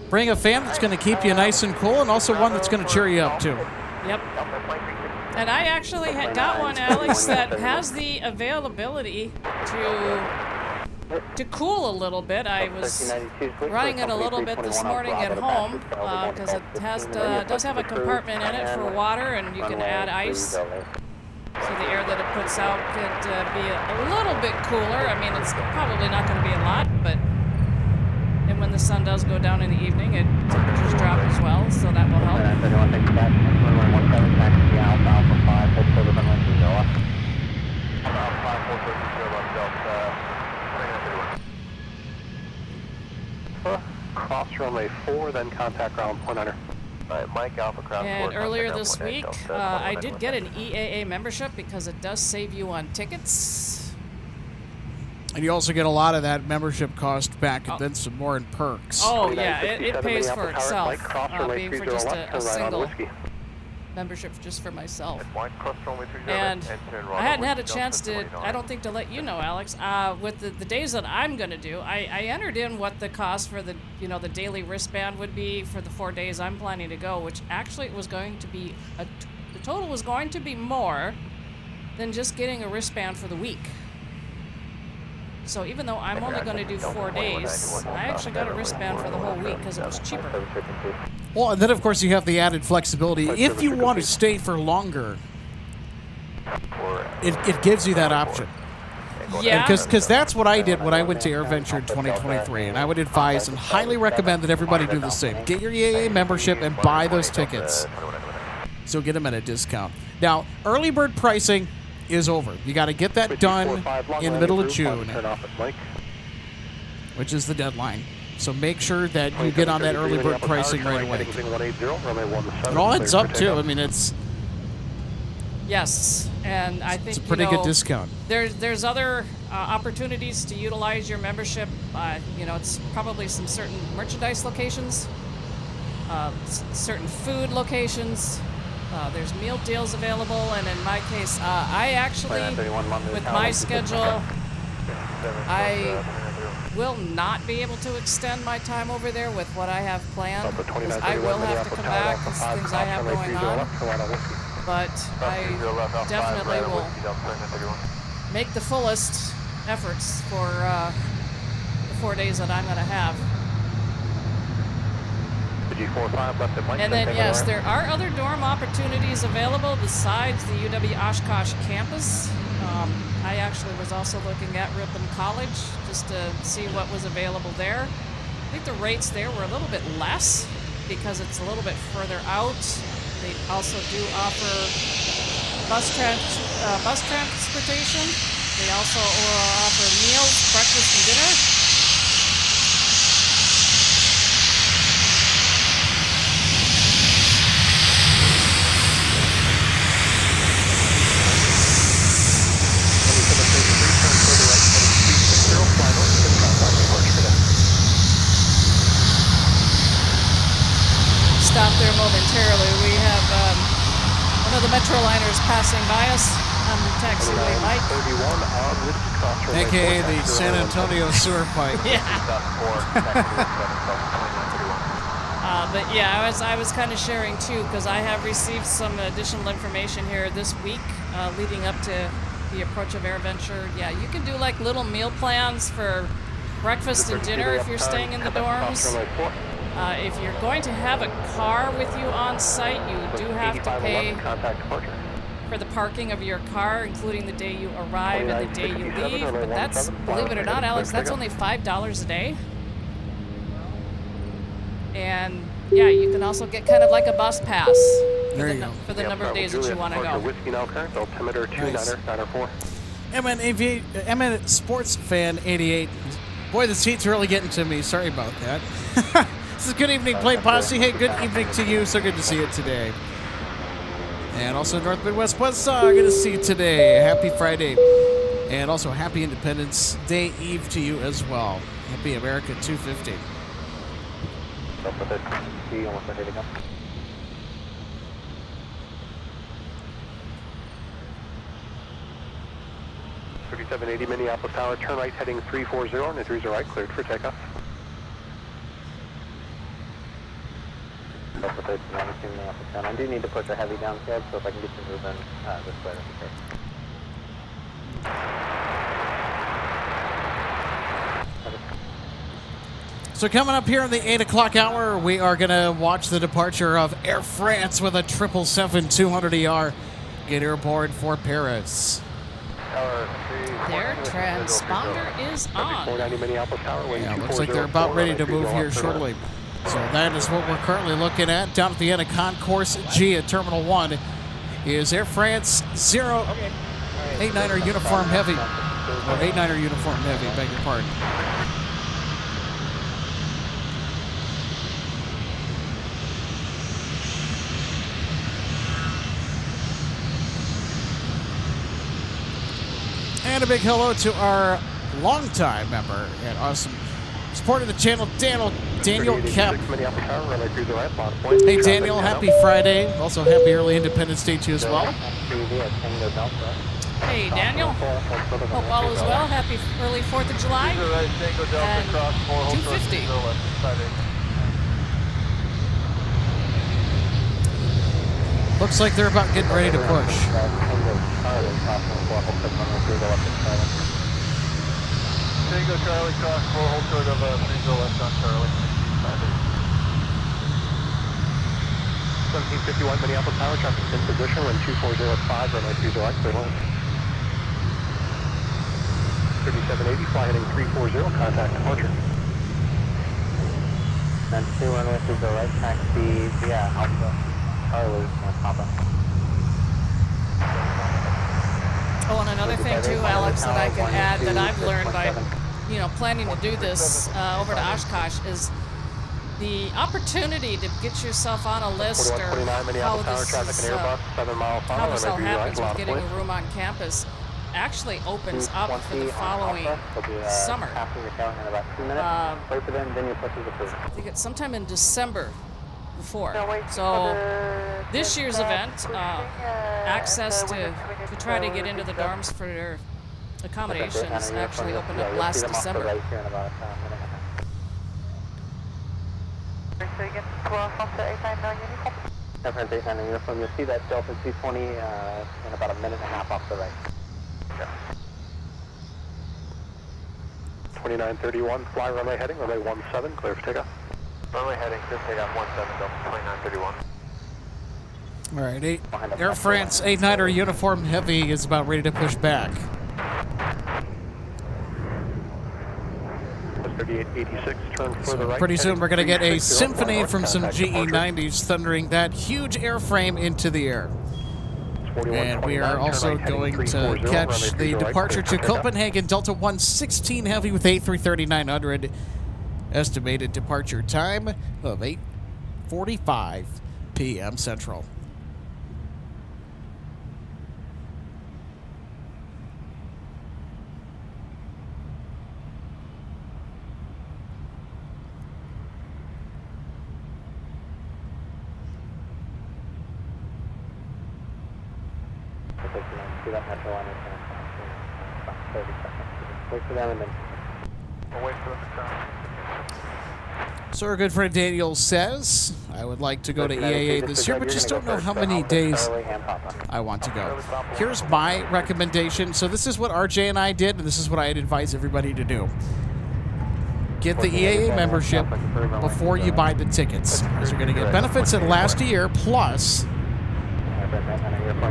bring a fan that's going to keep you nice and cool, and also one that's going to cheer you up, too. Yep. And I actually got one, Alex, that has the availability to cool a little bit. I was running it a little bit this morning at home because it does have a compartment in it for water, and you can add ice. So the air that it puts out could be a little bit cooler. I mean, it's probably not going to be a lot, but and when the sun does go down in the evening, temperatures drop as well, so that will help. Cross runway 4, then contact ground point under. Mike Alpha Cross. And earlier this week, I did get an EAA membership because it does save you on tickets. And you also get a lot of that membership cost back and then some more in perks. Oh, yeah, it pays for itself, being for just a single membership just for myself. And I hadn't had a chance to, I don't think, to let you know, Alex, with the days that I'm going to do, I entered in what the cost for the, you know, the daily wristband would be for the 4 days I'm planning to go, which actually was going to be, the total was going to be more than just getting a wristband for the week. So even though I'm only going to do 4 days, I actually got a wristband for the whole week because it was cheaper. Well, and then of course you have the added flexibility. If you want to stay for longer, it gives you that option. Yeah. Because that's what I did when I went to AirVenture in 2023, and I would advise and highly recommend that everybody do the same. Get your EAA membership and buy those tickets. So get them at a discount. Now, early bird pricing is over. You got to get that done in the middle of June, which is the deadline. So make sure that you get on that early bird pricing right away. It all adds up too. I mean, it's Yes, and I think a pretty good discount. There's other opportunities to utilize your membership. It's probably some certain merchandise locations, certain food locations. There's meal deals available, and in my case, I actually, with my schedule, I will not be able to extend my time over there with what I have planned. Because I will have to come back with things I have going on. But I definitely will make the fullest efforts for the 4 days that I'm going to have. And then, yes, there are other dorm opportunities available besides the UW Oshkosh campus. I actually was also looking at Ripon College just to see what was available there. I think the rates there were a little bit less because it's a little bit further out. They also do offer bus transportation. They also offer meals, breakfast, and dinner. Stop there momentarily. We have one of the Metroliners passing by us on the taxiway, Mike. AKA the San Antonio sewer pipe. But yeah, I was kind of sharing too because I have received some additional information here this week leading up to the approach of AirVenture. Yeah, you can do like little meal plans for breakfast and dinner if you're staying in the dorms. If you're going to have a car with you on site, you do have to pay for the parking of your car, including the day you arrive and the day you leave. But that's, believe it or not, Alex, that's only $5 a day. And yeah, you can also get kind of like a bus pass for the number of days that you want to go. Nice. MN Sports Fan 88. Boy, the seat's really getting to me. Sorry about that. This is Good Evening Plane Posse. Hey, good evening to you. So good to see you today. And also North Midwest Buzzsaw, good to see you today. Happy Friday. And also happy Independence Day Eve to you as well. Happy America 250. Almost ready to go. 3780 Minneapolis Tower, turn right heading 340, and the 30 right, cleared for takeoff. I do need to push a heavy down cab, so if I can get you moving this way, that'd be great. So coming up here in the 8 o'clock hour, we are going to watch the departure of Air France with a 777-200ER get airborne for Paris. Their transponder is on. Yeah, looks like they're about ready to move here shortly. So that is what we're currently looking at. Down at the end of Concourse G at Terminal 1 is Air France 089er Uniform Heavy. Or 89er Uniform Heavy, beg your pardon. And a big hello to our longtime member and awesome supporter of the channel, Daniel Kemp. Hey Daniel, happy Friday. Also happy early Independence Day to you as well. Hey Daniel, hope all is well. Happy early 4th of July. And 250. Looks like they're about getting ready to push. Tango Charlie, cross 4, hold short of 30 left on Charlie. 1751 Minneapolis Tower, traffic in position, wind 2405, runway 30 left, clear line. 3780, fly heading 340, contact departure. Then 2 runway 30 right, taxi via Alpha, Charlie, Papa. Oh, and another thing too, Alex, that I can add that I've learned by, planning to do this over to Oshkosh is the opportunity to get yourself on a list or how this is, how this all happens with getting a room on campus actually opens up for the following summer. I think it's sometime in December before. So this year's event, access to try to get into the dorms for their accommodations actually opened up last December. Uniform. You'll see that Delta 220 in about a minute and a half off the right. 2931, fly runway heading, runway 17, clear for takeoff. Runway heading, clear for takeoff 17, Delta 2931. All right, Air France 89er uniform heavy is about ready to push back. 3886, turn for the right. Pretty soon we're going to get a symphony from some GE90s thundering that huge airframe into the air. And we are also going to catch the departure to Copenhagen, Delta 116 heavy with A330-900. Estimated departure time of 8:45 p.m. Central. See that metro line is about 30 seconds. Wait for them and then wait for them to come. So our good friend Daniel says, I would like to go to EAA this year, but just don't know how many days I want to go. Here's my recommendation. So this is what RJ and I did, and this is what I'd advise everybody to do. Get the EAA membership before you buy the tickets. Because you're going to get benefits that last a year, plus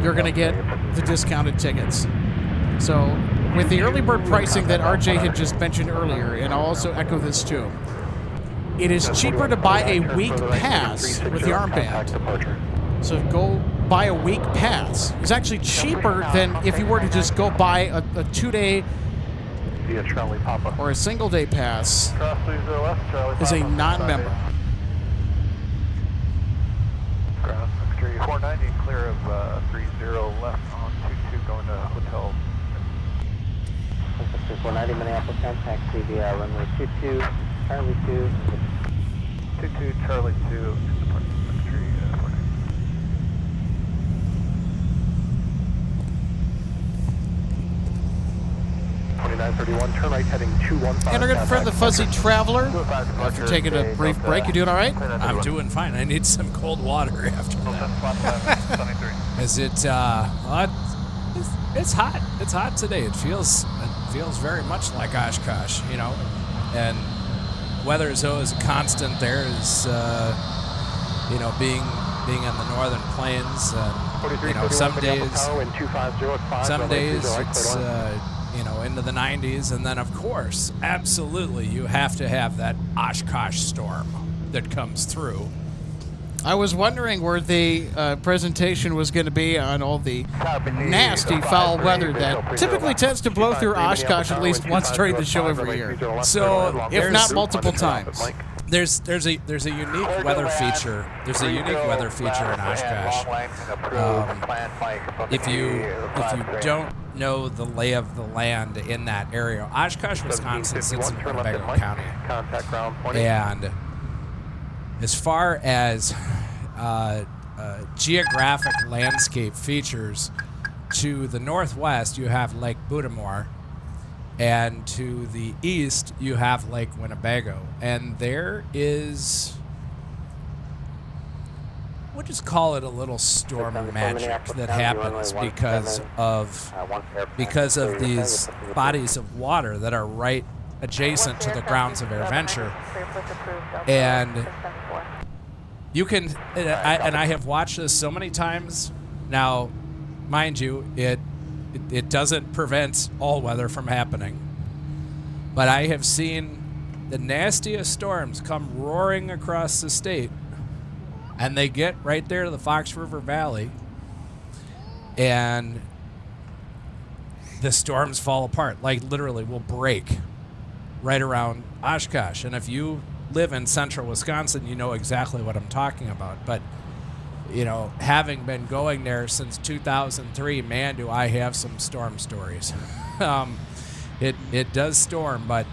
you're going to get the discounted tickets. So with the early bird pricing that RJ had just mentioned earlier, and I'll also echo this too, it is cheaper to buy a week pass with the armband. So go buy a week pass. It's actually cheaper than if you were to just go buy a 2-day or a single-day pass as a non-member. Ground 490, clear of 30 left on 22 going to hotel. 490 Minneapolis, taxi via runway 22, Charlie 2. 22 Charlie 2, departure Secretary 2931, turn right heading 215. And our good friend the Fuzzy Traveler, after taking a brief break, you doing all right? I'm doing fine. I need some cold water after that. Is it? It's hot. It's hot today. It feels very much like Oshkosh, and weather is always a constant there. Is being in the northern plains. Some days it's into the 90s, and then of course, absolutely, you have to have that Oshkosh storm that comes through. I was wondering where the presentation was going to be on all the nasty foul weather that typically tends to blow through Oshkosh at least once during the show every year. So, if not multiple times. There's a unique weather feature. There's a unique weather feature in Oshkosh. If you don't know the lay of the land in that area, Oshkosh, Wisconsin sits in Winnebago County, and as far as geographic landscape features, to the northwest you have Lake Budamore, and to the east you have Lake Winnebago, and there is, we'll just call it a little storm magic that happens because of these bodies of water that are right adjacent to the grounds of AirVenture. And you can, and I have watched this so many times. Now, mind you, it doesn't prevent all weather from happening. But I have seen the nastiest storms come roaring across the state, and they get right there to the Fox River Valley, and the storms fall apart, like literally will break right around Oshkosh. And if you live in central Wisconsin, you know exactly what I'm talking about. But, you know, having been going there since 2003, man, do I have some storm stories. It does storm, but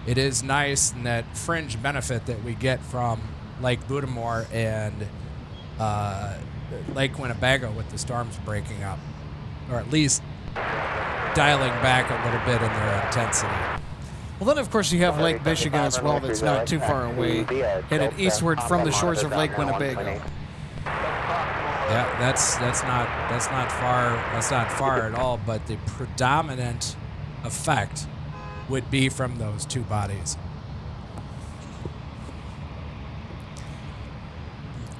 it is nice, and that fringe benefit that we get from Lake Budamore and Lake Winnebago with the storms breaking up, or at least dialing back a little bit in their intensity. Well, then, of course, you have Lake Michigan as well that's not too far away, headed eastward from the shores of Lake Winnebago. Yeah, that's not far at all, but the predominant effect would be from those two bodies.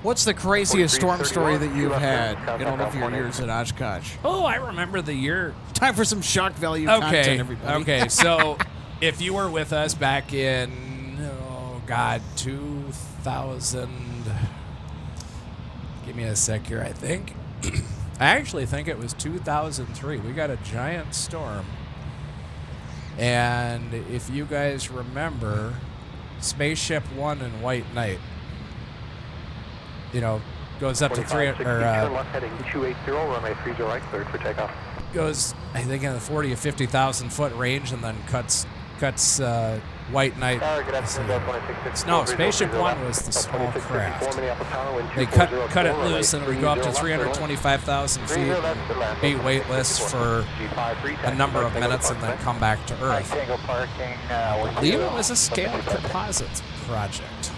What's the craziest storm story that you've had in all of your years at Oshkosh? Oh, I remember the year. Time for some shock value content, everybody. Okay, so if you were with us back in, 2000, give me a sec here, I think. I actually think it was 2003. We got a giant storm. And if you guys remember, Spaceship One and White Knight, goes up to 300, heading 280, runway 30 right, cleared for takeoff. Goes, I think, in the 40 or 50,000 foot range, and then cuts White Knight. No, Spaceship One was the small craft. They cut it loose, and it would go up to 325,000 feet, and be weightless for a number of minutes, and then come back to Earth. I believe it was a scaled composites project.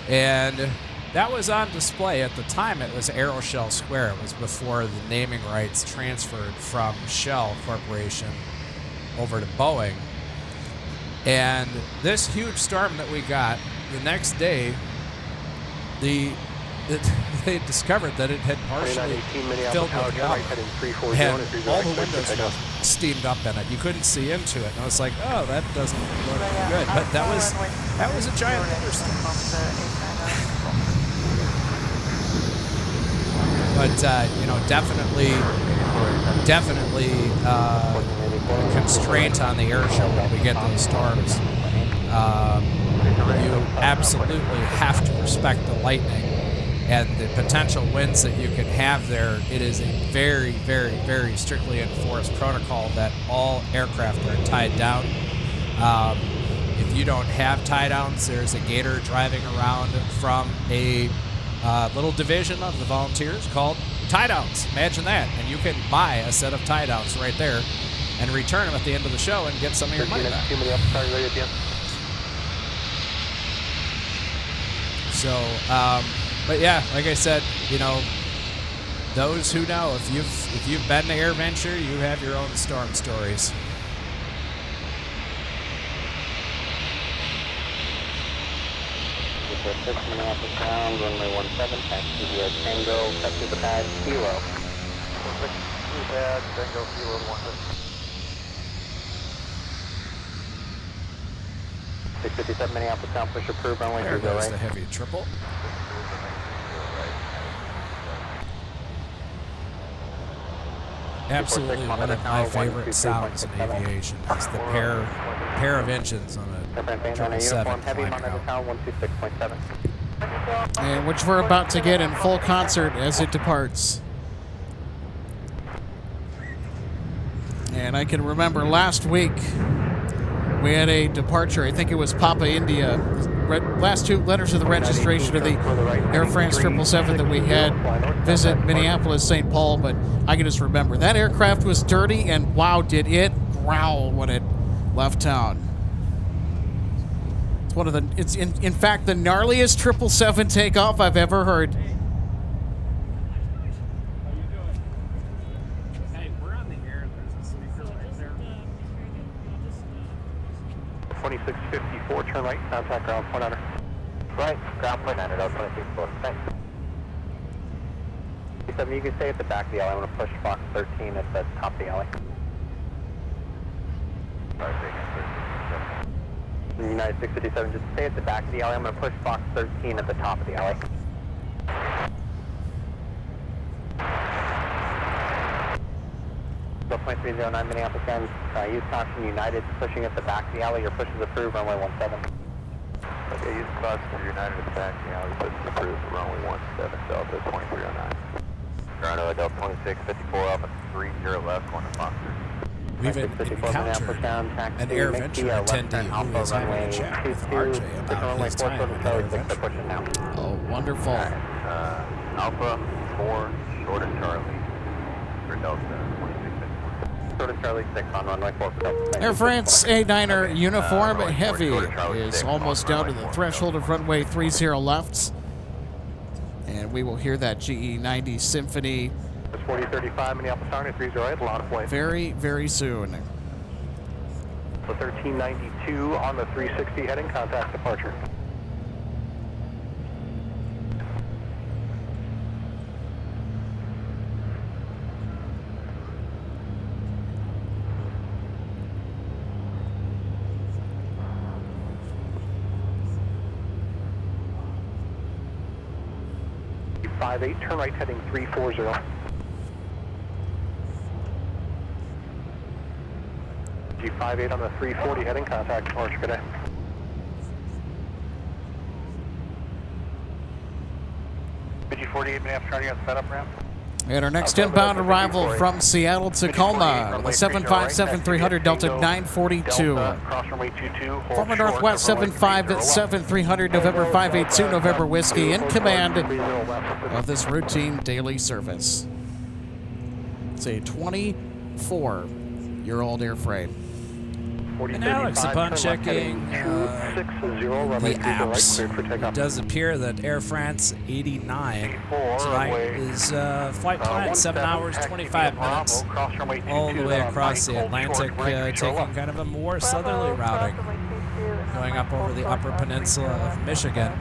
And that was on display. At the time, it was Aeroshell Square. It was before the naming rights transferred from Shell Corporation over to Boeing. And this huge storm that we got, the next day, they discovered that it had partially filled with water. And all the windows were steamed up in it. You couldn't see into it. And I was like, oh, that doesn't look good. But that was a giant thunderstorm. But, definitely constraint on the air show when we get those storms. You absolutely have to respect the lightning and the potential winds that you can have there. It is a very, very, very strictly enforced protocol that all aircraft are tied down. If you don't have tie downs, there's a gator driving around from a little division of the volunteers called tie downs. Imagine that. And you can buy a set of tie downs right there and return them at the end of the show and get some of your money back. So, but yeah, like I said, those who know, if you've been to AirVenture, you have your own storm stories. Minneapolis ground, runway 17, taxi via Tango, taxi the pad, 0. Pad, Tango, 0, 1. 657 Minneapolis ground, push approved, runway 30 right. There goes the heavy triple. Absolutely one of my favorite sounds in aviation is the pair of engines on a 777 climbing out. And which we're about to get in full concert as it departs. And I can remember last week we had a departure. I think it was Papa India. Last two letters of the registration of the Air France 777 that we had visit Minneapolis, St. Paul. But I can just remember that aircraft was dirty, and wow, did it growl when it left town. It's one of the. It's in fact the gnarliest 777 takeoff I've ever heard. right, contact ground point under. Right, ground point under, that was 26 close. Thanks. 7, you can stay at the back of the alley. I'm going to push Fox 13 at the top of the alley. United 657, just stay at the back of the alley. I'm going to push Fox 13 at the top of the alley. Go 309 Minneapolis Airlines, use caution United pushing at the back of the alley. Your push is approved, runway 17. Okay, use caution for United at the back of the alley. Push is approved, runway 17, Delta 2309. Toronto, Delta 2654 up at 30 left, going to Fox. We've encountered an AirVenture attendee who is having a chat with RJ about his time with AirVenture. Oh, wonderful. Alpha 4, short of Charlie, for Delta 2654. Short of Charlie 6 on runway 4 for Delta. Air France A9er uniform heavy is almost down to the threshold of runway 30 left. And we will hear that GE90 Symphony 4035 Minneapolis Tower, 308, line of flight. very, very soon. The 1392 on the 360 heading, contact departure. G58, turn right heading 340. G58 on the 340 heading, contact departure, good day. G48 Minneapolis Charlie on setup ramp. And our next inbound arrival from Seattle, Tacoma, the 757-300 Delta 942. Former Northwest 757-300 November 582 November Whiskey in command of this routine daily service. It's a 24-year-old airframe. And Alex, upon checking the apps, it does appear that Air France 89 tonight is flight plan 7 hours 25 minutes, all the way across the Atlantic, taking kind of a more southerly routing, going up over the Upper Peninsula of Michigan,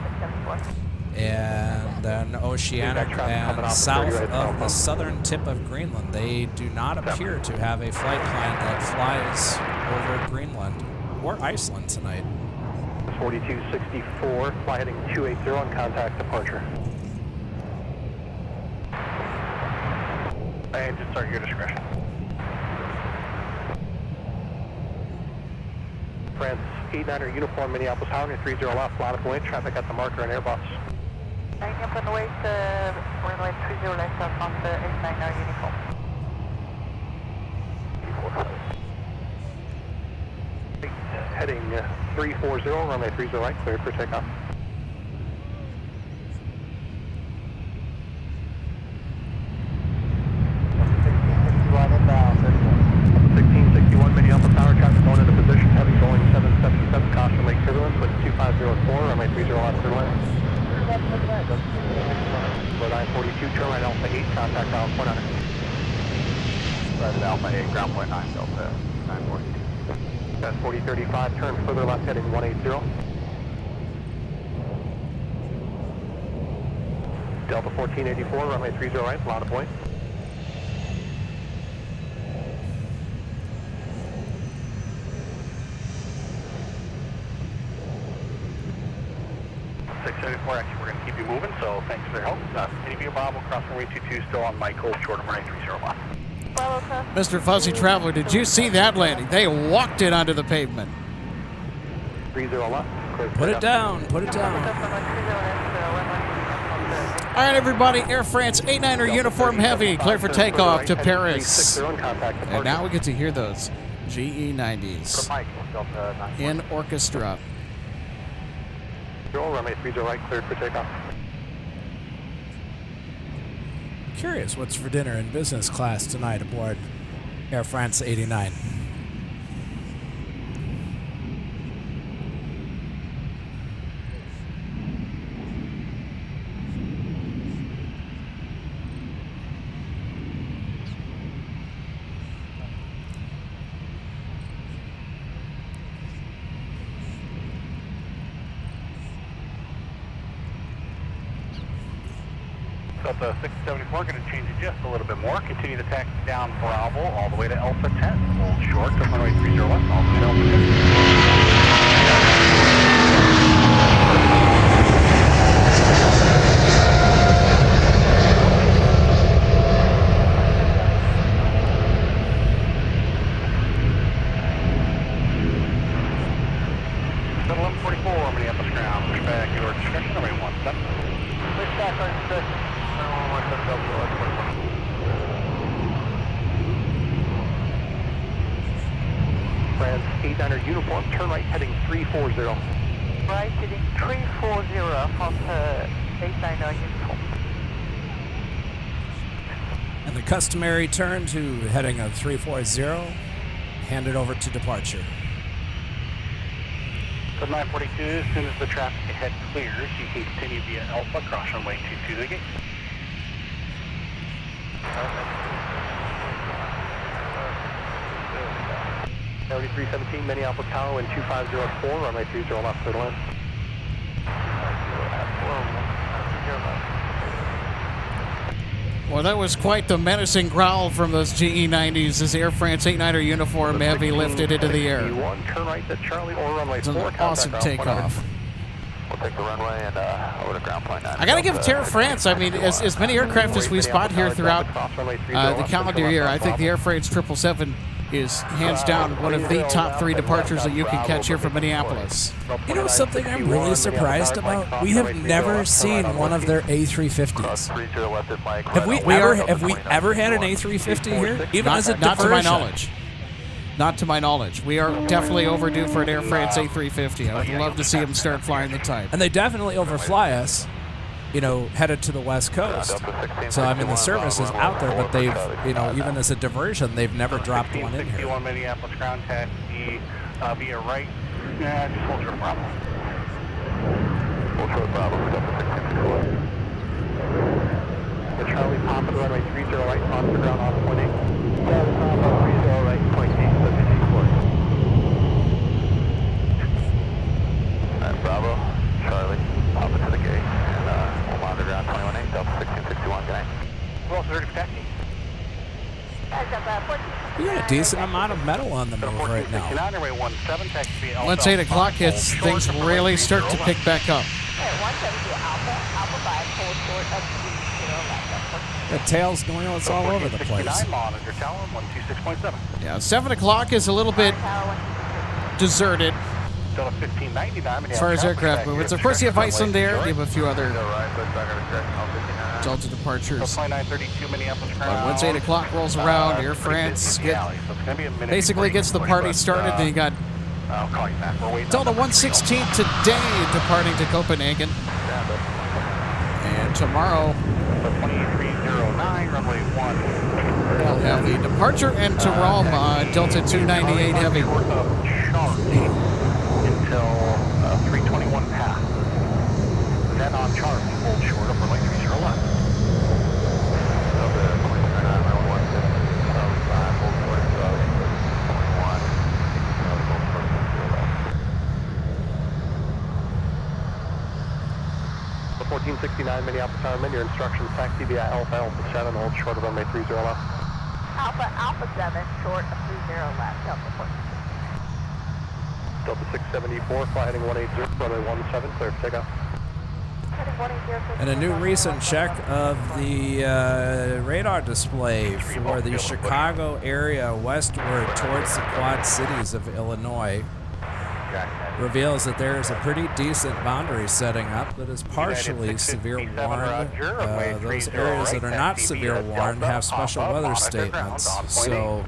and then oceanic and south of the southern tip of Greenland. They do not appear to have a flight plan that flies over Greenland or Iceland tonight. 4264, fly heading 280 on contact departure. And just start your discretion. France 89er uniform Minneapolis Tower, 30 left, line of wind, traffic at the marker and Airbus. Up on the way to runway 30 left on the 89er uniform. Heading 340, runway 30 right, cleared for takeoff. Minneapolis Tower, traffic going into position, heavy Boeing 777, caution lake turbulence with 2504, runway 30 left, clear line. Rhode Island 42, turn right Alpha 8, contact ground point 9. Right at Alpha 8, ground point 9, Delta 942. That's 4035, turn further left heading 180. Delta 1484, runway 30 right, line of point. Actually, we're going to keep you moving, so thanks for your help. Any Bravo, cross runway 22, still on Michael, short of runway 30 left. Mr. Fuzzy Traveler, did you see that landing? They walked it onto the pavement. 30 left. Put it down, put it down. All right, everybody, Air France 89er uniform heavy, clear for takeoff to Paris. And now we get to hear those GE90s in orchestra. Runway 30 right, cleared for takeoff. Curious what's for dinner in business class tonight aboard Air France 89. Delta 674, going to change it just a little bit more. Continue to taxi down Bravo all the way to Alpha 10. Hold short to runway 30 left, all the way to Alpha 1144, Minneapolis ground. Push back your discretion, runway 17. Push back on discretion. 1117 Delta 1144. France 89er uniform, turn right heading 340. Right, heading 340 from 89er uniform. And the customary turn to heading of 340, handed over to departure. So 942, as soon as the traffic ahead clears, you can continue via Alpha, cross runway 22 to the gate. 7317 Minneapolis Tower, wind 2504, runway 30 left, clear to land. Well, that was quite the menacing growl from those GE90s as Air France 89er uniform heavy lifted into the air. Turn right to Charlie or runway It's an 4. awesome takeoff. We'll take the runway and over to ground point 9. I got to give Air France, I mean, as many aircraft as we spot here throughout the calendar year, I think the Air France 777 is hands down one of the top 3 departures that you can catch here from Minneapolis. You know something I'm really surprised about? We have never seen one of their A350s. Have we ever had an A350 here? Even as a not to my diversion? knowledge. Not to my knowledge. We are definitely overdue for an Air France A350. I would love to see them start flying the type. And they definitely overfly us, you know, headed to the West Coast. So, I mean, the service is out there, but they've, you know, even as a diversion, they've never dropped one in here. 1661 Minneapolis ground taxi via right. Just hold short of Bravo. Hold short of Bravo, Delta 1661. The Charlie Papa, runway 30 right, on the ground, off point 8. Delta Papa, 30 right, point 8, subject 4. Alright, Bravo, Charlie, Papa to the gate, and we'll monitor ground 21-8, Delta 1661, good night. We're also ready for taxi. We got a decent amount of metal on the move right now. Runway 17, taxi via Alpha. Once 8 o'clock hits, things really start to pick back up. The tail's going on, it's all over the place. Monitor tower 126.7. Yeah, 7 o'clock is a little bit deserted Delta 1599. as far as aircraft movements. Of course, you have Iceland Air. You have a few other Delta departures. 2932 Minneapolis But ground. once 8 o'clock rolls around, Air France basically gets the party started. Then you got I'll call you back. We're waiting. Delta 116 today departing to Copenhagen. And tomorrow, 2309, runway 1. we'll have the departure and to Rome, Delta 298 Heavy. Charlie until 321 pass. Then on Charlie, hold short of runway 30 left. The 1469 Minneapolis Tower, your instructions, taxi via Alpha, Alpha 7, hold short of runway 30 left. Alpha 7, short of 30 left, Delta 14. Delta 674, fly heading 180, runway 17, clear for takeoff. And a new recent check of the radar display for the Chicago area westward towards the Quad Cities of Illinois reveals that there is a pretty decent boundary setting up that is partially severe warned. Those areas that are not severe warned have special weather statements. So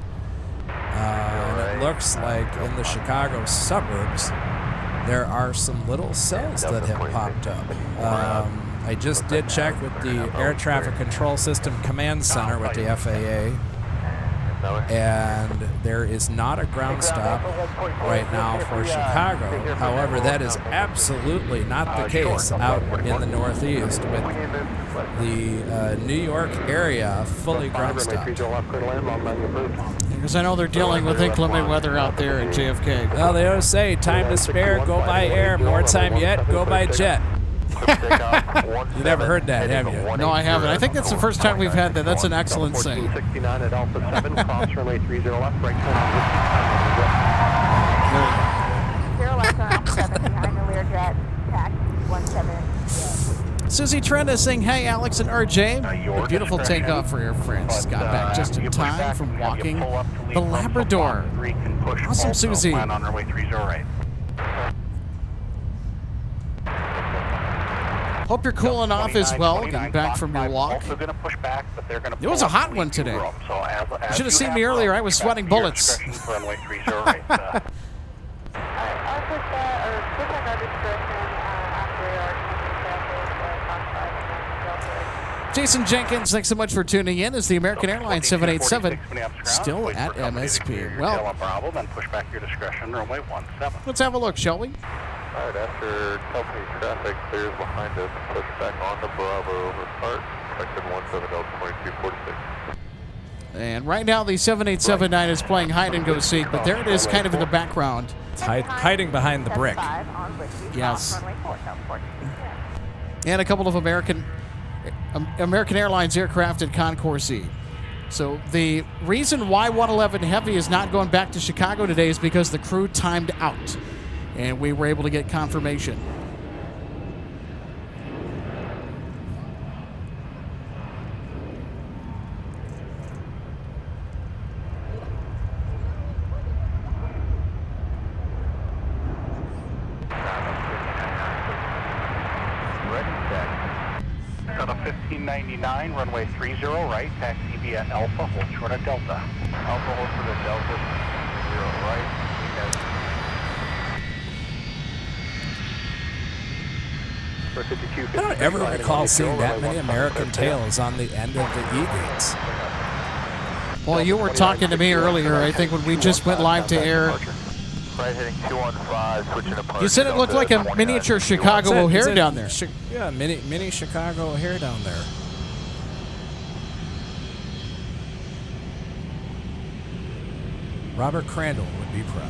and it looks like in the Chicago suburbs there are some little cells that have popped up. I just did check with the Air Traffic Control System Command Center with the FAA, and there is not a ground stop right now for Chicago. However, that is absolutely not the case out in the Northeast, with the New York area fully ground stopped. Because I know they're dealing with inclement weather out there at JFK. Well, they always say, time to spare, go by air. More time yet, go by jet. You never heard that, have you? No, I haven't. I think that's the first time we've had that. That's an excellent thing. 1469 at Alpha 7, cross runway 30 left, right turn on Whiskey. 0 left on Alpha 7 behind the Learjet, taxi 17. Susie Trent is saying, hey, Alex and RJ. A beautiful takeoff for your friends. Got back just in time from walking the Labrador. Awesome, Susie. On runway 30 right. Hope you're cooling off as well, getting back from your walk. Also going to push back, but they're going to. It was a hot one today. You should have seen me earlier. I was sweating bullets. Runway 30 right. I'll put that, or put that discretion after Jason Jenkins, thanks so much for tuning in. Is the American Airlines 787 still at MSP? Well, then push back your discretion, runway 17. Let's have a look, shall we? All right, after company traffic clears behind us, push back on the Bravo over part, expected 17 Delta 2246. And right now the 7879 is playing hide and go seek, but there it is kind of in the background. It's hiding behind the brick. Yes. And a couple of American Airlines aircraft at Concourse E. So the reason why 111 Heavy is not going back to Chicago today is because the crew timed out. And we were able to get confirmation. Shuttle 1599, runway 30 right, taxi via Alpha, hold short of Delta. Alpha, hold short of Delta, 0 right. I don't ever recall seeing that many American tails on the end of the E-gates. Well, you were talking to me earlier, I think, when we just went live to air. Right heading 215, switching to You said it looked like a miniature Chicago O'Hare down there. Yeah, mini Chicago O'Hare down there. Robert Crandall would be proud.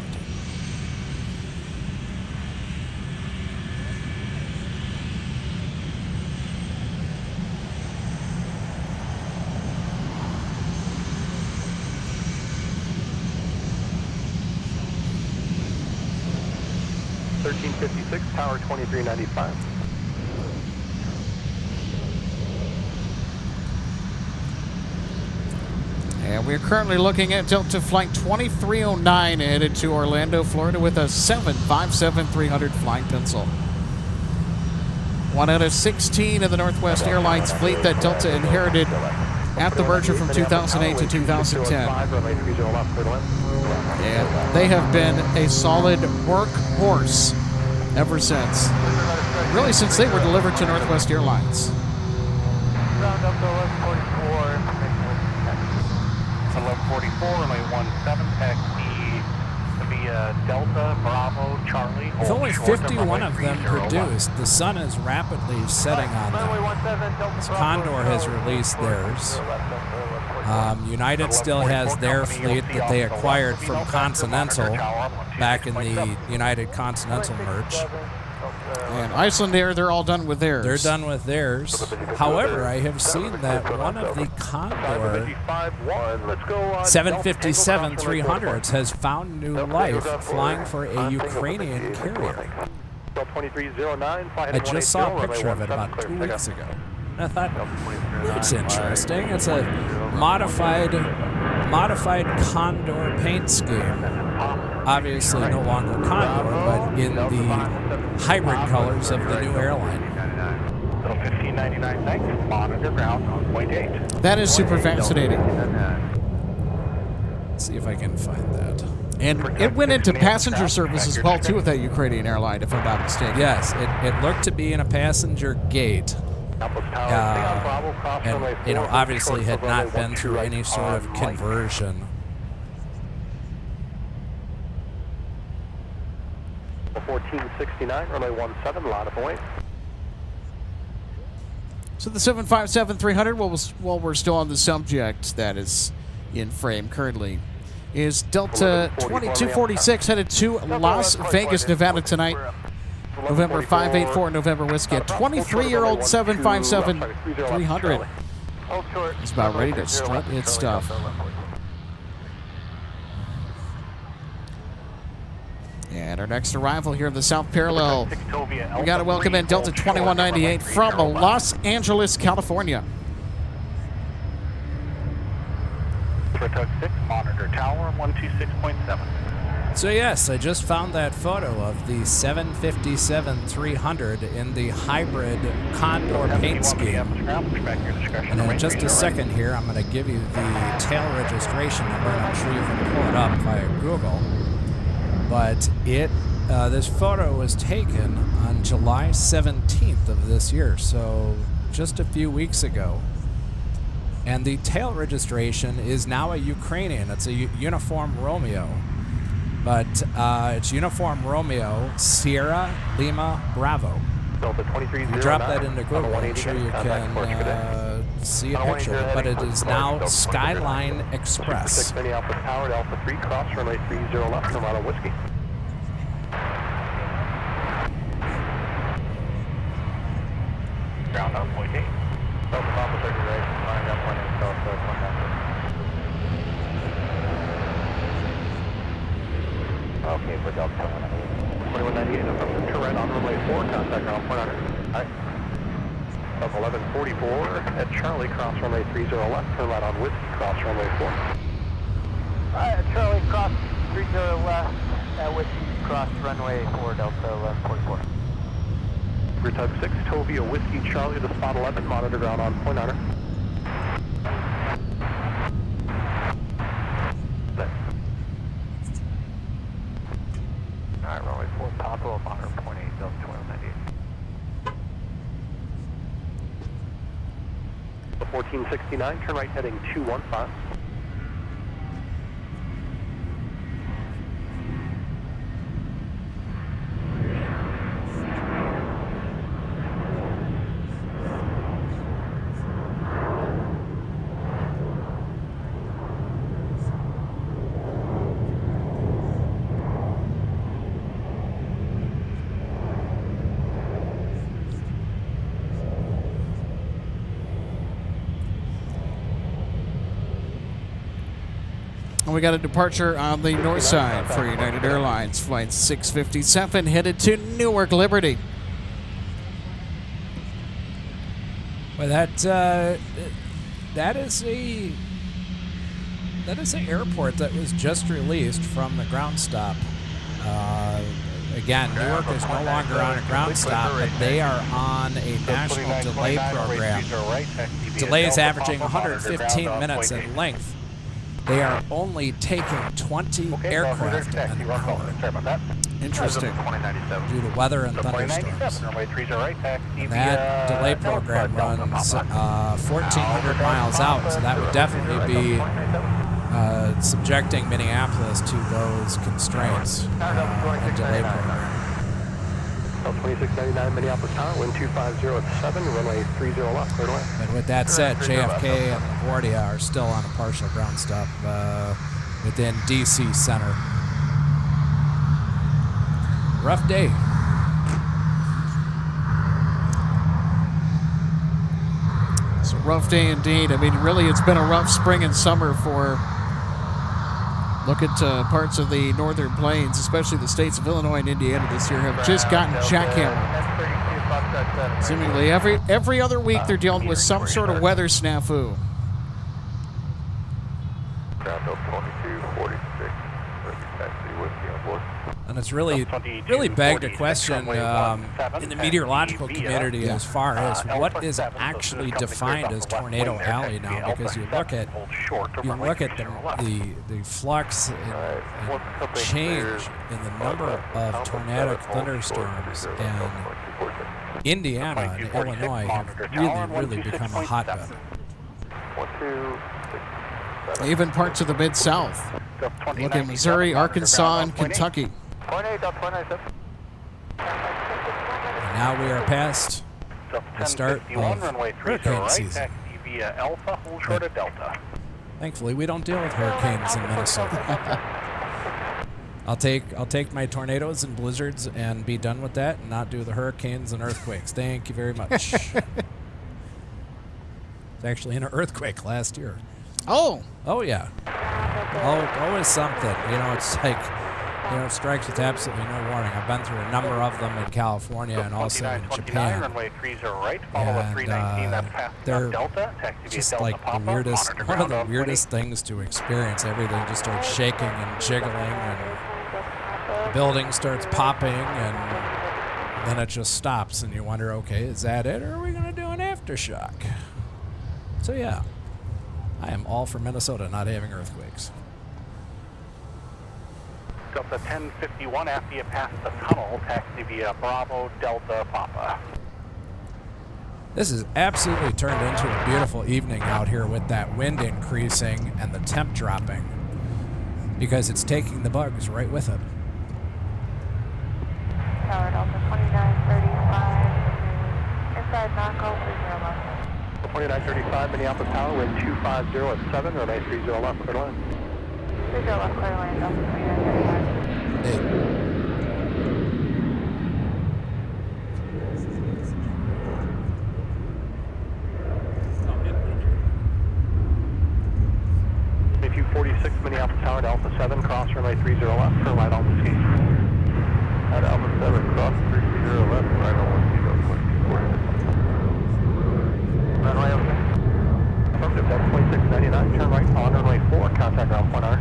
$13.56, tower 2395. And we're currently looking at Delta Flight 2309 headed to Orlando, Florida with a 757-300 flying pencil. One out of 16 of the Northwest Airlines fleet that Delta inherited at the merger from 2008 to 2010. And they have been a solid workhorse ever since. Really since they were delivered to Northwest Airlines. Round up to 1144. 1144, runway 17, taxi via Delta, Bravo, Charlie. With only 51 of them produced, the sun is rapidly setting on them. Condor has released theirs. United still has their fleet that they acquired from Continental back in the United Continental merge. And Iceland Air, they're all done with theirs. They're done with theirs. However, I have seen that one of the Condor 757-300s has found new life flying for a Ukrainian carrier. I just saw a picture of it about 2 weeks ago. And I thought, that's interesting. It's a modified Condor paint scheme. Obviously no longer Condor, but in the hybrid colors of the new airline. 1599, thanks. Monitor ground on point 8. That is super fascinating. Let's see if I can find that. And it went into passenger service as well, too, with that Ukrainian airline, if I'm not mistaken. Yes, it looked to be in a passenger gate. And, you know, obviously had not been through any sort of conversion. 1469, runway 17, lot of away. So the 757-300, while we're still on the subject that is in frame currently, is Delta 2246 headed to Las Vegas, Nevada tonight. November 584, November Whiskey, a 23-year-old 757-300. It's about ready to strut its stuff. And our next arrival here in the South Parallel, we got to welcome in Delta 2198 from Los Angeles, California. Tug 6, monitor tower 126.7. So yes, I just found that photo of the 757-300 in the hybrid Condor paint scheme. And in just a second here, I'm going to give you the tail registration number, and I'm sure you can pull it up via Google. But this photo was taken on July 17th of this year, so just a few weeks ago. And the tail registration is now a Ukrainian. It's a Uniform Romeo. But it's Uniform Romeo Sierra Lima Bravo. If you drop that into Google, I'm sure you can see a picture of it. But it is now Skyline Express. Minneapolis Tower, Alpha 3, cross runway 30 left, Toronto Whiskey. Ground on point 8. Delta Papa 30 right, flying up 1 south, 1 Okay, for Delta 2198, November, turn right on runway 4, contact ground point 100. Alright. Up 1144 at Charlie, cross runway 30 left, turn right on Whiskey, cross runway 4. Alright, Charlie, cross 30 left at Whiskey, cross runway 4, Delta 1144. Tug 6, Tovia Whiskey Charlie to spot 11, monitor ground on point 100. Alright, runway 4, Papa, monitor point 8, Delta 2198. 1469, turn right heading 215. And we got a departure on the north side for United Airlines. Flight 657 headed to Newark Liberty. Well, that is an airport that was just released from the ground stop. Again, Newark is no longer on a ground stop, but they are on a national delay program. Delay is averaging 115 minutes in length. They are only taking 20 aircraft an hour. Interesting. Due to weather and thunderstorms. And that delay program runs 1,400 miles out, so that would definitely be subjecting Minneapolis to those constraints and delay program. 2699 Minneapolis Tower, wind 250 at 7, runway 30 left, clear to land. And with that said, JFK and LaGuardia are still on a partial ground stop within DC Center. Rough day. It's a rough day indeed. I mean, really, it's been a rough spring and summer for... Look at parts of the northern plains, especially the states of Illinois and Indiana this year have just gotten jackhammered. Seemingly every other week they're dealing with some sort of weather snafu. And it's really begged a question in the meteorological community as far as what is actually defined as Tornado Alley now, because you look at the flux and change in the number of tornadic thunderstorms, and Indiana and Illinois have really become a hotbed. Even parts of the Mid-South. Look at Missouri, Arkansas, and Kentucky. And now we are past the start of hurricane season. Thankfully, we don't deal with hurricanes in Minnesota. I'll take my tornadoes and blizzards and be done with that and not do the hurricanes and earthquakes. Thank you very much. It's actually in an earthquake last year. Oh. Oh, yeah. Always something. You know, it's like, you know, it strikes with absolutely no warning. I've been through a number of them in California and also in Japan. Runway 30 right, follow And 319, that's passing they're Delta, taxi via just Delta like Papa, the weirdest, monitor one of the ground on weirdest things to experience. Everything just starts shaking and jiggling and the building starts popping and then it just stops and you wonder, okay, is that it or are we going to do an aftershock? So yeah, I am all for Minnesota not having earthquakes. Delta 1051 after you pass the tunnel, taxi via Bravo, Delta, Papa. This has absolutely turned into a beautiful evening out here with that wind increasing and the temp dropping because it's taking the bugs right with it. Tower Delta 2935, inside Knockle, 30 left. 2935, Minneapolis Tower, wind 250 at 7, runway 30 left, clear line. 30 left, clear line, Delta 2935. Hey. If you 46 Minneapolis Tower to Alpha 7, cross runway 30 left, turn right on the ski. At Alpha 7, cross 30 left, right on the ski, 26. Runway okay. Affirmative, Delta 2699, turn right on runway 4, contact ground point R.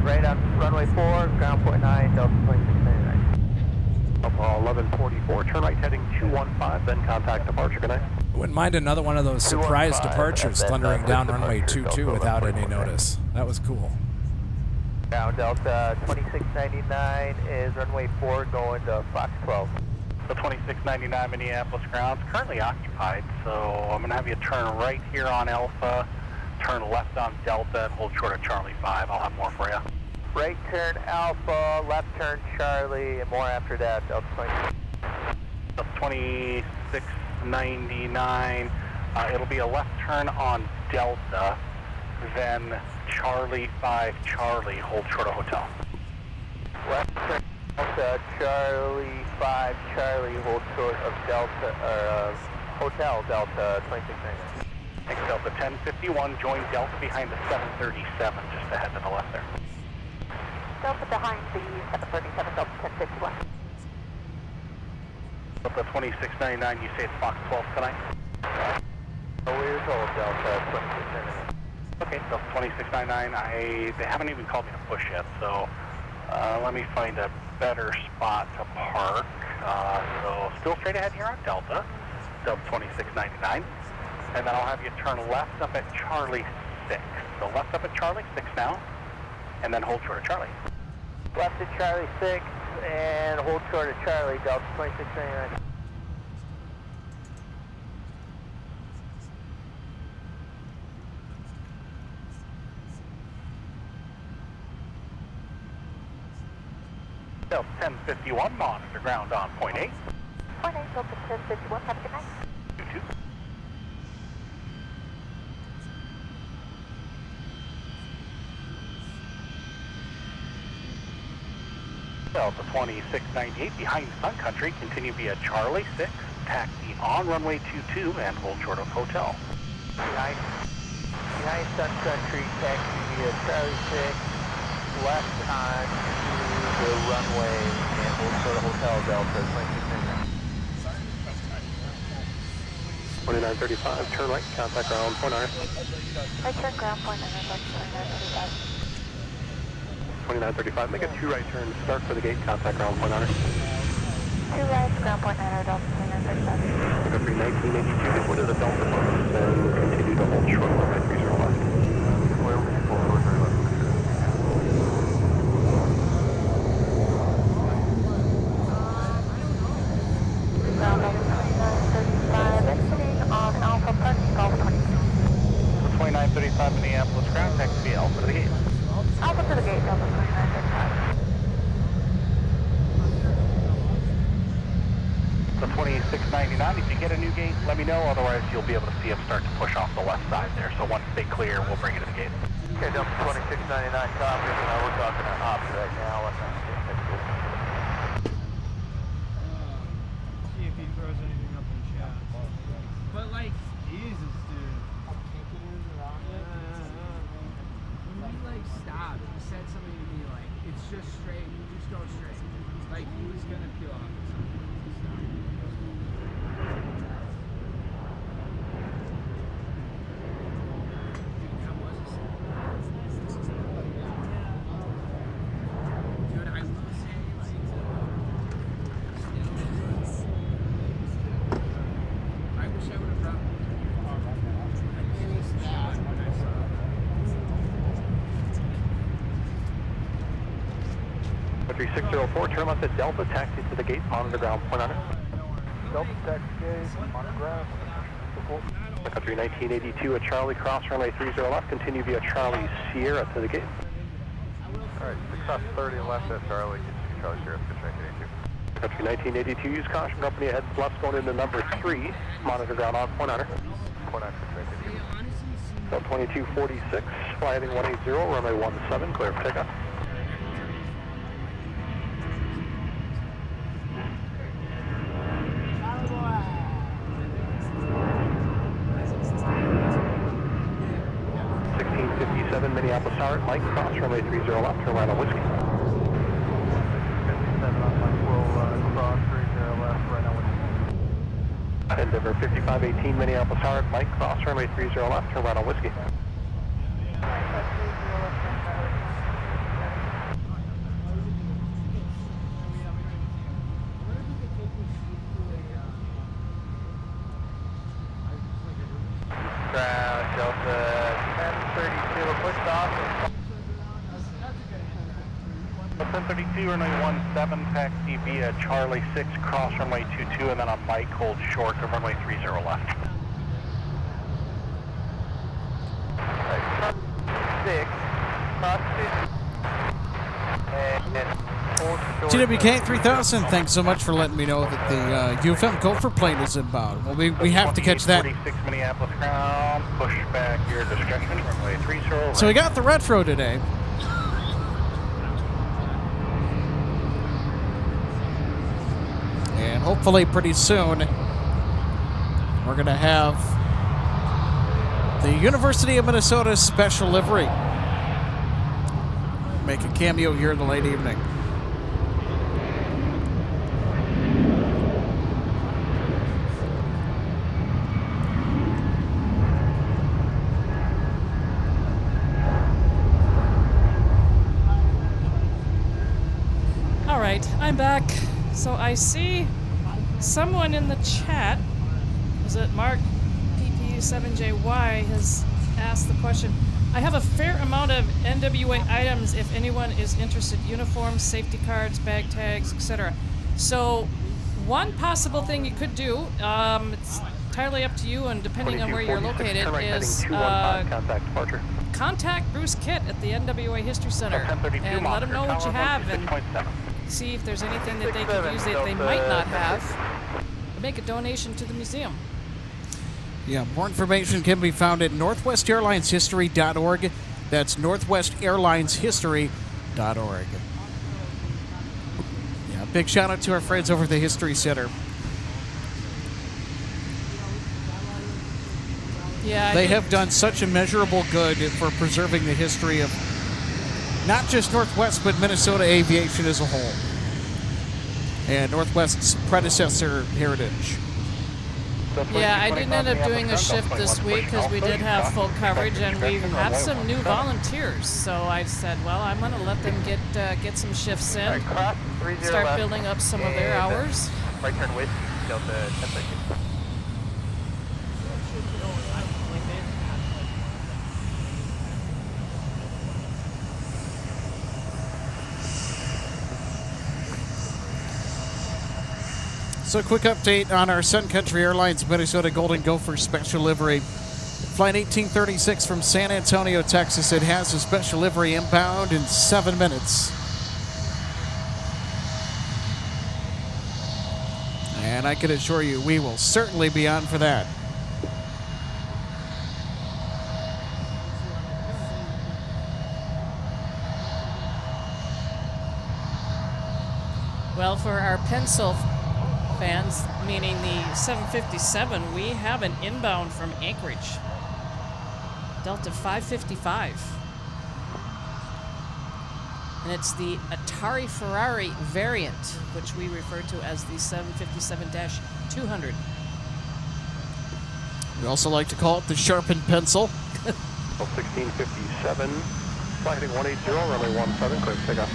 Right on runway 4, ground point 9, Delta 2699. Up 1144, turn right heading 215, then contact departure, good night. I wouldn't mind another one of those surprise departures thundering down runway 22 without any notice. That was cool. Ground Delta 2699 is runway 4 going to Fox 12. The 2699 Minneapolis grounds currently occupied, so I'm going to have you turn right here on Alpha, turn left on Delta, and hold short of Charlie 5. I'll have more for you. Right turn Alpha, left turn Charlie, and more after that, Delta 2699, it'll be a left turn on Delta, then Charlie 5 Charlie, hold short of hotel. Left turn Delta, Charlie 5 Charlie, hold short of Delta, Hotel Delta 2699. Thanks, Delta 1051, join Delta behind the 737, just ahead to the left there. Delta behind the 737, Delta 1051. Delta 2699, you say it's Fox 12 tonight? We're told Delta 2699. Okay, Delta 2699, they haven't even called me to push yet, so let me find a better spot to park. So still straight ahead here on Delta 2699. And then I'll have you turn left up at Charlie 6. So left up at Charlie 6 now, and then hold short of Charlie. Left at Charlie 6 and hold short of Charlie, Delta 2699. Delta 1051, monitor ground on point 8. Point 8, Delta 1051, have a good night. 22. Delta 2698 behind Sun Country, continue via Charlie 6, taxi on runway 22 and hold short of hotel. Behind Sun Country, taxi via Charlie 6, left on to the runway and hold short of Hotel Delta 2699. 2935, turn right, contact ground point R. Right turn ground point 9, Delta 2935. 2935, make a 2 right turn, start for the gate, contact ground point R. 2 rights, ground point 9, Delta 2935. Look up 1982, get rid of the Delta buses and continue to hold short of runway 30 left. Ground Delta 2935, exiting on Alpha Parking, Golf 22. So 2935 Minneapolis ground, taxi via Alpha to the gate. Alpha to the gate, Delta 2935. The fine. If you get a new gate, let me know. Otherwise, you'll be able to see them start to push off the left side there. So once they clear, we'll bring you to the gate. Okay, Delta 2699 copy. We're talking to ops right now. See if he throws anything up in chat. But like, Jesus, dude. When we like stopped, he said something to me like, it's just straight, just go straight. Like he was gonna peel off or something. Dude, I will say, like, I wish I would have brought Country 604, turn left at Delta, taxi to the gate, monitor ground, point on it. Delta taxi gate, on ground. Country 1982 at Charlie, cross runway 30 left, continue via Charlie Sierra to the gate. Alright, 630 left at Charlie, Charlie Sierra, Country 1982, use caution, company ahead, left going into number 3, monitor ground on, point on it. Point on So 2246, fly heading 180, runway 17, clear for takeoff. Minneapolis Tower, Mike, cross runway 30 left, turn right on Whiskey. 57 on Mike, we'll cross 30 left, right on Whiskey. Endeavor 5518 Minneapolis Tower, Mike, cross runway 30 left, turn right on Whiskey. Delta 1032, pushed off. 1032, runway 17, taxi via Charlie 6, cross runway 22, and then on Mike, hold short of runway 30 left. 6, cross 50, and hold short. TWK 3000, thanks so much for letting me know that the UFM Gopher plane is inbound. Well, we have to catch that. 46 Minneapolis ground, push back your discretion, runway 30 right. So we got the retro today. And hopefully pretty soon we're going to have the University of Minnesota special livery make a cameo here in the late evening. All right, I'm back. So I see someone in the chat, is it Mark PP7JY, has asked the question. I have a fair amount of NWA items if anyone is interested. Uniforms, safety cards, bag tags, etc. So one possible thing you could do, it's entirely up to you and depending on where you're located, is contact Bruce Kitt at the NWA History Center and let him know what you have and see if there's anything that they could use that they might not have. Make a donation to the museum. Yeah, more information can be found at northwestairlineshistory.org. That's northwestairlineshistory.org. Yeah, big shout out to our friends over at the History Center. Yeah, they have done such immeasurable good for preserving the history of not just Northwest, but Minnesota aviation as a whole. And Northwest's predecessor heritage. Yeah, I didn't end up doing a shift this week because we did have full coverage and we have some new volunteers. So I said, well, I'm going to let them get some shifts in, start building up some of their hours. Right turn with Delta 1032. So a quick update on our Sun Country Airlines Minnesota Golden Gopher special livery. Flight 1836 from San Antonio, Texas. It has a special livery inbound in 7 minutes. And And I can assure you, we will certainly be on for that. Well, for our pencil fans, meaning the 757, we have an inbound from Anchorage. Delta 555. And it's the Atari Ferrari variant, which we refer to as the 757-200. We also like to call it the sharpened pencil. 1657, flighting 180, runway 17, clear for takeoff.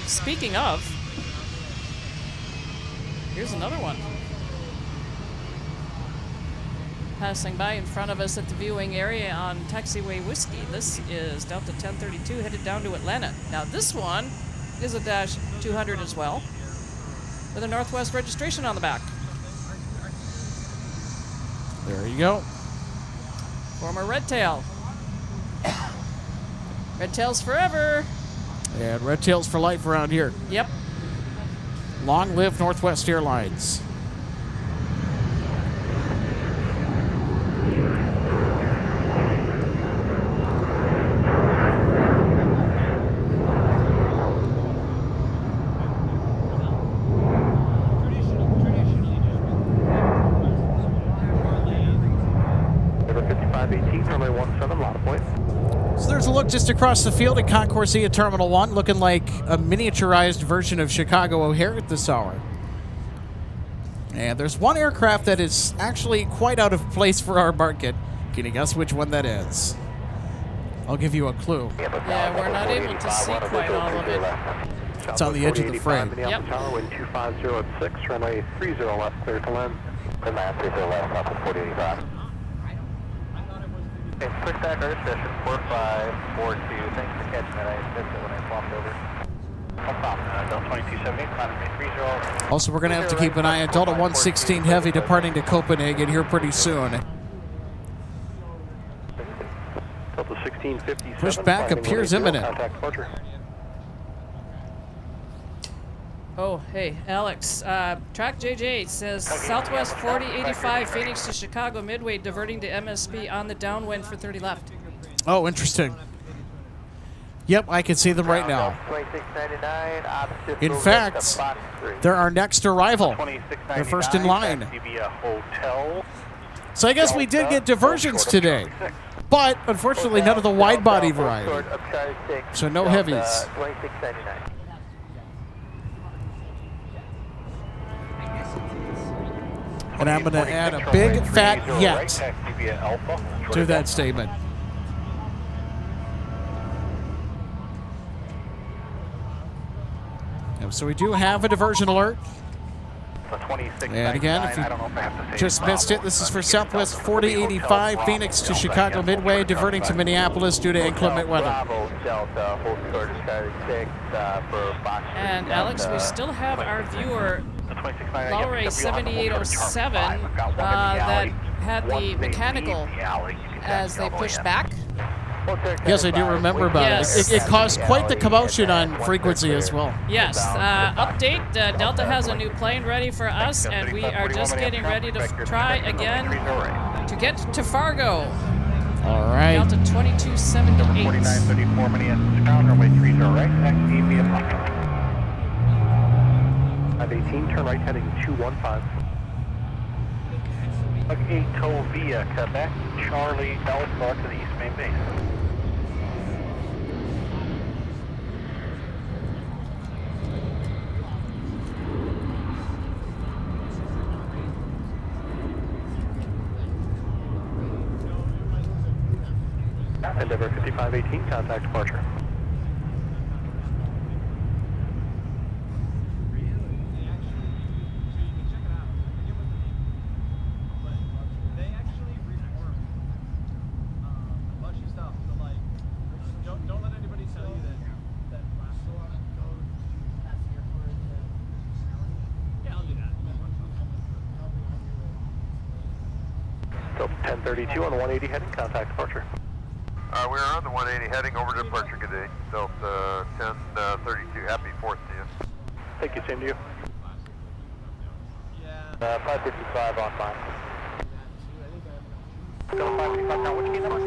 Speaking of, here's another one. Passing by in front of us at the viewing area on taxiway Whiskey. This is Delta 1032 headed down to Atlanta. Now this one is a Dash 200 as well, with a Northwest registration on the back. There you go. Former Red Tail. Red Tails forever. And Red Tails for life around here. Yep. Long live Northwest Airlines. So there's a look just across the field at Concourse Terminal 1, looking like a miniaturized version of Chicago O'Hare at this hour. And there's one aircraft that is actually quite out of place for our market. Can you guess which one that is? I'll give you a clue. Yeah, we're not able to see quite all of it. It's on the edge of the frame. Yep. Tower, wind 250 at 6, runway 30 left, clear to land. Clear land 30 left, up to 4085. Okay, quick back our session, 4542. Thanks for catching that. I missed it when I swapped over. No problem. Delta 2278, runway 30. Also, we're going to have to keep an eye on Delta 116 Heavy departing to Copenhagen here pretty soon. Delta 1657. Pushback appears imminent. Contact departure. Oh, hey, Alex. Track JJ says Southwest 4085 Phoenix to Chicago Midway diverting to MSP on the downwind for 30 left. Oh, interesting. Yep, I can see them right now. 2699, In fact, they're our next arrival. They're first in line. So I guess we did get diversions today. But, unfortunately, none of the wide-body variety. So no heavies. 2699. And I'm going to add a big fat yet to that statement. So we do have a diversion alert. And again, if you just missed it, this is for Southwest 4085 Phoenix to Chicago Midway, diverting to Minneapolis due to inclement weather. And Alex, we still have our viewer, Lowray 7807, that had the mechanical as they pushed back. Yes, I do remember about it. It caused quite the commotion on frequency as well. Yes. Update, Delta has a new plane ready for us, and we are just getting ready to try again to get to Fargo. All right. Delta 2278. 4934 Minneapolis ground, runway 30 right, taxi via block. 518, turn right heading 215. Bug 8 tow via Quebec, Charlie Alpha to the East Main Base. Endeavor 5518, contact departure. Delta 1032 on the 180 heading, contact departure. We are on the 180 heading over to departure. Good day. Delta 1032. Happy 4th to you. Thank you, same to you. 555 on 5. Delta 555 ground, which gate number?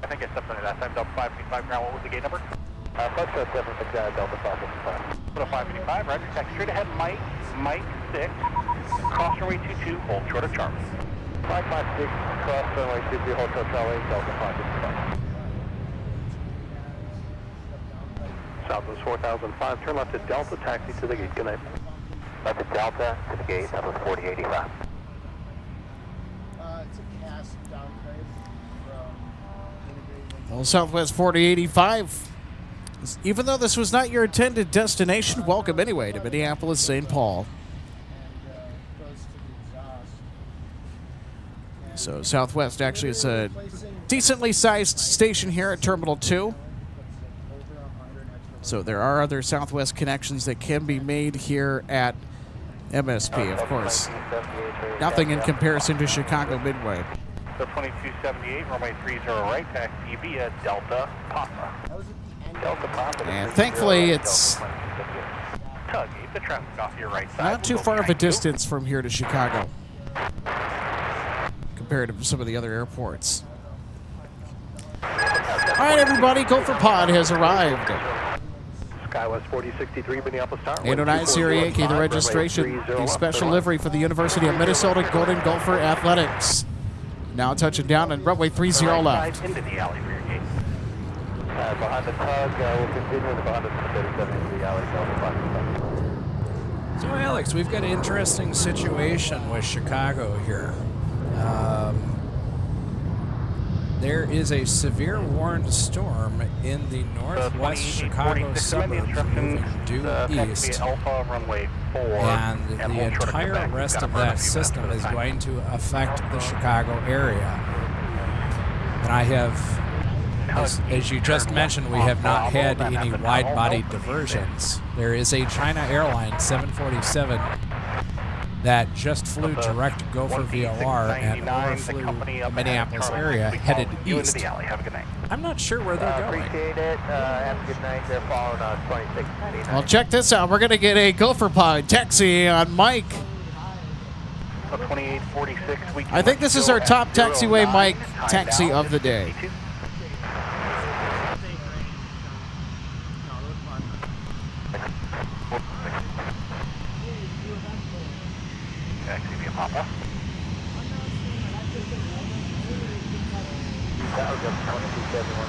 I think I stepped on it last time. Delta 555 ground, what was the gate number? Foxtrot 7 for Delta 555. Delta 555, roger. Taxi straight ahead, Mike 6. Cross runway 22, hold short of Charlie. 556, cross runway 23, hold short Charlie, Delta 555. Southwest 4005, turn left at Delta, taxi to the gate. Good night. Left at Delta to the gate, Southwest 4085. It's a cast downgrade from integrating. Well, Southwest 4085. Even though this was not your intended destination, welcome anyway to Minneapolis, St. Paul. And goes to the exhaust. So Southwest actually is a decently sized station here at Terminal 2. So there are other Southwest connections that can be made here at MSP, of course. Nothing in comparison to Chicago Midway. So 2278, runway 30 right, taxi via Delta Papa. Delta Papa. And thankfully it's Tug, keep the traffic off your right side. not too far of a distance from here to Chicago compared to some of the other airports. All right, everybody, Gopher Pod has arrived. Skywest 4063, Minneapolis Tower. 809 Sierra Yankee, the registration, the special livery for the University of Minnesota Golden Gopher Athletics. Now touching down on runway 30 left. Into the alley rear gate. Behind the tug, we'll continue with behind us 37 into the alley, Delta 555. So, Alex, we've got an interesting situation with Chicago here. There is a severe warned storm in the northwest Chicago suburbs moving due east, and the entire rest of that system is going to affect the Chicago area. And I have, as you just mentioned, we have not had any wide-body diversions. There is a China Airlines 747 that just flew direct Gopher VOR and overflew the Minneapolis area headed east. I'm not sure where they're going. Appreciate it. Have a good night. They're following on 2699. Well, check this out. We're going to get a Gopher Pod taxi on Mike. 2846. I think this is our top taxiway Mike taxi of the day. Taxi via Papa. That was up 2271.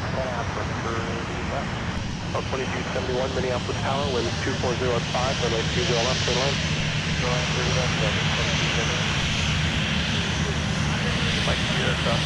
2271, Minneapolis Tower, wind 240 at 5, runway 30 left, turn left. Mike, you're across.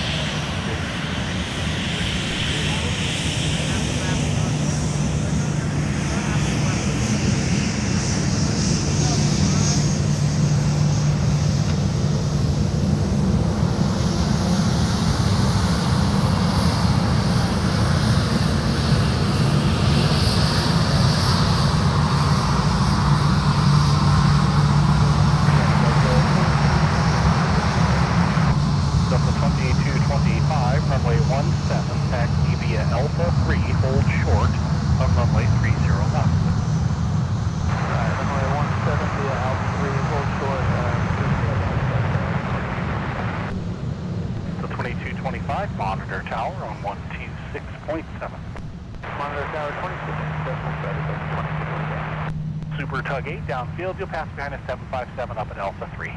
Monitor Tower on 126.7. Monitor Tower 26. Super Tug 8 downfield. You'll pass behind a 757 up at Alpha 3.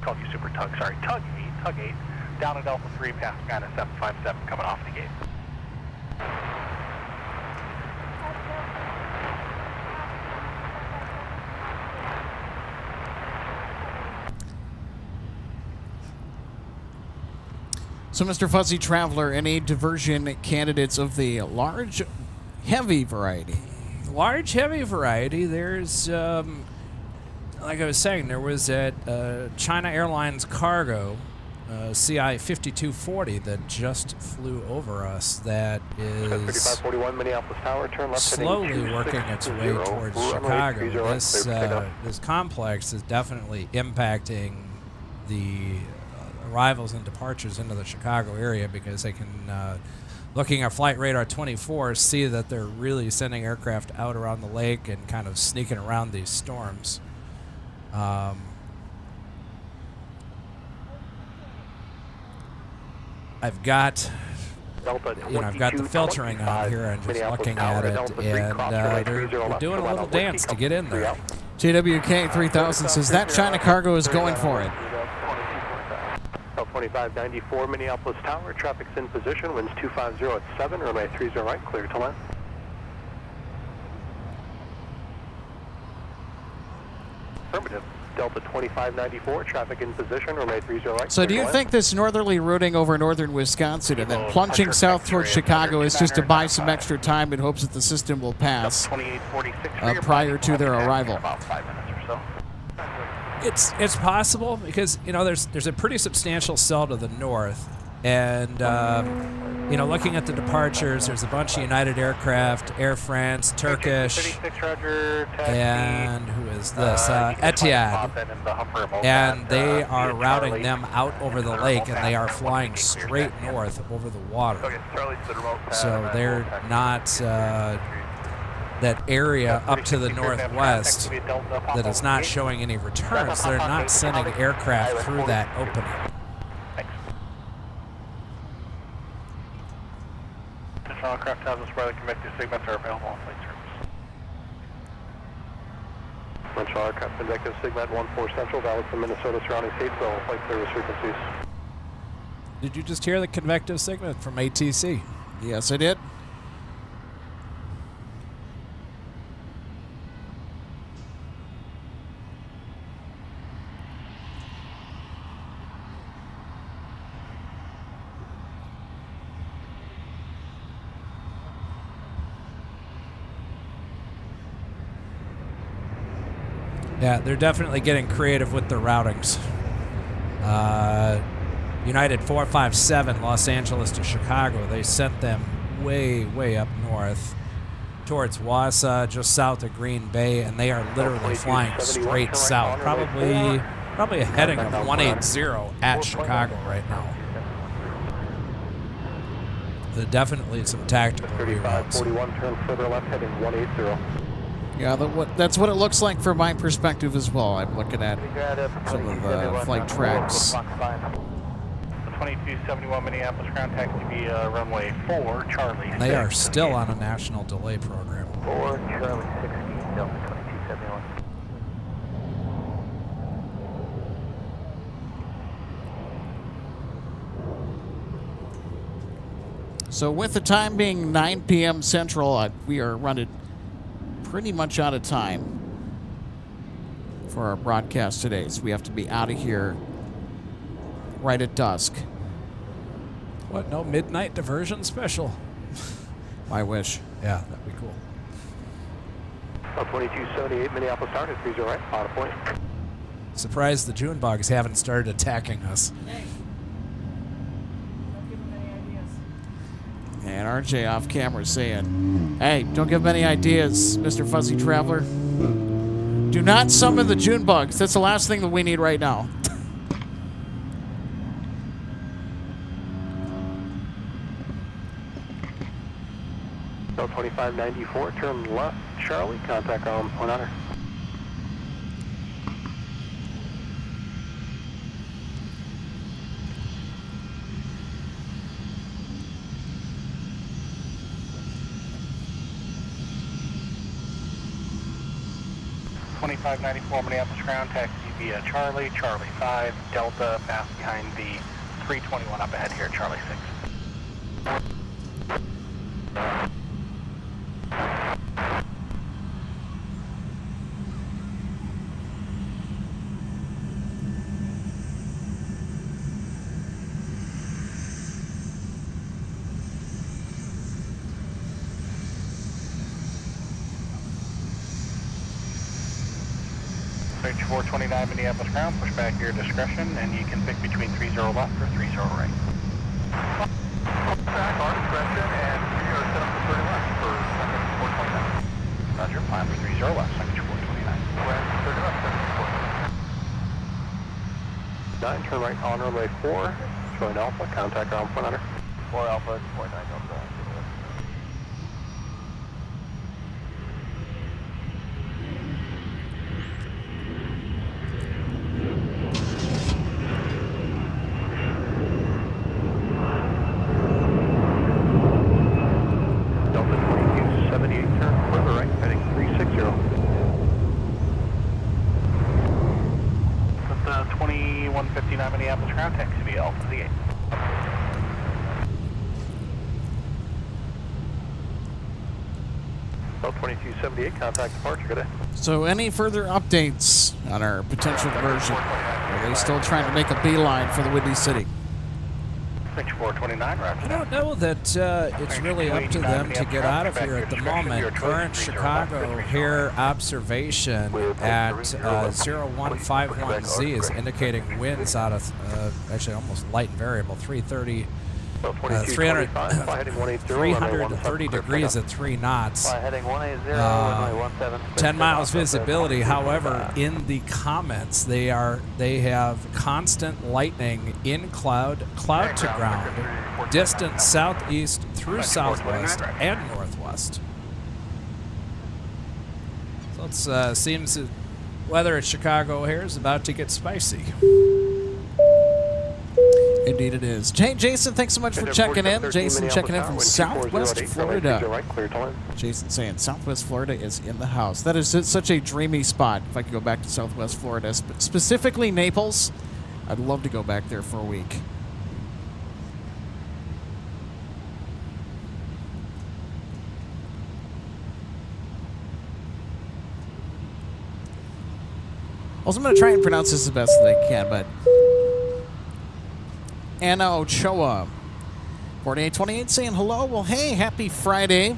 Called you Super Tug. Sorry, Tug 8. Down at Alpha 3, pass behind a 757 coming off the gate. So, Mr. Fuzzy Traveler, any diversion candidates of the large, heavy variety? Large, heavy variety. There's, like I was saying, there was that China Airlines cargo, CI 5240, that just flew over us. That is 3541 Minneapolis Tower, turn left slowly working its way towards Chicago. This complex is definitely impacting the arrivals and departures into the Chicago area because they can looking at Flight Radar 24, see that they're really sending aircraft out around the lake and kind of sneaking around these storms. I've got, I've got the filtering on here and just looking at it, and they're doing a little dance to get in there. JWK 3000 says that China cargo is going for it. 2594 Minneapolis Tower, traffic's in position, winds 250 at 7, runway 30 right, clear to land. Affirmative. Delta 2594, traffic in position, runway 30 right. So do you think this northerly routing over northern Wisconsin and then plunging south towards Chicago is just to buy some extra time in hopes that the system will pass prior to their arrival? About 5 minutes or so. It's possible because, you know, there's a pretty substantial cell to the north, and you know, looking at the departures, there's a bunch of United aircraft, Air France, Turkish, and who is this? Etihad, and they are routing them out over the lake, and they are flying straight north over the water. So they're not that area up to the northwest that is not showing any returns. They're not sending aircraft through that opening. Additional aircraft has us where the connecting segments are available on flight service. Conventional aircraft convective segment 14 Central, valid from Minnesota surrounding states, all flight service frequencies. Did you just hear the convective segment from ATC? Yes, I did. Yeah, they're definitely getting creative with their routings. United 457, Los Angeles to Chicago, they sent them way, way up north towards Wausau, just south of Green Bay, and they are literally flying straight south, probably a heading of 180 at Chicago right now. There's definitely some tactical reroutes. 41, turn further left, heading 180. Yeah, that's what it looks like from my perspective as well. I'm looking at some of the flight tracks. 2271 Minneapolis ground taxi via runway 4, Charlie 6. They are still on a national delay program. 4, Charlie 16, Delta 2271. So with the time being 9 p.m. Central, we are running pretty much out of time for our broadcast today. So we have to be out of here right at dusk. What, no midnight diversion special? I wish. Yeah, that'd be cool. 2278 Minneapolis Tower, 30 right, out of point. Surprised the June bugs haven't started attacking us. And RJ off camera saying, hey, don't give him any ideas, Mr. Fuzzy Traveler. Do not summon the June bugs. That's the last thing that we need right now. Delta 2594, turn left, Charlie, contact ground point honor. Minneapolis ground taxi via Charlie 5, Delta, pass behind the 321 up ahead here, Charlie 6. Bridge 429 Minneapolis ground, push back your discretion, and you can pick between 30 left or 30 right. Back our discretion, and we are set up for 30 left for second 429. Roger, plan for 30 left, second 429. When 30 left, second 429. 9, turn right on runway 4, join Alpha, contact ground point honor. 4 Alpha, 49 Delta. With the 2159 Minneapolis ground taxi via Alpha Z8. Well, 2278, contact departure, good day. So any further updates on our potential diversion? Are they still trying to make a beeline for the Windy City? 6429, Roger. I don't know that it's really up to them to get out of here at the moment. Current Chicago here observation at 0151Z is indicating winds out of, actually almost light and variable, 330. 330 degrees at 3 knots. 10 miles visibility. However, in the comments, they have constant lightning in cloud to ground, distance southeast through southwest and northwest. So it seems that weather at Chicago here is about to get spicy. Indeed it is. Jason, thanks so much for checking in. Jason checking in from Southwest Florida. Jason saying Southwest Florida is in the house. That is such a dreamy spot. If I could go back to Southwest Florida, specifically Naples, I'd love to go back there for a week. Also, I'm going to try and pronounce this the best that I can, but Anna Ochoa, 4828, saying hello. Well, hey, happy Friday.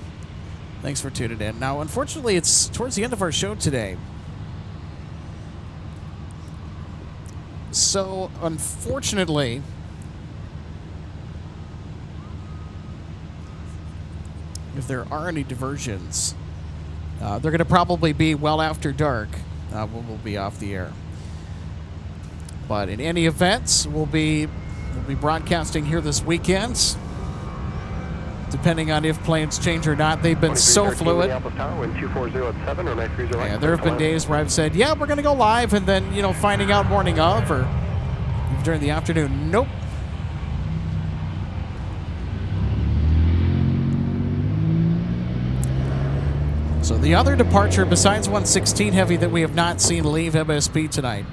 Thanks for tuning in. Now, unfortunately, it's towards the end of our show today. So, unfortunately, if there are any diversions, they're going to probably be well after dark when we'll be off the air. But in any events, we'll be broadcasting here this weekend, depending on if plans change or not. They've been so fluid. Yeah, there have been days where I've said, yeah, we're going to go live, and then, finding out morning of or during the afternoon, nope. So the other departure, besides 116 Heavy that we have not seen leave MSP tonight,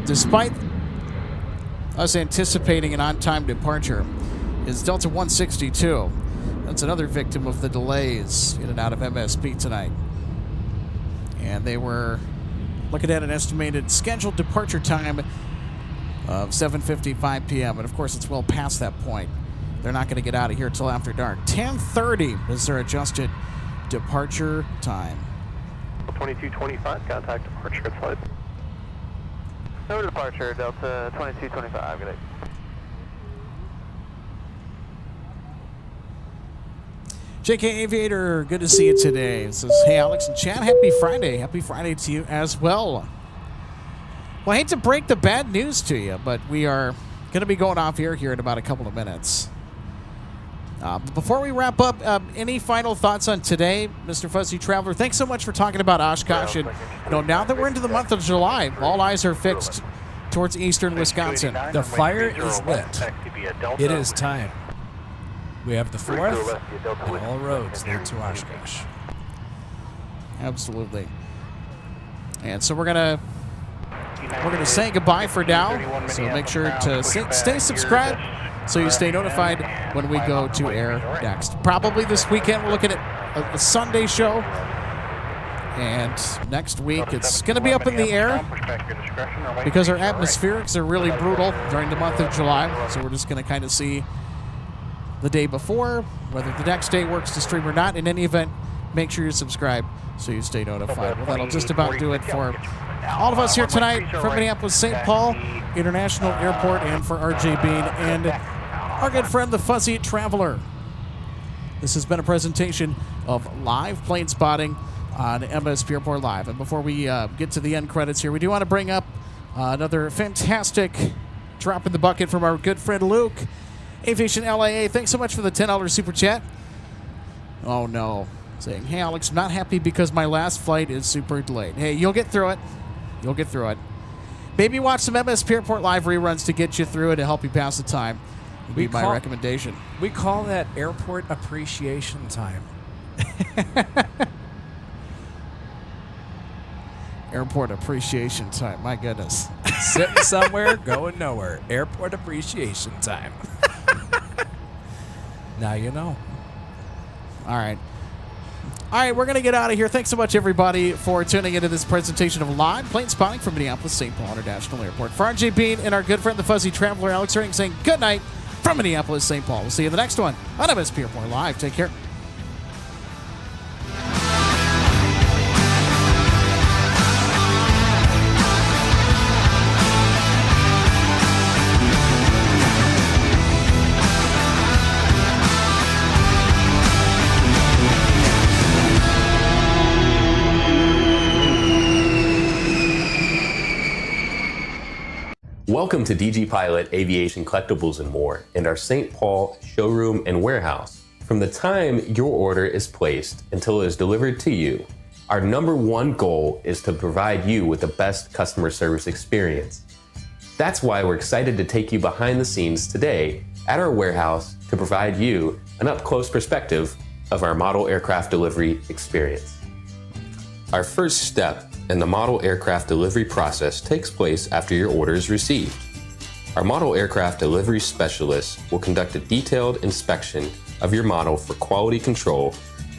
despite us anticipating an on-time departure, is Delta 162. That's another victim of the delays in and out of MSP tonight. And they were looking at an estimated scheduled departure time of 7:55 p.m. And of course, it's well past that point. They're not going to get out of here until after dark. 10:30 is their adjusted departure time. 2225, contact departure at flight. No departure, Delta 2225, good day. JK Aviator, good to see you today. It says, hey, Alex and Chad, happy Friday. Happy Friday to you as well. Well, I hate to break the bad news to you, but we are going to be going off air here in about a couple of minutes. But before we wrap up, any final thoughts on today, Mr. Fuzzy Traveler? Thanks so much for talking about Oshkosh. And now that we're into the month of July, all eyes are fixed towards eastern Wisconsin. The fire is lit. It is time. We have the 4th, and all roads lead to Oshkosh. Absolutely. And so we're gonna say goodbye for now. So make sure to stay subscribed, so you stay notified when we go to air next. Probably this weekend we're looking at a Sunday show. And next week it's going to be up in the air because our atmospherics are really brutal during the month of July. So we're just going to kind of see the day before, whether the next day works to stream or not. In any event, make sure you subscribe so you stay notified. Well, that'll just about do it for all of us here tonight from Minneapolis, St. Paul International Airport, and for RJ Bean and our good friend, the Fuzzy Traveler. This has been a presentation of live plane spotting on MSP Airport Live. And before we get to the end credits here, we do want to bring up another fantastic drop in the bucket from our good friend Luke. Aviation LAA, thanks so much for the $10 super chat. Oh no. Saying, hey Alex, I'm not happy because my last flight is super delayed. Hey, you'll get through it. You'll get through it. Maybe watch some MSP Airport Live reruns to get you through it to help you pass the time. Would be my recommendation. We call that airport appreciation time. Airport appreciation time. My goodness. Sitting somewhere, going nowhere. Airport appreciation time. Now you know. All right. All right, we're going to get out of here. Thanks so much, everybody, for tuning into this presentation of Live Plane Spotting from Minneapolis St. Paul International Airport. For RJ Bean and our good friend, the Fuzzy Traveler, Alex Ring, saying good night from Minneapolis St. Paul. We'll see you in the next one on MSP Airport Live. Take care. Welcome to DG Pilot Aviation Collectibles and More and our St. Paul showroom and warehouse. From the time your order is placed until it is delivered to you, our #1 goal is to provide you with the best customer service experience. That's why we're excited to take you behind the scenes today at our warehouse to provide you an up-close perspective of our model aircraft delivery experience. Our first step in the model aircraft delivery process takes place after your order is received. Our model aircraft delivery specialist will conduct a detailed inspection of your model for quality control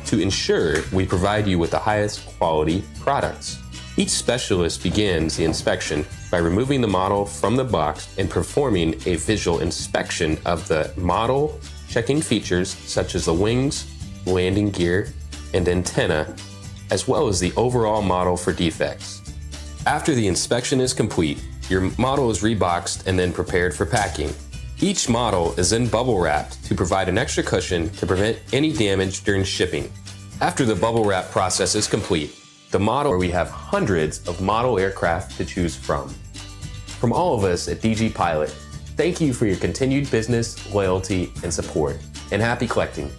to ensure we provide you with the highest quality products. Each specialist begins the inspection by removing the model from the box and performing a visual inspection of the model, checking features such as the wings, landing gear, and antenna, as well as the overall model for defects. After the inspection is complete, your model is reboxed and then prepared for packing. Each model is then bubble wrapped to provide an extra cushion to prevent any damage during shipping. After the bubble wrap process is complete, the model where we have hundreds of model aircraft to choose from. From all of us at DG Pilot, thank you for your continued business, loyalty, and support, and happy collecting.